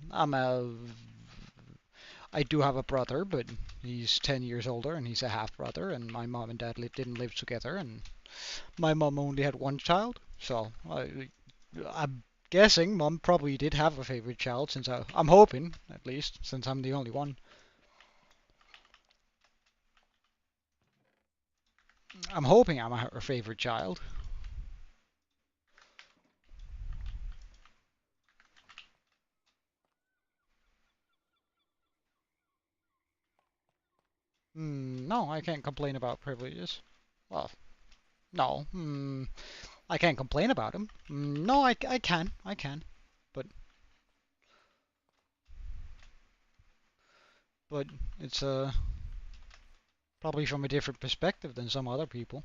I'm a I do have a brother, but he's 10 years older and he's a half brother, and my mom and dad didn't live together, and my mom only had one child, so I'm guessing mom probably did have a favorite child, since I'm hoping, at least, since I'm the only one. I'm hoping I'm her favorite child. No, I can't complain about privileges. Well, no. I can't complain about them. No, I can. I can. But but it's probably from a different perspective than some other people.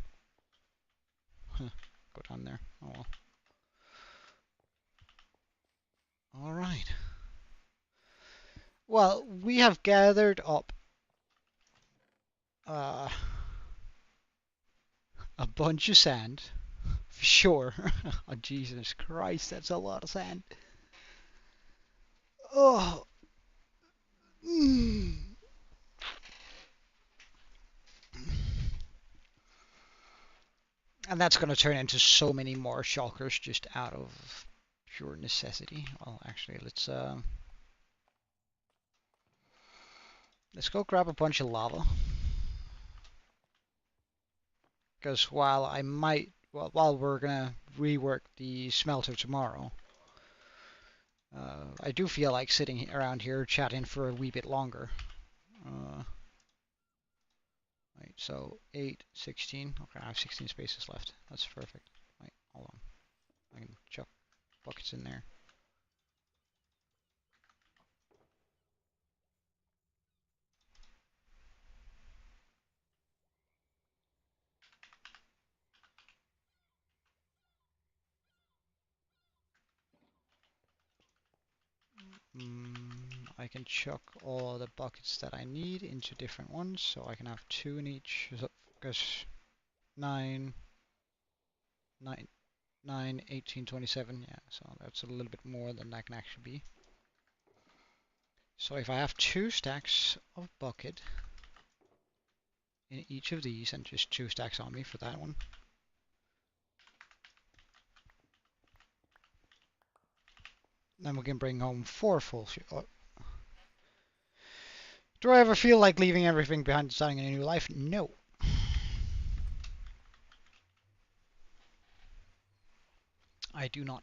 Go down there. Oh well. All right. Well, we have gathered up uh, a bunch of sand. For sure. Oh, Jesus Christ, that's a lot of sand. Oh. Mm. And that's going to turn into so many more shulkers just out of pure necessity. Well, actually, let's go grab a bunch of lava. Because while we're gonna rework the smelter tomorrow, I do feel like sitting around here chatting for a wee bit longer. Right, so 8, 16. Okay, I have 16 spaces left. That's perfect. Right, hold on. I can chuck buckets in there. I can chuck all the buckets that I need into different ones, so I can have 2 in each. Because 9, 9, 9, 18, 27. Yeah, so that's a little bit more than that can actually be. So if I have 2 stacks of bucket in each of these, and just 2 stacks on me for that one, then we can bring home 4 full. Do I ever feel like leaving everything behind and starting a new life? No. I do not.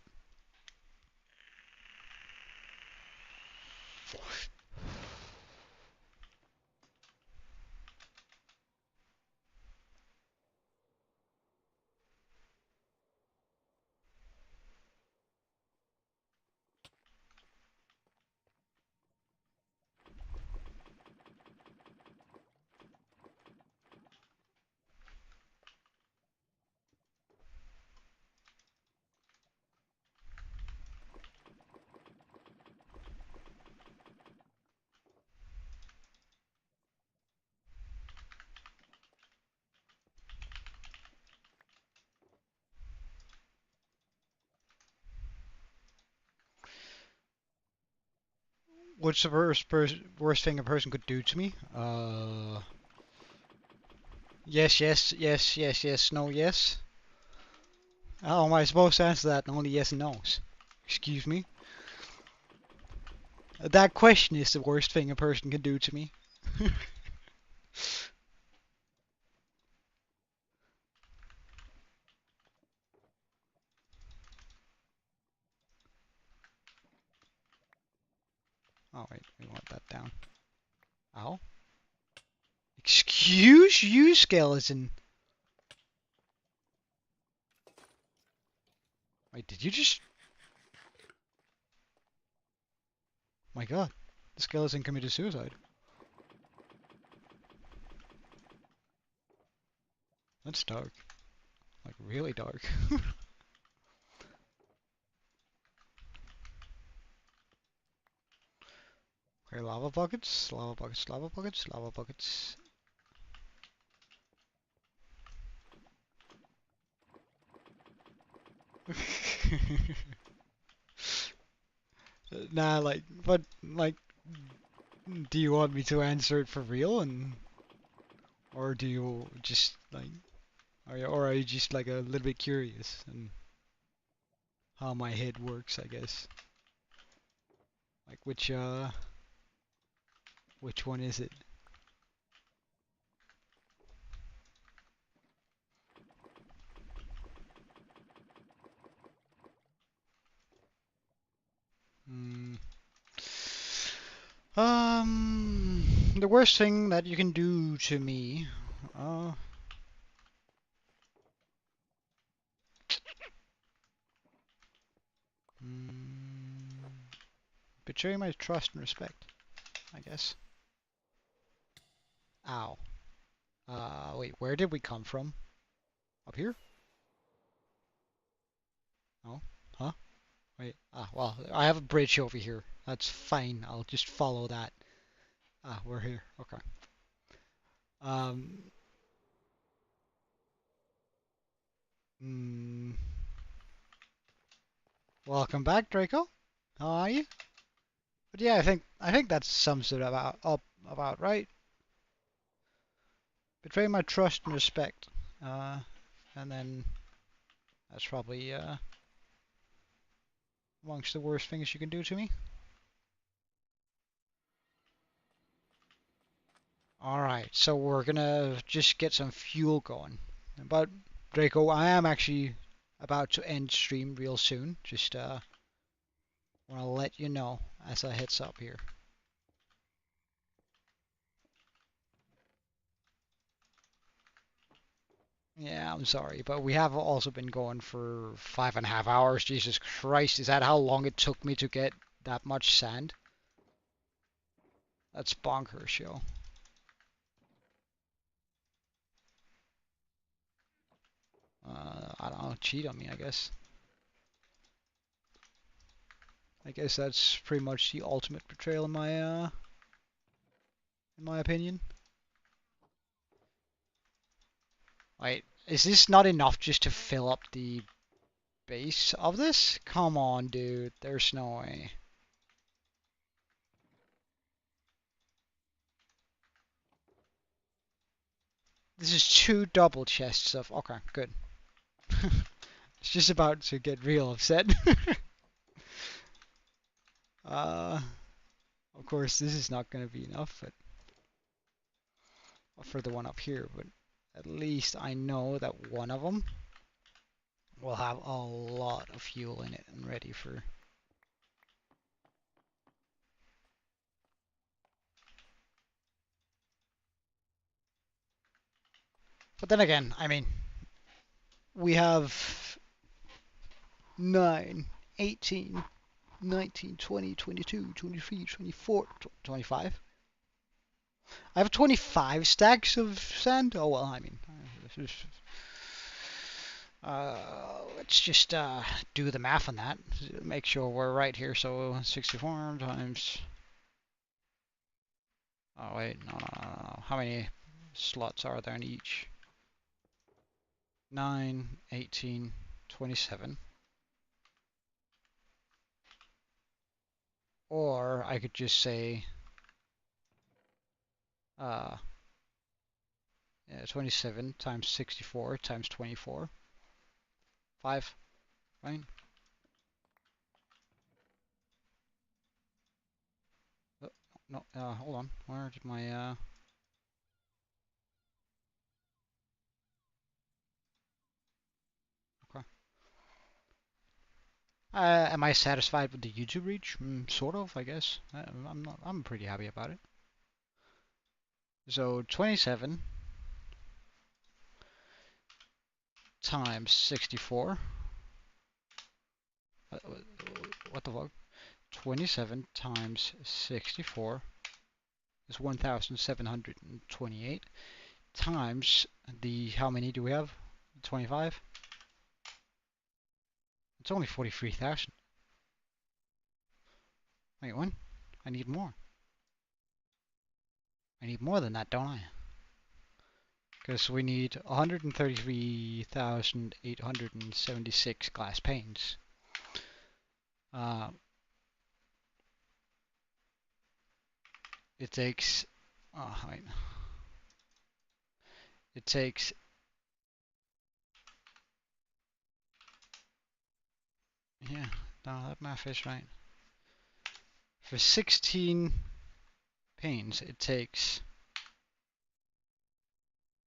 What's the worst thing a person could do to me? Yes, yes, yes, yes, yes, no, yes. How am I supposed to answer that? Only yes and no's. Excuse me? That question is the worst thing a person can do to me. Oh wait, we want that down. Ow. Excuse you, skeleton. Wait, did you just... My god. The skeleton committed suicide. That's dark. Like, really dark. Okay, lava buckets, lava buckets, lava buckets, lava buckets. Nah, like, but, like, do you want me to answer it for real, or do you just, like, or are you just, like, a little bit curious and how my head works, I guess? Like, which one is it? the worst thing that you can do to me, uh, betray my trust and respect, I guess. Ow. Wait, where did we come from? Up here? Oh, huh? Wait, well, I have a bridge over here. That's fine. I'll just follow that. We're here. Okay. Um, mm, Welcome back, Draco. How are you? But yeah, I think that sums it about right. Betray my trust and respect. And then that's probably amongst the worst things you can do to me. Alright, so we're gonna just get some fuel going. But Draco, I am actually about to end stream real soon. Just wanna let you know as a heads up here. Yeah, I'm sorry, but we have also been going for 5.5 hours. Jesus Christ, is that how long it took me to get that much sand? That's bonkers, yo. I don't know, cheat on me, I guess. I guess that's pretty much the ultimate betrayal in my opinion. Wait, is this not enough just to fill up the base of this? Come on, dude. There's no way. This is 2 double chests of... Okay, good. It's just about to get real upset. uh, of course, this is not going to be enough for the one up here, but at least I know that one of them will have a lot of fuel in it and ready for... But then again, I mean, we have 9, 18, 19, 20, 22, 23, 24, 25. I have 25 stacks of sand. Oh well, I mean, let's just do the math on that. Make sure we're right here. So 64 times. Oh wait, no. How many slots are there in each? 9, 18, 27. Or I could just say, yeah, 27 times 64 times 24. 5, right? No, hold on. Where did my, okay. Am I satisfied with the YouTube reach? Sort of, I guess. I'm not. I'm pretty happy about it. So 27 times 64. What the fuck? 27 times 64 is 1,728 times the, how many do we have? 25? It's only 43,000. Wait, what? I need more. I need more than that, don't I? Because we need 133,876 glass panes. It takes... Oh, wait. It takes... Yeah, no, that math is right. For 16 panes, it takes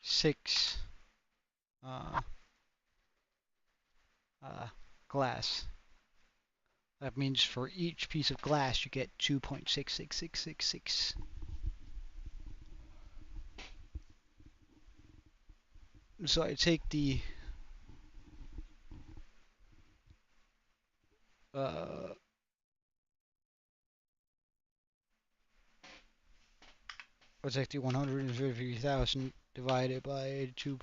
6 glass. That means for each piece of glass you get 2.66666. So I take the uh, I take the 133,000 divided by 2.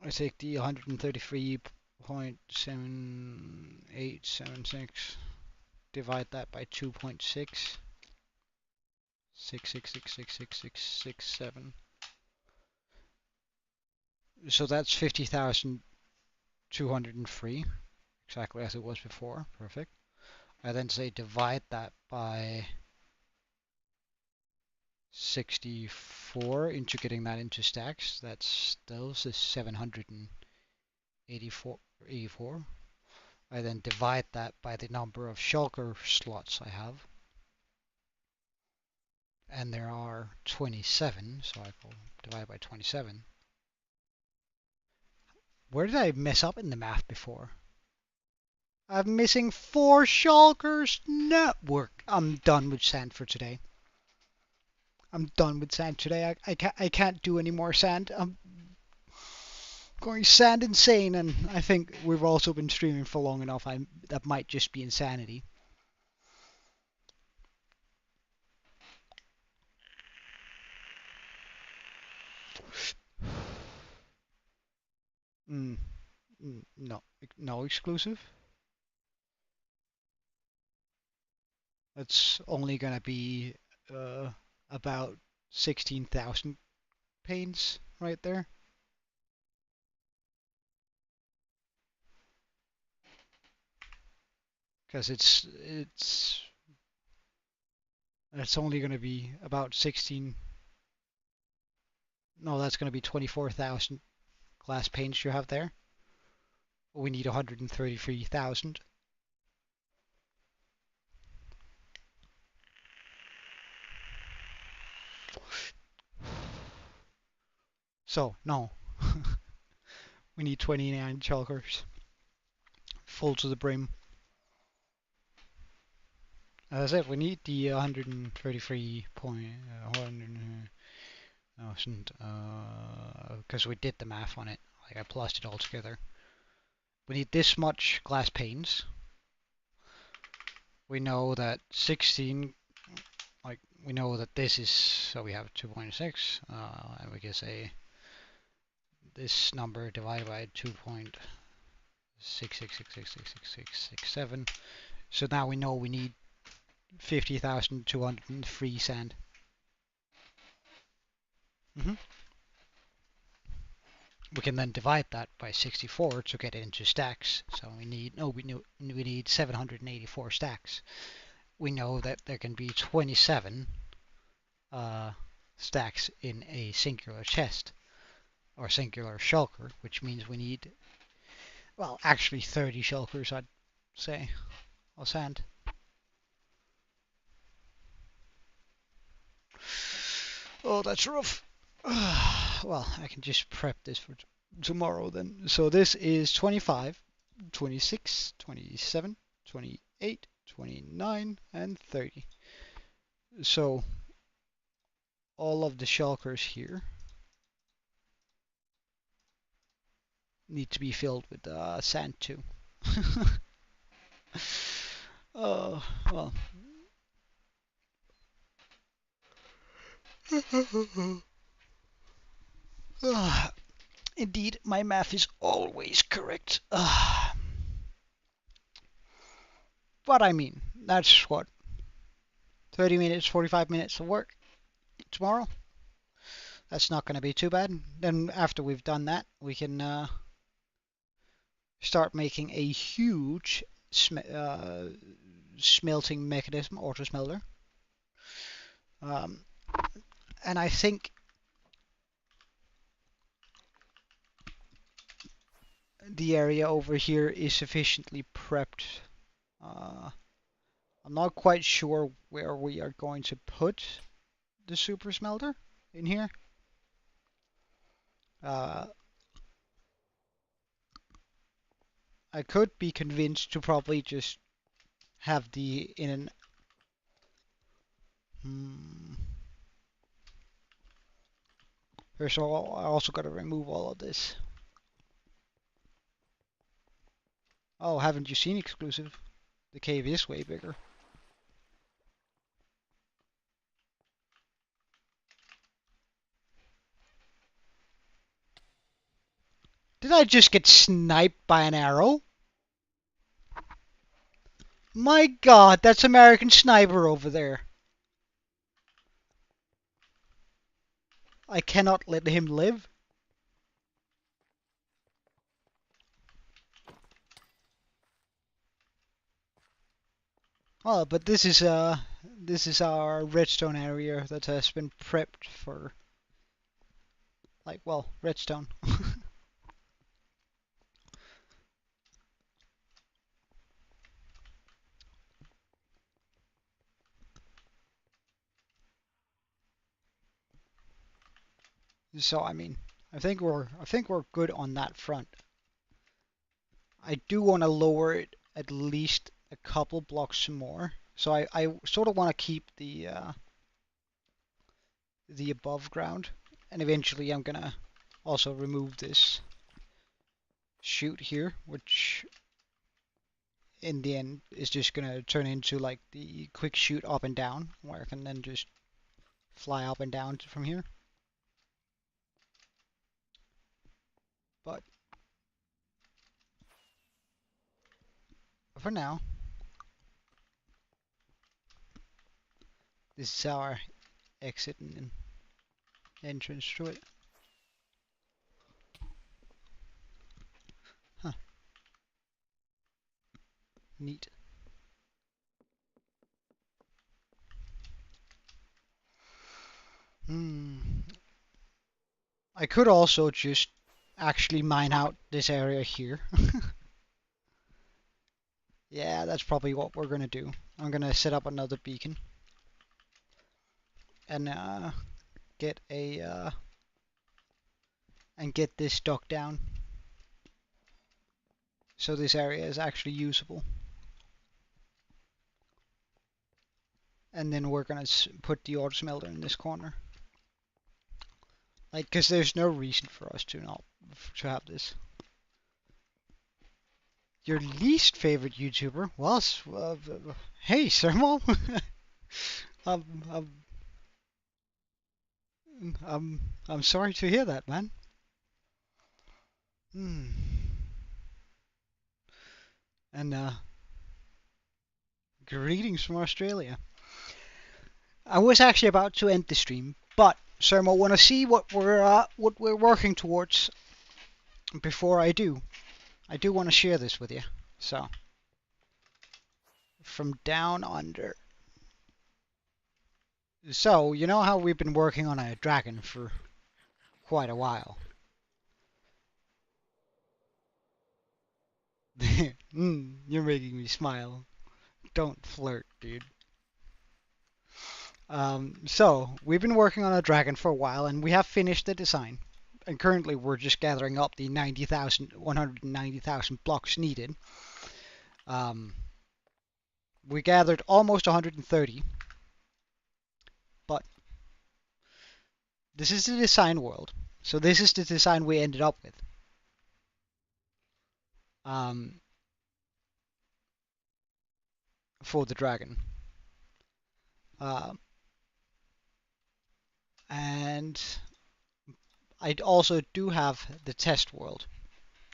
I take the 133.7876, divide that by 2.6, 666666667. So that's 50,203, exactly as it was before. Perfect. I then say divide that by 64 into getting that into stacks. That's still 784. I then divide that by the number of shulker slots I have. And there are 27, so I will divide by 27. Where did I mess up in the math before? I'm missing 4 shulkers. Network. I'm done with sand for today. I'm done with sand today. I can't do any more sand. I'm going sand insane, and I think we've also been streaming for long enough. That might just be insanity. No, no exclusive. That's only gonna be about 16,000 panes right there. Because it's only gonna be about 16. No, that's gonna be 24,000 glass panes you have there. We need 133,000. So, no. We need 29 chalkers. Full to the brim. As I said, we need the 133,000, because we did the math on it. Like, I plussed it all together. We need this much glass panes. We know that 16, like, we know that this is, so we have 2.6, and we can say this number divided by 2.66666667. So now we know we need 50,203 sand. We can then divide that by 64 to get it into stacks. So we need 784 stacks. We know that there can be 27 stacks in a singular chest or singular shulker, which means we need, well, actually 30 shulkers, I'd say, of sand. Oh, that's rough. Well, I can just prep this for tomorrow then. So this is 25, 26, 27, 28, 29, and 30. So all of the shulkers here need to be filled with sand too. Oh, well. Indeed, my math is always correct. But I mean, that's what, 30 minutes, 45 minutes of work tomorrow. That's not going to be too bad. Then after we've done that, we can start making a huge smelting mechanism, auto smelter. And I think the area over here is sufficiently prepped. I'm not quite sure where we are going to put the super smelter in here. I could be convinced to probably just have the in an Hmm. First of all, I also gotta remove all of this. Oh, haven't you seen exclusive? The cave is way bigger. Did I just get sniped by an arrow? My god, that's American Sniper over there. I cannot let him live. Oh, but this is our redstone area that has been prepped for, like, well, redstone. So I mean, I think we're good on that front. I do want to lower it at least a couple blocks more. So I sort of want to keep the above ground, and eventually I'm gonna also remove this chute here, which in the end is just gonna turn into like the quick shoot up and down, where I can then just fly up and down from here. But for now, this is our exit and entrance to it. Huh. Neat. Hmm. I could also just actually mine out this area here. Yeah, that's probably what we're gonna do. I'm gonna set up another beacon and get a and get this dock down so this area is actually usable. And then we're gonna put the auto smelter in this corner. Like, cause there's no reason for us to not to have this. Your least favorite YouTuber? Well, hey, Sermo. um, um, I'm sorry to hear that, man. Hmm. And greetings from Australia. I was actually about to end the stream, but Sermo, want to see what we're working towards before I do. I do want to share this with you. So, from down under. So, you know how we've been working on a dragon for quite a while? You're making me smile. Don't flirt, dude. So, we've been working on a dragon for a while, and we have finished the design. And currently, we're just gathering up the 190,000 blocks needed. We gathered almost 130, but this is the design world. So this is the design we ended up with. For the dragon. And I also do have the test world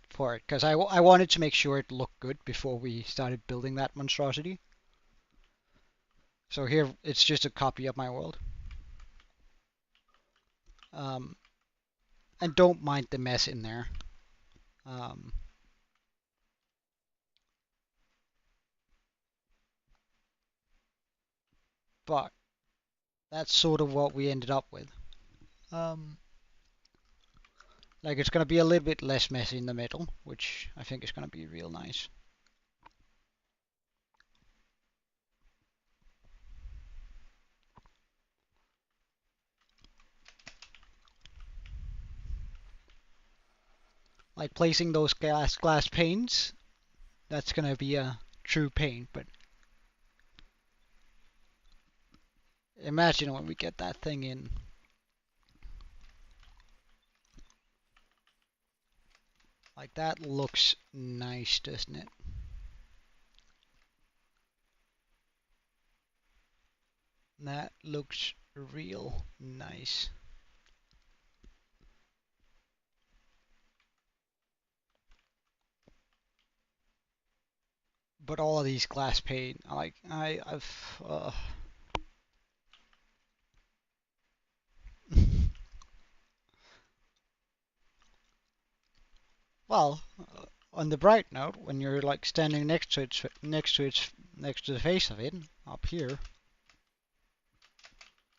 for it, because I wanted to make sure it looked good before we started building that monstrosity. So here, it's just a copy of my world. And don't mind the mess in there. But that's sort of what we ended up with. Like, it's going to be a little bit less messy in the middle, which I think is going to be real nice. Like placing those glass panes, that's going to be a true pain, but Imagine when we get that thing in. Like, that looks nice, doesn't it? That looks real nice. But all of these glass pane, like, I've well, on the bright note, when you're like standing next to the face of it, up here,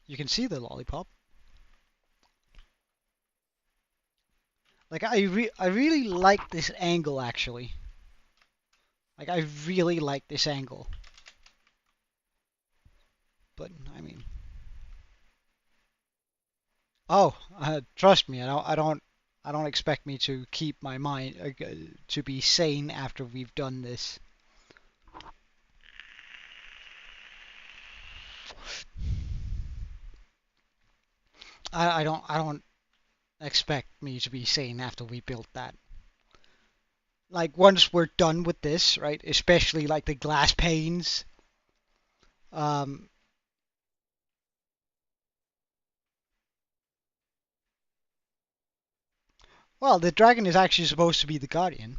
you can see the lollipop. Like, I really like this angle, actually. Like, I really like this angle. But I mean, oh, trust me, I don't expect me to keep my mind to be sane after we've done this. I don't expect me to be sane after we built that. Like, once we're done with this, right? Especially like the glass panes. Um, well, the dragon is actually supposed to be the guardian.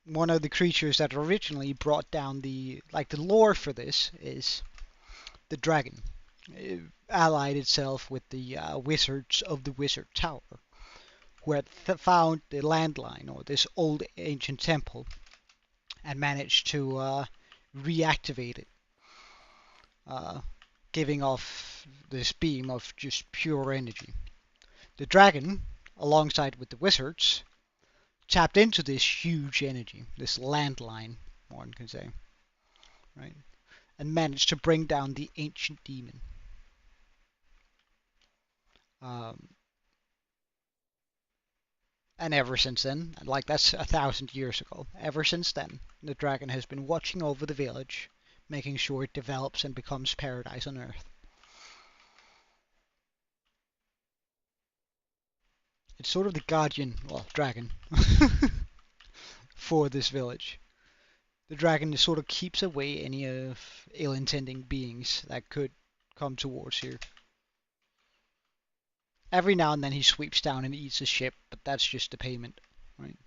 One of the creatures that originally brought down the lore for this is the dragon. It allied itself with the wizards of the Wizard Tower, who had found the landline, or this old ancient temple, and managed to reactivate it, uh, giving off this beam of just pure energy. The dragon, alongside with the wizards, tapped into this huge energy, this landline, one can say, right, and managed to bring down the ancient demon. Um, and ever since then, like that's 1,000 years ago, ever since then, the dragon has been watching over the village, making sure it develops and becomes paradise on earth. It's sort of the guardian, well, dragon, for this village. The dragon sort of keeps away any of ill-intending beings that could come towards here. Every now and then he sweeps down and eats a ship, but that's just the payment, right?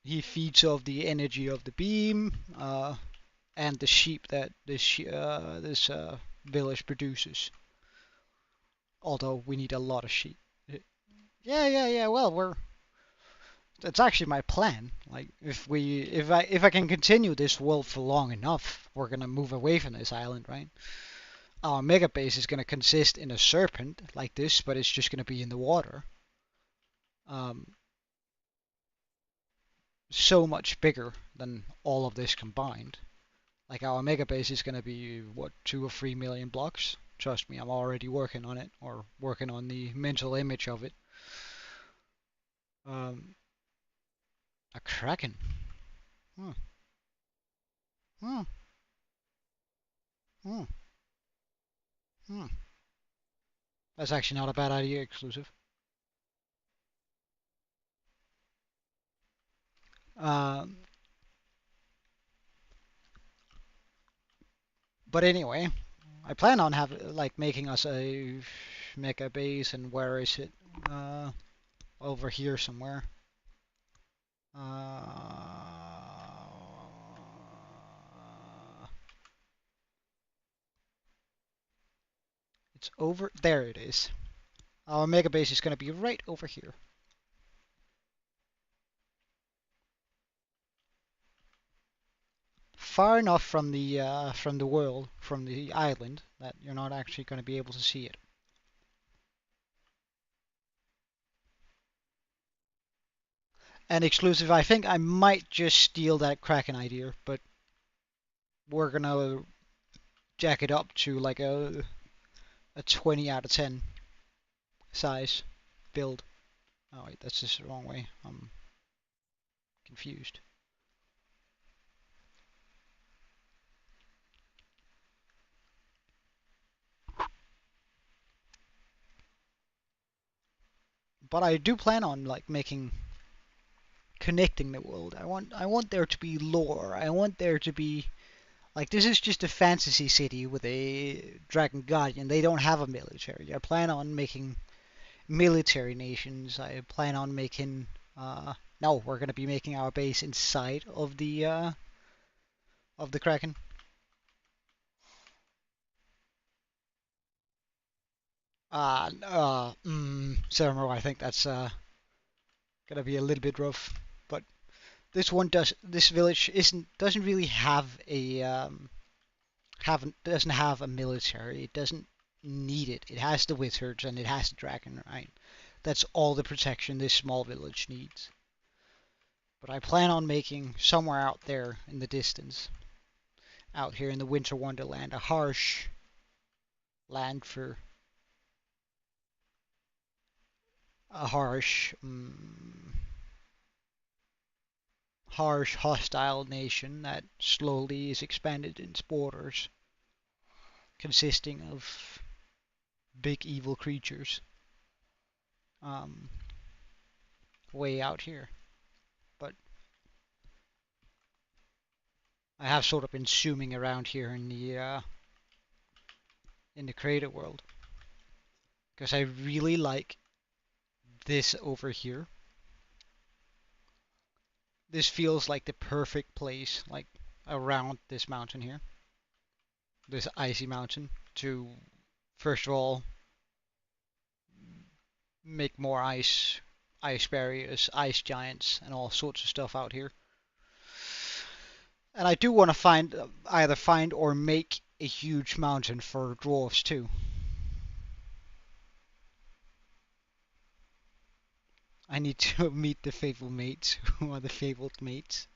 He feeds off the energy of the beam and the sheep that this village produces. Although we need a lot of sheep. Yeah. Well, that's actually my plan. Like, if I can continue this world for long enough, we're gonna move away from this island, right? Our mega base is gonna consist in a serpent like this, but it's just gonna be in the water. Um, so much bigger than all of this combined. Like, our mega base is gonna be what, 2 or 3 million blocks? Trust me, I'm already working on it, or working on the mental image of it. Um, a kraken. Hmm. Hmm. Hmm. Hmm. That's actually not a bad idea, exclusive. Um, but anyway, I plan on making us a mega base, and where is it? Over here somewhere. It's over there. It is. Our mega base is going to be right over here. Far enough from the world, from the island, that you're not actually going to be able to see it. And exclusive, I think I might just steal that Kraken idea, but we're gonna jack it up to like a 20 out of 10 size build. Oh wait, that's just the wrong way. I'm confused. But I do plan on like connecting the world. I want there to be lore. I want there to be like this is just a fantasy city with a dragon guardian. They don't have a military. I plan on making military nations. I plan on making no, we're gonna be making our base inside of the Kraken. Sermo, I think that's gonna be a little bit rough. But this village doesn't really have a doesn't have a military. It doesn't need it. It has the wizards and it has the dragon, right? That's all the protection this small village needs. But I plan on making somewhere out there in the distance, out here in the winter wonderland, a harsh land for a harsh, hostile nation that slowly is expanded its borders, consisting of big evil creatures, um, way out here. But I have sort of been zooming around here in the creator world because I really like this over here. This feels like the perfect place, like around this mountain here, this icy mountain, to first of all make more ice barriers, ice giants, and all sorts of stuff out here. And I do want to either find or make a huge mountain for dwarves too. I need to meet the fabled mates. Who are the fabled mates?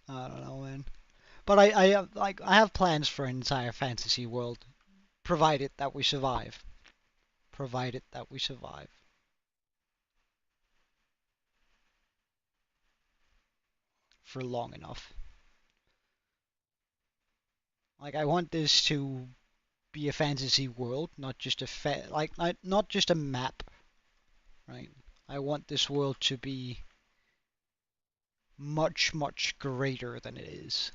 I don't know, man. But I have plans for an entire fantasy world, provided that we survive. Provided that we survive for long enough. Like I want this to be a fantasy world, not just not just a map, right? I want this world to be much, much greater than it is.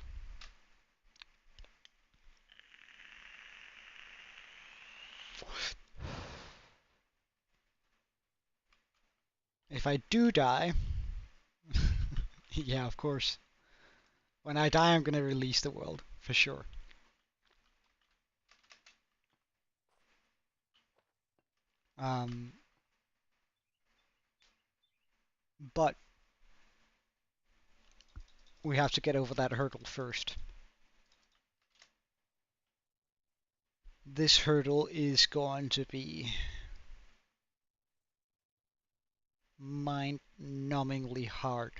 If I do die, yeah, of course. When I die, I'm gonna release the world, for sure. Um, but we have to get over that hurdle first. This hurdle is going to be mind-numbingly hard.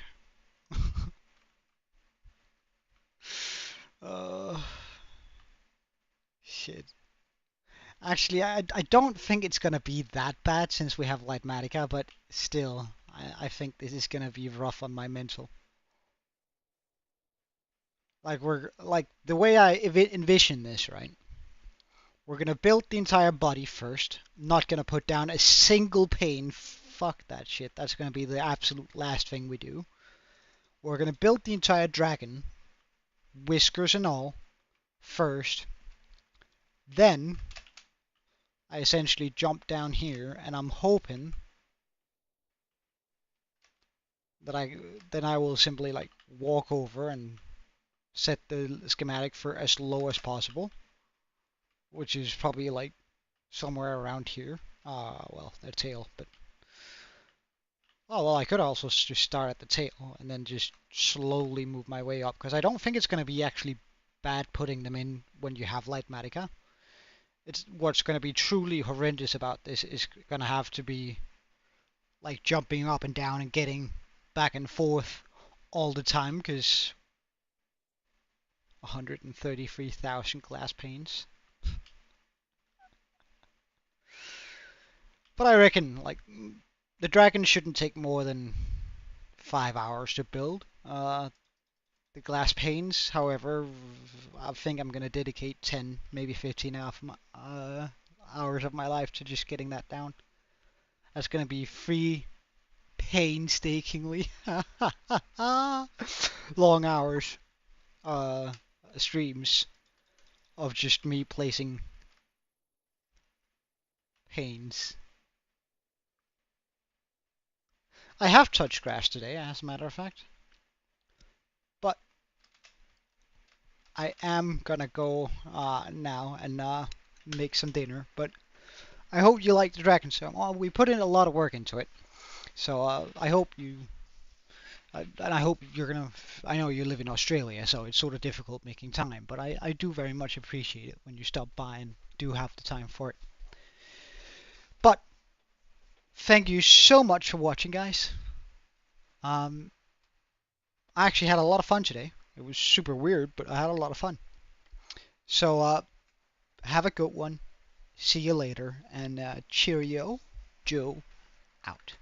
uh, shit. Actually, I don't think it's gonna be that bad since we have Lightmatica, but still, I think this is gonna be rough on my mental. Like the way I envision this, right? We're gonna build the entire body first. Not gonna put down a single pane. Fuck that shit. That's gonna be the absolute last thing we do. We're gonna build the entire dragon, whiskers and all, first. Then I essentially jump down here, and I'm hoping that I will simply like walk over and set the schematic for as low as possible, which is probably like somewhere around here. Well, the tail, but oh well, I could also just start at the tail and then just slowly move my way up because I don't think it's going to be actually bad putting them in when you have Lightmatica. It's what's going to be truly horrendous about this is going to have to be like jumping up and down and getting back and forth all the time because 133,000 glass panes. But I reckon like the dragon shouldn't take more than 5 hours to build. The glass panes, however, I think I'm gonna dedicate 10, maybe 15 hours of my life to just getting that down. That's gonna be free, painstakingly long hours streams of just me placing panes. I have touched grass today, as a matter of fact. But I am gonna go now and make some dinner. But I hope you like the Dragon Song. Well, we put in a lot of work into it. So I hope you... and I hope you're gonna... I know you live in Australia, so it's sort of difficult making time. But I do very much appreciate it when you stop by and do have the time for it. But thank you so much for watching, guys. I actually had a lot of fun today. It was super weird, but I had a lot of fun. So have a good one. See you later, and cheerio, Joe out.